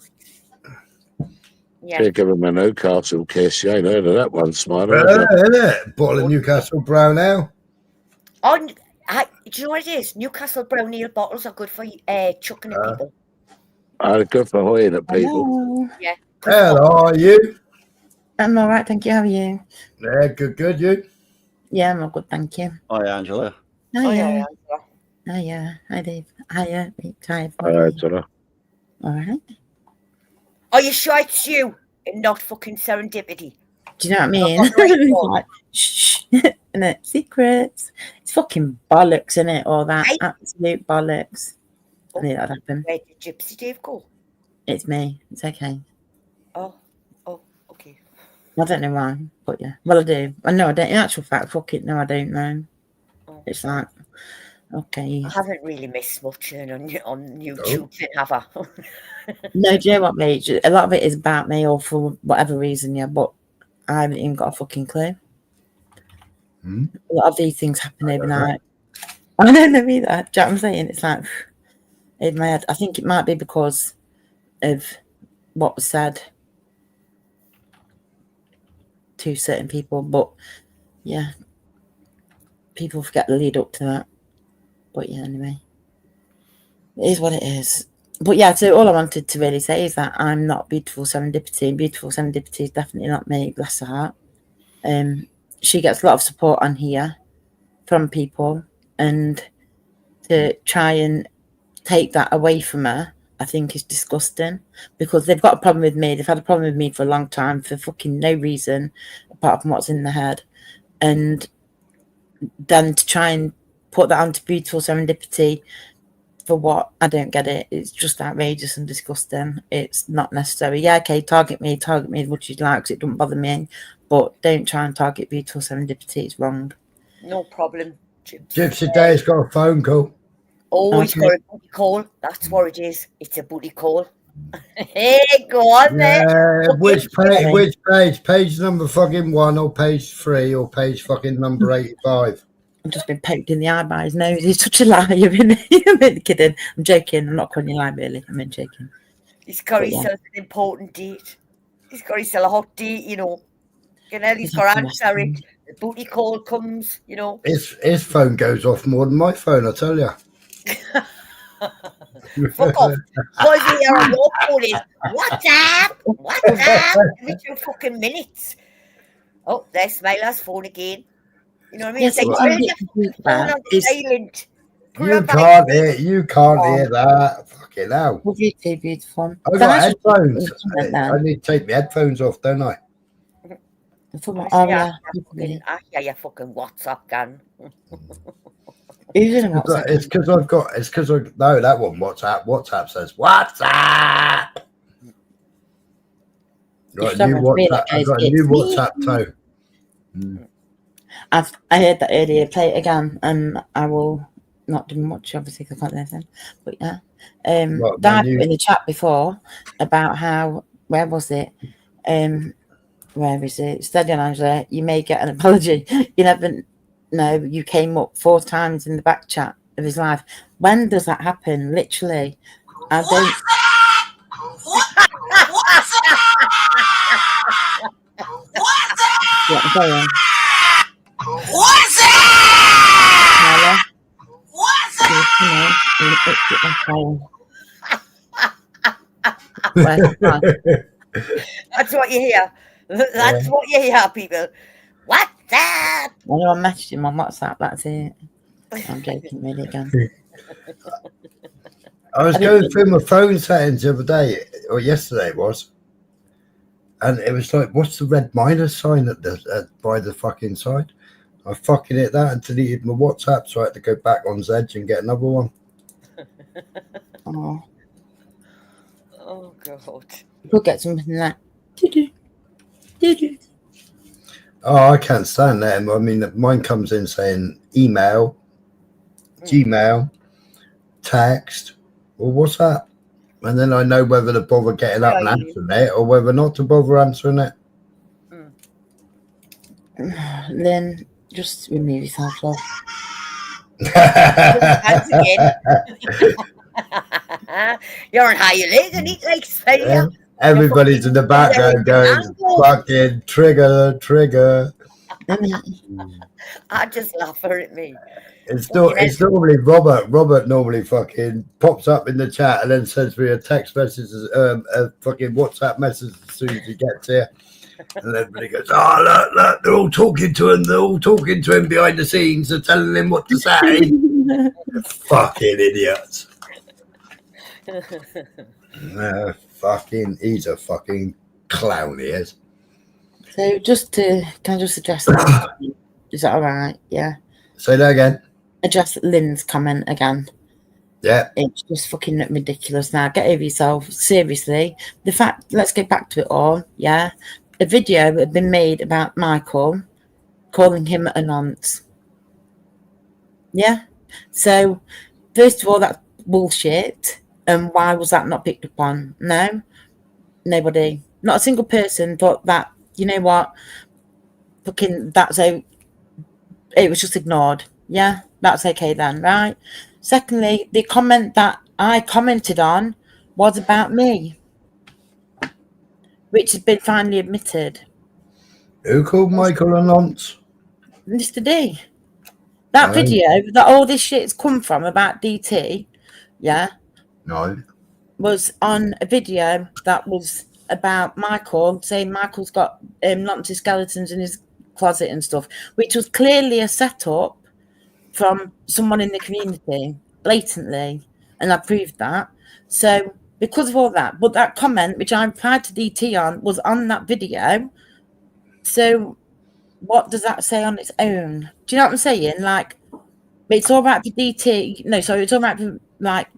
Yeah. Give him a Newcastle kiss. You ain't heard of that one, Smile. Isn't it? Bottle of Newcastle Brown Ale. Oh, do you know what it is? Newcastle Brown Ale bottles are good for chucking at people. Good for hoying at people. Hello. Yeah. Hello, how are you? I'm all right, thank you. How are you? Yeah, good, you? Yeah, I'm all good, thank you. Hi, Angela. Hiya. Hiya. Hi, Dave. Hiya. Hi, Angela. All right. Are you sure it's you and not fucking serendipity? Do you know what I mean? It's like, shh. And it's secrets. It's fucking bollocks, isn't it? All that. Absolute bollocks. I knew that'd happen. Where did Gypsy Dave go? It's me. It's okay. Oh, okay. I don't know why, but yeah. Well, I do. I know I don't. In actual fact, fuck it. No, I don't know. Oh. It's like, okay. I haven't really missed much on YouTube, have I? No, do you know what, mate? A lot of it is about me or for whatever reason, yeah, but I haven't even got a fucking clue. A lot of these things happen overnight. I don't know either. Do you know what I'm saying? It's like, in my head, I think it might be because of what was said to certain people, but yeah, people forget the lead up to that. But yeah, anyway, it is what it is. But yeah, so all I wanted to really say is that I'm not Beautiful Serendipity, and Beautiful Serendipity is definitely not me, bless her heart. She gets a lot of support on here from people, and to try and take that away from her, I think is disgusting, because they've got a problem with me. They've had a problem with me for a long time for fucking no reason apart from what's in their head. And then to try and put that onto Beautiful Serendipity for what? I don't get it. It's just outrageous and disgusting. It's not necessary. Yeah, okay, target me as much as you like, because it doesn't bother me. But don't try and target Beautiful Serendipity. It's wrong. No problem. Gypsy Day's got a phone call. Oh, he's got a booty call. That's what it is. It's a booty call. Hey, go on there. Which page? Which page? Page number fucking 1 or page 3 or page fucking number 85? I've just been poked in the eye by his nose. He's such a liar, isn't he? I'm kidding. I'm joking. I'm not calling you a lie, really. I'm joking. He's got himself an important date. He's got himself a hot date, you know. He's got to answer it. The booty call comes, you know. His phone goes off more than my phone, I tell you. Fuck off. Boys here on your phone is, what's up? What's up? Every 2 fucking minutes. Oh, there's Smiler's phone again. You know what I mean? Yes, it's like, turn your phone on silent. You can't hear that. Fucking hell. Love you too, beautiful. I've got headphones. I need to take my headphones off, don't I? I hear your fucking WhatsApp gun. It's because I've got. It's because no, that one WhatsApp. WhatsApp says WhatsApp. Right, new WhatsApp. I've got a new WhatsApp too. I heard that earlier. Play it again, and I will not do much, obviously, because I can't listen. But yeah, that in the chat before about how, where was it? Where is it? Steady on, Angela. You may get an apology. You never know. You came up 4 times in the back chat of his life. When does that happen? Literally, I don't. Yeah, go on. What's That's what you hear. That's what you hear, people. What's up? I know I messaged him on WhatsApp. That's it. I'm joking, really, again. I was going through my phone settings the other day, or yesterday it was, and it was like, what's the red minus sign at the by the fucking side? I fucking hit that and deleted my WhatsApp, so I had to go back on Zedge and get another one. Oh God. We'll get something like that. Did you? Oh, I can't stand that. I mean, mine comes in saying email, Gmail, text, or WhatsApp. And then I know whether to bother getting up and answering it or whether not to bother answering it. Then just remove yourself off. You're on higher leg and eat like failure. Everybody's in the background going, fucking trigger. I just laugh at me. It's normally Robert. Robert normally fucking pops up in the chat and then sends me a text message, a fucking WhatsApp message as soon as he gets here. And everybody goes, oh, look, they're all talking to him. They're all talking to him behind the scenes. They're telling him what to say. Fucking idiots. He's a fucking clown, he is. So can I just address that? Is that all right? Yeah. Say that again. Address Lynn's comment again. Yeah. It's just fucking ridiculous now. Get over yourself. Seriously. The fact, let's get back to it all. Yeah. A video had been made about Michael calling him a nonce. Yeah. So, first of all, that's bullshit. And why was that not picked up on? No. Nobody. Not a single person thought that, you know what? Fucking, it was just ignored. Yeah. That's okay then, right? Secondly, the comment that I commented on was about me, which has been finally admitted. Who called Michael a nonce? Mr. D. That video that all this shit's come from about DT, yeah, No. was on a video that was about Michael, saying Michael's got lots of skeletons in his closet and stuff, which was clearly a setup from someone in the community, blatantly, and I proved that. So because of all that, but that comment which I replied to DT on was on that video. So what does that say on its own? Do you know what I'm saying? Like, it's all right for DT. No, sorry, it's all right for like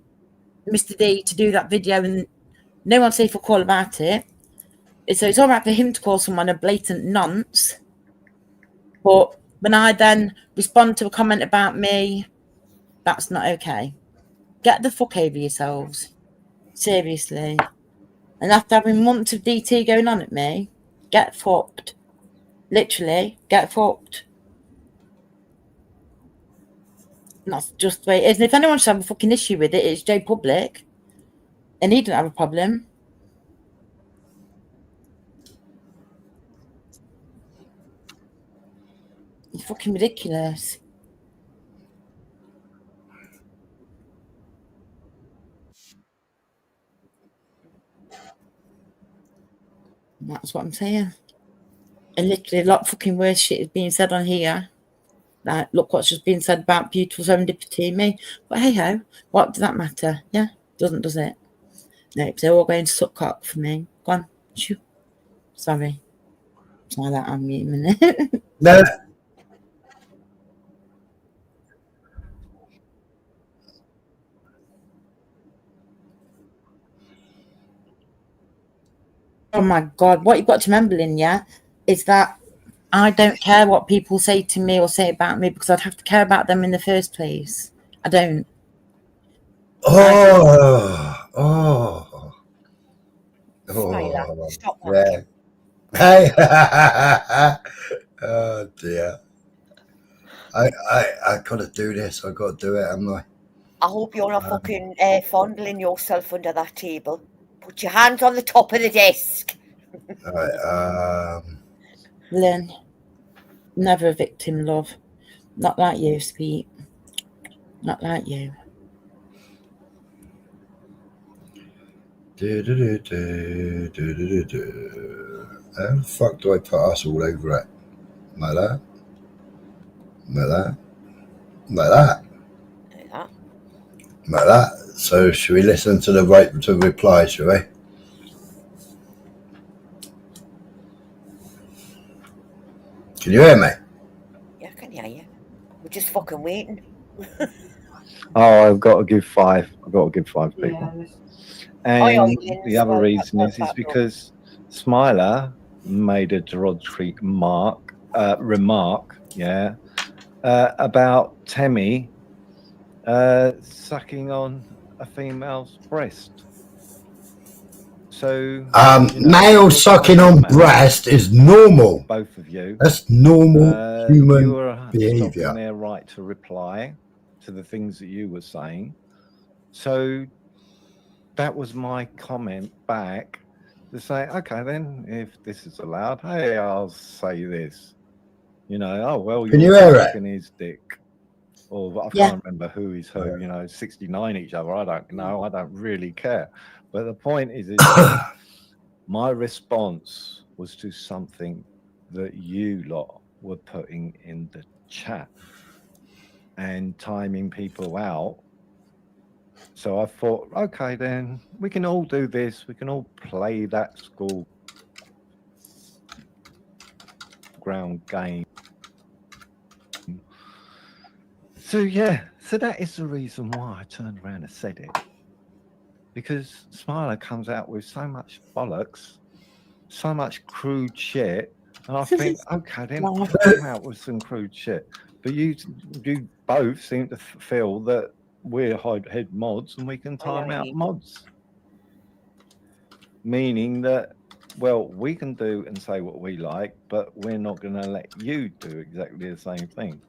Mr. D to do that video and no one say for call about it. So it's all right for him to call someone a blatant nonce. But when I then respond to a comment about me, that's not okay. Get the fuck over yourselves. Seriously. And after having months of DT going on at me, get fucked. Literally, get fucked. And that's just the way it is. And if anyone should have a fucking issue with it, it's Joe Public. And he didn't have a problem. It's fucking ridiculous. That's what I'm saying. And literally a lot of fucking worse shit is being said on here. Like, look what's just being said about beautiful serendipity me. But hey ho, what does that matter? Yeah, doesn't, does it? No, they're all going to suck cock for me. Go on, shoo. Sorry. It's like that, I'm mute a minute. No. Oh my God, what you've got to remember, Lynn, yeah, is that I don't care what people say to me or say about me because I'd have to care about them in the first place. I don't. Oh. Stop Yeah. Hey. Oh dear. I gotta do this. I gotta do it, haven't I? I hope you're not fucking fondling yourself under that table. Put your hands on the top of the desk. All right. Lynn, never a victim, love. Not like you, sweet. Not like you. How the fuck do I put us all over it? Like that? Like that? Like that? Like that. Like that. So should we listen to the reply, shall we? Can you hear me? Yeah, I can hear you. We're just fucking waiting. Oh, I've got to give 5. I've got to give 5 people. And the other reason is because Smiler made a derogatory remark, about Temmie sucking on a female's breast. So male sucking on breast is normal. Both of you. That's normal human you were behavior. stopping their right to reply to the things that you were saying. So that was my comment back to say, okay, then if this is allowed, hey, I'll say this. You know, oh well, you're sucking his dick. Or I can't remember who is who, you know, 69 each other. I don't know. I don't really care. But the point is my response was to something that you lot were putting in the chat and timing people out. So I thought, okay, then we can all do this. We can all play that school ground game. So yeah, so that is the reason why I turned around and said it. Because Smiler comes out with so much bollocks, so much crude shit, and I think, okay, then I'll come out with some crude shit. But you both seem to feel that we're head mods and we can time out mods. Meaning that, well, we can do and say what we like, but we're not going to let you do exactly the same thing.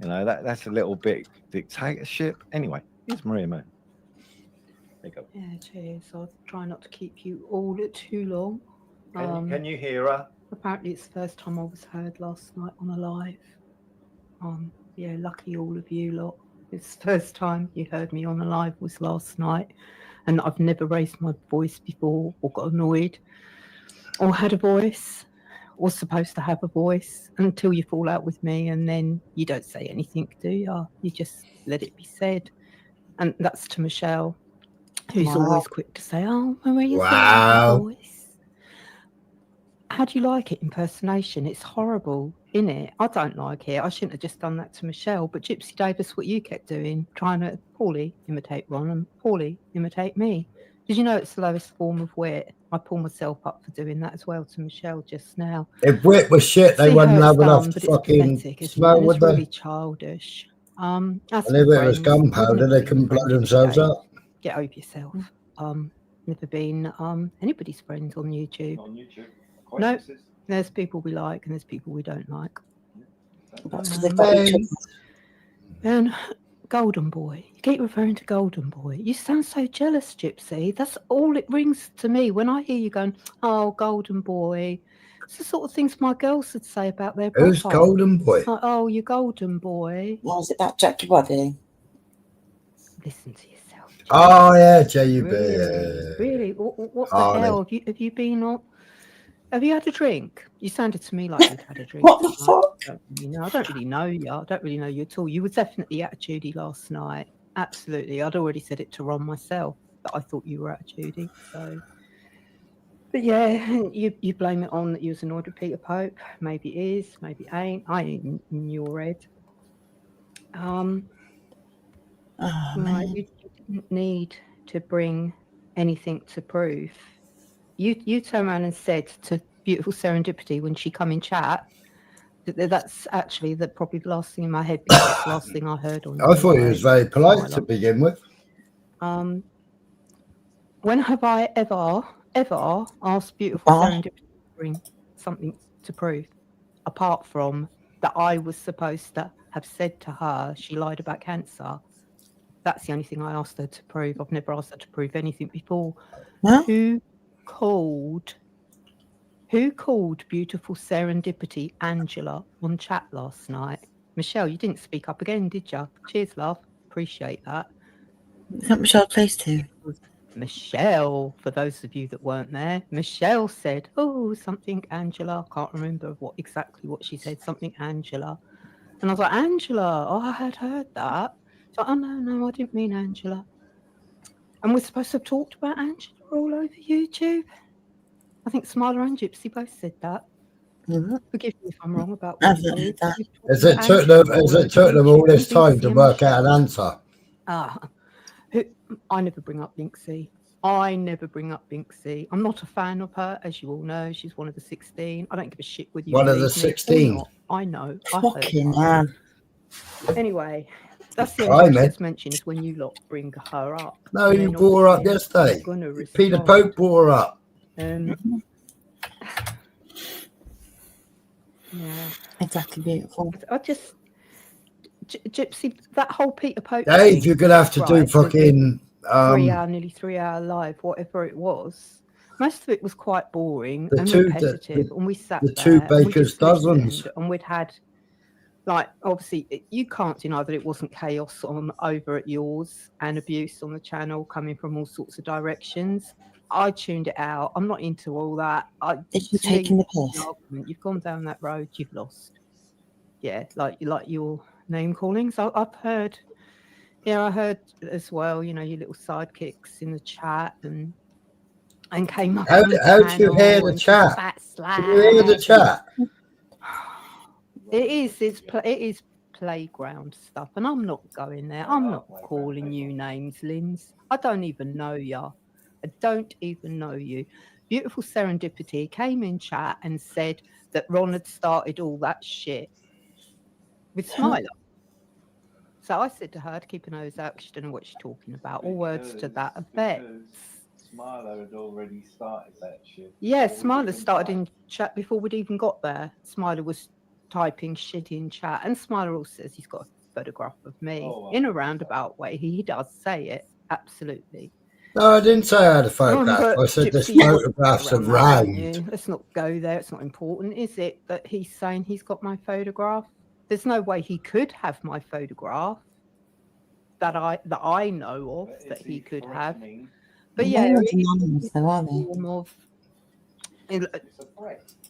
You know, that's a little bit dictatorship. Anyway, here's Maria Moon. There you go. Yeah, cheers. I'll try not to keep you all too long. Can you hear her? Apparently it's the first time I was heard last night on a live. Yeah, lucky all of you lot. It's the first time you heard me on a live was last night, and I've never raised my voice before or got annoyed or had a voice or supposed to have a voice until you fall out with me, and then you don't say anything, do you? You just let it be said. And that's to Michelle, who's Wow. always quick to say, "Oh, Maria's got a Wow. voice." How do you like it, impersonation? It's horrible, innit? I don't like it. I shouldn't have just done that to Michelle. But Gypsy Davis, what you kept doing, trying to poorly imitate Ron and poorly imitate me. Did you know it's the lowest form of wit? I pull myself up for doing that as well to Michelle just now. If wit was shit, they See how wouldn't it's have enough done, to but it's fucking pathetic, isn't it? smell, And would it's they? really childish. As And for if it was friends, gunpowder, never they been couldn't blow friends with themselves Dave. up. Get over yourself. Never been anybody's friends on YouTube. On YouTube. No, there's people we like and there's people we don't like. That's because they've got each other. And Golden Boy, you keep referring to Golden Boy. You sound so jealous, Gypsy. That's all it rings to me when I hear you going, "Oh, Golden Boy." It's the sort of things my girls would say about their brother. Who's Golden Boy? Like, "Oh, you Golden Boy." What was it, that Jackie Body? Listen to yourself. Oh yeah, JUB. Really? What the Harley. hell? Have you been on? Have you had a drink? You sounded to me like you'd had a drink. What the fuck? I don't really know you. I don't really know you at all. You were definitely attitudey last night. Absolutely. I'd already said it to Ron myself that I thought you were attitudey. So, but yeah, you blame it on that you was annoyed with Peter Pope. Maybe it is, maybe it ain't. I ain't in your head. Man. You didn't need to bring anything to proof. You turned around and said to Beautiful Serendipity when she come in chat, that's actually probably the last thing in my head because it's the last thing I heard on. I thought he was very polite to begin with. When have I ever asked Beautiful Serendipity to bring something to prove, apart from that I was supposed to have said to her she lied about cancer? That's the only thing I asked her to prove. I've never asked her to prove anything before. Huh? Who called Beautiful Serendipity Angela on chat last night? Michelle, you didn't speak up again, did you? Cheers, love. Appreciate that. Is that Michelle Place too? Michelle, for those of you that weren't there, Michelle said, "Oh, something Angela." I can't remember exactly what she said. Something Angela. And I was like, "Angela, oh, I had heard that." So, "Oh, no, I didn't mean Angela." And we're supposed to have talked about Angela all over YouTube. I think Smiler and Gypsy both said that. Forgive me if I'm wrong about what you did. Has it took them all this time to work out an answer? I never bring up Binksy. I'm not a fan of her, as you all know. She's one of the 16. I don't give a shit with you. One of the 16. I know. Fucking man. Anyway, that's the only thing that's mentioned is when you lot bring her up. No, you brought her up yesterday. Peter Pope brought her up. Yeah, exactly. Beautiful. I just Gypsy, that whole Peter Pope. Dave, you're gonna have to do fucking 3 hour live, whatever it was. Most of it was quite boring and repetitive, and we sat there. The two bakers' dozens, and we'd had. Like, obviously, you can't deny that it wasn't chaos over at yours and abuse on the channel coming from all sorts of directions. I tuned it out. I'm not into all that. You're taking the piss. You've gone down that road. You've lost. Yeah, like your name calling. So I've heard. Yeah, I heard as well. You know, your little sidekicks in the chat and came up. How do you hear the chat? Do you hear the chat? It is playground stuff, and I'm not going there. I'm not calling you names, Linz. I don't even know ya. I don't even know you. Beautiful Serendipity came in chat and said that Ron had started all that shit with Smiler. So I said to her to keep her nose out because she didn't know what she's talking about. All words to that effect. Smiler had already started that shit. Yeah, Smiler started in chat before we'd even got there. Smiler was typing shit in chat, and Smiler also says he's got a photograph of me in a roundabout way. He does say it, absolutely. No, I didn't say I had a photograph. I said there's photographs around. Let's not go there. It's not important, is it? That he's saying he's got my photograph. There's no way he could have my photograph that I know of that he could have. But They're yeah, not it anonymous, is though, are a they? form of.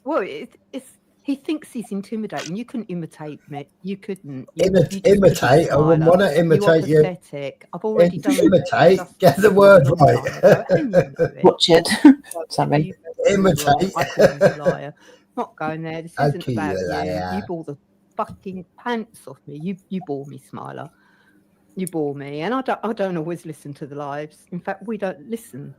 Well, it's he thinks he's intimidating. You couldn't imitate me. You couldn't. You just Imitate? couldn't, I wouldn't Smiler. want to imitate you. you. Are pathetic. I've already done Imitate? Get the word right. and you know it. Butchered. Sorry. You were wrong. Imitate. I call you a liar. Not going there. This I'll isn't call you about a you. liar. You bore the fucking pants off me. You bore me, Smiler. You bore me, and I don't always listen to the lives. In fact, we don't listen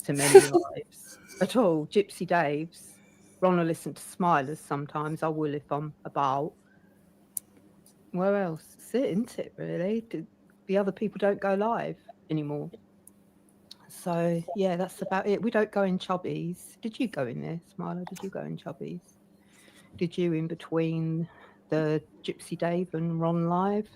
to many lives at all. Gypsy Dave's. Ron will listen to Smilers sometimes. I will if I'm about. Where else? That's it, isn't it, really? The other people don't go live anymore. So, yeah, that's about it. We don't go in Chubbies. Did you go in there, Smiler? Did you go in Chubbies? Did you in between the Gypsy Dave and Ron live?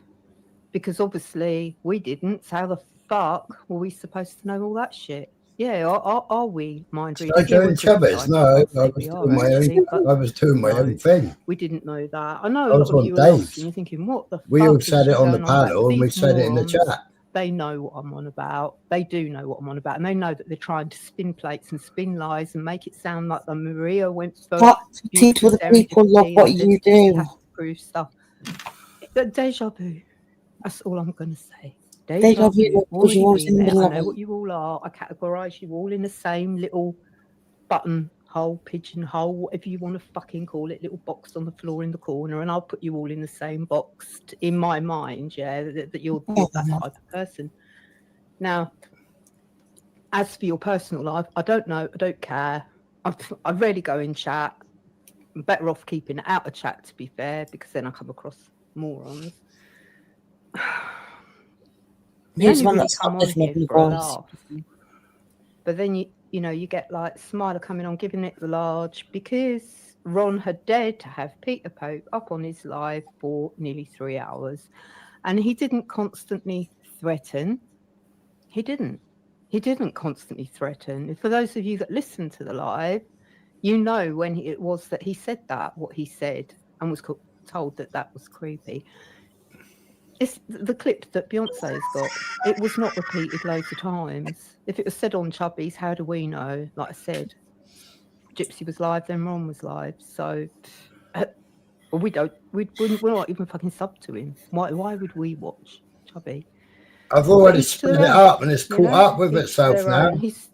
Because obviously we didn't. So how the fuck were we supposed to know all that shit? Yeah, are we mind readers? I doing Chubbies? No, I was doing my own thing. We didn't know that. I know I a was lot of on you are lost Dave's. and you're thinking, what the We fuck all is said she it on the going about? panel and we These said it in the morons, chat. They know what I'm on about. They do know what I'm on about. And they know that they're trying to spin plates and spin lies and make it sound like the Maria went first. But teach other people love what you do. Prove stuff. Deja vu. That's all I'm going to say. Deja vu because you're always in the middle I of know it. what you all are. I categorise you all in the same little buttonhole, pigeonhole, whatever you want to fucking call it, little box on the floor in the corner, and I'll put you all in the same box in my mind, yeah, that you're that type of person. Now, as for your personal life, I don't know, I don't care. I rarely go in chat. I'm better off keeping it out of chat, to be fair, because then I come across morons. Here's one that's not definitely boys. But then you get like Smiler coming on, giving it the large, because Ron had dared to have Peter Pope up on his live for nearly 3 hours, and he didn't constantly threaten. He didn't constantly threaten. For those of you that listen to the live, you know when it was that he said that, what he said, and was told that was creepy. It's the clip that Beyonce's got. It was not repeated loads of times. If it was said on Chubbies, how do we know? Like I said, Gypsy was live, then Ron was live. So, well, we're not even fucking sub to him. Why would we watch Chubby? I've already sped it up and it's caught up with itself now. He's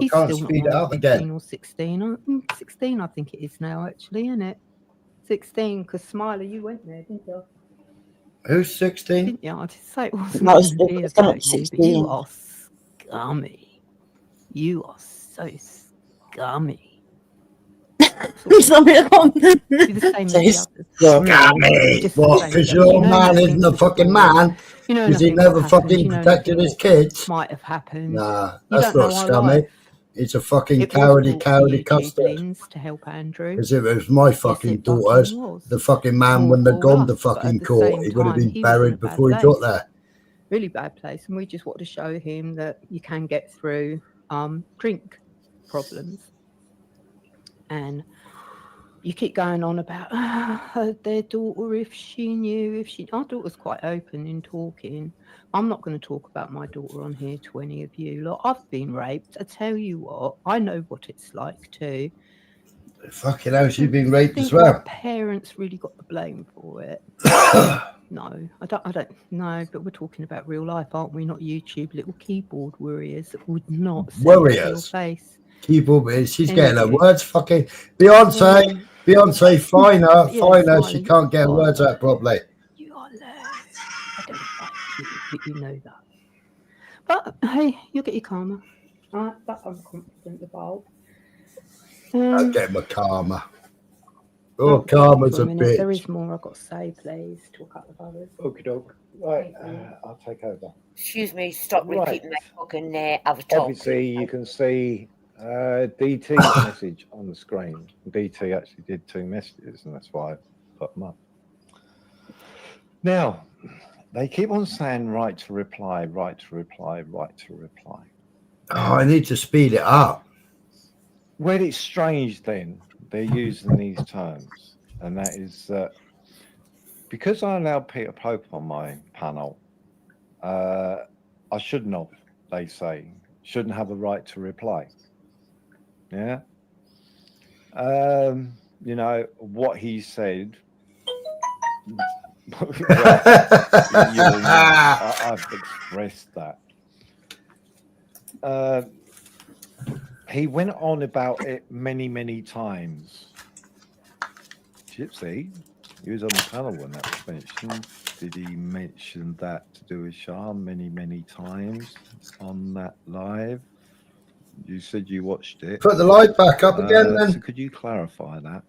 I can't still speed not it up 15 again. or 16. 16, I think it is now, actually, isn't it? 16, because Smiler, you went there, didn't you? Who's 16? Didn't you? I did say it wasn't No, it's going to be it's not about you, but 16. you are scummy. You are so scummy. It's not me on. You're the same as the others. Scummy! Just What? saying Because that your you know man nothing isn't a was fucking wrong. man? You know Because he nothing never what happened. fucking You know protected nothing his kids? might have happened. Nah, You that's don't not know our scummy. life. It's a fucking It was cowardly brought to YouTube custard. Lins to help Andrew. Because if it was my fucking it daughters, fucking was. the fucking man More wouldn't have for gone to us, but at fucking the court. same He would have time, been he was in a buried bad before he got place. there. Really bad place, and we just want to show him that you can get through drink problems. And you keep going on about their daughter, if she knew, our daughter's quite open in talking. I'm not going to talk about my daughter on here to any of you. Look, I've been raped. I tell you what, I know what it's like too. Fucking hell, she's been raped as My well. parents really got the blame for it. No, I don't know, but we're talking about real life, aren't we? Not YouTube little keyboard warriors that would not say it to your face. Keyboard, she's Anyway. getting her words fucking. Beyonce, fine her. She can't get her words out properly. You are low. I don't like you, but you know that. But hey, you'll get your karma. That I'm confident about. I'll get my karma. Oh, karma's a bitch. There is more I've got to say, please, to a couple of others. Okie doke. Right, I'll take over. Excuse me, stop Right. repeating my fucking avatar. Obviously, you can see DT's message on the screen. DT actually did 2 messages, and that's why I put them up. Now, they keep on saying right to reply, right to reply, right to reply. Oh, I need to speed it up. Well, it's strange then they're using these terms, and that is that because I allowed Peter Pope on my panel, I shouldn't have, they say. Shouldn't have a right to reply. Yeah. You know, what he said. Well, I've expressed that. He went on about it many, many times. Gypsy, he was on the panel when that was mentioned. Did he mention that to do with Shah many, many times on that live? You said you watched it. Put the light back up again, then. So could you clarify that?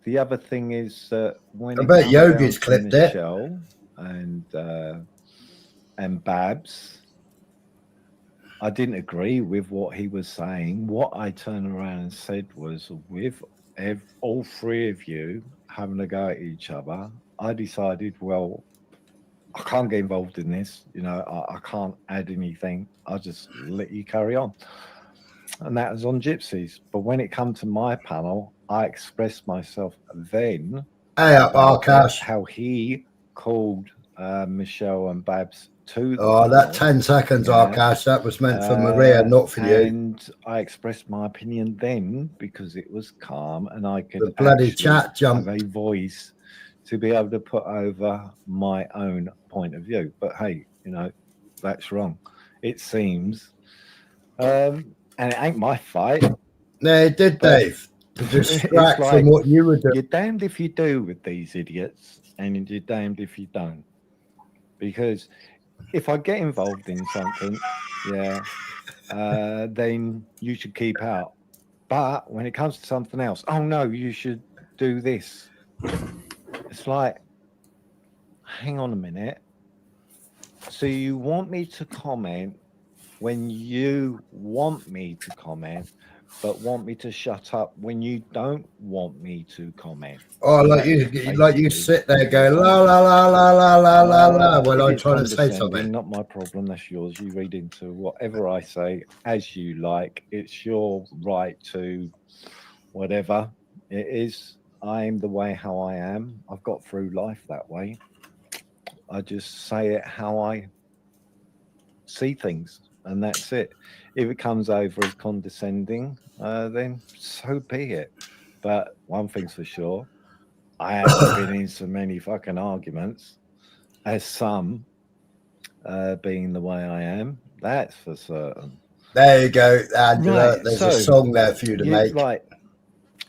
The other thing is that when I bet Yogi's clipped Michelle and Babs, I didn't agree with what he was saying. What I turned around and said was, with all three of you having a go at each other, I decided, well, I can't get involved in this. You know, I can't add anything. I'll just let you carry on. And that was on Gypsies. But when it come to my panel, I expressed myself then. Hey up, Arkash. How he called Michelle and Babs to the panel. That 10 seconds, Arkash, that was meant for Maria, not for you. And I expressed my opinion then because it was calm and I could the bloody chat jump. have a voice to be able to put over my own point of view. But hey, you know, that's wrong, it seems. And it ain't my fight. No, it did, Dave. To distract like, from what you were doing. You're damned if you do with these idiots, and you're damned if you don't. Because if I get involved in something, then you should keep out. But when it comes to something else, oh no, you should do this. It's like, hang on a minute. So you want me to comment when you want me to comment, but want me to shut up when you don't want me to comment? Oh, like you sit there going la la la la la la la la when I'm trying to say something. Not my problem, that's yours. You read into whatever I say as you like. It's your right to whatever it is. I'm the way how I am. I've got through life that way. I just say it how I see things, and that's it. If it comes over as condescending, then so be it. But one thing's for sure, I haven't been in so many fucking arguments as some, being the way I am. That's for certain. There you go, Angela. Right, there's a song there for you to make. Right.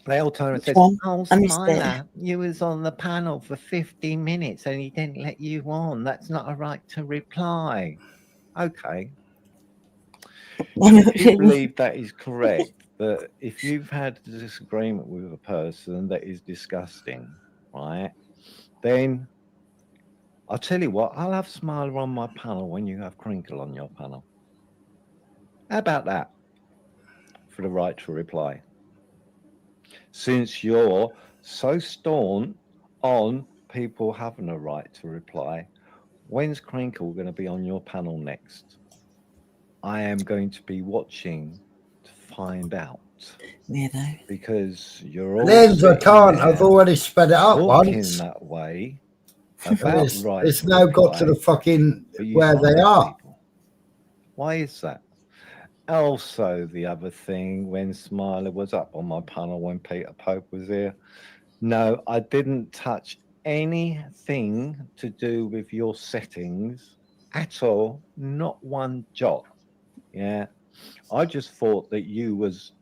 They all turn and said, "Oh, Smiler, you was on the panel for 15 minutes and he didn't let you on. That's not a right to reply." Okay. If you believe that is correct, that if you've had a disagreement with a person that is disgusting, right, then I'll tell you what, I'll have Smiler on my panel when you have Crinkle on your panel. How about that? For the right to reply. Since you're so staunch on people having a right to reply, when's Crinkle going to be on your panel next? I am going to be watching to find out. Weirdo. Because you're all Lens, I can't. I've already sped it up once. That way about it's now got to the fucking where they are. People. Why is that? Also, the other thing, when Smiler was up on my panel when Peter Pope was here, no, I didn't touch anything to do with your settings at all, not one jot. Yeah, I just thought that you was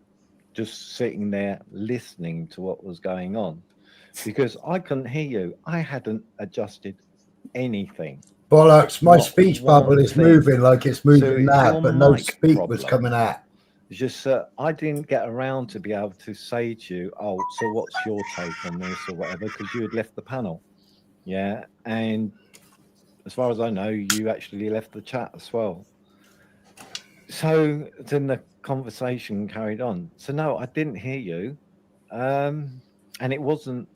just sitting there listening to what was going on, because I couldn't hear you. I hadn't adjusted anything. Bollocks, my speech bubble is moving like it's moving now, but no speak was coming out. It's just that I didn't get around to be able to say to you, oh, so what's your take on this or whatever, because you had left the panel. Yeah, and as far as I know, you actually left the chat as well. So then the conversation carried on. So no, I didn't hear you. And it wasn't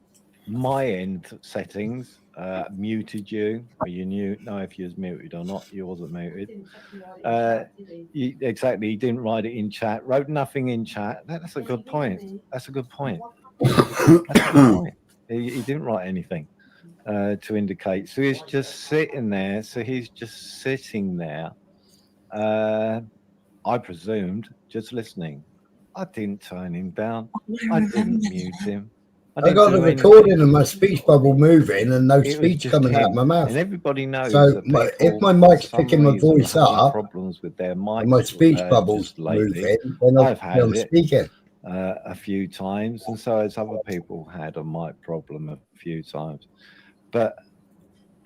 my end settings. Muted you, or you knew know if you was muted or not. You wasn't muted. Exactly, he didn't write it in chat. Wrote nothing in chat. That's a good point. That's a good point. That's a good point. He didn't write anything to indicate. So he's just sitting there. So he's just sitting there. I presumed just listening. I didn't turn him down. I didn't mute him. I got the recording of my speech bubble moving and no It was speech just coming out him. of my mouth. And everybody knows So that people, if my for mic's some picking my reason, voice are having up problems with their and mics, my speech bubble's just lately. moving, then I've had I'm it speaking. a few times, and so has other people had a mic problem a few times. But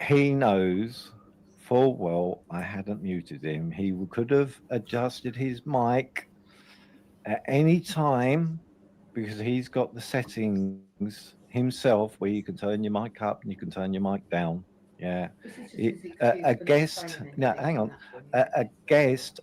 he knows full well I hadn't muted him. He could have adjusted his mic at any time because he's got the settings himself where you can turn your mic up and you can turn your mic down. Yeah, a guest. Now, hang on. A guest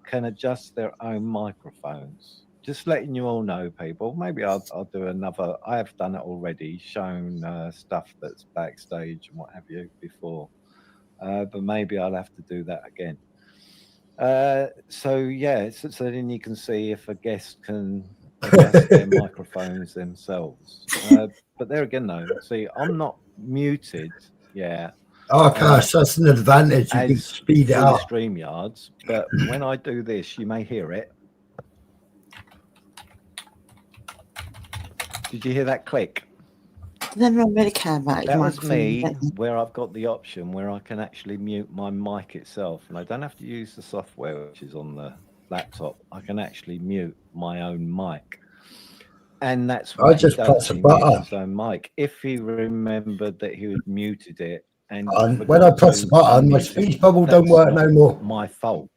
can adjust their own microphones. Just letting you all know, people. Maybe I'll do another. I have done it already, shown stuff that's backstage and what have you before. But maybe I'll have to do that again. So yeah, so then you can see if a guest can adjust their microphones themselves. But there again, though, see, I'm not muted. Yeah. Oh, gosh, that's an advantage. You can As speed it through the up. StreamYards, but when I do this, you may hear it. Did you hear that click? They don't really care about his That was microphone, me, don't they? where I've got the option where I can actually mute my mic itself, and I don't have to use the software which is on the laptop. I can actually mute my own mic, and that's I what he just does. press a He mutes button. his own mic. If he remembered that he had muted it and When I forgot press to the button, my unmute speech it, bubble don't that's work not no more. my fault.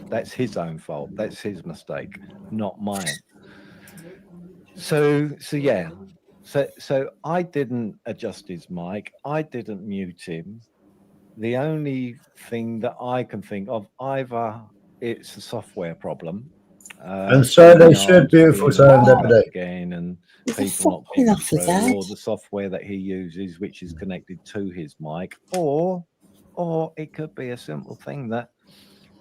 That's his own fault. That's his mistake, not mine. So yeah. So I didn't adjust his mic. I didn't mute him. The only thing that I can think of, either it's a software problem, And so they should StreamYard beautiful being all sound fucked every up day. again, and Is the people not fucking getting off his through, head? or the software that he uses, which is connected to his mic, or it could be a simple thing that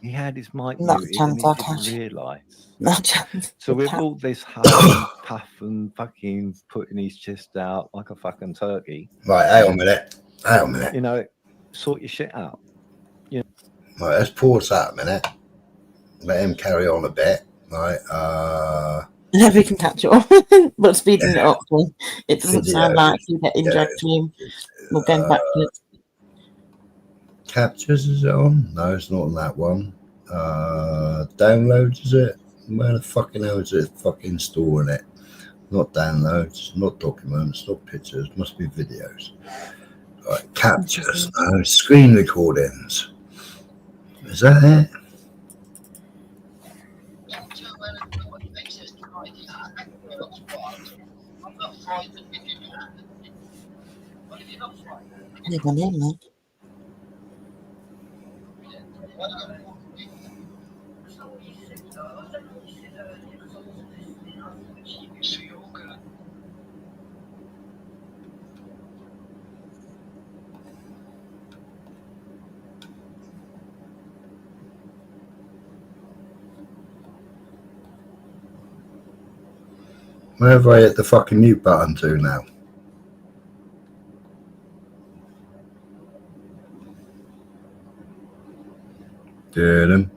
he had his mic Not a muted and chance, he I'll didn't catch. realise. Not a chance. So with all this huff and puff and fucking putting his chest out like a fucking turkey, Right, hang on a minute. Hang on a minute. you know, sort your shit out. Right, let's pause that a minute. Let him carry on a bit. Right. Never can catch up, but speeding it up, it doesn't sound like you're getting dragged through. We're going backwards. Captures, is it on? No, it's not on that one. Downloads, is it? Where the fucking hell is it fucking storing it? Not downloads, not documents, not pictures, must be videos. Right, captures, no, screen recordings. Is that it? Hang on, hang on. Where have I hit the fucking mute button to now? Did him.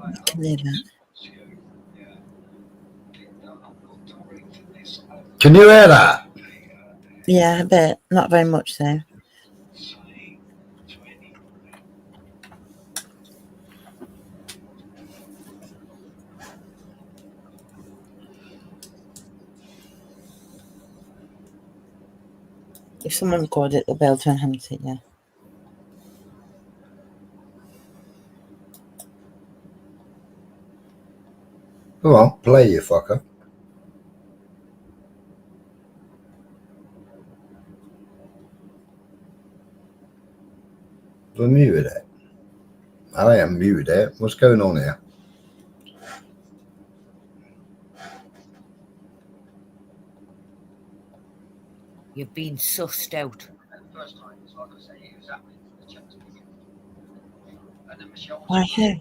I can hear that. Can you hear that? Yeah, a bit. Not very much, though. If someone recorded it, they'll be able to enhance it, yeah. Go on, play, you fucker. I muted it. I haven't muted it. What's going on here? You've been sussed out. Why who?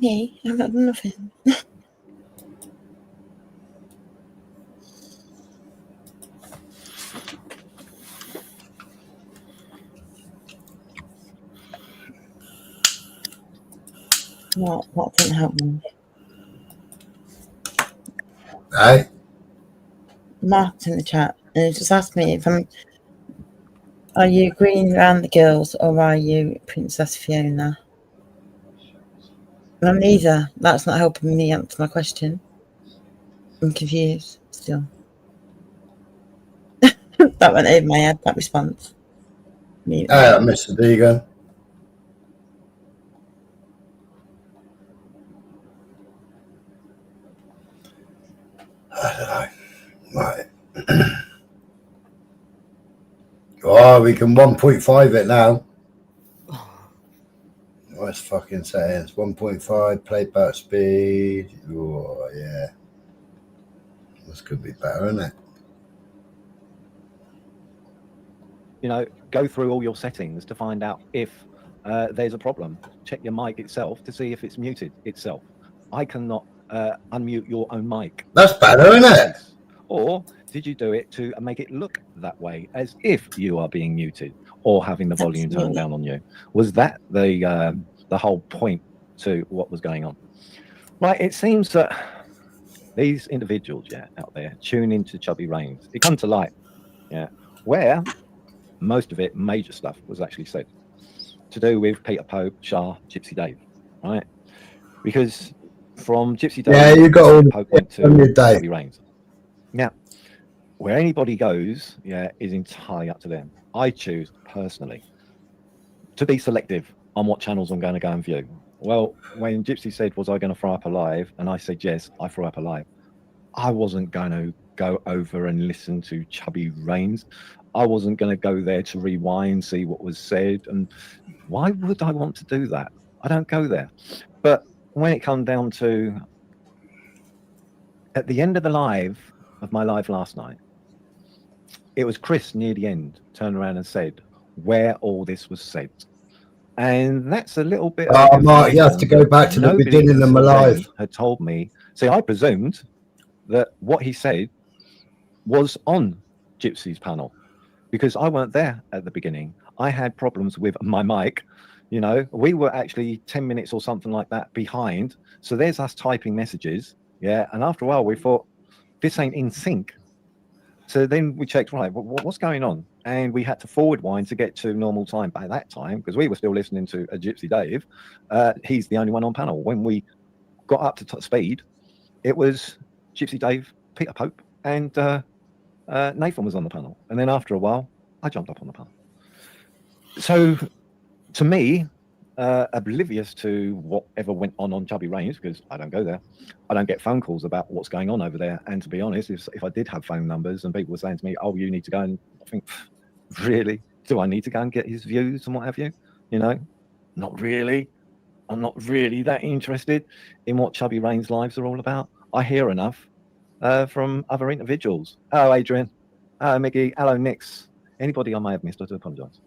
Me? I've not done nothing. What didn't happen? Hey? Mark's in the chat and he just asked me if are you agreeing around the girls or are you Princess Fiona? I'm neither. That's not helping me answer my question. I'm confused still. That went over my head, that response. Mr. Deegan. I don't know. Right. Oh, we can 1.5 it now. What's fucking settings? 1.5 playback speed. Oh, yeah. This could be better, isn't it? You know, go through all your settings to find out if there's a problem. Check your mic itself to see if it's muted itself. I cannot unmute your own mic. That's better, isn't it? Or did you do it to make it look that way, as if you are being muted or having the volume turned down on you? Was that the whole point to what was going on? Right, it seems that these individuals, out there, tune into Chubby Rains. It comes to light, where most of it, major stuff, was actually said to do with Peter Pope, Shah, Gypsy Dave, right? Because from Gypsy Dave, you got all Pope went to Chubby Rains. Now, where anybody goes, is entirely up to them. I choose personally to be selective on what channels I'm going to go and view. Well, when Gypsy said, was I going to throw up a live? And I said, yes, I threw up a live. I wasn't going to go over and listen to Chubby Rains. I wasn't going to go there to rewind, see what was said. And why would I want to do that? I don't go there. But when it comes down to at the end of the live, of my live last night, it was Chris near the end turned around and said where all this was said. And that's a little bit of Mark, you have to go back to the beginning of my life. Had told me. See, I presumed that what he said was on Gypsy's panel, because I weren't there at the beginning. I had problems with my mic. You know, we were actually 10 minutes or something like that behind. So there's us typing messages. And after a while, we thought, this ain't in sync. So then we checked, right, what's going on? And we had to forward wind to get to normal time by that time, because we were still listening to a Gypsy Dave. He's the only one on panel. When we got up to speed, it was Gypsy Dave, Peter Pope, and Nathan was on the panel. And then after a while, I jumped up on the panel. So to me, oblivious to whatever went on Chubby Rains, because I don't go there. I don't get phone calls about what's going on over there. And to be honest, if I did have phone numbers and people were saying to me, oh, you need to go, and I think, really? Do I need to go and get his views and what have you? You know, not really. I'm not really that interested in what Chubby Rains' lives are all about. I hear enough from other individuals. Hello, Adrian. Hello, Mickey. Hello, Nix. Anybody I may have missed, I do apologise.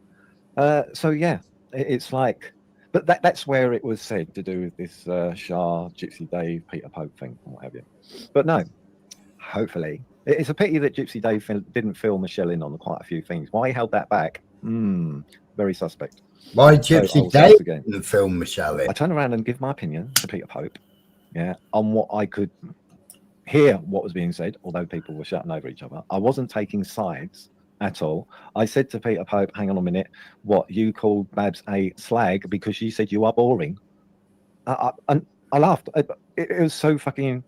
So, yeah, it's like, but that's where it was said to do with this Shah, Gypsy Dave, Peter Pope thing, and what have you. But no, hopefully. It's a pity that Gypsy Dave didn't fill Michelle in on quite a few things. Why he held that back? Very suspect. Why Gypsy Dave didn't film Michelle in? I turn around and give my opinion to Peter Pope, on what I could hear what was being said, although people were shouting over each other. I wasn't taking sides at all. I said to Peter Pope, hang on a minute, what, you called Babs a slag because she said you are boring? And I laughed. It was so fucking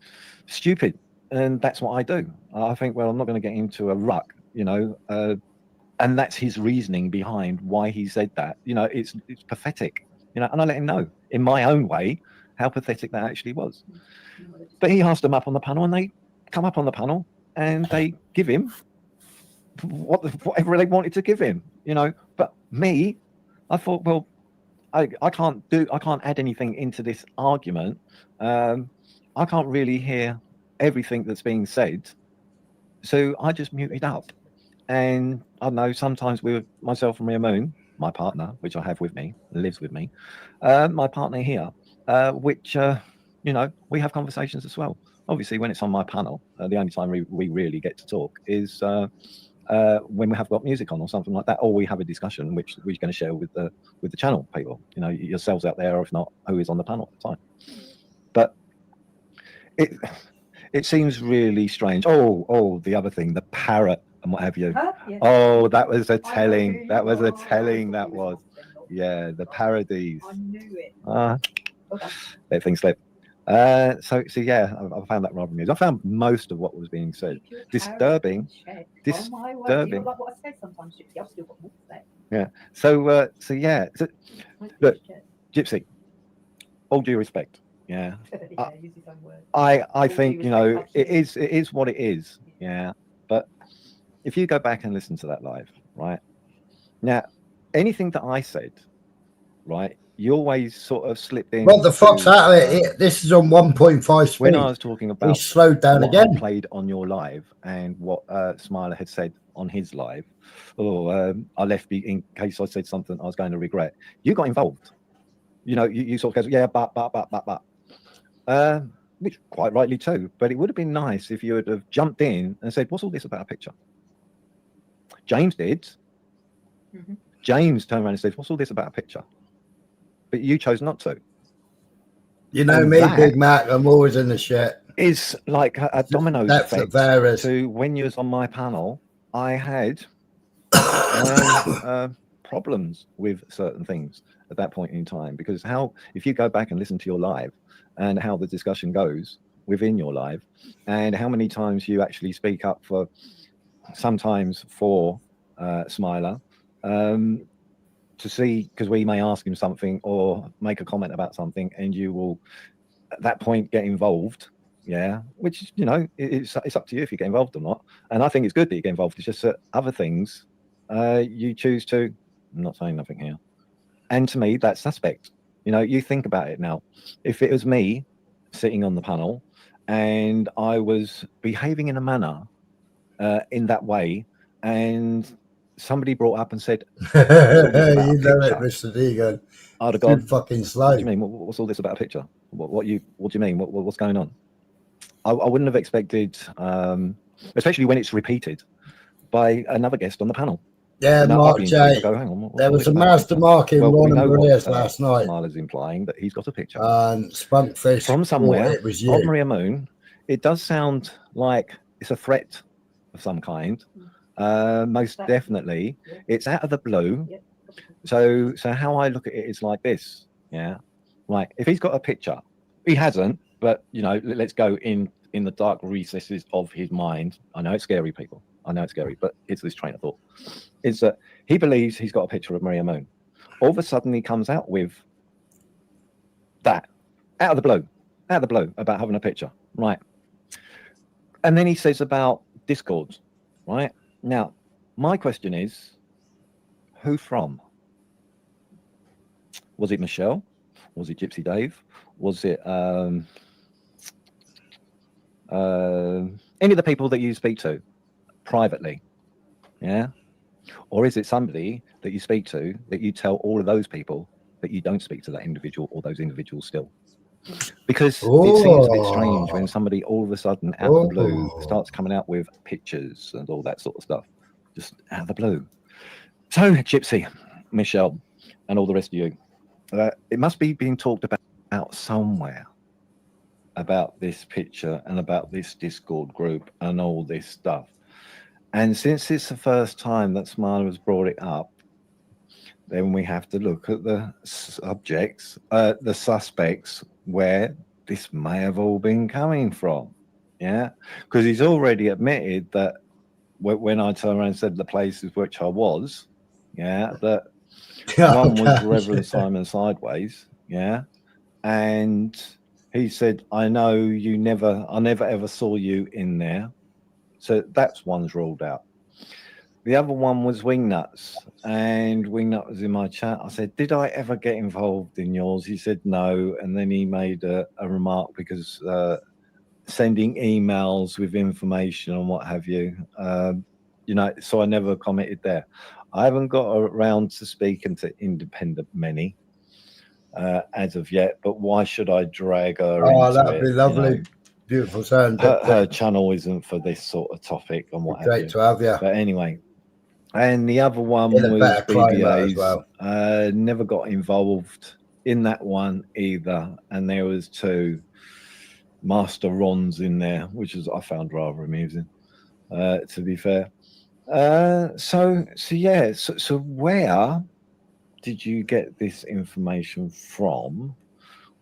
stupid. And that's what I do. I think, well, I'm not going to get into a ruck, you know, and that's his reasoning behind why he said that. You know, it's pathetic, you know, and I let him know in my own way how pathetic that actually was. But he asked them up on the panel, and they come up on the panel and they give him whatever they wanted to give him, you know. But me, I thought, well, I can't add anything into this argument. I can't really hear everything that's being said. So I just muted up. And I don't know, sometimes with myself and Maria Moon, my partner, which I have with me, lives with me, my partner here, which, you know, we have conversations as well. Obviously, when it's on my panel, the only time we really get to talk is when we have got music on or something like that, or we have a discussion which we're going to share with the channel people, you know, yourselves out there, or if not, who is on the panel at the time. But it seems really strange. Oh, the other thing, the parrot and what have you. Yes. Oh, that was a telling. That was a telling. That was, yeah, the parodies. I knew it. Let things slip. So yeah, I found that rather amusing. I found most of what was being said disturbing. Disturbing. Like what I said sometimes, Gypsy. I've still got more to say. Yeah. So yeah. So, look, Gypsy. All due respect. Yeah. Use his own word. I think, you know, it is what it is. Yeah. But if you go back and listen to that live, right? Now, anything that I said, right, you always sort of slipped in. What the fuck's out of it? This is on 1.5 speed. When I was talking about he slowed down what again. I played on your live and what Smiler had said on his live, I left in case I said something I was going to regret. You got involved. You know, you sort of goes, yeah, but. Which quite rightly too, but it would have been nice if you would have jumped in and said, what's all this about a picture? James did. Mm-hmm. James turned around and said, what's all this about a picture? But you chose not to. You know and me, Big Mac, I'm always in the shit. It's like a domino effect to when you was on my panel, I had my own problems with certain things at that point in time, because if you go back and listen to your live and how the discussion goes within your live and how many times you actually speak up for sometimes for Smiler to see, because we may ask him something or make a comment about something and you will at that point get involved, yeah, which, you know, it's up to you if you get involved or not. And I think it's good that you get involved. It's just that other things you choose to. I'm not saying nothing here. And to me, that's suspect. You know, you think about it now. If it was me sitting on the panel and I was behaving in a manner in that way, and somebody brought up and said, you know it, Mr. Deegan. I'd have gone, fucking slow. What do you mean? What's all this about a picture? What do you mean? What's going on? I wouldn't have expected, especially when it's repeated by another guest on the panel. Yeah, you know, Mark J. There was a master mark in Ron and Maria's last night. Smiler's implying that he's got a picture. And Spunkfish from somewhere. It was you. Of Maria Moon. It does sound like it's a threat of some kind. Most definitely. It's out of the blue. So how I look at it is like this. Yeah. Like if he's got a picture, he hasn't, but you know, let's go in the dark recesses of his mind. I know it's scary, people. I know it's scary, but it's this train of thought. Is that he believes he's got a picture of Maria Moon. All of a sudden he comes out with that out of the blue about having a picture, right? And then he says about Discord, right? Now, my question is, who from? Was it Michelle? Was it Gypsy Dave? Was it any of the people that you speak to privately? Yeah? Or is it somebody that you speak to that you tell all of those people that you don't speak to that individual or those individuals still? Because it seems a bit strange when somebody all of a sudden out of the blue starts coming out with pictures and all that sort of stuff, just out of the blue. So Gypsy, Michelle, and all the rest of you, it must be being talked about somewhere, about this picture and about this Discord group and all this stuff. And since it's the first time that Smiler has brought it up, then we have to look at the subjects, the suspects, where this may have all been coming from. Yeah, because he's already admitted that when I turned around and said the places which I was, yeah, that one was Reverend Simon Sideways, yeah, and he said, I know you never, I never ever saw you in there. So that's one's ruled out. The other one was Wingnuts, and Wingnut was in my chat. I said, did I ever get involved in yours? He said no, and then he made a remark because sending emails with information and what have you. You know, so I never commented there. I haven't got around to speaking to Independent Many as of yet, but why should I drag her into that'd it? be lovely. Beautiful sound. Her channel isn't for this sort of topic and what have you. Great to have you. But anyway, and the other one In a was better climate as BBA's. well. Never got involved in that one either. And there was 2 Master Rons in there, which I found rather amusing, to be fair. So yeah. So where did you get this information from?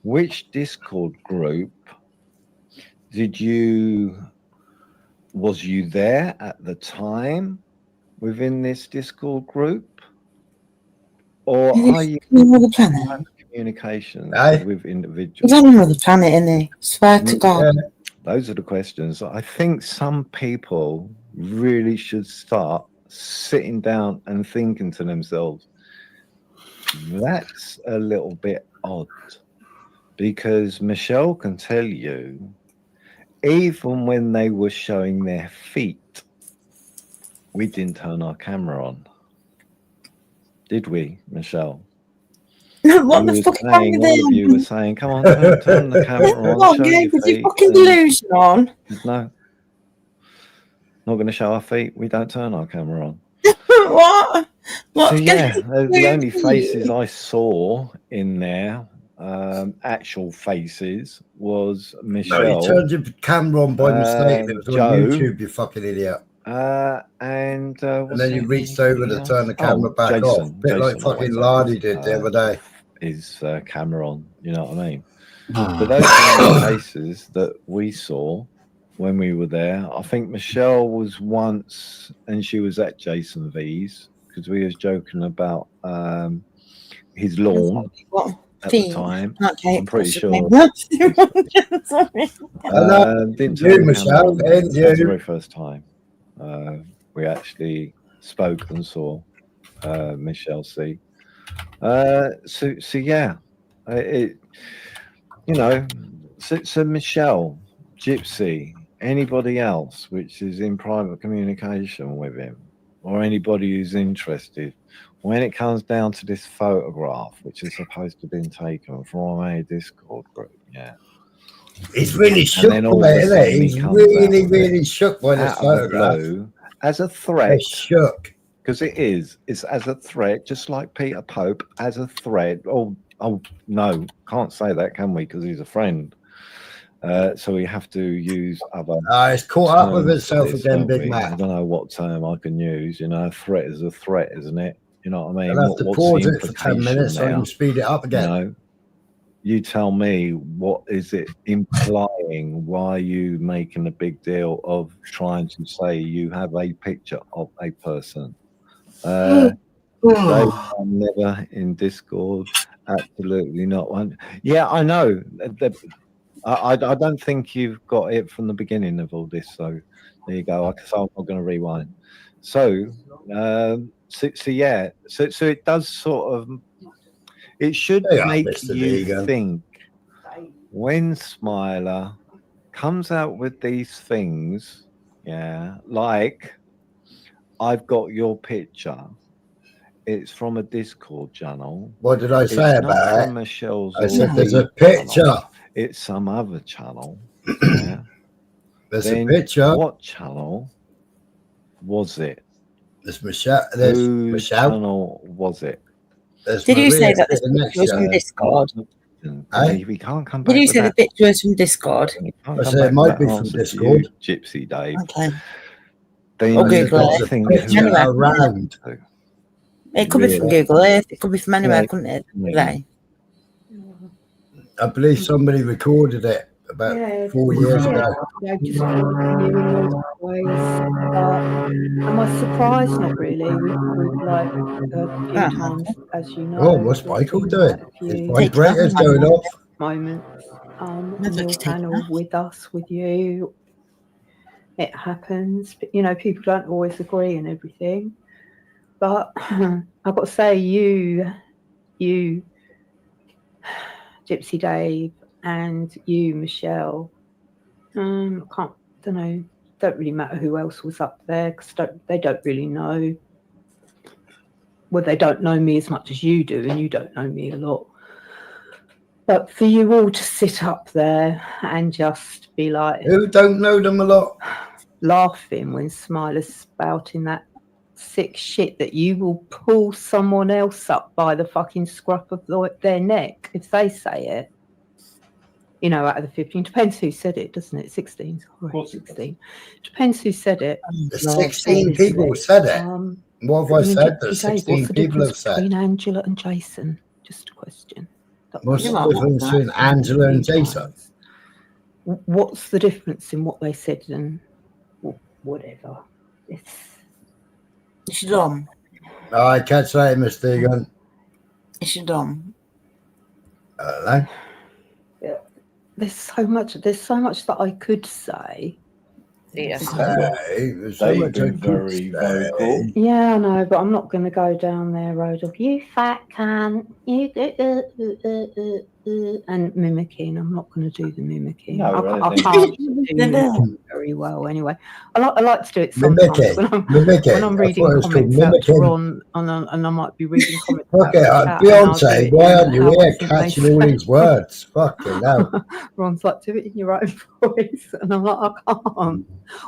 Which Discord group was you there at the time within this Discord group? Or are you another planet? Communications with individuals? He's on another planet, isn't he? Swear to God. Those are the questions. I think some people really should start sitting down and thinking to themselves, that's a little bit odd. Because Michelle can tell you, even when they were showing their feet, we didn't turn our camera on. Did we, Michelle? No, what the fuck is wrong with all of you were saying, come on, turn the camera on. What, show yeah, your because you feet. fucking delusion on. No. Not going to show our feet. We don't turn our camera on. What? So yeah, the only faces I saw in there, actual faces, was Michelle. No, you turned your camera on by mistake. It was Joe, on YouTube, you fucking idiot. And then you reached over to turn the camera back off. Bit like fucking Lardy did the other day. His camera on, you know what I mean? But those are the faces that we saw when we were there. I think Michelle was once, and she was at Jason V's, because we was joking about his lawn at the time. Okay, I'm pretty sure. Sorry. Didn't turn the camera on. That's the very first time we actually spoke and saw Michelle C. So yeah, so Michelle, Gypsy, anybody else which is in private communication with him, or anybody who's interested, when it comes down to this photograph, which is supposed to have been taken from a Discord group, yeah. He's really shook by it, isn't he? He's really shook by this photograph. As a threat. Shook. Because it's as a threat, just like Peter Pope, as a threat. Oh no, can't say that, can we? Because he's a friend. So we have to use other. It's caught up with itself again, Big Mac. I don't know what term I can use. You know, a threat is a threat, isn't it? You know what I mean? I'll have to pause it for 10 minutes so I can speed it up again. You know, you tell me, what is it implying? Why are you making a big deal of trying to say you have a picture of a person? I'm never in Discord. Absolutely not one. Yeah, I know. I don't think you've got it from the beginning of all this. So there you go. So I'm not going to rewind. So yeah. So it does sort of. It should make you think when Smiler comes out with these things, yeah, like I've got your picture. It's from a Discord channel. What did I say about it? From Michelle's. I said there's a picture. Channel. It's some other channel. Yeah. There's a picture. What channel was it? There's Michelle. Whose channel was it? Did you say that this picture was from Discord? We can't come back. Did you say the picture was from Discord? I said it might be from Discord. Gypsy Dave. Okay. Then Google it. Around. It could be from Google Earth. It could be from anywhere, couldn't it? Right. I believe somebody recorded it about 4 years ago. Am I surprised? Not really. We've like a few times, as you know. Oh, what's Michael doing? His vibrator's going off. Moments on your panel with us, with you. It happens, but you know, people don't always agree and everything. But I've got to say, you, Gypsy Dave, and you, Michelle, I don't know. Don't really matter who else was up there because they don't really know. Well, they don't know me as much as you do, and you don't know me a lot. But for you all to sit up there and just be like, who don't know them a lot, laughing when Smiler's spouting that sick shit that you will pull someone else up by the fucking scruff of their neck if they say it. You know, out of the 15. Depends who said it, doesn't it? 16. Sorry, 16. Depends who said it. the 16 people said it. What have I said? The 16 people have said. Between Angela and Jason? Just a question. What's the difference between Angela and Jason? What's the difference in what they said and whatever? Is she dumb? I catch that, Mr. Egan. Is she dumb? Hello. There's so much that I could say. Yes. They've been very vocal. Yeah, I know, but I'm not going to go down their road of you fat cunt, you and mimicking. I'm not going to do the mimicking. No, I can't do mimicking very well anyway. I like to do it sometimes when I'm reading comments out to Ron, and I might be reading comments out to chat, Beyonce, why aren't you here catching all these words? Fucking hell. Ron's like, do it in your own voice, and I'm like, I can't.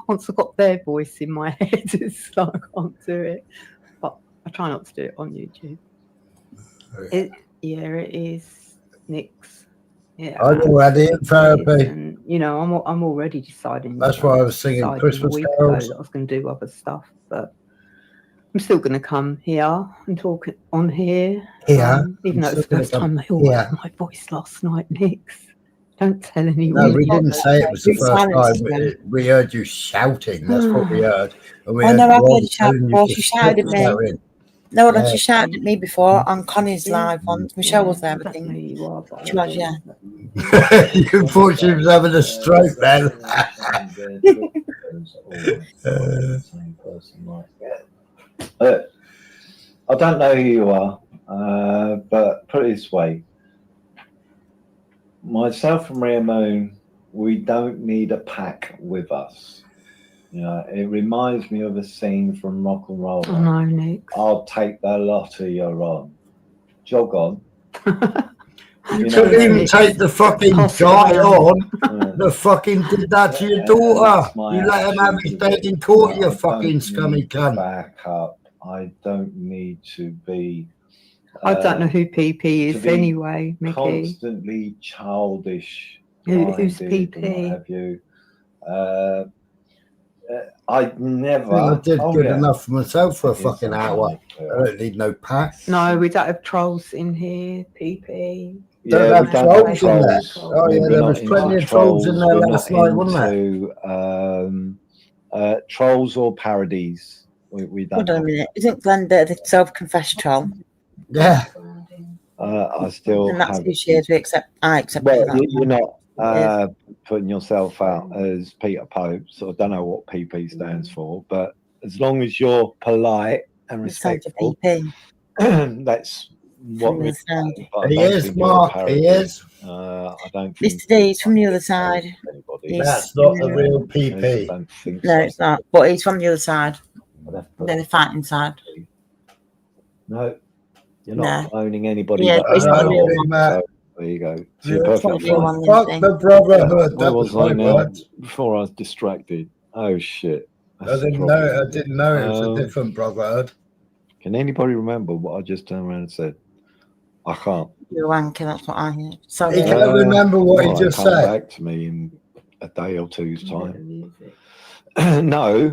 Once I've got their voice in my head, it's like I can't do it. But I try not to do it on YouTube. It is Nick's. Yeah, I'm already in therapy. And, you know, I'm already deciding. That's why I was singing Christmas carols. That I was going to do other stuff, but I'm still going to come here and talk on here. Even though it's the first time they all heard my voice last night, Nick's. Don't tell anyone. No, we didn't say it was the first time. We heard you shouting. That's what we heard. And we I know, I've Rob heard you shout before. She shouted at me. shouting. No, she shouted at me before on Connie's live one. Michelle was there, I think. She was, yeah. You thought she was having a stroke then. I don't know who you are, but put it this way. Myself and Maria Moon, we don't need a pack with us. You know, it reminds me of a scene from Rock and Roll. Oh, no, Nick. I'll take the lot of you're on. Jog on. You couldn't even take the fucking guy on. The fucking did that to your daughter. You let him have his day in court, you fucking scummy cunt. Back up. I don't need to be. I don't know who PP is anyway, Mickey. Constantly childish. Who's PP? What have you? I never. I did good enough for myself for a fucking hour. I don't need no pack. No, we don't have trolls in here, PP. Don't have trolls in there. Oh yeah, there was plenty of trolls in there last night, wasn't there? Trolls or parodies. We don't. Hold on a minute. Isn't Glenda the self-confessed troll? Yeah. I still. And that's who she is. I accept well, that. You're not putting yourself out as Peter Pope, so I don't know what PP stands for, but as long as you're polite and respectful, that's what we stand. He is, Mark. He is. I don't. Mr. D, he's from the other side. That's not the real PP. No, it's not. But he's from the other side. They're the fighting side. No, you're not owning anybody. Yeah, it's not the real one. So, there you go. Fuck the brotherhood. That was my word. Before I was distracted. Oh shit. I didn't know it was a different brotherhood. Can anybody remember what I just turned around and said? I can't. You're wanking, that's what I hear. Sorry. He can't remember what he just said. Back to me in a day or two's time. No.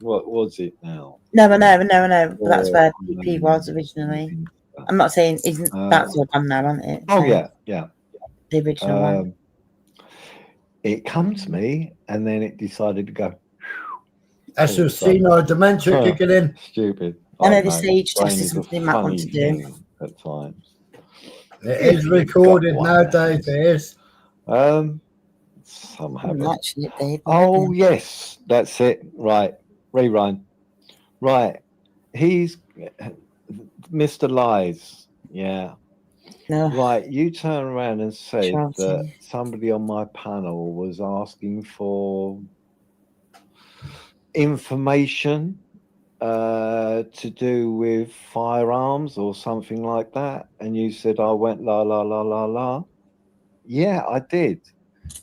What was it now? No. That's where PP was originally. I'm not saying isn't that's all gone now, isn't it? Oh yeah. The original one. It come to me and then it decided to go. That's your senile dementia kicking in. Stupid. And then the siege test is something you might want to do. At times. It is recorded nowadays, it is. Some haven't. Oh yes, that's it. Right. Rerun. Right. He's Mr. Lies. Yeah. No. Right, you turn around and said that Shouting. somebody on my panel was asking for information to do with firearms or something like that, and you said I went la la la la la. Yeah, I did.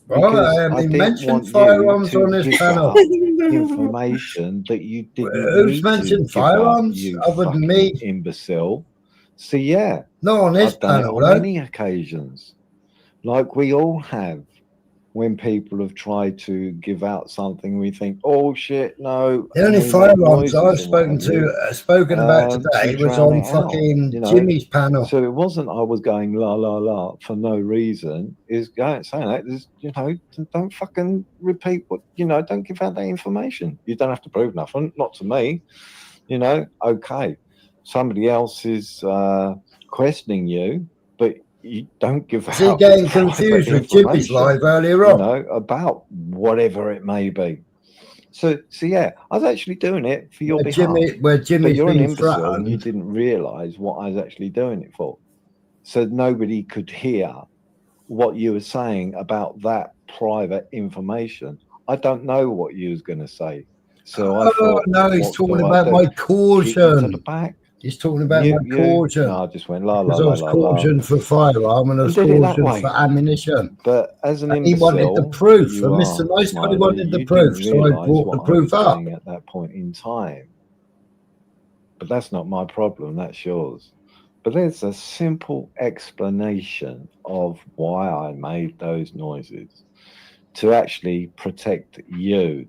Well, Because I I only didn't mentioned want you firearms to on this give panel. out information that you didn't Who's need to mentioned give out, firearms you other than fucking me? imbecile. So yeah, Not on this I've done it panel, on though. many occasions, like we all have. When people have tried to give out something, we think, "Oh shit, no!" The and only we make firearms I've noises and what spoken about today to was drown on it out. fucking You know, Jimmy's panel. so it wasn't I was going la la la for no reason. Is going saying that is, you know, don't fucking repeat what, you know, don't give out that information. You don't have to prove nothing, not to me. You know, okay, somebody else is questioning you, but you don't give Is he out getting private confused with Jimmy's information, live earlier you on? know, about whatever it may be. So yeah, I was actually doing it for your behalf. Where But Jimmy's you're an been imbecile and you threatened. didn't realise what I was actually doing it for. So nobody could hear what you were saying about that private information. I don't know what you was going to say. So I thought, no, he's what talking do I about do? my Kick you to the caution. back? He's talking about my caution. No, I just went la la Because I la was la la. cautioned for firearm and I You was did it that cautioned way. for ammunition. But as an And he wanted the imbecile, proof. you And are, Mr. Nice Guy Smiley, wanted the you proof, didn't so I realise brought the what I was proof up. doing at that point in time. But that's not my problem, that's yours. But there's a simple explanation of why I made those noises to actually protect you.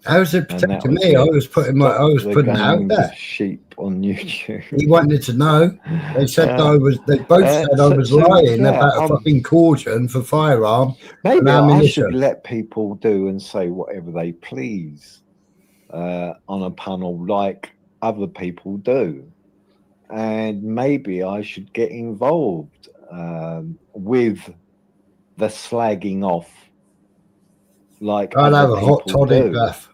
How's it And that protecting was me? I it. was putting Stop it the out games, there. sheep on YouTube. He wanted to know. They said they both said I was lying about a fucking caution for firearm and maybe I should ammunition. let people do and say whatever they please on a panel like other people do. And maybe I should get involved with the slagging off like I'll have other a hot people toddy do. bath.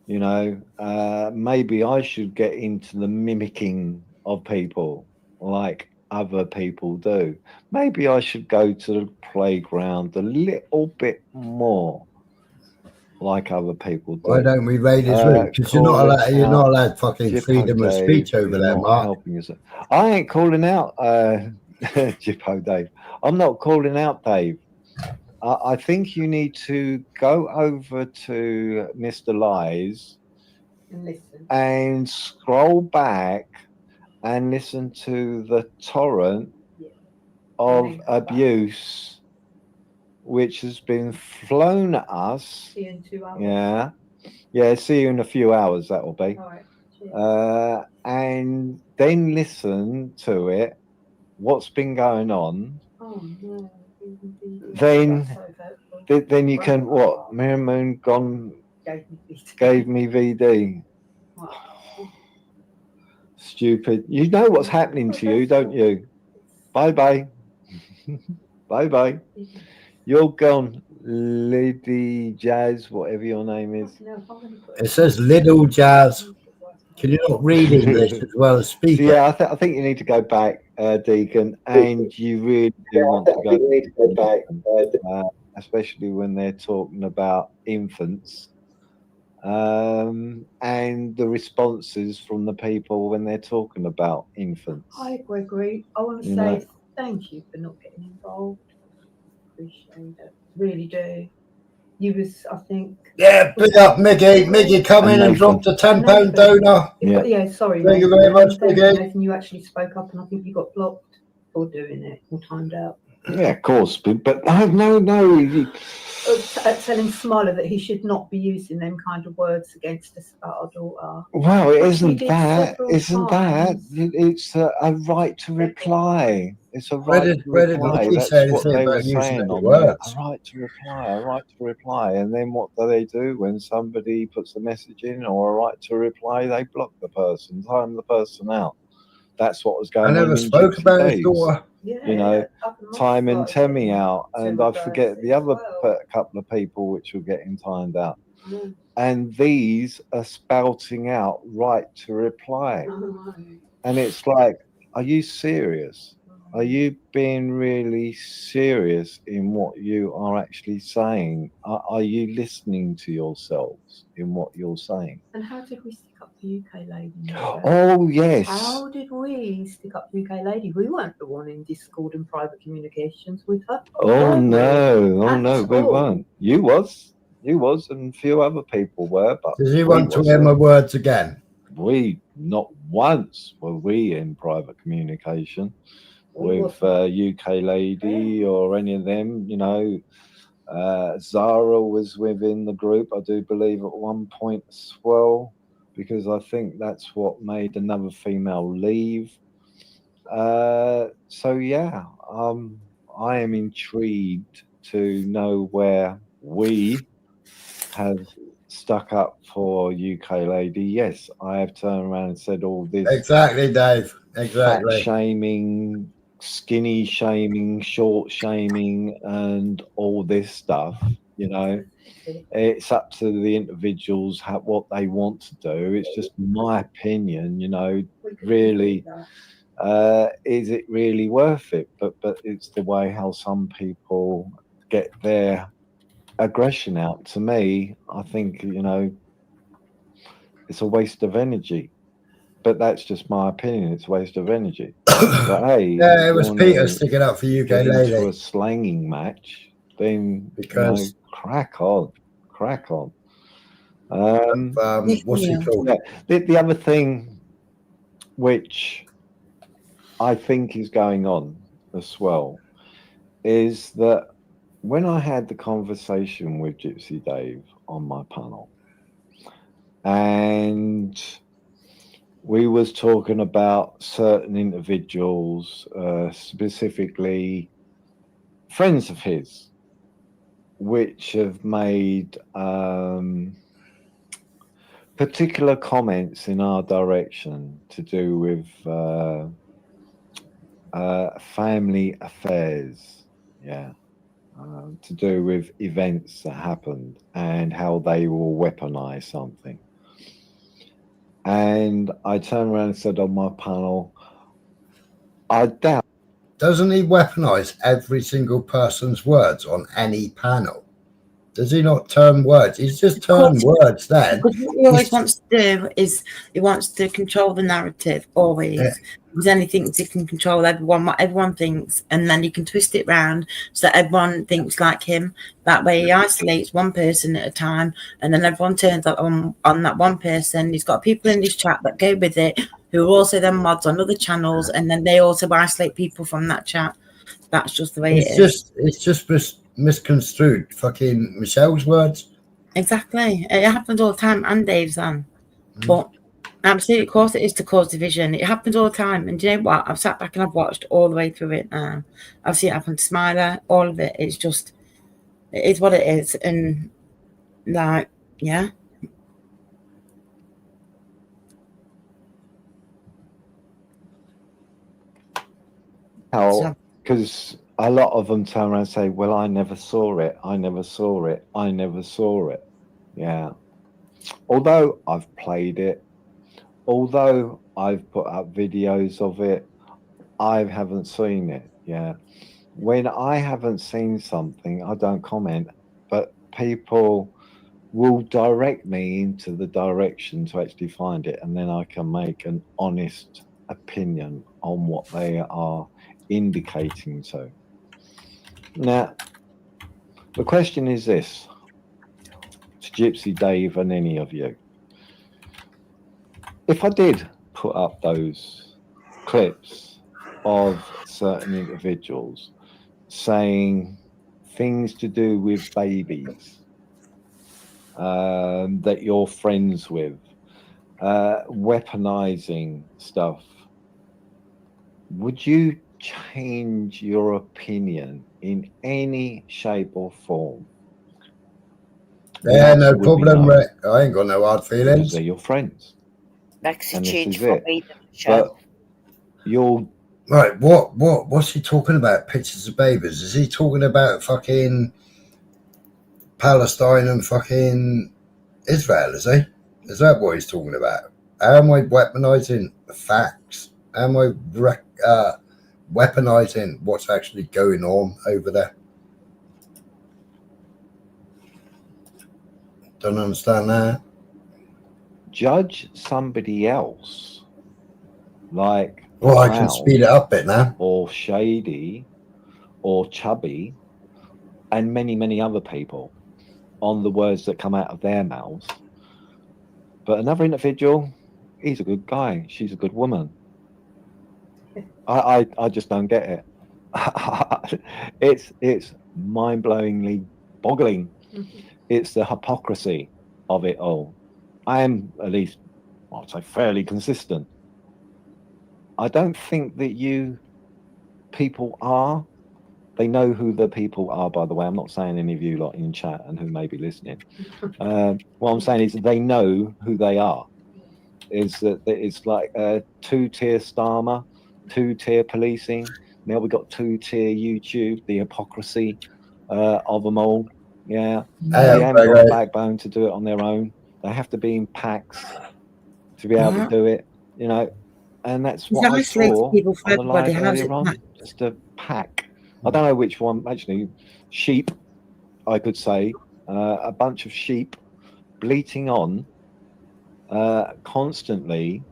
You know, maybe I should get into the mimicking of people like other people do. Maybe I should go to the playground a little bit more like other people do. Why don't we raid his room? Because you're not allowed fucking freedom of speech over there, Mark. Helping yourself. I ain't calling out Jippo Dave. I'm not calling out Dave. I think you need to go over to Mr. Lies and scroll back and listen to the torrent of abuse which has been flown at us. See you in 2 hours. Yeah, see you in a few hours, that will be. All right. Cheers. And then listen to it, what's been going on. Oh, no. Then you can, what? Mirror Moon gone gave me VD. Stupid. You know what's happening to you, don't you? Bye-bye. Bye-bye. You're gone, Lady Jazz, whatever your name is. It says Little Jazz. Can you not read English as well as speak? So yeah, I think you need to go back, Deacon, and you really do want to go back, especially when they're talking about infants, and the responses from the people when they're talking about infants. Hi, Gregory. I want to say thank you for not getting involved. Appreciate it. Really do. You was, I think. Yeah, big up, Mickey. Mickey come in and dropped a £10 donor. Yeah, sorry. Thank you Nathan. very much, Thank you, Mickey. Nathan. You actually spoke up, and I think you got blocked for doing it or timed out. Yeah, of course, but no. Telling Smiler that he should not be using them kind of words against us about our daughter. Well, it isn't did that. several Isn't that? times. It's a right to reply. It's a Where right did to reply. Mickey That's say what anything they were about using saying any on there. words? A right to reply. A right to reply. And then what do they do when somebody puts a message in or a right to reply? They block the person, time the person out. That's what was going I on never in spoke Gypsy about his Days. daughter. You know, time and Temmie out, and I forget the other couple of people which were getting timed out. And these are spouting out right to reply. And it's like, are you serious? Are you being really serious in what you are actually saying? Are you listening to yourselves in what you're saying? And how did we stick up for UK lady? Michelle? Oh, yes. How did we stick up for UK lady? We weren't the one in Discord and private communications with her. Oh, no. Oh, At no, we all. weren't. You was, and a few other people were, but Does he we want to hear my wasn't. words again? We, not once were we in private communication We with UK lady or any of them, you know. Zara was within the group, I do believe, at one point as well, because I think that's what made another female leave. So yeah, I am intrigued to know where we have stuck up for UK lady. Yes, I have turned around and said all this Exactly, Dave. fat Exactly. shaming, skinny shaming, short shaming, and all this stuff. You know, it's up to the individuals what they want to do. It's just my opinion. You know, really, is it really worth it? But it's the way how some people get their aggression out. To me, I think, you know, it's a waste of energy. But that's just my opinion. It's a waste of energy. But hey, Yeah, it if was you Peter wanna sticking up for UK get into lady. a slanging match, then Because- you know, crack on. What's he called? Yeah. The other thing which I think is going on as well is that when I had the conversation with Gypsy Dave on my panel, and we was talking about certain individuals, specifically friends of his, which have made particular comments in our direction to do with family affairs, yeah, to do with events that happened and how they will weaponize something. And I turned around and said on my panel, I doubt. Doesn't he weaponize every single person's words on any panel? Does he not turn words? He's just turned words then. Because what he always wants to do is he wants to control the narrative, always. Yeah. Because then he thinks he can control everyone, what everyone thinks, and then he can twist it round so that everyone thinks like him. That way he isolates one person at a time, and then everyone turns on that one person. He's got people in his chat that go with it, who are also then mods on other channels, and then they also isolate people from that chat. That's just the way It's just misconstrued fucking Michelle's words. Exactly. It happens all the time, and Dave's on. But absolutely, of course, it is to cause division. It happens all the time. And do you know what? I've sat back and I've watched all the way through it now. I've seen it happen to Smiler, all of it. It's just, it is what it is. And, like, yeah. How? Because a lot of them turn around and say, well, I never saw it. I never saw it. I never saw it. Yeah. Although I've played it, although I've put up videos of it, I haven't seen it. Yeah. When I haven't seen something, I don't comment, but people will direct me into the direction to actually find it, and then I can make an honest opinion on what they are indicating to. Now, the question is this, to Gypsy Dave and any of you. If I did put up those clips of certain individuals saying things to do with babies that you're friends with, weaponizing stuff, would you change your opinion in any shape or form? Yeah, no problem, Rick. I ain't got no hard feelings. Because they're your friends. That's a And this change is for it. me, Michelle. But you'll Right, what's he talking about? Pictures of babies? Is he talking about fucking Palestine and fucking Israel, is he? Is that what he's talking about? How am I weaponizing facts? How am I weaponizing what's actually going on over there. Don't understand that. Judge somebody else, like Well, I can Crown, speed it up a bit now. or Shady, or Chubby, and many other people on the words that come out of their mouths. But another individual, he's a good guy. She's a good woman. I just don't get it. It's mind-blowingly boggling. It's the hypocrisy of it all. I am at least, I'd say, fairly consistent. I don't think that you people are. They know who the people are, by the way. I'm not saying any of you lot in chat and who may be listening. What I'm saying is they know who they are. Is that it's like a two-tier Starmer, two-tier policing. Now we've got two-tier YouTube, the hypocrisy of them all. Yeah. They haven't got a backbone to do it on their own. They have to be in packs to be able to do it, you know. And that's what I saw on the live earlier on. Just a pack. I don't know which one, actually. Sheep, I could say. A bunch of sheep bleating on constantly.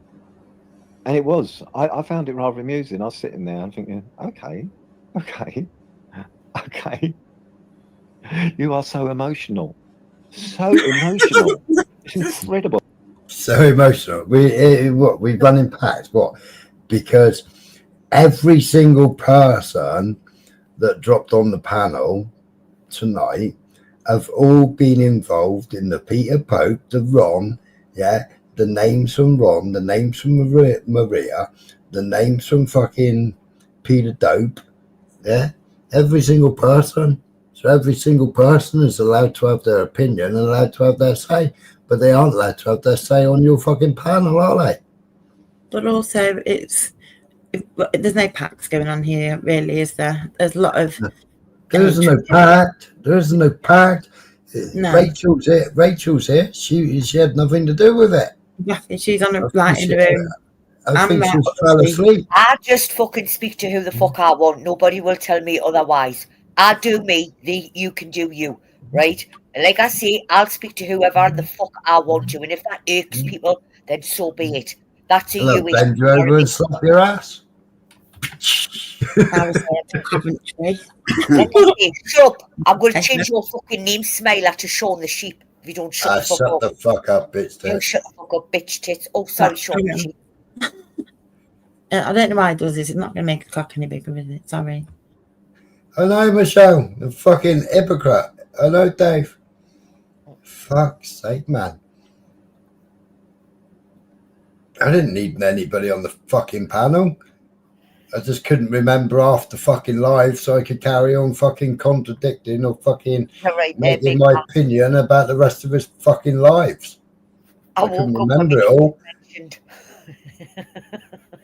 And it was. I found it rather amusing. I was sitting there and thinking, okay. You are so emotional. So emotional. It's incredible. So emotional. We run in packs. What? Because every single person that dropped on the panel tonight have all been involved in the Peter Pope, the Ron, yeah, the names from Ron, the names from Maria, the names from fucking Peter Dope, yeah, every single person. So every single person is allowed to have their opinion and allowed to have their say, but they aren't allowed to have their say on your fucking panel, are they? But also, there's no packs going on here, really, is there? There's a lot of. There isn't no pact. There isn't no pact. No. Rachel's here. She had nothing to do with it. Nothing. She's on a light in the room. I think she fell asleep. I just fucking speak to who the fuck I want. Nobody will tell me otherwise. I do me, you can do you, right? And like I say, I'll speak to whoever the fuck I want to. And if that irks people, then so be it. That's a you issue. Bend you over and slap your ass. I was there to Coventry. Shut up. I'm going to change your fucking name, Smiler, to Sean the Sheep. If you don't shut the fuck up. Shut the fuck up, bitch tits. You shut the fuck up, bitch tits. Oh, sorry, Sean the Sheep. I don't know why he does this. It's not going to make the clock any bigger, is it? Sorry. I know, Michelle. The fucking hypocrite. I know, Dave. Fuck's sake, man. I didn't need anybody on the fucking panel. I just couldn't remember half the fucking live, so I could carry on fucking contradicting or fucking making my opinion about the rest of his fucking lives. I couldn't remember it all.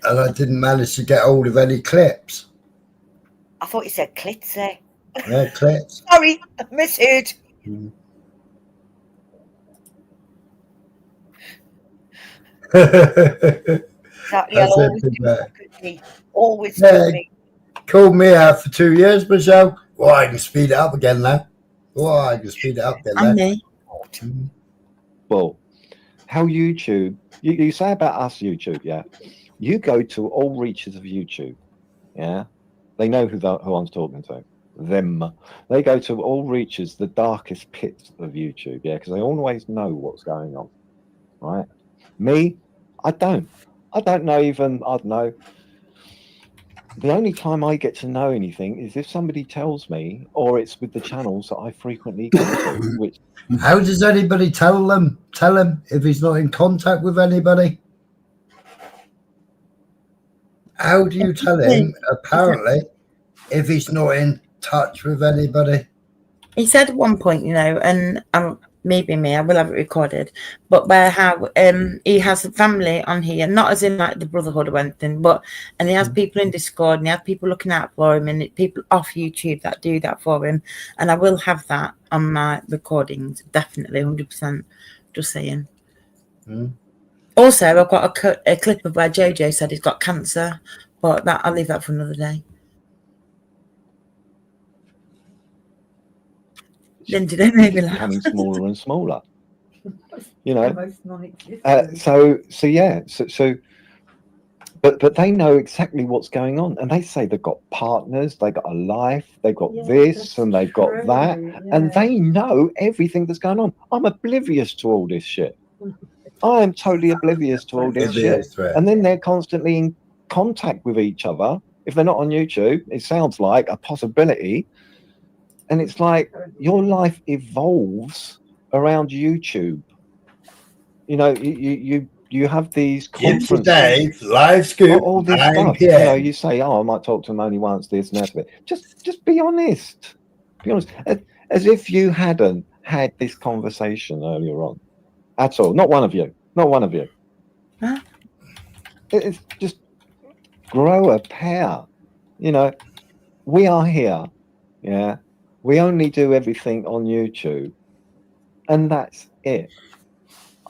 And I didn't manage to get hold of any clips. I thought you said clits there. Yeah, clips. Sorry, I misheard. Exactly. Always do me. Called me out for 2 years, Michelle. Well, I can speed it up again now. Well, how YouTube, you say about us YouTube, yeah? You go to all reaches of YouTube, yeah? They know who I'm talking to. Them. They go to all reaches, the darkest pits of YouTube, yeah? Because they always know what's going on, right? Me, I don't know even, I don't know. The only time I get to know anything is if somebody tells me, or it's with the channels that I frequently go to. Which how does anybody tell him if he's not in contact with anybody? How do you tell him, apparently, if he's not in touch with anybody? He said at one point, you know, and maybe me, I will have it recorded, but where how he has a family on here, not as in like the Brotherhood or anything, but and he has people in Discord and he has people looking out for him and people off YouTube that do that for him, and I will have that on my recordings, definitely 100%. Just saying. Also, I've got a clip of where Jojo said he's got cancer But that I'll leave that for another day. Lindsay, don't make me laugh. Becoming smaller and smaller. You know. Almost non-existent. So yeah. So but they know exactly what's going on, and they say they've got partners, they got a life, they've got this, and they've got that, and they know everything that's going on. I'm oblivious to all this shit. I am totally oblivious to all this shit. And then they're constantly in contact with each other. If they're not on YouTube, it sounds like a possibility. And it's like your life evolves around YouTube. You know, you have these conferences, Dave, live scoop, all this 9 stuff. PM. You know, you say, "Oh, I might talk to him only once." This and that. Just be honest. Be honest, as if you hadn't had this conversation earlier on at all. Not one of you. Not one of you. Huh? It's just grow a pair. You know, we are here. Yeah, we only do everything on YouTube, and that's it.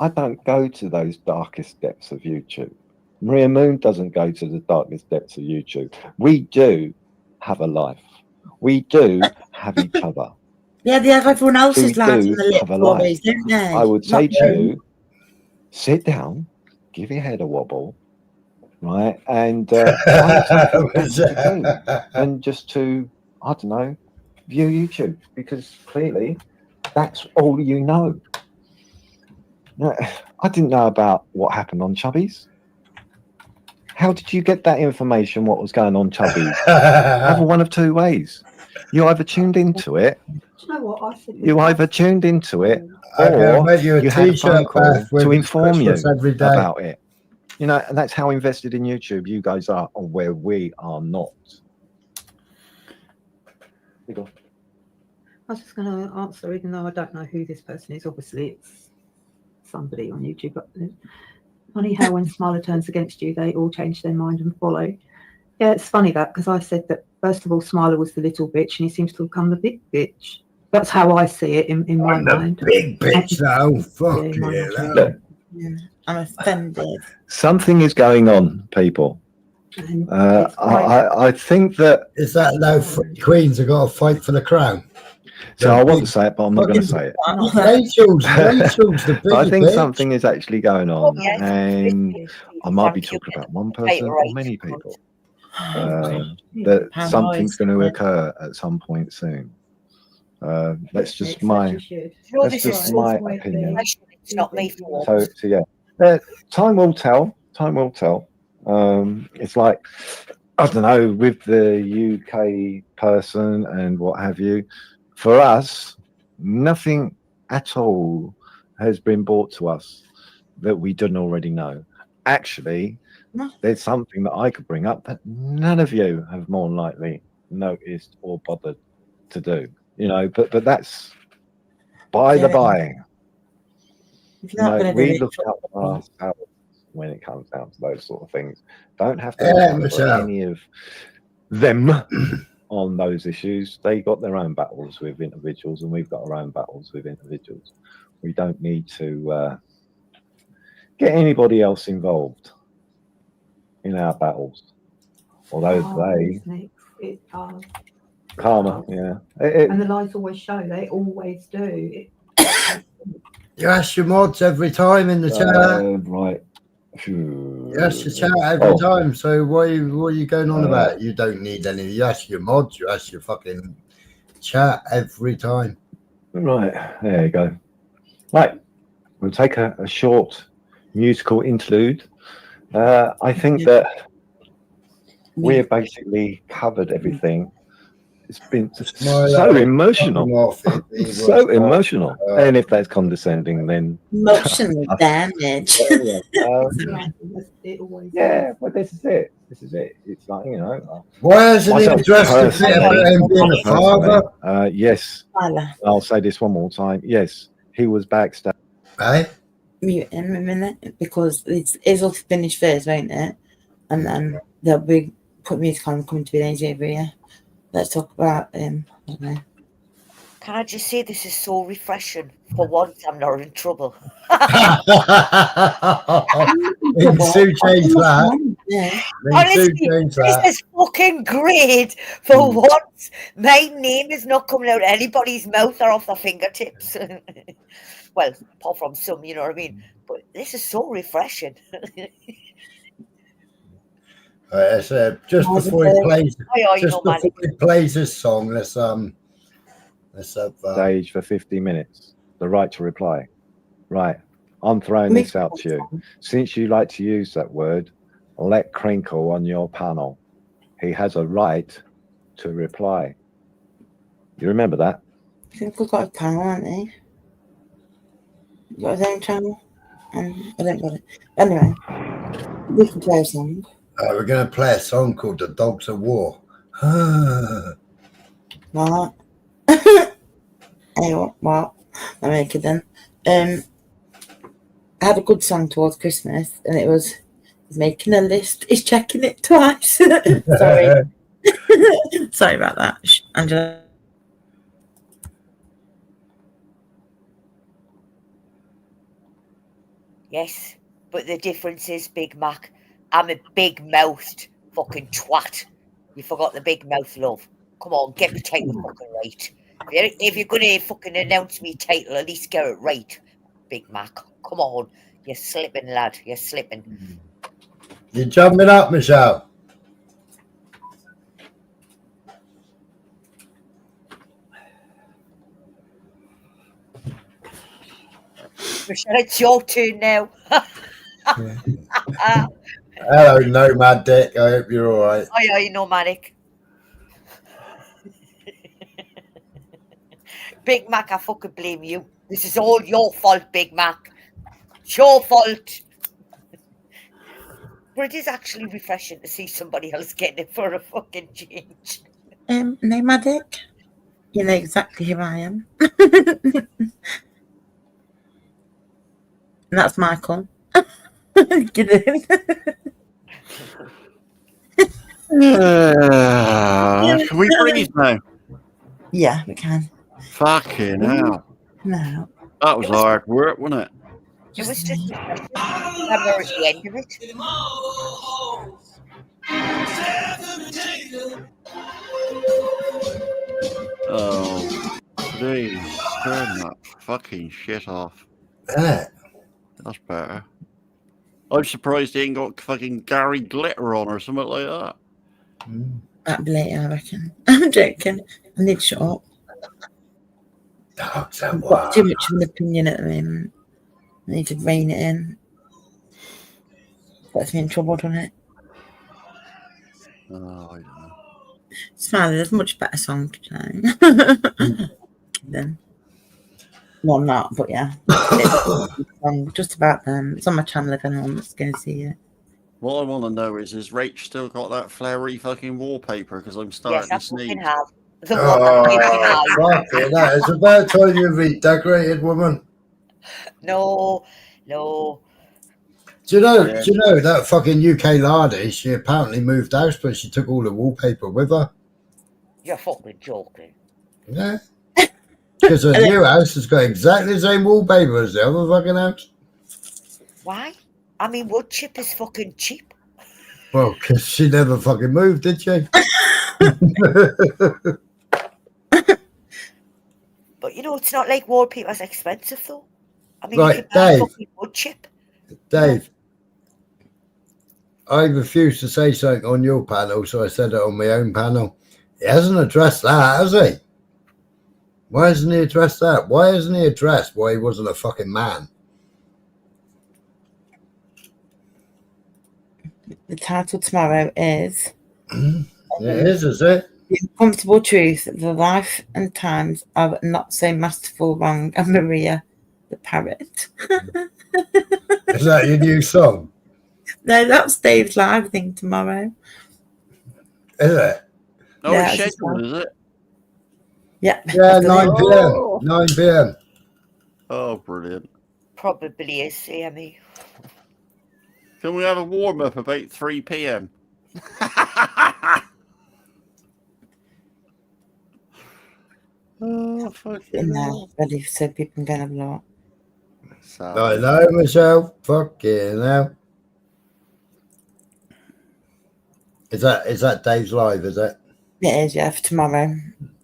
I don't go to those darkest depths of YouTube. Maria Moon doesn't go to the darkest depths of YouTube. We do have a life. We do have each other. Yeah, they have everyone else's We lives do in the lip have a always, life. don't they? I would say Not to you, sit down, give your head a wobble, right, and find something else to do, and just to, I don't know, view YouTube, because clearly that's all you know. No, I didn't know about what happened on Chubbies. How did you get that information, what was going on Chubbies? Either one of two ways. You either tuned into it, Do you know what I said? you either tuned into it, I'm gonna or make you a you had a t-shirt phone call bath with to inform you Christmas every day. about it. You know, and that's how invested in YouTube you guys are, or where we are not. I was just going to answer, even though I don't know who this person is. Obviously, it's somebody on YouTube. But funny how when Smiler turns against you, they all change their mind and follow. Yeah, it's funny that, because I said that, first of all, Smiler was the little bitch, and he seems to have become the big bitch. That's how I see it in my mind. Big bitch now. Fuck Look, I'm offended. something is going on, people. I think that is that now Queens have got to fight for the crown. So I want to say it, but I'm not going to say it. Rachel's the biggest I think bitch. something is actually going on, and I might be talking about one person or many people. That something's going to occur at some point soon. That's just my opinion. It's not me for So yeah, time will tell. Time will tell. It's like, I don't know, with the UK person and what have you. For us, nothing at all has been brought to us that we didn't already know. Actually, there's something that I could bring up that none of you have more than likely noticed or bothered to do. You know, but that's by the by. You know, we look out for ourselves when it comes down to those sort of things. Don't have to look out for any of them on those issues. They got their own battles with individuals, and we've got our own battles with individuals. We don't need to get anybody else involved in our battles, although karma, yeah. And the lies always show. They always do. You ask your mods every time in the chat. Right. You ask your chat every time. So what are you going on about? You don't need any. You ask your mods. You ask your fucking chat every time. Right. There you go. Right. We'll take a short musical interlude. I think that we've basically covered everything. It's been so emotional. So emotional. And if that's condescending, then emotional damage. Yeah, well, this is it. This is it. It's like, you know. Why hasn't he addressed him being a father? Yes. I'll say this one more time. Yes, he was backstage. Right? Mute him a minute, because it'll finish first, won't it? And then they'll be put music on coming to be lazy over here. Let's talk about I don't know. Can I just say this is so refreshing? For once, I'm not in trouble. Sue changed that. Yeah. Honestly, this is fucking great. For once, my name is not coming out of anybody's mouth or off their fingertips. Well, apart from some, you know what I mean. But this is so refreshing. Just before he plays, you know, before he plays this song, let's have stage for 50 minutes. The right to reply. Right. I'm throwing this out to you. Since you like to use that word, let Crinkle on your panel. He has a right to reply. You remember that? Crinkle's got a panel, hasn't he? He's got his own channel. I don't got it. Anyway, we can play a song. we're going to play a song called The Dogs of War. Right. Anyway, well, I'll make it then. I had a good song towards Christmas, and it was he's making a list. He's checking it twice. Sorry. Sorry about that, Angela. Yes, but the difference is, Big Mac, I'm a big-mouthed fucking twat. You forgot the big mouth, love. Come on, get me title fucking right. If you're going to fucking announce me title, at least get it right, Big Mac. Come on. You're slipping, lad. You're slipping. You're jumping up, Michelle. Michelle, it's your turn now. Hello, Nomad Dick. I hope you're all right. Aye, nomadic. Big Mac, I fucking blame you. This is all your fault, Big Mac. It's your fault. But it is actually refreshing to see somebody else getting it for a fucking change. Nomadic, you know exactly who I am. And that's Michael. Get in. Can we breathe now? Yeah, we can. Fucking hell. No. That was hard work, wasn't it? It was just refreshing. I'm at the end of it. Oh, please turn that fucking shit off. Yeah. That's better. I'm surprised he ain't got fucking Gary Glitter on or something like that. That'd be later, I reckon. I'm joking. I need to shut up. Dogs I've got too much of an opinion at the moment. I need to rein it in. Gets me in trouble, doesn't it? Oh, I don't know. Smiley, there's a much better song today. Then. Well, not, but yeah. It's just about them. It's on my channel if anyone's going to see it. What I want to know is Rach still got that flowery fucking wallpaper? Because I'm starting to sneeze. Fucking have. The one that fucking that. It's about time you redecorated, woman. No. Do you know that fucking UK lady? She apparently moved house, but she took all the wallpaper with her. You're fucking joking. Yeah. Because her new house has got exactly the same wallpaper as the other fucking house. Why? I mean, wood chip is fucking cheap. Well, because she never fucking moved, did she? But you know, it's not like wallpaper's expensive though. I mean, Right, you can buy Dave. fucking wood chip. Dave, I refused to say something on your panel, so I said it on my own panel. He hasn't addressed that, has he? Why hasn't he addressed that? Why hasn't he addressed why he wasn't a fucking man? The title tomorrow is... It is it? The Uncomfortable Truth, the Life and Times of Not So Masterful Wrong, and Maria the Parrot. Is that your new song? No, that's Dave's live thing tomorrow. Is it? Oh, Yeah, it's scheduled, is it? Yeah. Yeah, 9 p.m. 9 p.m. Oh, brilliant. Probably is, Amy. Can we have a warm-up about 3 p.m.? Oh, fucking hell. Ready so people can have a lot. I know, Michelle. Fucking hell. Is that Dave's live? Is it? It is, yeah, for tomorrow.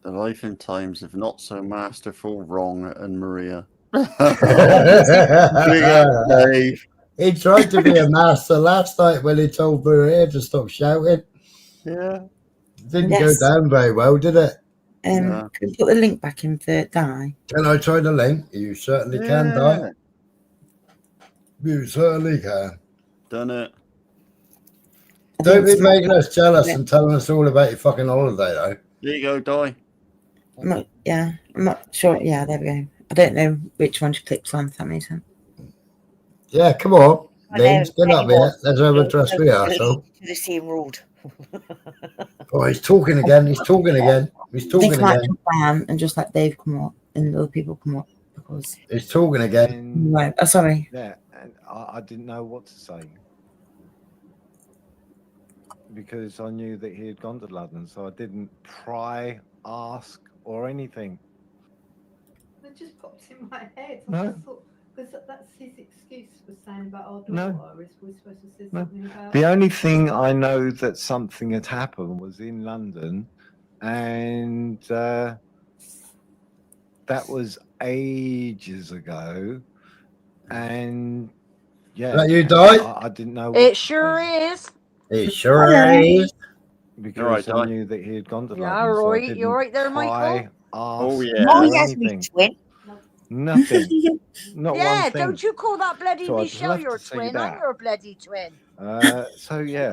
The life and times of not so masterful Wrong and Maria. Dave. He tried to be a master last night when he told Maria to stop shouting. Yeah. Didn't go down very well, did it? Can you put the link back in for Di? Can I try the link? You certainly can, Di. You certainly can. Done it. Don't be making us jealous and telling us all about your fucking holiday, though. There you go, Di. I'm not sure. Yeah, there we go. I don't know which one she clicked on, if that makes sense. Yeah, come on. Lynn, get up here. Let's have a dress rehearsal. To the same road. Oh, he's talking again. He's talking again. He's talking They might again. jump down and just let Dave come up and other people come up because he's talking again. Right. Oh, sorry. Yeah, and I didn't know what to say because I knew that he had gone to London, so I didn't pry, ask, or anything. It just popped in my head. No. I just thought, because that's his excuse for saying about our daughter. No. Is we're supposed to say No. something about. The only thing I know that something had happened was in London, and that was ages ago. And yeah, That you, Di? I didn't know. It sure is. It sure is. Because All right, I knew that he had gone to Yeah, London. So I right. didn't You all right there, pry, Michael? ask, yeah. Oh, or yes, me anything. twin. Nothing. Not Yeah, one thing. don't you call that bloody So I'd Michelle love your to see twin? that. I'm your bloody twin. So yeah.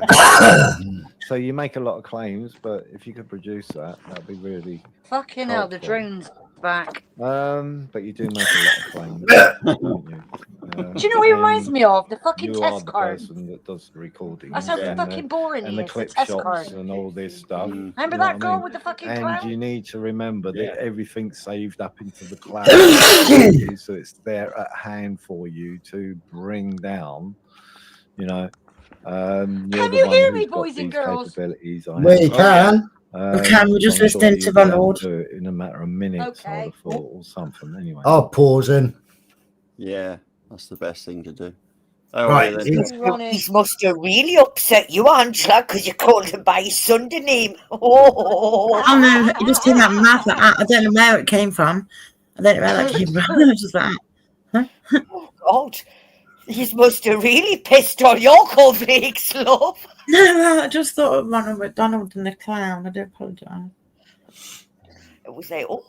So you make a lot of claims, but if you could produce that, that'd be really Fucking hell, the helpful. drone's back. But you do make a lot of claims, don't you? Do you know what he reminds me of? The fucking You are test the card. person that does the recording. That's how and fucking boring and he the is, the clip test shots card. and all this stuff. Remember you know that what girl I mean? with the fucking And clown? you need to remember that everything's saved up into the cloud, so it's there at hand for you to bring down. You know, you're the you one hear who's me, got boys and these girls? capabilities. We can. We can. We're just I'm sure listening you'll to be able Ronald. do it in a matter of minutes, I would Okay. have thought, or something. Anyway. I'll pause in. Yeah, that's the best thing to do. Oh, Right. He must have really upset you, Angela, because you called him by his Sunday name. Oh, Oh no, it just came out of my mouth like that. I don't know where it came from. I don't know where that came from. I was just like, Oh, God. He must have really pissed on your cornflakes, love. no, I just thought of Ronald McDonald and the clown. I do apologise. It was like, oh,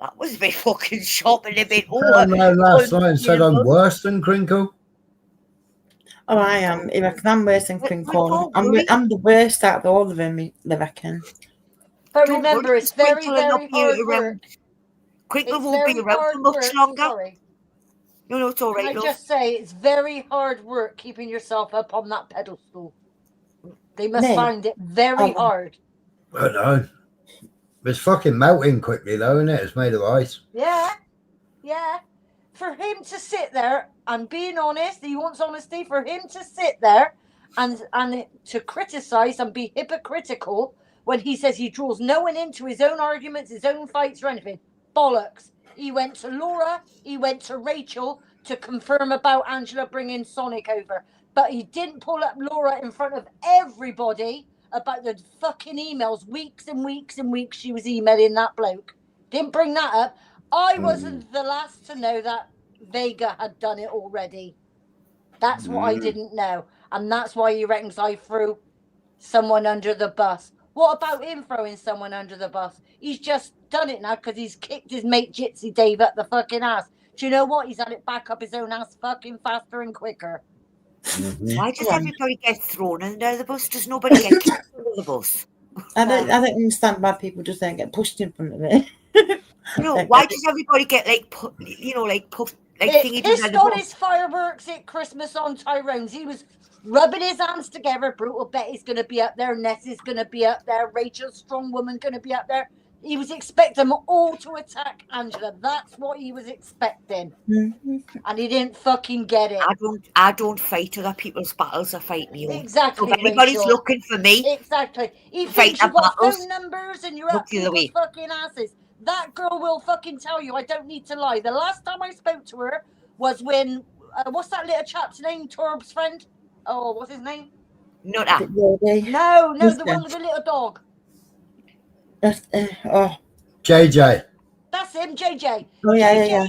that was a bit fucking shopping a bit. Turned around last night and said I'm worse than Crinkle. Oh, I am. I reckon I'm worse than Crinkle. I'm the worst out of all of them, I reckon. But remember, it's very, very hard work. Crinkle It's won't be very around hard for much work. longer. Sorry. No, it's all right, Can I love. just say, it's very hard work keeping yourself up on that pedestal. They must Me? find it very hard. I know. It's fucking melting quickly, though, isn't it? It's made of ice. Yeah. Yeah. For him to sit there and being honest, he wants honesty, for him to sit there and to criticize and be hypocritical when he says he draws no one into his own arguments, his own fights or anything. Bollocks. He went to Laura, he went to Rachel to confirm about Angela bringing Sonic over. But he didn't pull up Laura in front of everybody about the fucking emails, weeks and weeks and weeks she was emailing that bloke. Didn't bring that up. I wasn't the last to know that Vega had done it already. That's what I didn't know. And that's why he reckons I threw someone under the bus. What about him throwing someone under the bus? He's just done it now because he's kicked his mate Gypsy Dave up the fucking ass. Do you know what? He's had it back up his own ass fucking faster and quicker. Why does everybody get thrown under the bus? Does nobody get kicked under the bus? I don't understand why people just don't get pushed in front of it. No, why does everybody get thingy Pissed under the on bus? his fireworks at Christmas on Tyrone's. He was rubbing his hands together. Brutal Betty's going to be up there. Nessie's going to be up there. Rachel Strong Woman going to be up there. He was expecting them all to attack Angela. That's what he was expecting. And he didn't fucking get it. I don't fight other people's battles. I fight me own. Exactly. So if anybody's Rachel. looking for me, Exactly. He fight thinks you the got battles. phone numbers and you're Look up the other people's way. fucking asses. That girl will fucking tell you. I don't need to lie. The last time I spoke to her was when what's that little chap's name? Torb's friend. Oh, what's his name? Nutter. No, the one with the little dog. JJ. That's him, JJ. Oh, yeah.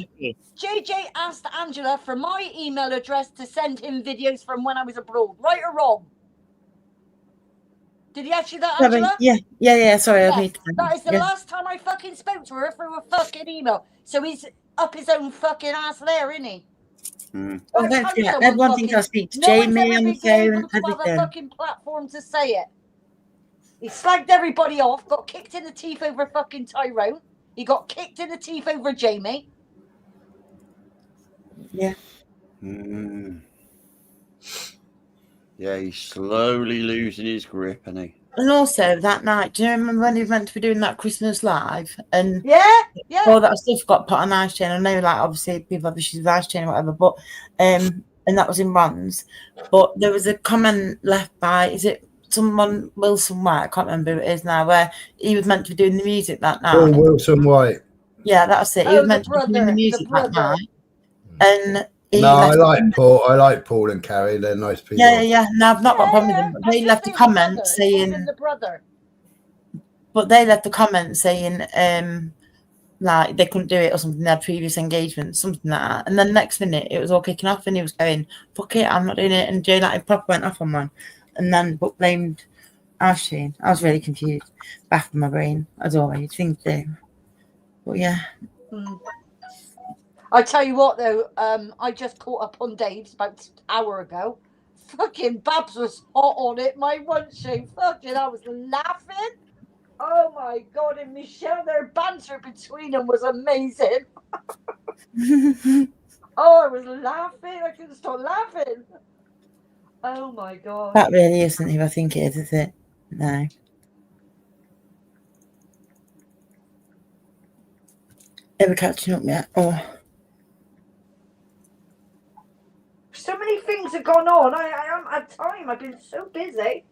JJ asked Angela for my email address to send him videos from when I was abroad. Right or wrong? Did he ask you that, Angela? Yeah. Sorry, I need to. That is the last time I fucking spoke to her through a fucking email. So he's up his own fucking ass there, isn't he? Oh, don't forget, everyone thinks I speak to Jamie on the phone and Have a everything. fucking platform to say it. He slagged everybody off, got kicked in the teeth over fucking Tyrone. He got kicked in the teeth over Jamie. Yeah. Yeah, he's slowly losing his grip, isn't he? And also that night, do you remember when he was meant to be doing that Christmas live? And yeah, all that stuff got put on Ice Chain. I know, like, obviously people have issues with Ice Chain or whatever, but and that was in Ron's. But there was a comment left by, is it someone, Wilson White? I can't remember who it is now, where he was meant to be doing the music that night. Paul Wilson White. Yeah, that's it. He was meant to be doing the music that night. And I like Paul and Carrie. They're nice people. Yeah. No, I've not got a problem with them. But they left a comment saying the brother. But they left a comment saying like they couldn't do it or something. They had previous engagements, something like that. And then next minute it was all kicking off and he was going, fuck it, I'm not doing it. And Jay like proper went off on one. And then but blamed Asheen. I was really confused. Back in my brain, as always, things do. But yeah. I tell you what, though, I just caught up on Dave's about an hour ago. Fucking Babs was hot on it. My one show, fucking, I was laughing. Oh my God! And Michelle, their banter between them was amazing. I was laughing. I couldn't stop laughing. Oh my God! That really isn't who I think it is it? No. Ever catching up yet? Oh. So many things have gone on. I haven't had time. I've been so busy.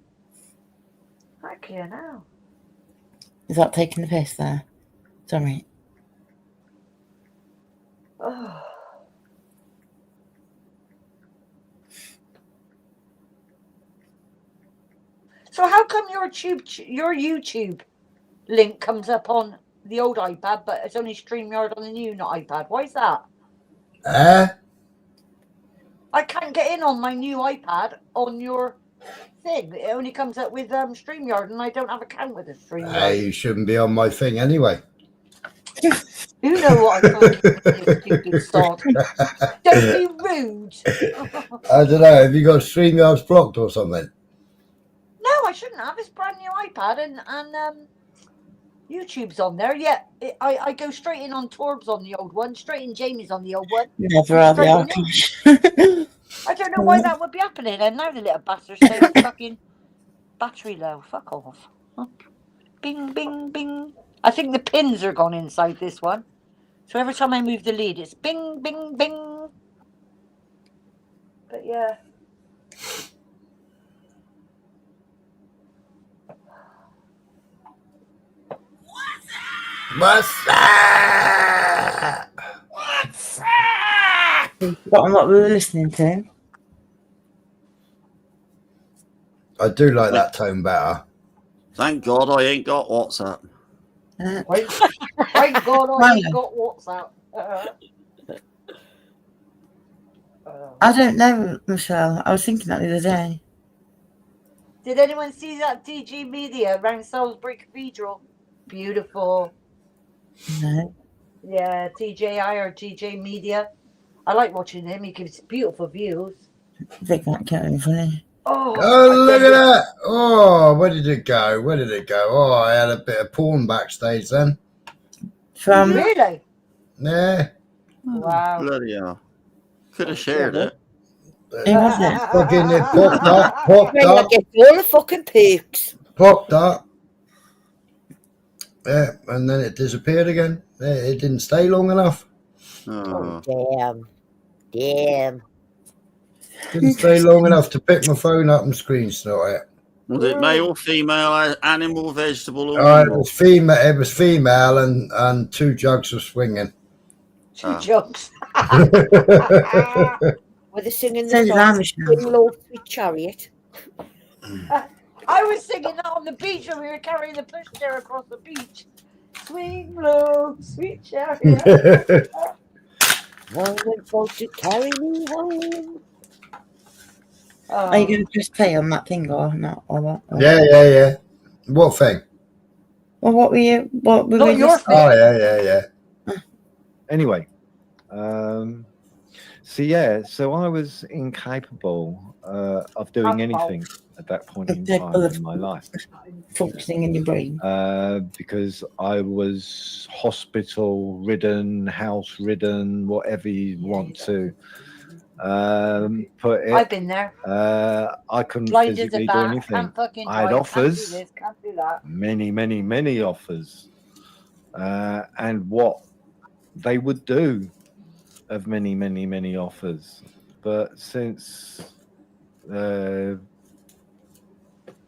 Heck yeah, now. Is that taking the piss there? Sorry. Oh. So how come your YouTube link comes up on the old iPad, but it's only StreamYard on the new iPad? Why is that? I can't get in on my new iPad on your thing. It only comes up with StreamYard, and I don't have an account with the StreamYard. Hey, you shouldn't be on my thing anyway. You know what I thought, you stupid sod. Don't be rude. I don't know. Have you got StreamYards blocked or something? No, I shouldn't have. It's brand new iPad, and YouTube's on there. Yeah, I go straight in on Torb's on the old one, straight in Jamie's on the old one. Never had the I don't know why that would be happening. And now the little bastard's saying fucking battery low. Fuck off. Bing, bing, bing. I think the pins are gone inside this one. So every time I move the lead, it's bing, bing, bing. But yeah. What's that? What's that? Forgotten what we were listening to. I do like that tone better. Thank God I ain't got WhatsApp. Thank God I ain't got WhatsApp. I don't know, Michelle. I was thinking that the other day. Did anyone see that DG Media around Salisbury Cathedral? Beautiful. No. Yeah, TJI or TJ Media. I like watching him. He gives beautiful views. They can't be funny. Oh, look at that. Oh, where did it go? Where did it go? Oh, I had a bit of porn backstage then. From really? Yeah. Wow. Bloody hell. Could have shared it. Who was it? Fucking it popped up, popped I up, get all the fucking pics. popped up. Yeah, and then it disappeared again. It didn't stay long enough. Oh. Damn. Didn't stay long enough to pick my phone up and screenshot it. Was it male, female, animal, vegetable, or It was female. It was female, and two jugs of swinging. Two jugs. Were they singing Says the that, song Michelle. Swing Low Sweet Chariot? I was singing that on the beach when we were carrying the pushchair across the beach. Swing low, sweet chariot. Wonderful to carry me home. Are you going to just play on that thing or not? Or what? Or... Yeah. What thing? Well, what were you? What were Not we your just... thing. Oh, yeah. Anyway, so I was incapable of doing anything at that point in time in my life. Functioning in your brain. Because I was hospital ridden, house ridden, whatever you want to put it. I've been there. I couldn't Blind as a physically do bat, anything. can't fucking I had drive, offers, can't do this, can't do that. many offers, and what they would do of many offers. But since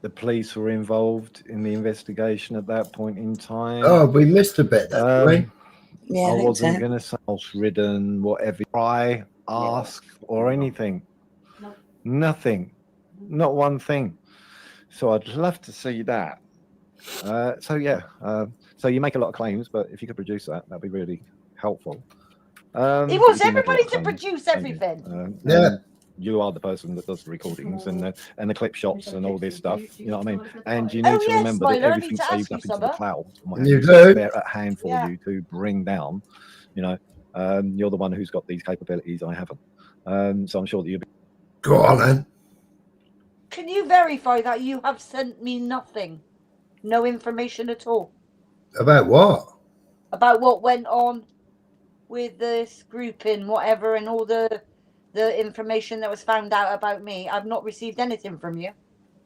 the police were involved in the investigation at that point in time. Oh, we missed a bit then, didn't we? Yeah, I I think wasn't so. going to say house-ridden, whatever, try, ask, or anything. Nothing. Not one thing. So I'd love to see that. So you make a lot of claims, but if you could produce that, that'd be really helpful. He but you wants do make a lot everybody of to claims, produce don't you? everything. Yeah. You are the person that does the recordings and the clip shots and all this stuff. You know what I mean? And you Oh, need to yes, remember that Smiler, I need everything's to ask saved you up into the something. cloud. And what You have so it's do. there at hand for Yeah. you to bring down. You know, you're the one who's got these capabilities. I haven't. So I'm sure that you'll be. Go on then. Can you verify that you have sent me nothing? No information at all About what? about what went on with this grouping, whatever, and all the information that was found out about me. I've not received anything from you.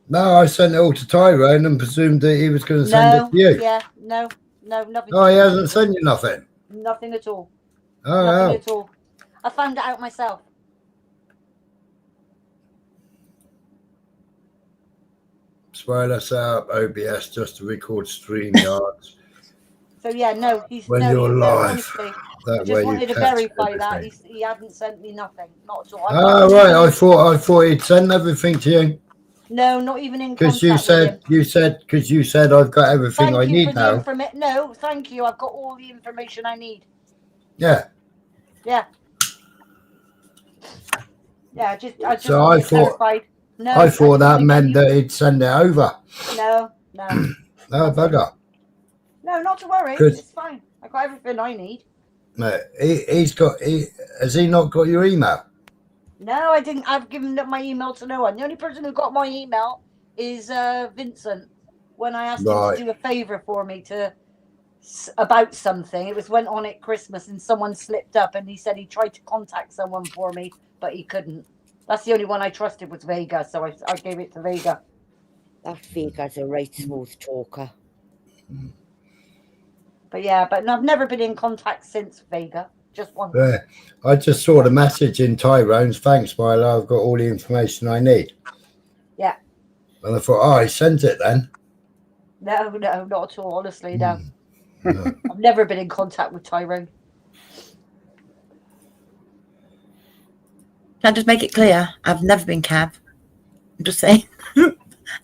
No, I sent it all to Tyrone and presumed that he was going to send it to you. No, nothing. Oh, he hasn't sent you nothing. Nothing at all. Oh, Nothing wow. at all. I found it out myself. Spoiler set up OBS just to record StreamYards. So yeah, no, he's When no, you're no, live, honestly, that I way just you wanted to catch verify that everything. he hadn't sent me nothing, not at all. Oh, right. I thought he'd send everything to you. No, not even in Because contact with him. you said I've got everything Thank I you need for the now. information. No, thank you. I've got all the information I need. Yeah. Yeah. Yeah, I just So want I it thought clarified. No, I thought just that wanna get meant you- that he'd send it over. No. No, bugger. No, not to worry. 'Cause- It's fine. I got everything I need. No, has he not got your email? No, I didn't. I've given up my email to no one. The only person who got my email is Vincent. When I asked him Right. to do a favour for me about something, it was went on at Christmas, and someone slipped up, and he said he tried to contact someone for me, but he couldn't. That's the only one I trusted was Vega, so I gave it to Vega. That Vega's a right smooth talker. But yeah, but I've never been in contact since Vega. Just once. Yeah. I just saw the message in Tyrone's. Thanks, Milo. I've got all the information I need. Yeah. And I thought, oh, he sent it then. No, not at all. Honestly, no. No. I've never been in contact with Tyrone. Can I just make it clear? I've never been Cav. I'm just saying.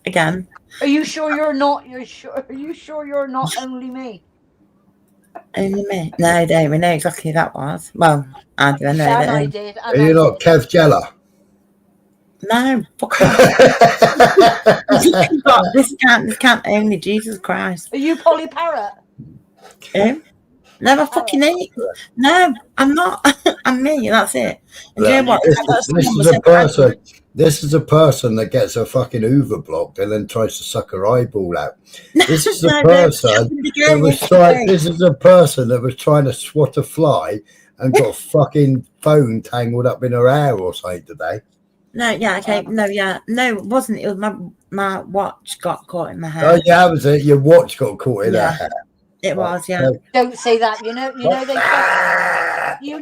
Again. Are you sure you're not? Are you sure you're not only me? Only me? No, I don't. We know exactly who that was. Well, I don't know. And that, I did. Are you not Kev Jeller? No, fuck off. This can't only Jesus Christ. Are you Polly Parrot? No, I fucking ain't. No, I'm not. I'm me. That's it. And do you know what? This is a person that gets a fucking Hoover blocked and then tries to suck her eyeball out. This is a person This is a person that was trying to swat a fly and got a fucking phone tangled up in her hair or something today. No, yeah, okay, no, it wasn't. It was my watch got caught in my hair. Oh yeah, that was it. Your watch got caught in her hair. It was, yeah. Don't say that. You know they. You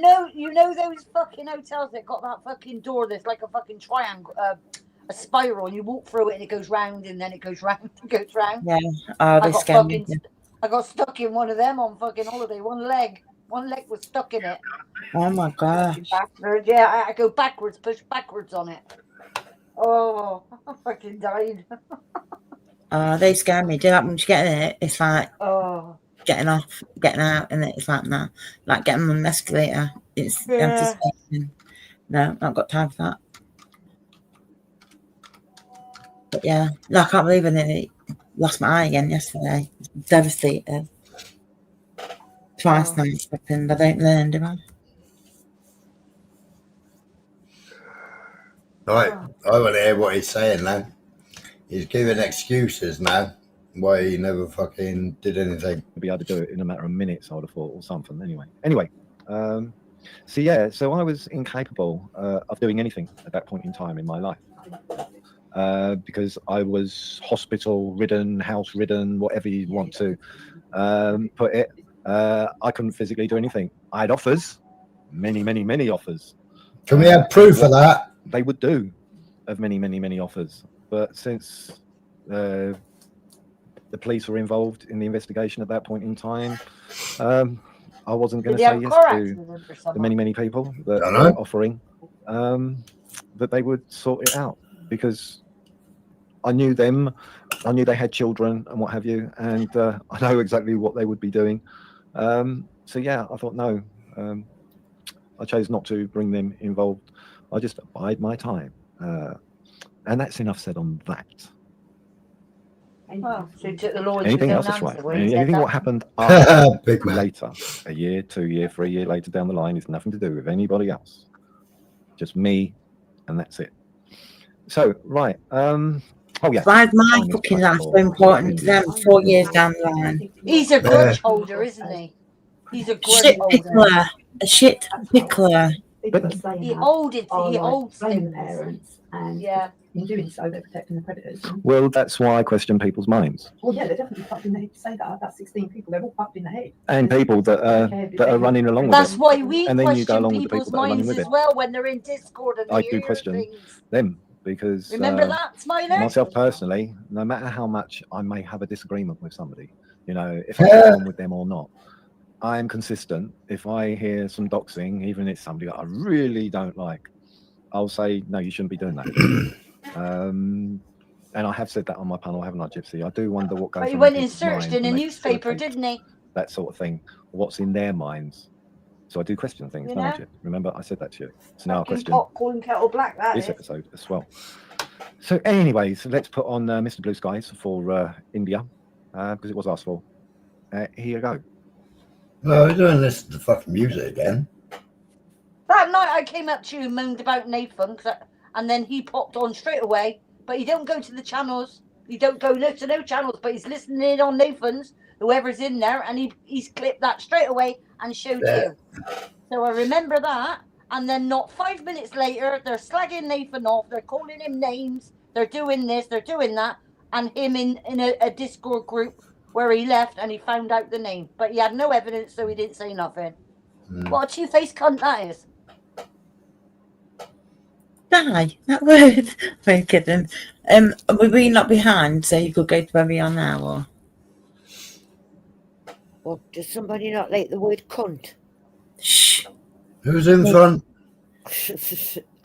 know those fucking hotels that got that fucking door that's like a fucking triangle, a spiral, and you walk through it and it goes round and then it goes round and goes round. Yeah. I got stuck in one of them on fucking holiday. One leg was stuck in it. Oh my gosh. Bastard. Yeah, I go backwards, push backwards on it. Oh, I fucking died. They scare me. Do you like once you get in it, it's like getting off, getting out, and it's like nah, like getting on an escalator. It's anticipation. No, not got time for that. But yeah, no, I can't believe I nearly lost my eye again yesterday. Devastated. Twice now it's happened. I don't learn, do I? Right, I want to hear what he's saying now. He's giving excuses now why he never fucking did anything. To be able to do it in a matter of minutes, I would have thought, or something. Anyway, so yeah, so I was incapable of doing anything at that point in time in my life because I was hospital ridden, house ridden, whatever you want to put it. I couldn't physically do anything. I had offers, many offers. Can we have proof of that? They would do of many offers, but since the police were involved in the investigation at that point in time, I wasn't going to say yes to the many people that were offering that they would sort it out, because I knew them, I knew they had children and what have you, and I know exactly what they would be doing. So yeah, I thought no, I chose not to bring them involved. I just bide my time, and that's enough said on that. Well, so you took the law into Anything your else? own That's right. hands when you said Anything that. what happened after, Big man. later, a year, 2 year, 3 year later down the line, is nothing to do with anybody else. Just me, and that's it. So right. Oh yeah. Why is my fucking life so important to them 4 years down the line? He's a grudge holder, isn't he? He's a grudge Shit holder. pickler. A shit pickler. He holds things. Parents, and yeah. in doing so, they're protecting the predators. Well, that's why I question people's minds, Well, yeah, they're definitely fucked in the head to say that. That's 16 people. They're all fucked in the head. and people that are running along with That's it. why we and then you go question along with the people's people that are running minds with as it. well when they're in Discord and I they do hear question things. them because Remember that, Smiler? myself personally, no matter how much I may have a disagreement with somebody, you know, if I get on with them or not, I am consistent. If I hear some doxing, even if it's somebody that I really don't like, I'll say, no, you shouldn't be doing that. And I have said that on my panel, haven't I, Gypsy? I do wonder what goes on. But he went in and people's searched minds in a when they newspaper, facilitate didn't he? that sort of thing. What's in their minds? So I do question things, You don't I, know? Gyp? Remember, I said that to you. So now I Fucking question pot calling kettle black, that this is. episode as well. So anyways, let's put on Mr. Blue Skies for India, because it was asked for. Here you go. No, we don't listen to fucking music again. That night I came up to you and moaned about Nathan, and then he popped on straight away. But he don't go to the channels. He don't go to no channels, but he's listening in on Nathan's, whoever's in there, and he's clipped that straight away and showed you. So I remember that. And then not 5 minutes later, they're slagging Nathan off. They're calling him names. They're doing this. They're doing that. And him in a Discord group where he left and he found out the name. But he had no evidence, so he didn't say nothing. What a two-faced cunt that is. Die. That word. Very kidding. Were we not behind, so you could go to where we are now, or? Well, does somebody not like the word cunt? Shh. Who's in front?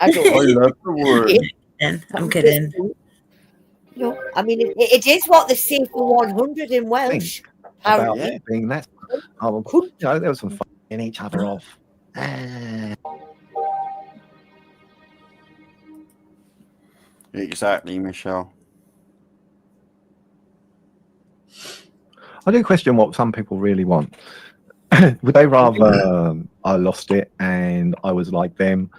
I don't. I love the word. I'm kidding. No, I mean it is what they say for 100 in Welsh. About Apparently. being that. Oh, you know, there was some fucking each other off. Exactly, Michelle. I do question what some people really want. Would they rather I lost it and I was like them,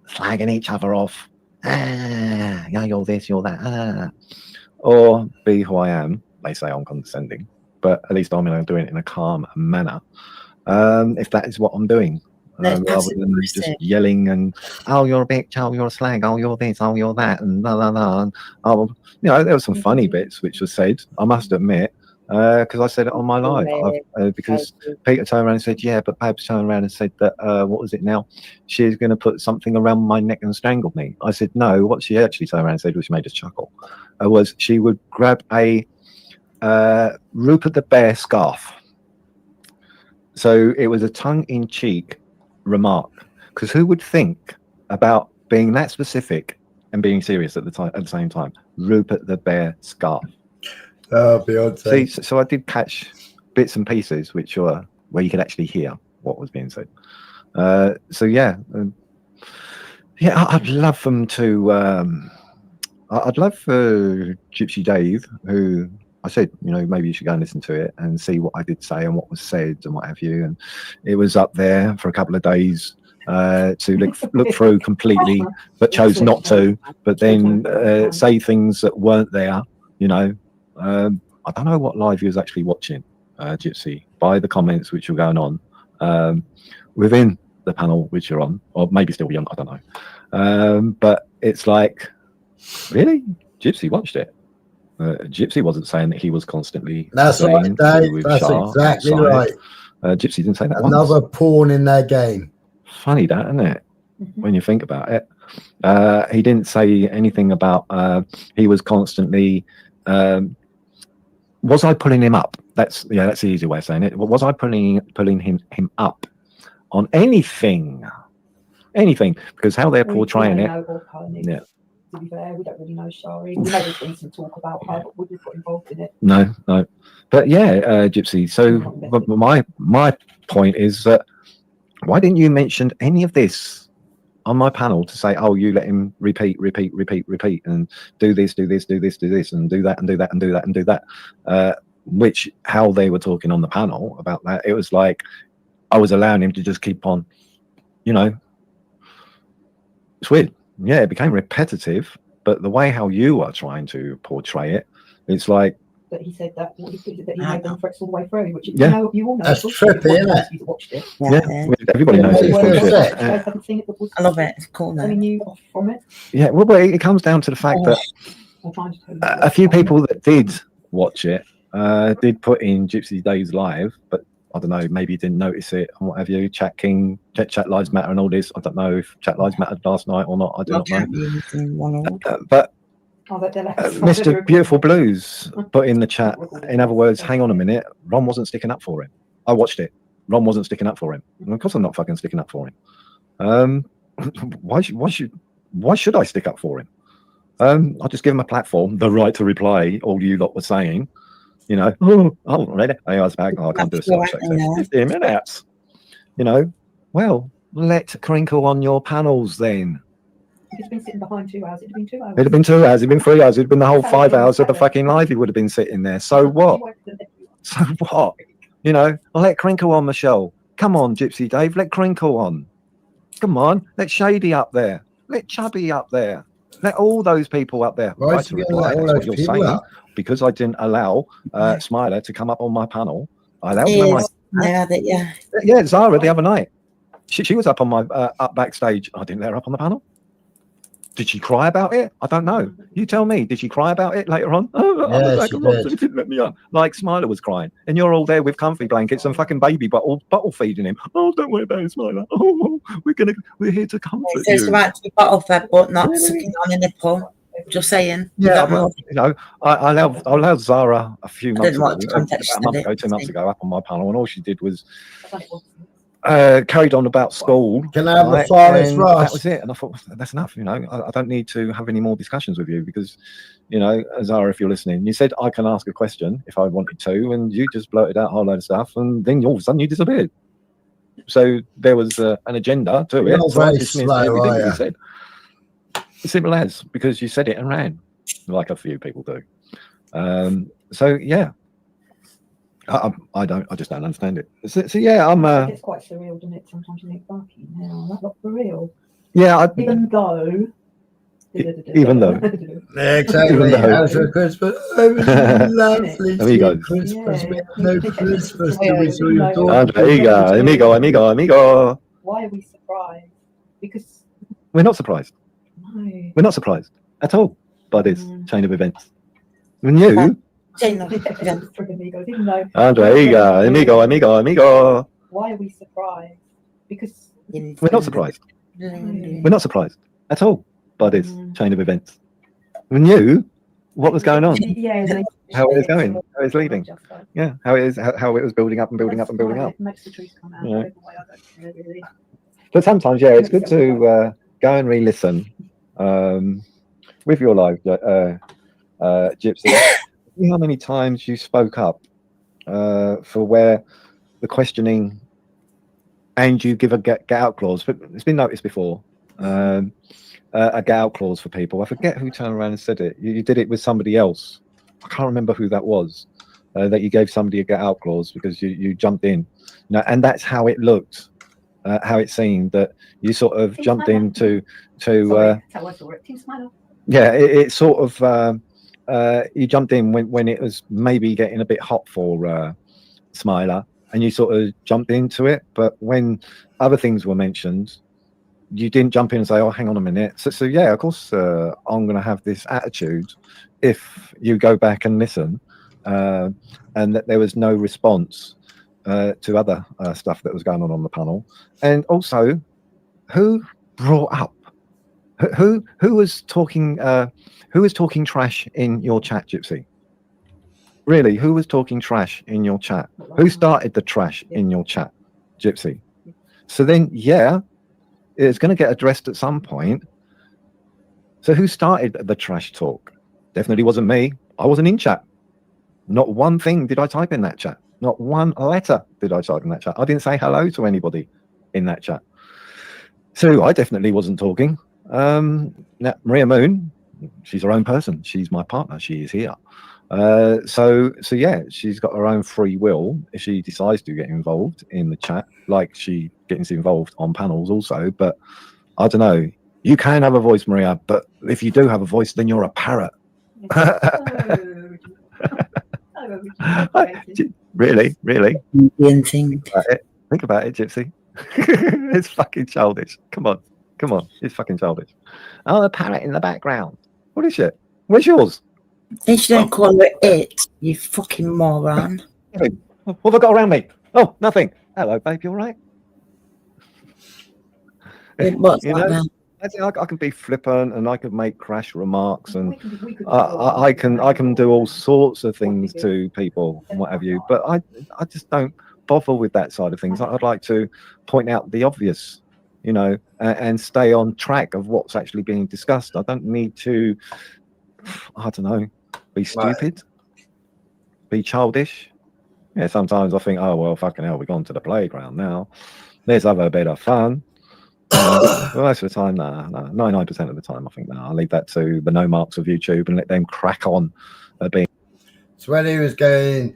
slagging each other off? Yeah, you're this, you're that. Or be who I am. They say I'm condescending, but at least I'm doing it in a calm manner. If that is what I'm doing, rather than just yelling and, oh, you're a bitch, oh, you're a slag, oh, you're this, oh, you're that, and blah, blah, blah. And, oh, you know, there were some funny bits which were said, I must admit, because I said it on my live. Because Peter turned around and said, yeah, but Babs turned around and said that, what was it now? She's going to put something around my neck and strangle me. I said, no, what she actually turned around and said, which made us chuckle, was she would grab a Rupert the Bear scarf. So it was a tongue-in-cheek remark, because who would think about being that specific and being serious at the same time. Rupert the Bear Scarf. Oh, Beyonce. See, so I did catch bits and pieces which were where you could actually hear what was being said. So yeah, I'd love them to. I'd love for Gypsy Dave, who I said, you know, maybe you should go and listen to it and see what I did say and what was said and what have you. And it was up there for a couple of days to look through completely, but chose not to. But then say things that weren't there. You know, I don't know what live you was actually watching, Gypsy, by the comments which were going on within the panel which you're on, or maybe still young, I don't know. But it's like, really, Gypsy watched it. Gypsy wasn't saying that he was constantly. That's right, Dave. That's exactly right. Gypsy didn't say that. Another once. pawn in their game. Funny that, isn't it? When you think about it, he didn't say anything about he was constantly. Was I pulling him up? That's the easy way of saying it. Was I pulling him up on anything? Anything, because how they're portraying it. Yeah. To be fair, we don't really know Shari. We know there's been some talk about her, but we just got involved in it. No. But yeah, Gypsy. So my point is that why didn't you mention any of this on my panel to say, oh, you let him repeat, and do this, and do that. Which how they were talking on the panel about that. It was like I was allowing him to just keep on, you know. It's weird. Yeah, it became repetitive, but the way how you are trying to portray it, it's like. But he said that he made them threats all the way through, which you all know. That's trippy, isn't it? Watched it. Yeah, everybody knows it's bullshit. I love it. It's cool. Telling you off from it. Yeah, well, it comes down to the fact that a few people that did watch it did put in Gypsy Dave's live, but I don't know, maybe you didn't notice it and what have you. Chat King, Chat Lives Matter and all this. I don't know if Chat Lives mattered last night or not. I do not know. But Mr. Beautiful Blues put in the chat, in other words, hang on a minute, Ron wasn't sticking up for him. I watched it. Ron wasn't sticking up for him. And of course I'm not fucking sticking up for him. Why should I stick up for him? I'll just give him a platform, the right to reply, all you lot were saying. You know, already. I was back. I can't do a self check. 15 minutes. You know, well, let Crinkle on your panels then. He's been sitting behind 2 hours. It'd have been 2 hours. It'd have been 2 hours. It'd been 3 hours. It'd been the whole 5 hours of the fucking live. He would have been sitting there. So what? So what? You know, I'll let Crinkle on, Michelle. Come on, Gypsy Dave. Let Crinkle on. Come on. Let Shady up there. Let Chubby up there. Let all those people up there. Right to reply. That's what you're saying. Because I didn't allow Smiler to come up on my panel. I allowed yeah, Zara the other night. She was up on my up backstage. I didn't let her up on the panel. Did she cry about it? I don't know. You tell me. Did she cry about it later on? Oh, she didn't let me up. Like Smiler was crying, and you're all there with comfy blankets and fucking baby bottle feeding him. Oh, don't worry about it, Smiler. Oh, we're here to comfort you. There's the right to be bottle fed, but not sucking on a nipple. Just saying. Yeah, you know, I allowed Zara a few months ago, about a month ago, 2 months ago, up on my panel, and all she did was carried on about school. Can I have a forest Ross? That was it, and I thought that's enough. You know, I don't need to have any more discussions with you because, you know, Zara, if you're listening, you said I can ask a question if I wanted to, and you just blurted out a whole load of stuff, and then all of a sudden you disappeared. So there was an agenda to it. So I dismissed everything you said. Simple as, because you said it and ran, like a few people do. So yeah, I just don't understand it. So yeah, I'm. It's quite surreal, doesn't it? Sometimes you think, fucking hell, that's not for real. Yeah, even though. Yeah, exactly. How's your Christmas? Oh, lovely. Christmas. Yeah. No Christmas till we saw your daughter. Amigo. Why are we surprised? Because we're not surprised. No. We're not surprised at all by this chain of events. We knew. Amigo. Why are we surprised? Because we're not surprised. We're not surprised at all by this chain of events. We knew what was going on. Yeah, how it was going, how it was leading. Yeah, how it was building up and building up and building up. Makes the trees come out. Yeah. But sometimes, yeah, it's good to go and re-listen. with your live, Gypsy. See how many times you spoke up for where the questioning, and you give a get out clause. But it's been noticed before. A get out clause for people. I forget who turned around and said it. You did it with somebody else. I can't remember who that was. That you gave somebody a get out clause because you jumped in. No, and that's how it looked. How it seemed that you sort of jumped into yeah, it sort of you jumped in when it was maybe getting a bit hot for Smiler, and you sort of jumped into it. But when other things were mentioned, you didn't jump in and say, "Oh, hang on a minute." So yeah, of course, I'm going to have this attitude if you go back and listen, and that there was no response to other stuff that was going on the panel, and also who brought up who was talking trash in your chat, Gypsy? Really, who was talking trash in your chat? Who started the trash in your chat, Gypsy? So then, yeah, it's going to get addressed at some point. So who started the trash talk? Definitely wasn't me. I wasn't in chat. Not one thing did I type in that chat. Not one letter did I type in that chat. I didn't say hello to anybody in that chat. So I definitely wasn't talking. Now, Maria Moon, she's her own person. She's my partner. She is here. So yeah, she's got her own free will if she decides to get involved in the chat, like she gets involved on panels also. But I don't know. You can have a voice, Maria, but if you do have a voice, then you're a parrot. Really? Think about it, Gypsy. It's fucking childish. Come on. It's fucking childish. Oh, a parrot in the background. What is it? Where's yours? You shouldn't call it, you fucking moron. What have I got around me? Oh, nothing. Hello, babe. You all right? What's that now? I can be flippant and I can make crash remarks and I can do all sorts of things to people and what have you. But I just don't bother with that side of things. I'd like to point out the obvious, you know, and stay on track of what's actually being discussed. I don't need to, I don't know, be stupid, be childish. Yeah, sometimes I think, oh, well, fucking hell, we've gone to the playground now. Let's have a bit of fun. Most of the time, nah, 99% of the time, I think, I'll leave that to the no marks of YouTube and let them crack on being. So when he was going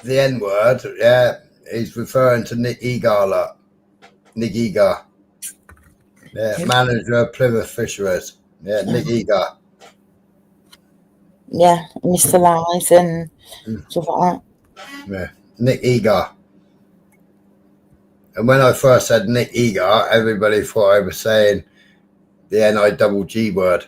the N word, yeah, he's referring to Nick Egar. Nick Egar. Yeah, manager of Plymouth Fisheries. Yeah, Nick Egar. Yeah, Mr. Lies and stuff like that. Yeah, Nick Egar. And when I first said Nick Egar, everybody thought I was saying the N-I-double-G word.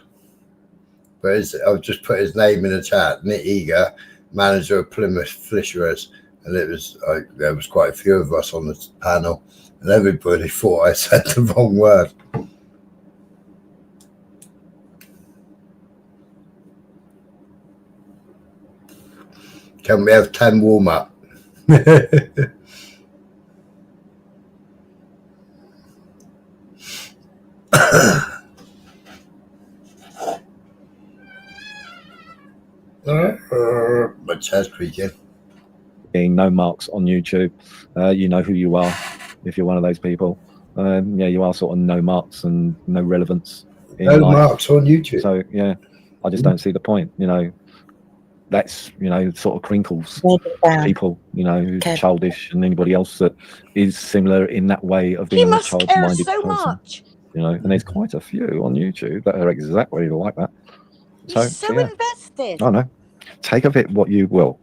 But I've just put his name in the chat, Nick Egar, manager of Plymouth Fisheries. And there was quite a few of us on the panel. And everybody thought I said the wrong word. Can we have 10 warm-up? My chair's creaking. Being no marks on YouTube, you know who you are if you're one of those people. Yeah, you are sort of no marks and no relevance in no life. Marks on YouTube. So yeah, I just don't see the point. You know, that's, you know, sort of crinkles people, you know, childish, and anybody else that is similar in that way of being a child-minded person. You know, and there's quite a few on YouTube that are exactly like that. You're so yeah. invested. I know. Take of it what you will.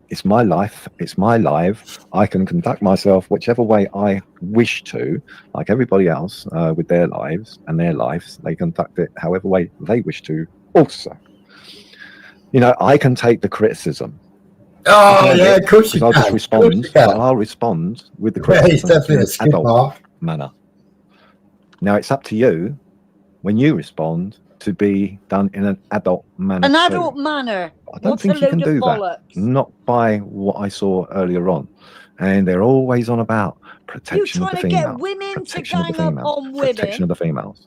It's my life. It's my life. I can conduct myself whichever way I wish to, like everybody else with their lives and their lives. They conduct it however way they wish to also. You know, I can take the criticism. Oh, yeah, of course you can. I'll just respond. I'll respond with the criticism in an adult manner. Now, it's up to you when you respond to be done in an adult manner. An adult manner. I don't think you can do that. Not by what I saw earlier on. and they're always on about protection of the trying to get females, women to protection of the gang up females, on protection women. of the females.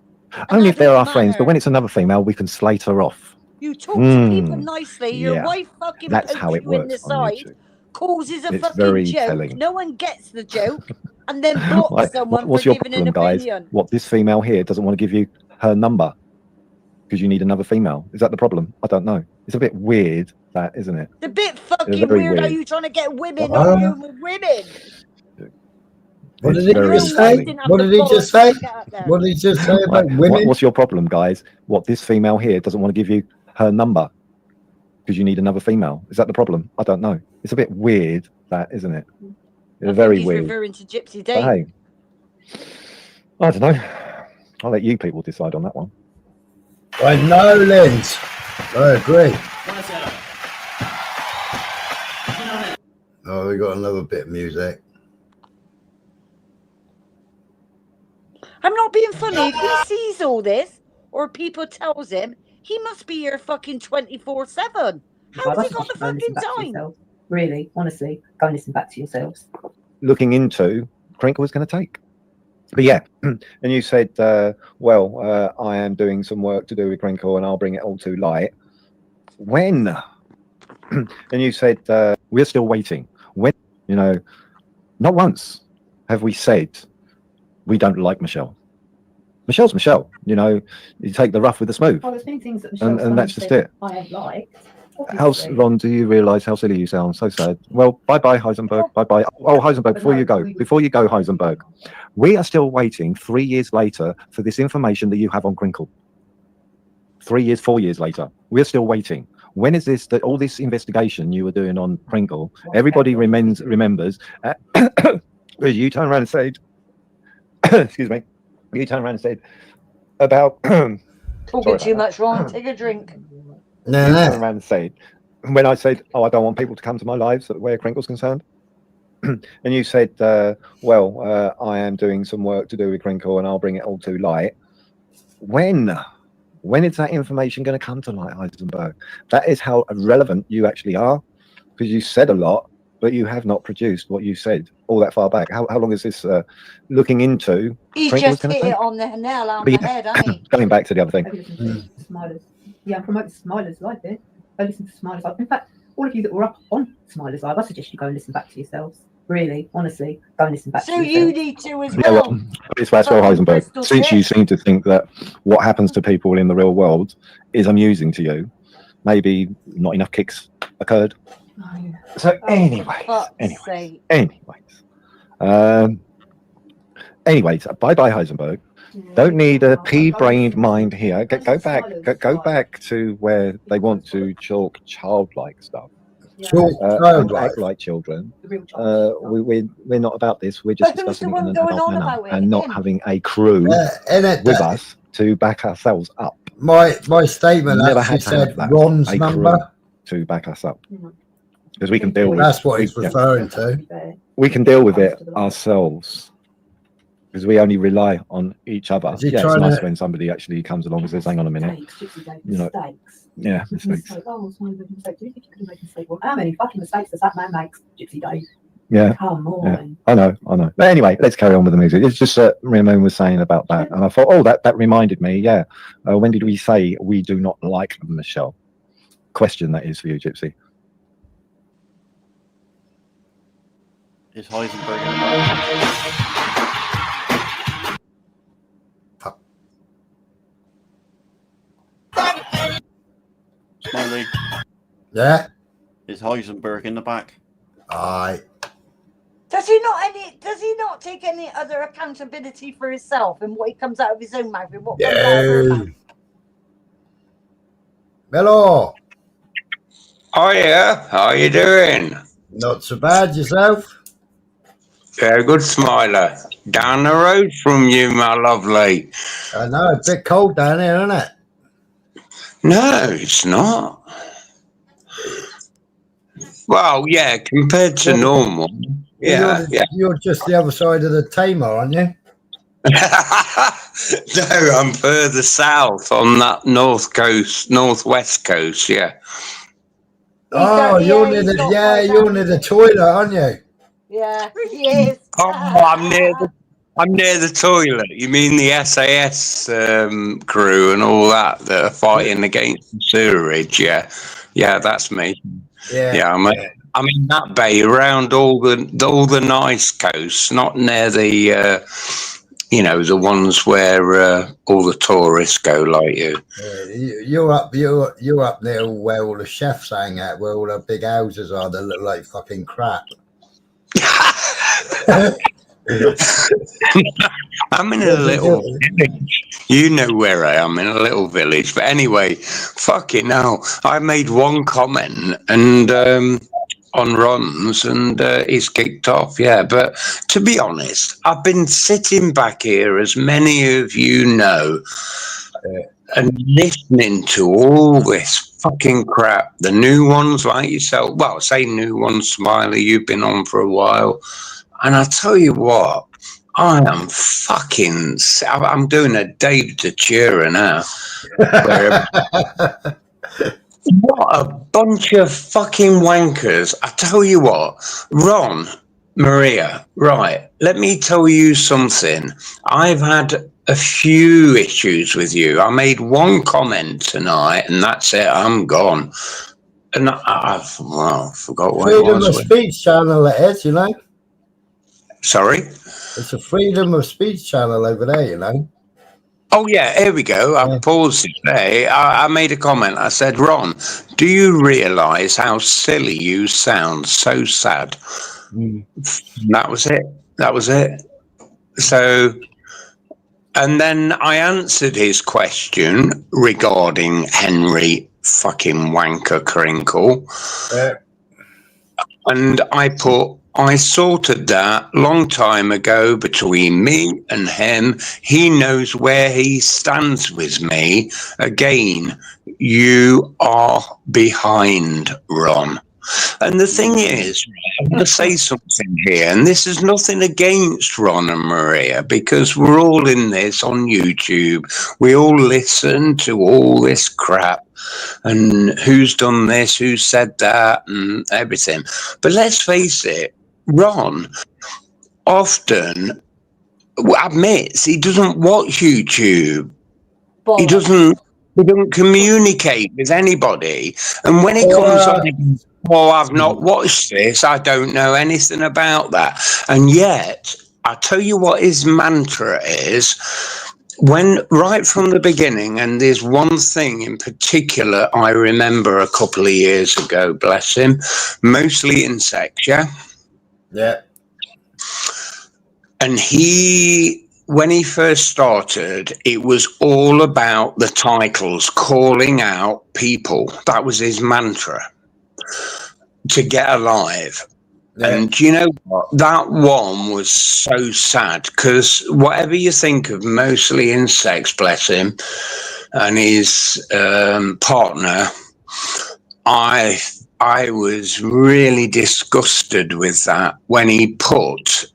Only if they're our friends, but matter. when it's another female, we can slate her off. You talk to people Mm, nicely, your yeah, wife fucking that's pokes how it you in the works on side, YouTube. causes a It's fucking very joke, telling. no one gets the joke, and then blocks someone What's for your giving an problem, guys? opinion. What, this female here doesn't want to give you her number because you need another female? Is that the problem? I don't know. It's a bit weird, that, isn't it? It's a bit fucking very weird how weird. you trying to get women arguing with women. What It's did he very just say? telling. What did he just say? What did he just say about women? What's your problem, guys? What, this female here doesn't want to give you her number because you need another female? Is that the problem? I don't know. It's a bit weird, that, isn't it? It's very He's weird. referring to Gypsy But Dave. hey, I don't know. I'll let you people decide on that one. I know, Linz. I agree. Oh, we got another bit of music. I'm not being funny. If he sees all this, or people tells him, he must be here fucking 24/7. How's he got the fucking time? Really, honestly, go and listen back to yourselves. Looking into Crinkle was going to take. But yeah, and you said, well, I am doing some work to do with Crinkle and I'll bring it all to light. When? And you said, we're still waiting. When? You know, not once have we said we don't like Michelle. Michelle's Michelle. You know, you take the rough with the smooth. Oh, there's been things that Michelle's and that's just it. I have liked. How, Ron, do you realise how silly you sound? So sad. Well, bye-bye, Heisenberg. Bye-bye. Oh, Heisenberg, before you go, Heisenberg, we are still waiting 3 years later for this information that you have on Crinkle. 3 years, 4 years later, we're still waiting. When is this, that all this investigation you were doing on Crinkle, everybody remembers, you turn around and said, excuse me, you turn around and said about... Talking too much, Ron. Take a drink. No. You turn around and said, when I said, oh, I don't want people to come to my lives where Crinkle's concerned, and you said, well, I am doing some work to do with Crinkle and I'll bring it all to light. When is that information going to come to light, Heisenberg? That is how relevant you actually are, because you said a lot, but you have not produced what you said all that far back. How long is this looking into? He just hit it on the nail on the head, hasn't he? Going back to the other thing. Smilers. Yeah, promote Smilers Live here. Go listen to Smilers Live. In fact, all of you that were up on Smilers Live, I suggest you go and listen back to yourselves. Really, honestly, go and listen back to yourselves. So you need to as Yeah, well. it's well, Heisenberg. Since you seem to think that what happens to people in the real world is amusing to you, maybe not enough kicks occurred. No. So anyways, bye-bye, Heisenberg. Don't need a pea-brained mind here. Go back to where they want to chalk childlike stuff. Act like children. We're not about this. We're just discussing it in an adult manner and not having a crew with us to back ourselves up. My statement Never actually had to have said that. Ron's A crew number to back us up, because we can deal with. That's what he's referring to. We can deal with it ourselves, because we only rely on each other. Yeah, it's nice when somebody actually comes along and says, "Hang on a minute," you know. Yeah, mistakes. Oh, it's one of the mistakes. Do you think you could make a mistake? Well, how many fucking mistakes does that man make, Gypsy Dave? Yeah, come on. Yeah. I know. But anyway, let's carry on with the music. It's just Ramon was saying about that, and I thought, oh, that reminded me. Yeah, when did we say we do not like Michelle? Question that is for you, Gypsy. Is Heisenberg in the back? Smiley. Yeah. Is Heisenberg in the back? Aye. Does he not take any other accountability for himself and what he comes out of his own mouth and what comes out of her mouth? Hello. Oh yeah, how you doing? Not so bad, yourself? Very good, Smiler. Down the road from you, my lovely. I know, a bit cold down here, isn't it? No, it's not. Well, yeah, compared to normal. Yeah, You're just the other side of the Tamar, aren't you? No, I'm further south on that northwest coast, yeah. Oh, you're near the toilet, aren't you? Yeah, he is. Oh, I'm near the toilet. You mean the SAS crew and all that are fighting against the sewerage? Yeah, yeah, that's me. Yeah, I'm in that bay around all the nice coasts, not near the the ones where all the tourists go, like you. You're up there where all the chefs hang out, where all the big houses are that look like fucking crap. I'm in a little village. You know where I am, in a little village. But anyway, fucking hell, I made one comment and on Ron's, and he's kicked off. Yeah, but to be honest, I've been sitting back here, as many of you know, and listening to all this fucking crap. The new ones, like yourself. Well, say new ones, Smiley. You've been on for a while. And I tell you what, I am fucking. I'm doing a Dave DeChira now. What a bunch of fucking wankers. I tell you what, Ron, Maria, right, let me tell you something. I've had a few issues with you. I made one comment tonight, and that's it. I'm gone. And I forgot what it was. Freedom of speech channel, it is, you know. Sorry? It's a freedom of speech channel over there, you know. Oh, yeah, here we go. I paused it there. I made a comment. I said, Ron, do you realise how silly you sound? So sad. That was it. That was it. So, and then I answered his question regarding Henry fucking Wanker Crinkle. And I sorted that long time ago between me and him. He knows where he stands with me. Again, you are behind, Ron. And the thing is, I'm going to say something here, and this is nothing against Ron and Maria, because we're all in this on YouTube. We all listen to all this crap and who's done this, who said that, and everything. But let's face it, Ron often admits he doesn't watch YouTube. He doesn't communicate with anybody. And when he comes on, oh, I've not watched this, I don't know anything about that. And yet, I tell you what his mantra is. When right from the beginning, and there's one thing in particular I remember a couple of years ago, bless him, mostly in sex, yeah? Yeah. And when he first started, it was all about the titles, calling out people. That was his mantra, to get alive. Yeah. And you know what? That one was so sad, because whatever you think of mostly in sex, bless him, and his partner, I was really disgusted with that when he put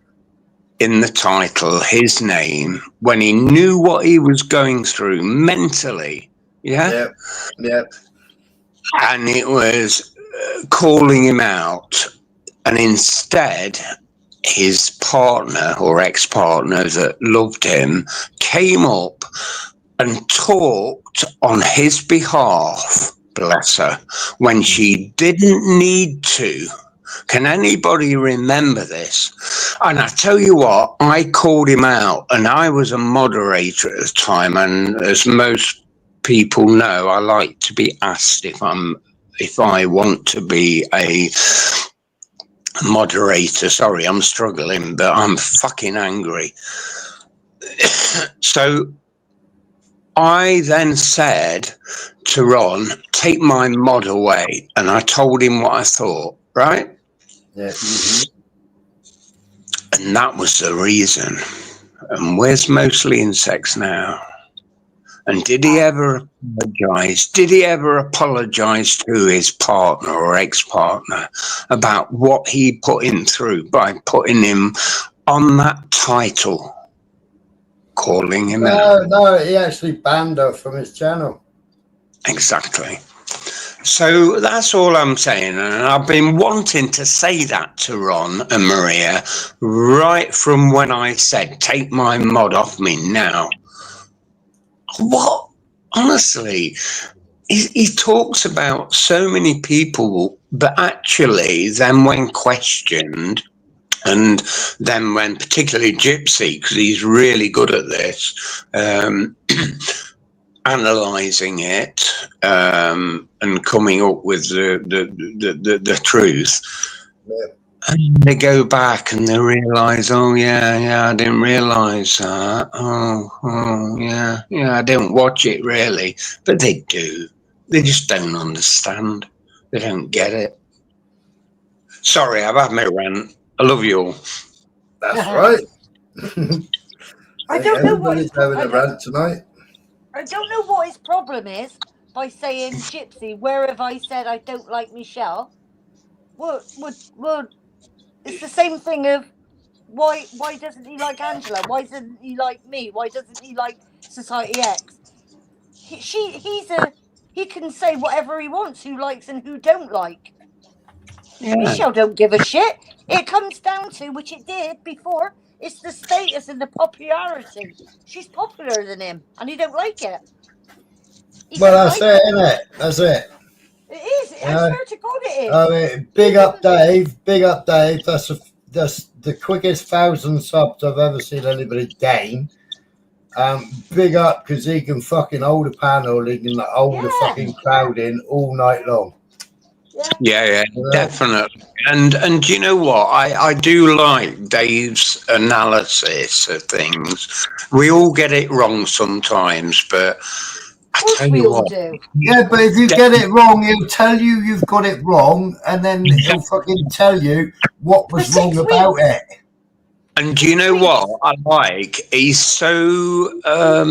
in the title his name, when he knew what he was going through mentally. Yeah. Yep. And it was calling him out. And instead, his partner or ex-partner that loved him came up and talked on his behalf, bless her, when she didn't need to. Can anybody remember this? And I tell you what, I called him out, and I was a moderator at the time. And as most people know, I like to be asked if I want to be a moderator. Sorry, I'm struggling, but I'm fucking angry. So I then said to Ron, take my mod away. And I told him what I thought, right? Yeah. And that was the reason. And where's mostly in sex now? And did he ever apologize? Did he ever apologize to his partner or ex-partner about what he put him through by putting him on that title, calling him out? No, he actually banned her from his channel. Exactly. So that's all I'm saying, and I've been wanting to say that to Ron and Maria right from when I said, take my mod off me now. What? Honestly, he talks about so many people, but actually then when questioned, and then when particularly Gypsy, because he's really good at this, analysing it and coming up with the truth. Yeah. And they go back and they realise, oh yeah, I didn't realise that. Oh yeah, I didn't watch it really, but they do. They just don't understand. They don't get it. Sorry, I've had my rant. I love you all. That's right. I don't know what Everybody's having a rant tonight. I don't know what his problem is by saying, Gypsy, where have I said I don't like Michelle? Well, it's the same thing of why doesn't he like Angela? Why doesn't he like me? Why doesn't he like Society X? He can say whatever he wants, who likes and who don't like. Yeah. Michelle don't give a shit. It comes down to, which it did before, it's the status and the popularity. She's popular than him, and he don't like it. Well, that's it, isn't it? That's it. It is. I swear to God, it is. I mean, big up Dave. Big up Dave. That's the quickest 1,000 subs I've ever seen anybody gain. Big up, because he can fucking hold a panel. He can hold the fucking crowd in all night long. Yeah, definitely. And you know what? I do like Dave's analysis of things. We all get it wrong sometimes, but I tell you what. Yeah, but if you get it wrong, he'll tell you you've got it wrong, and then he'll fucking tell you what was wrong about it. And do you know what I like? He's so I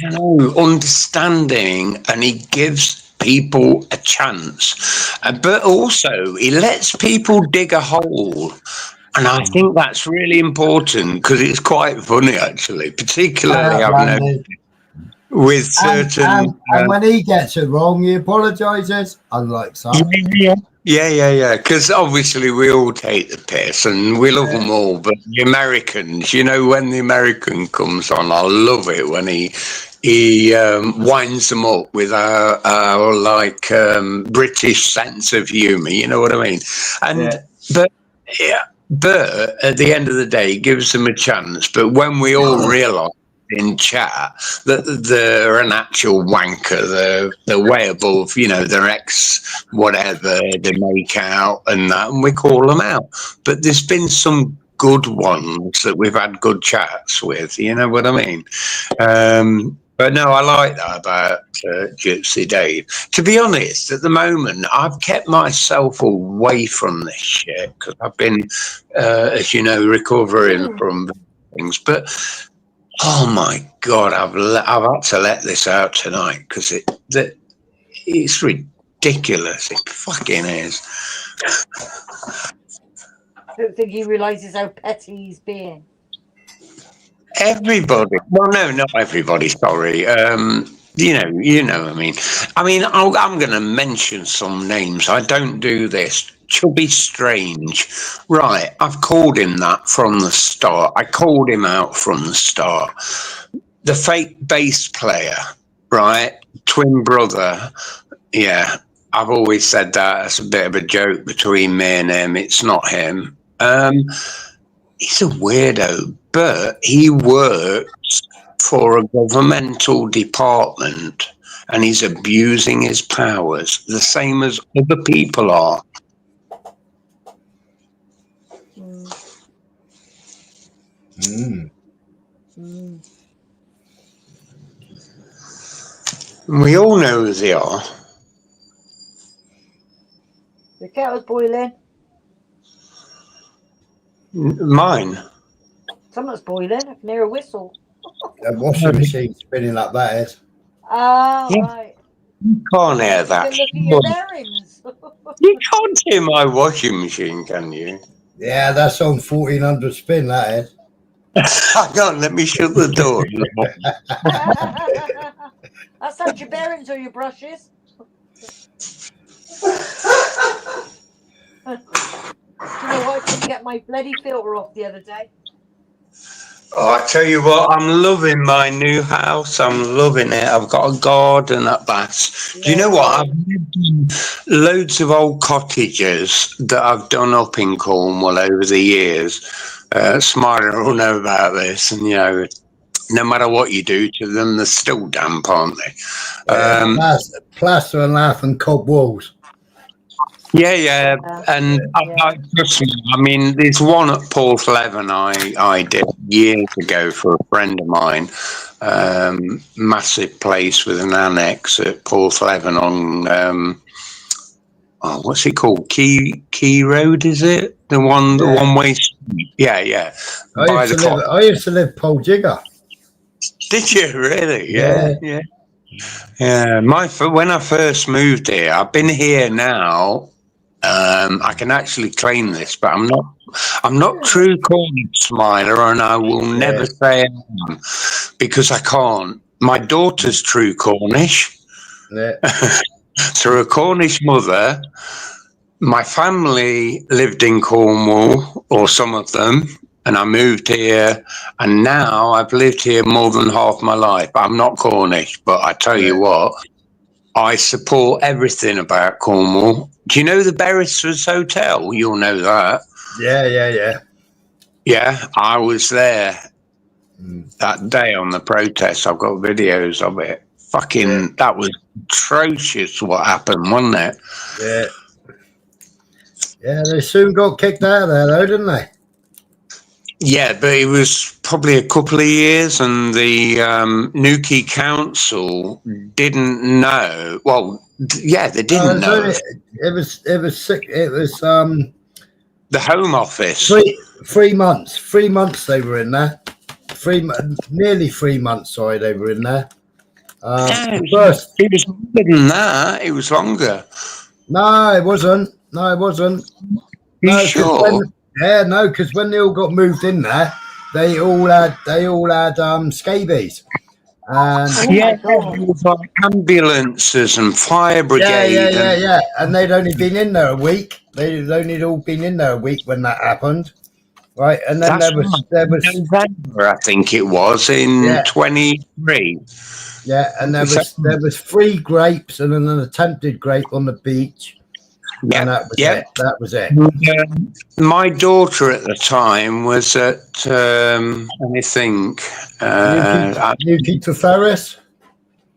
don't know, understanding, and he gives people a chance, but also he lets people dig a hole, and I think that's really important because it's quite funny actually, particularly I've noticed with certain and when he gets it wrong, he apologises, unlike some. Yeah, because obviously we all take the piss and we love them all, but the Americans, you know, when the American comes on, I love it when he winds them up with our like British sense of humour, you know what I mean? And but at the end of the day, he gives them a chance. But when we all realise in chat that they're an actual wanker, they're way above, you know, their ex whatever they make out and that, and we call them out. But there's been some good ones that we've had good chats with, you know what I mean? But no, I like that about Gypsy Dave. To be honest, at the moment, I've kept myself away from this shit because I've been, as you know, recovering from things. But oh my God, I've had to let this out tonight because it's ridiculous. It fucking is. I don't think he realises how petty he's being. Everybody. Well, no, not everybody. Sorry. You know. I mean, I'm going to mention some names. I don't do this. Chubby Strange. Right. I've called him that from the start. I called him out from the start. The fake bass player. Right. Twin brother. Yeah. I've always said that. It's a bit of a joke between me and him. It's not him. He's a weirdo, but he works for a governmental department and he's abusing his powers, the same as other people are. We all know who they are. The kettle's boiling. Mine. Something's boiling. I can hear a whistle. The washing machine spinning like that is. Right. You can't hear that. Look at your bearings. You can't hear my washing machine, can you? Yeah, that's on 1400 spin, that is. Hang on, let me shut the door. That's not your bearings or your brushes. Do you know what? I couldn't get my bloody filter off the other day. Oh, I tell you what, I'm loving my new house. I'm loving it. I've got a garden at Bass. Do you know what? I've lived in loads of old cottages that I've done up in Cornwall over the years. Smiler will know about this, and you know, no matter what you do to them, they're still damp, aren't they? Plaster and lath and cob walls. Yeah, and trust me, I mean, there's one at Porthleven I did years ago for a friend of mine. Massive place with an annex at Porthleven on what's it called? Key Road, is it? The one way street. Yeah. I used to live Pole Jigger. Did you really? Yeah. Yeah. When I first moved here, I've been here now. I can actually claim this, but I'm not true Cornish Smiler, and I will never say I am because I can't. My daughter's true Cornish. Yeah. Through a Cornish mother. My family lived in Cornwall, or some of them, and I moved here, and now I've lived here more than half my life. I'm not Cornish, but I tell you what, I support everything about Cornwall. Do you know the Beresford's Hotel? You'll know that. Yeah. Yeah, I was there that day on the protest. I've got videos of it. That was atrocious what happened, wasn't it? Yeah. Yeah, they soon got kicked out of there, though, didn't they? Yeah, but it was probably a couple of years, and the Newquay Council didn't know. Well, yeah, they didn't know. It was sick. It was the Home Office. 3 months. 3 months they were in there. Nearly 3 months. Sorry, they were in there. It was longer than that. It was longer. No, it wasn't. No, sure? Because when they all got moved in there, they all had scabies. And it was like ambulances and fire brigade. Yeah. And they'd only been in there a week. They'd only all been in there a week when that happened, right? And then there was November, I think it was in 23. Yeah, and there was 3 grapes and an attempted grape on the beach. Yeah, and that was it. My daughter at the time was at let me think. Newquay to Ferris?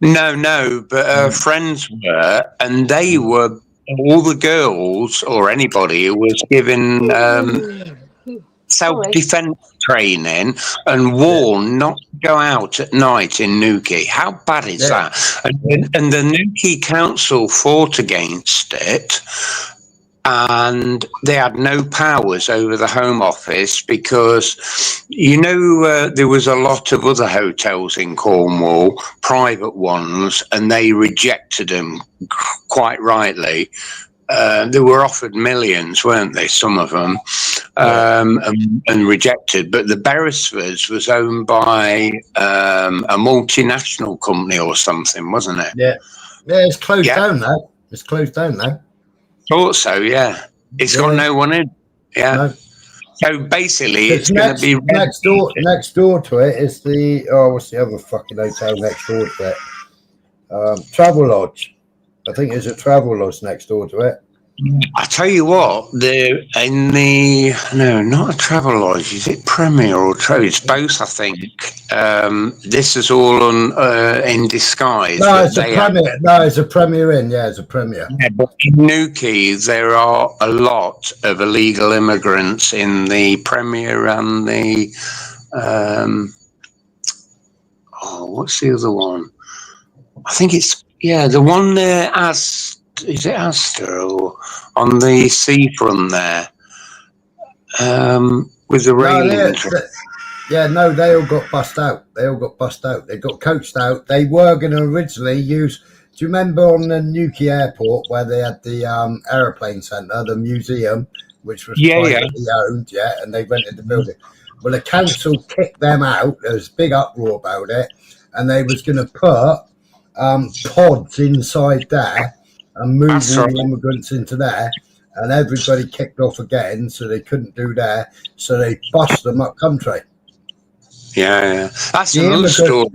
No, but her friends were, and they were all the girls or anybody who was given self-defense training and warned not to go out at night in Newquay. How bad is that? And the Newquay Council fought against it, and they had no powers over the Home Office because, there was a lot of other hotels in Cornwall, private ones, and they rejected them quite rightly. They were offered millions, weren't they? Some of them, and rejected. But the Beresfords was owned by a multinational company or something, wasn't it? Yeah, it's closed down now. It's closed down now. Thought so. Yeah, it's got no one in. Yeah. No. So basically, it's going to be next door to it is what's the other fucking hotel next door to it? Travel Lodge. I think there's a Travel Lodge next door to it. I tell you what, not a Travel Lodge. Is it Premier or Travel? It's both, I think. This is all in disguise. No, it's a Premier. It's a Premier Inn. Yeah, it's a Premier. Yeah, but in Newquay, there are a lot of illegal immigrants in the Premier and the what's the other one? I think it's the one there is it Astor or on the seafront there with the railing? They all got bussed out. They got coached out. They were going to originally use. Do you remember on the Newquay Airport where they had the aeroplane centre, the museum, which was privately owned? Yeah, and they rented the building. Well, the council kicked them out. There was a big uproar about it, and they was going to put pods inside there and move That's all right. the immigrants into there, and everybody kicked off again, so they couldn't do there, so they bust them up country. Yeah. That's The another immigrants, story.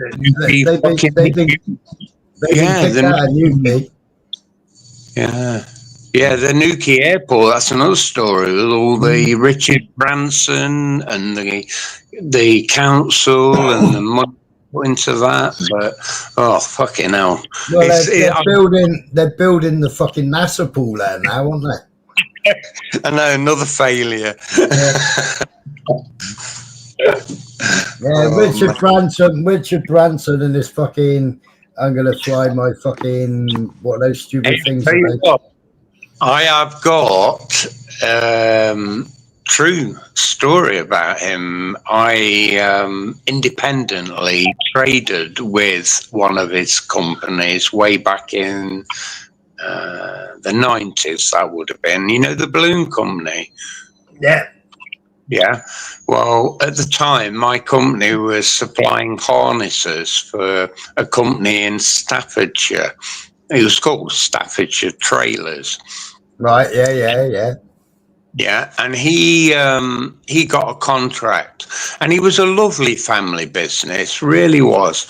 they've been kicked out of Newquay. Yeah, the Newquay airport, that's another story with all the Richard Branson and the council and the money put into that. But, oh, fucking hell. Well, they're building the fucking NASA pool there now, aren't they? I know, another failure. Yeah, Richard Branson and his fucking, I'm going to fly my fucking, what are those stupid things Tell you that what, I have got true story about him. I independently traded with one of his companies way back in the 90s, that would have been. You know, the balloon company? Yeah. Yeah. Well, at the time, my company was supplying harnesses for a company in Staffordshire. It was called Staffordshire Trailers. Right, yeah. Yeah, and he got a contract, and he was a lovely family business, really was.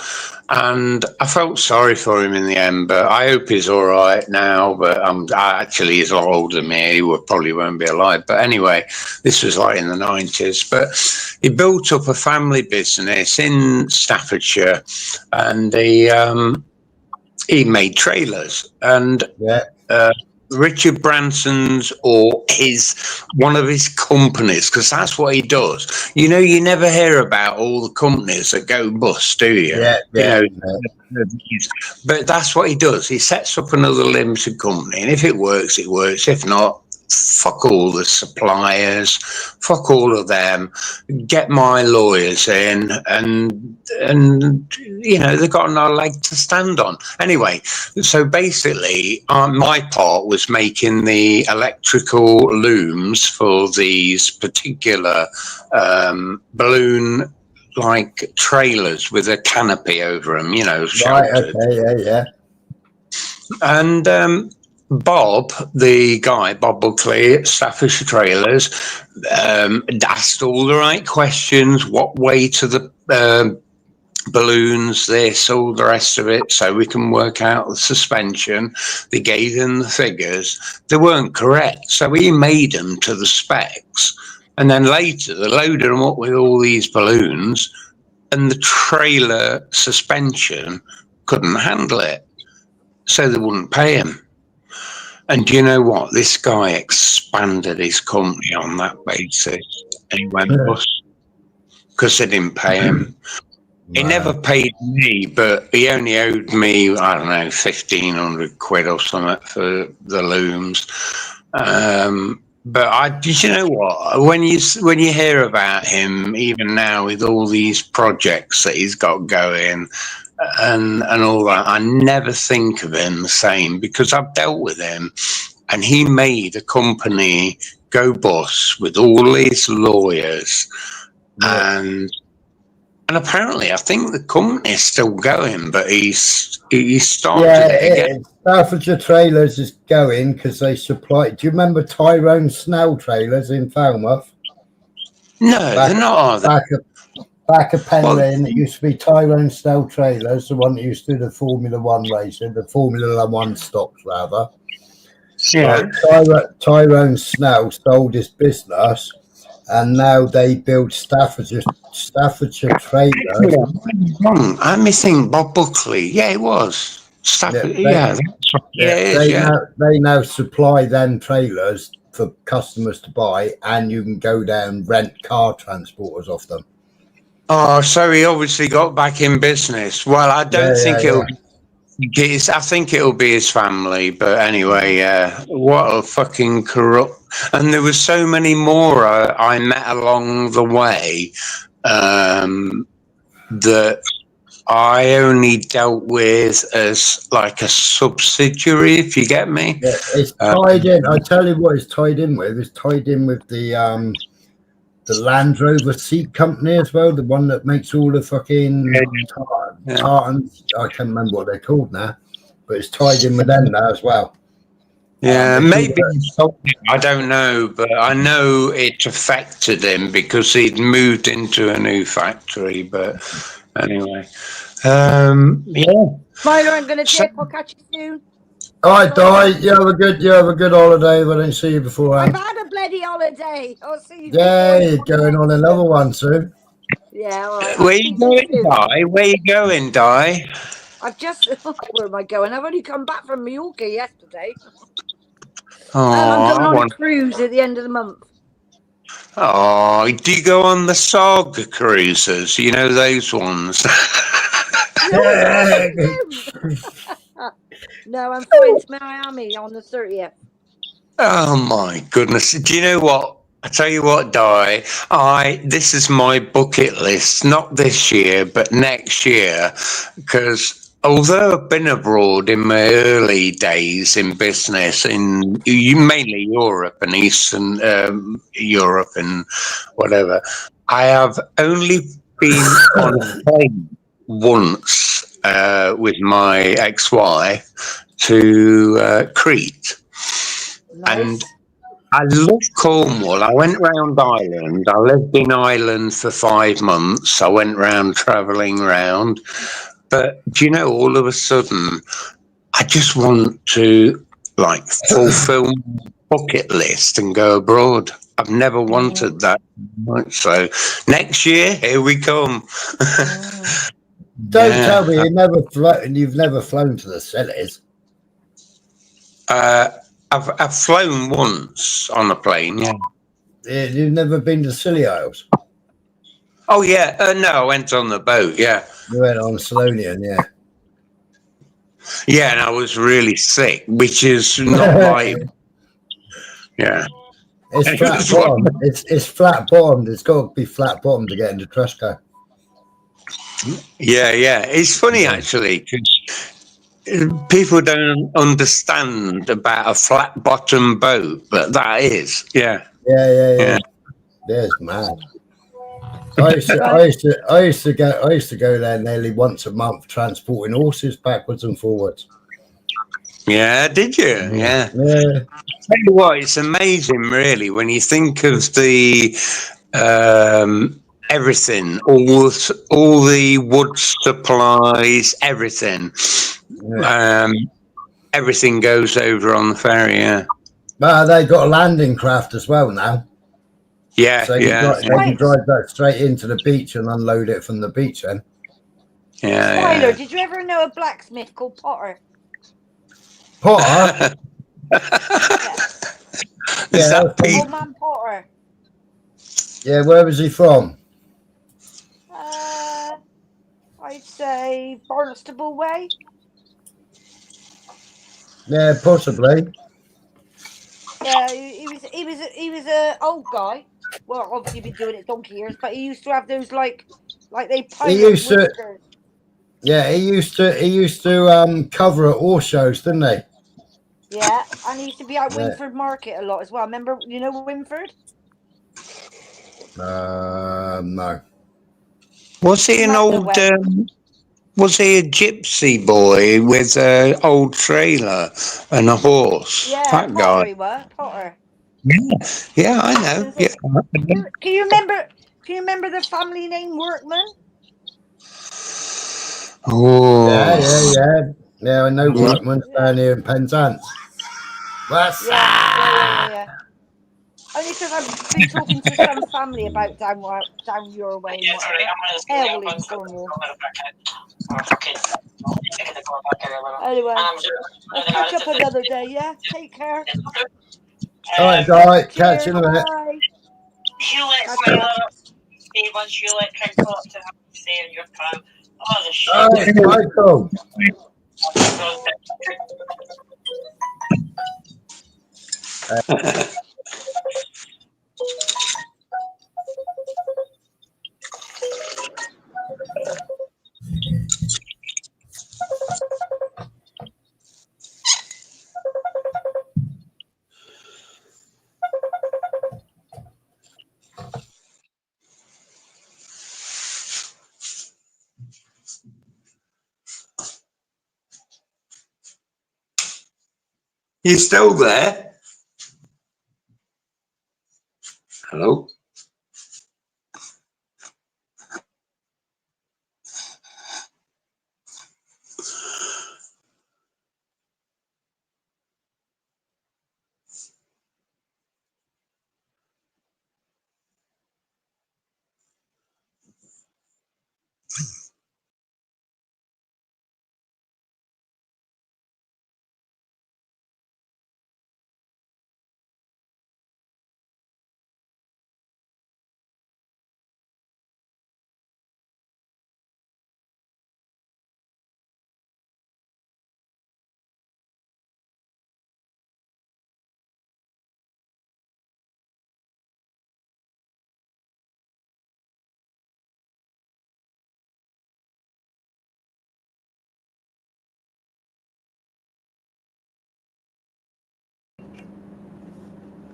And I felt sorry for him in the end, but I hope he's all right now. But actually, he's a lot older than me. He probably won't be alive. But anyway, this was like in the 90s. But he built up a family business in Staffordshire, and he made trailers. And Richard Branson's or one of his companies, because that's what he does. You know, you never hear about all the companies that go bust, do you? Yeah. But that's what he does. He sets up another limited company, and if it works, it works. If not, fuck all the suppliers, fuck all of them. Get my lawyers in, and you know, they've got no leg to stand on. Anyway, so basically, my part was making the electrical looms for these particular balloon like trailers with a canopy over them, you know, sheltered. Right, okay, yeah. And Bob, the guy, Bob Buckley at Staffordshire Trailers, asked all the right questions, what way to the balloons, this, all the rest of it, so we can work out the suspension. They gave him the figures. They weren't correct, so he made them to the specs. And then later, they loaded them up with all these balloons, and the trailer suspension couldn't handle it, so they wouldn't pay him. And do you know what? This guy expanded his company on that basis, and he went bust because they didn't pay him. He never paid me, but he only owed me, I don't know, 1,500 quid or something for the looms. But did you know what? When you hear about him, even now with all these projects that he's got going and all that, I never think of him the same, because I've dealt with him, and he made a company go bust with all his lawyers, and apparently I think the company is still going, but he started it again. Staffordshire Trailers is going because they supply. Do you remember Tyrone Snell Trailers in Falmouth? No, they're not, are they? Back of Penryn, it used to be Tyrone Snell Trailers, the one that used to do the Formula One racing, the Formula One stocks rather. Yeah. Tyrone Snell sold his business, and now they build Staffordshire Trailers. I'm missing Bob Buckley. Yeah, it was. They now supply them trailers for customers to buy, and you can go down and rent car transporters off them. Oh, so he obviously got back in business. Well, I don't think it'll be I think it'll be his family, but anyway, what a fucking corrupt. And there were so many more I met along the way that I only dealt with as like a subsidiary, if you get me. Yeah, it's tied in. I tell you what, it's tied in with. It's tied in with the Land Rover seat company as well, the one that makes all the fucking tartans. I can't remember what they're called now, but it's tied in with them now as well. Yeah, maybe he sold it, I don't know, but I know it affected him because he'd moved into a new factory. But anyway, yeah. Smiler, I'm going to So- dip. I'll catch you soon. All right, Di. You have a good holiday. If I don't see you I've beforehand. had a bloody holiday. I'll see you. Yeah, before you're going on another one soon. Yeah, all right. Where you going, Di? Where you going, Di? I've just. Where am I going? I've only come back from Mallorca yesterday. Oh, I'm going I on a want. cruise at the end of the month. Oh, do you go on the Saga cruises? You know those ones. No, I'm flying to Miami on the 30th. Oh my goodness! Do you know what? I tell you what, Di. This is my bucket list. Not this year, but next year, because although I've been abroad in my early days in business in mainly Europe and Eastern Europe and whatever, I have only been on a plane once with my ex-wife to Crete. And I love Cornwall. I went round Ireland. I lived in Ireland for 5 months. I went round travelling round. But do you know, all of a sudden, I just want to fulfill my bucket list and go abroad. I've never wanted that much. So next year, here we come. Don't tell me you've never flown to the Scillies. I've flown once on a plane. Yeah. You've never been to Scilly Isles. Oh yeah. No, I went on the boat. Yeah. You went on Salonian, yeah. Yeah, and I was really sick, which is not like. Yeah. It's flat bottom. It's flat bottomed. It's got to be flat bottomed to get into Tresco. Yeah, yeah. It's funny actually because people don't understand about a flat bottom boat, but that is, yeah. Yeah. There's mad. I used to go there nearly once a month, transporting horses backwards and forwards. Yeah, did you? Yeah. Yeah. Tell you what, it's amazing, really, when you think of the everything, all the wood supplies, everything. Everything goes over on the ferry. Yeah. Well, they got a landing craft as well now. Yeah, so they can drive that straight into the beach and unload it from the beach. Then. Smiler, did you ever know a blacksmith called Potter? Potter. Is that Pete? Old man Potter. Yeah, where was he from? I'd say Barnstable Way. Yeah, possibly. Yeah, he was a old guy. Well, obviously been doing it donkey years, but he used to have those like they pirate whiskers. Yeah, he used to cover at horse shows, didn't he? Yeah, and he used to be at Winford Market a lot as well. Remember, you know Winford? No. Was he an old? Was he a gypsy boy with an old trailer and a horse? Yeah, that Potter guy. he was, Potter. Yeah, I know. Yeah. Can you remember the family name Workman? Oh. Yeah. I know Workman's down here in Penzance. Yeah. Only because I've been talking to some family about down your way and whatever. Hell in Cornwall. Anyway, I'll catch up another day, yeah? Take care. All right, catch you in a minute. Bye. Once you can go up to see in your car. Oh, the shit. All right, Michael. You still there? Hello?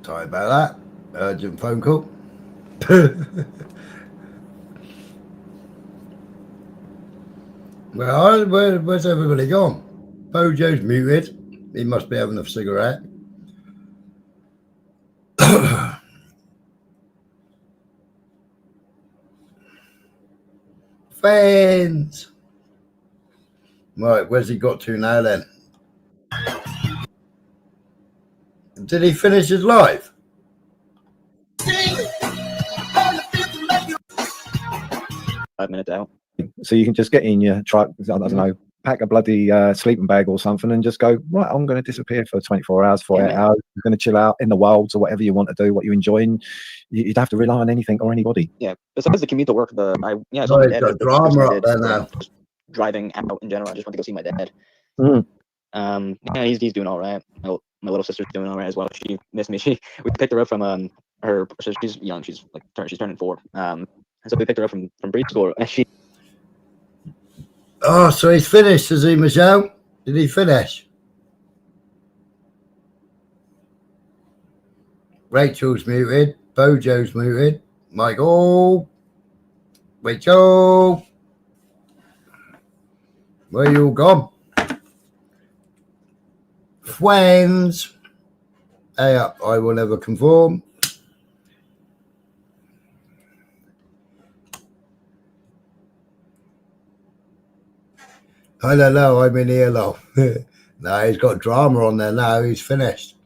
Sorry about that. Urgent phone call. Well, where's everybody gone? Bojo's muted. He must be having a cigarette. Fans. Right, where's he got to now then? Did he finish his live? 5 minutes out. So you can just get in your truck, I don't know, pack a bloody sleeping bag or something and just go, right, I'm going to disappear for 24 hours, 48 hours. I'm going to chill out in the wilds or whatever you want to do, what you enjoy. And you don't have to rely on anything or anybody. Yeah, besides the commute to work, I saw Oh, my he's dad. got The first drama person I up did, there now. just driving out in general. I just went to go see my dad. Mm. Yeah, he's doing all right. My little sister's doing all right as well. She missed me. We picked her up from her. So she's young. She's turning 4. And so we picked her up from preschool. And she. Oh, so he's finished, is he, Michelle? Did he finish? Rachel's muted. Bojo's muted. Michael. Rachel. Where you all gone? Friends. Hey up, I will never conform. Hello, I'm in here, love. No, he's got drama on there now. He's finished.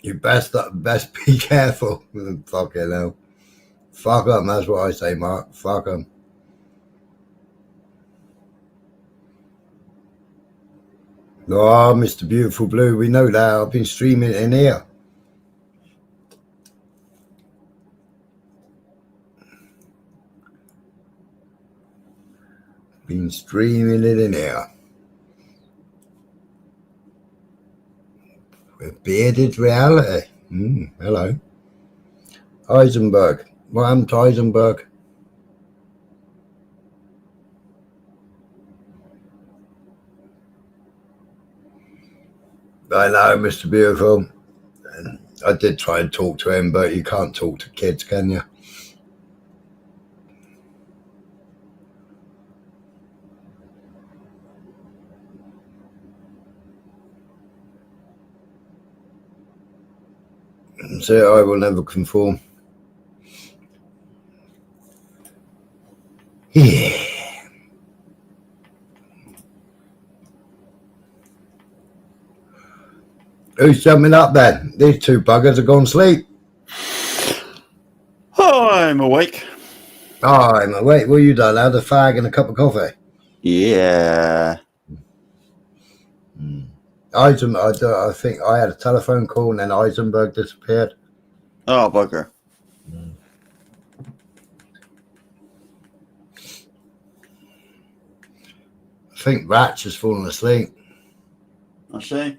You best be careful. Fucking hell. Fuck them, that's what I say, Mark. Fuck them. Oh, Mr. Beautiful Blue, we know that. I've been streaming it in here. Been streaming it in here. With bearded reality. Hello. Heisenberg. What happened to Heisenberg? I know, Mr. Beautiful. I did try and talk to him, but you can't talk to kids, can you? So I will never conform. Yeah. Who's jumping up then? These two buggers are gone to sleep. Oh, I'm awake. Oh, I'm awake. What you done? Had a fag and a cup of coffee? Yeah. I think I had a telephone call and then Heisenberg disappeared. Oh, bugger. I think Ratch has fallen asleep. I see.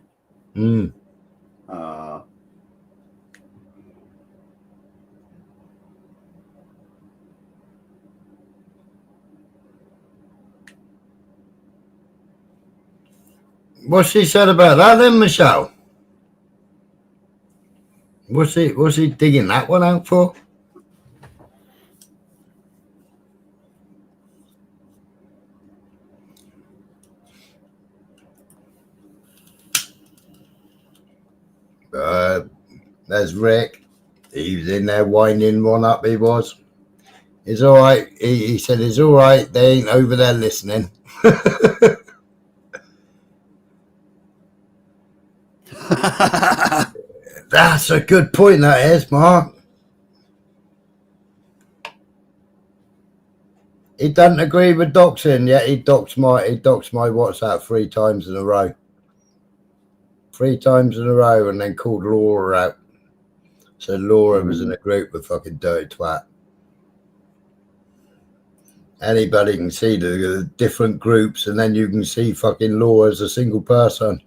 What's she said about that then, Michelle? What's he digging that one out for? There's Rick. He was in there winding one up, he was. It's all right. He said, it's all right. They ain't over there listening. That's a good point, that is, Mark. He doesn't agree with doxing, yet he doxed my WhatsApp 3 times in a row. 3 times in a row, and then called Laura out. Said Laura was in a group with fucking dirty twat. Anybody can see the different groups, and then you can see fucking Laura as a single person.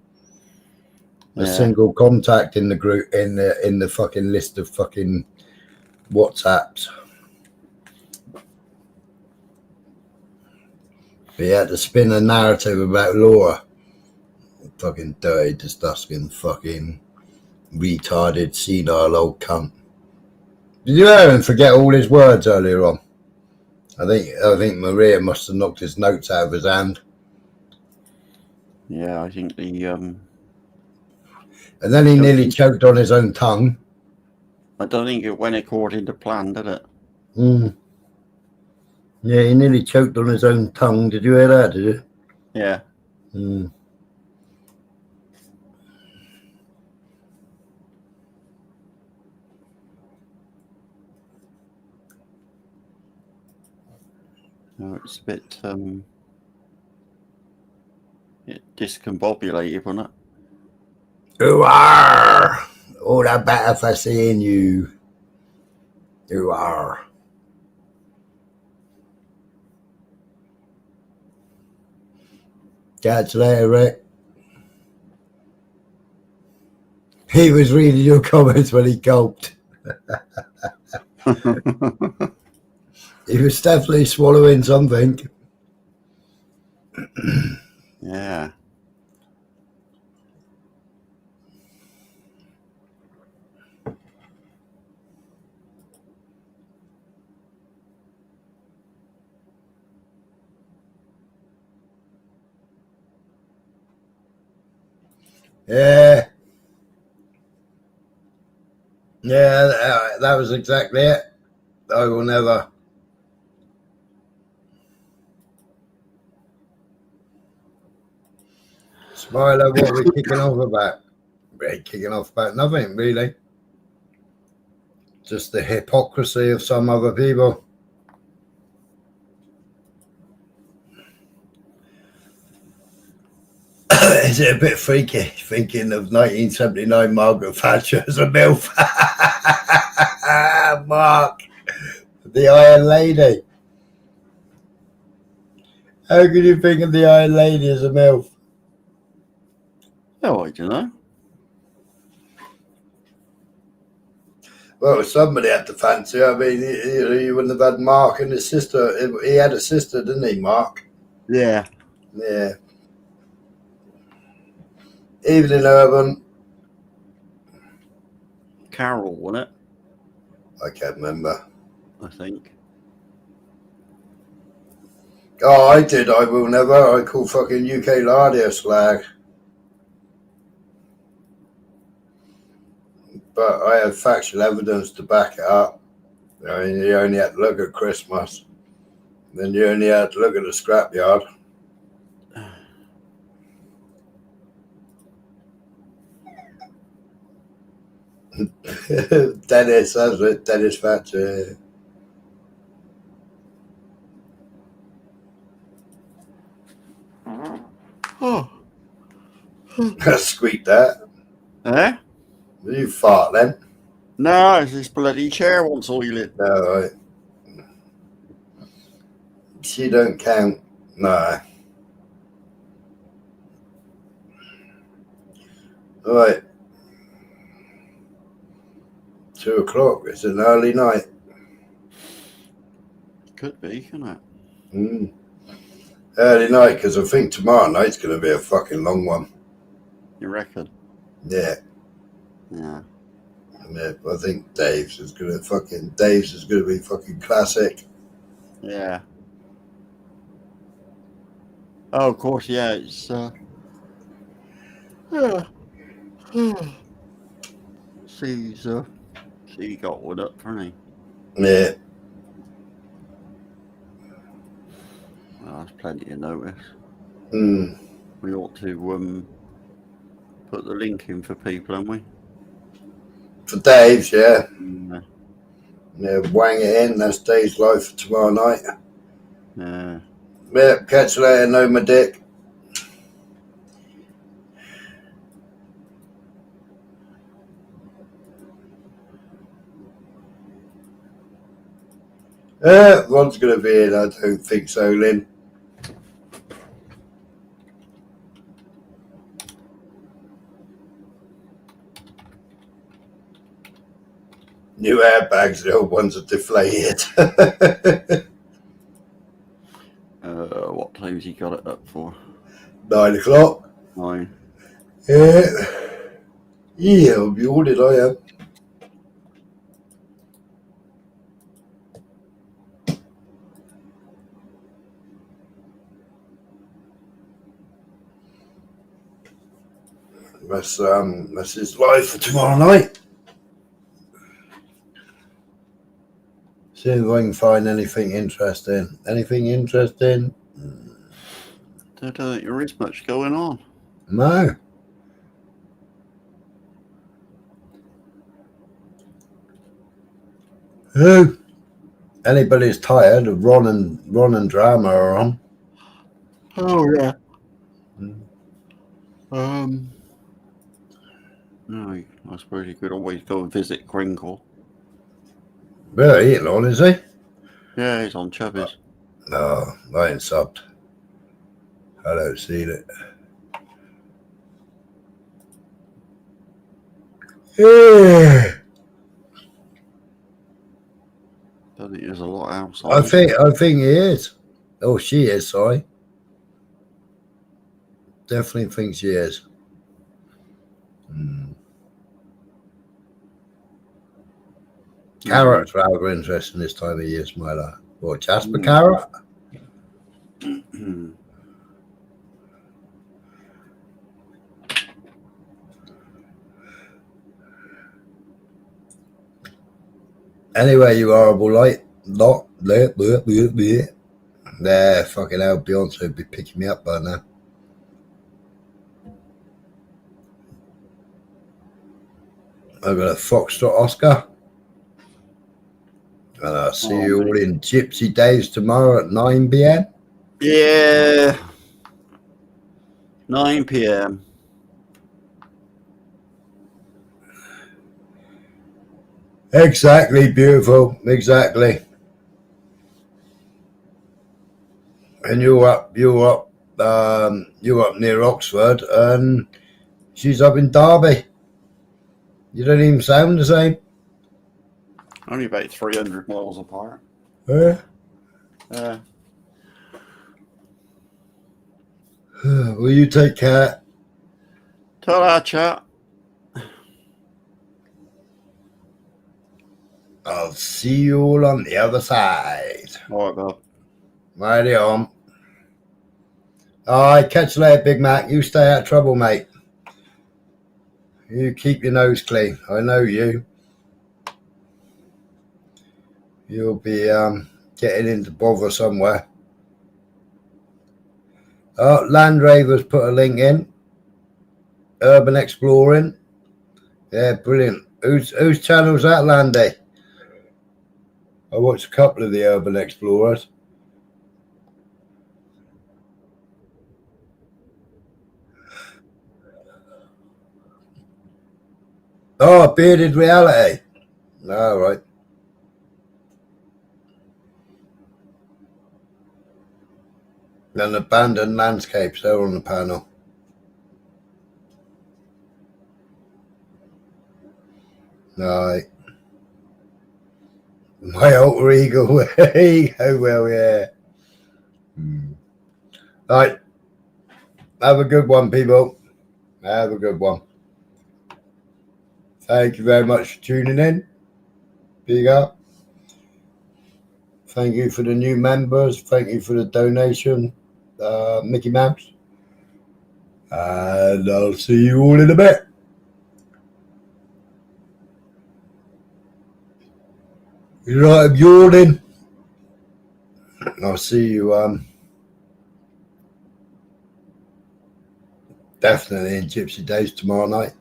A single contact in the group, in the fucking list of fucking WhatsApps. But he had to spin a narrative about Laura. Fucking dirty, disgusting, fucking retarded, senile old cunt. Did you hear him forget all his words earlier on? I think Maria must have knocked his notes out of his hand. Yeah, I think the And then he nearly choked on his own tongue. I don't think it went according to plan, did it? Mm. Yeah, he nearly choked on his own tongue. Did you hear that, did you? Yeah. Mm. No, it's a bit discombobulated, wasn't it? You are all the better for seeing you. You are. Catch you later, Rick. He was reading your comments when he gulped. He was definitely swallowing something. Yeah. Yeah. Yeah, that was exactly it. I will never. Smiler, what are we kicking off about? We're kicking off about nothing, really. Just the hypocrisy of some other people. Is it a bit freaky thinking of 1979 Margaret Thatcher as a MILF? Mark, the Iron Lady. How could you think of the Iron Lady as a MILF? Oh, I don't know. Well, somebody had to fancy her. I mean, you wouldn't have had Mark and his sister. He had a sister, didn't he, Mark? Yeah. Yeah. Evening, Urban. Carol, wasn't it? I can't remember. I think. Oh, I did. I will never. I call fucking UK Lardia slag. But I have factual evidence to back it up. I mean, you only had to look at Christmas. Then you only had to look at the scrapyard. Dennis, that's it. Dennis Thatcher. Oh. I squeaked that. Eh? You fart then? No, it's this bloody chair wants oiling. No, right. She don't count. No. Right. 2 o'clock. It's an early night. Could be, couldn't it? Mm. Early night, because I think tomorrow night's going to be a fucking long one. You reckon? Yeah. Yeah. Yeah, I think Dave's is going to be fucking classic. Yeah. Oh, of course, yeah. It's C's C got one up for me. Yeah. Well, that's plenty of notice. Hmm. We ought to put the link in for people, haven't we? For Dave's, yeah. Yeah. Yeah, wang it in. That's Dave's live for tomorrow night. Yeah. Yeah, catch you later. Know my dick. Ron's going to be in. I don't think so, Lynn. New airbags, the old ones are deflated. What time's he got it up for? 9 o'clock. 9. Yeah. Yeah, I'll be ordered, I am. That's his live for tomorrow night. See if I can find anything interesting. Anything interesting? Don't think there is much going on. No. Who? Anybody's tired of Ron and Drama are on. Oh yeah. No, I suppose you could always go and visit Crinkle. Well, he ain't on, is he? Yeah, he's on Chubby's. No, I ain't subbed. I don't see it. Yeah. I think there's a lot outside. I think he is. Oh, she is, sorry. Definitely think she is. Carrot's rather interesting this time of year, Smiler. What, Jasper Carrot? Anyway, you horrible light. Not there, fucking hell, Beyonce would be picking me up by now. I've got a Foxtrot Oscar. And I'll see you all in Gypsy Days tomorrow at 9 p.m. Yeah. 9 p.m. Exactly, beautiful. Exactly. And you're up near Oxford, and she's up in Derby. You don't even sound the same. Only about 300 miles apart. Yeah. Will you take care? Ta-ra, chat. I'll see you all on the other side. All right, Bob. Righty on. All right, catch you later, Big Mac. You stay out of trouble, mate. You keep your nose clean. I know you. You'll be getting into bother somewhere. Oh, Land Ravers put a link in. Urban Exploring. Yeah, brilliant. Whose channel's that, Landy? I watched a couple of the Urban Explorers. Oh, Bearded Reality. All right. And Abandoned Landscapes, they're on the panel. All right. My alter ego. Oh, well, yeah. All right. Have a good one, people. Have a good one. Thank you very much for tuning in. Big up. Thank you for the new members. Thank you for the donation, Mickey Mouse. And I'll see you all in a bit. You're right, I'm yawning. I'll see you definitely in Gypsy Days tomorrow night.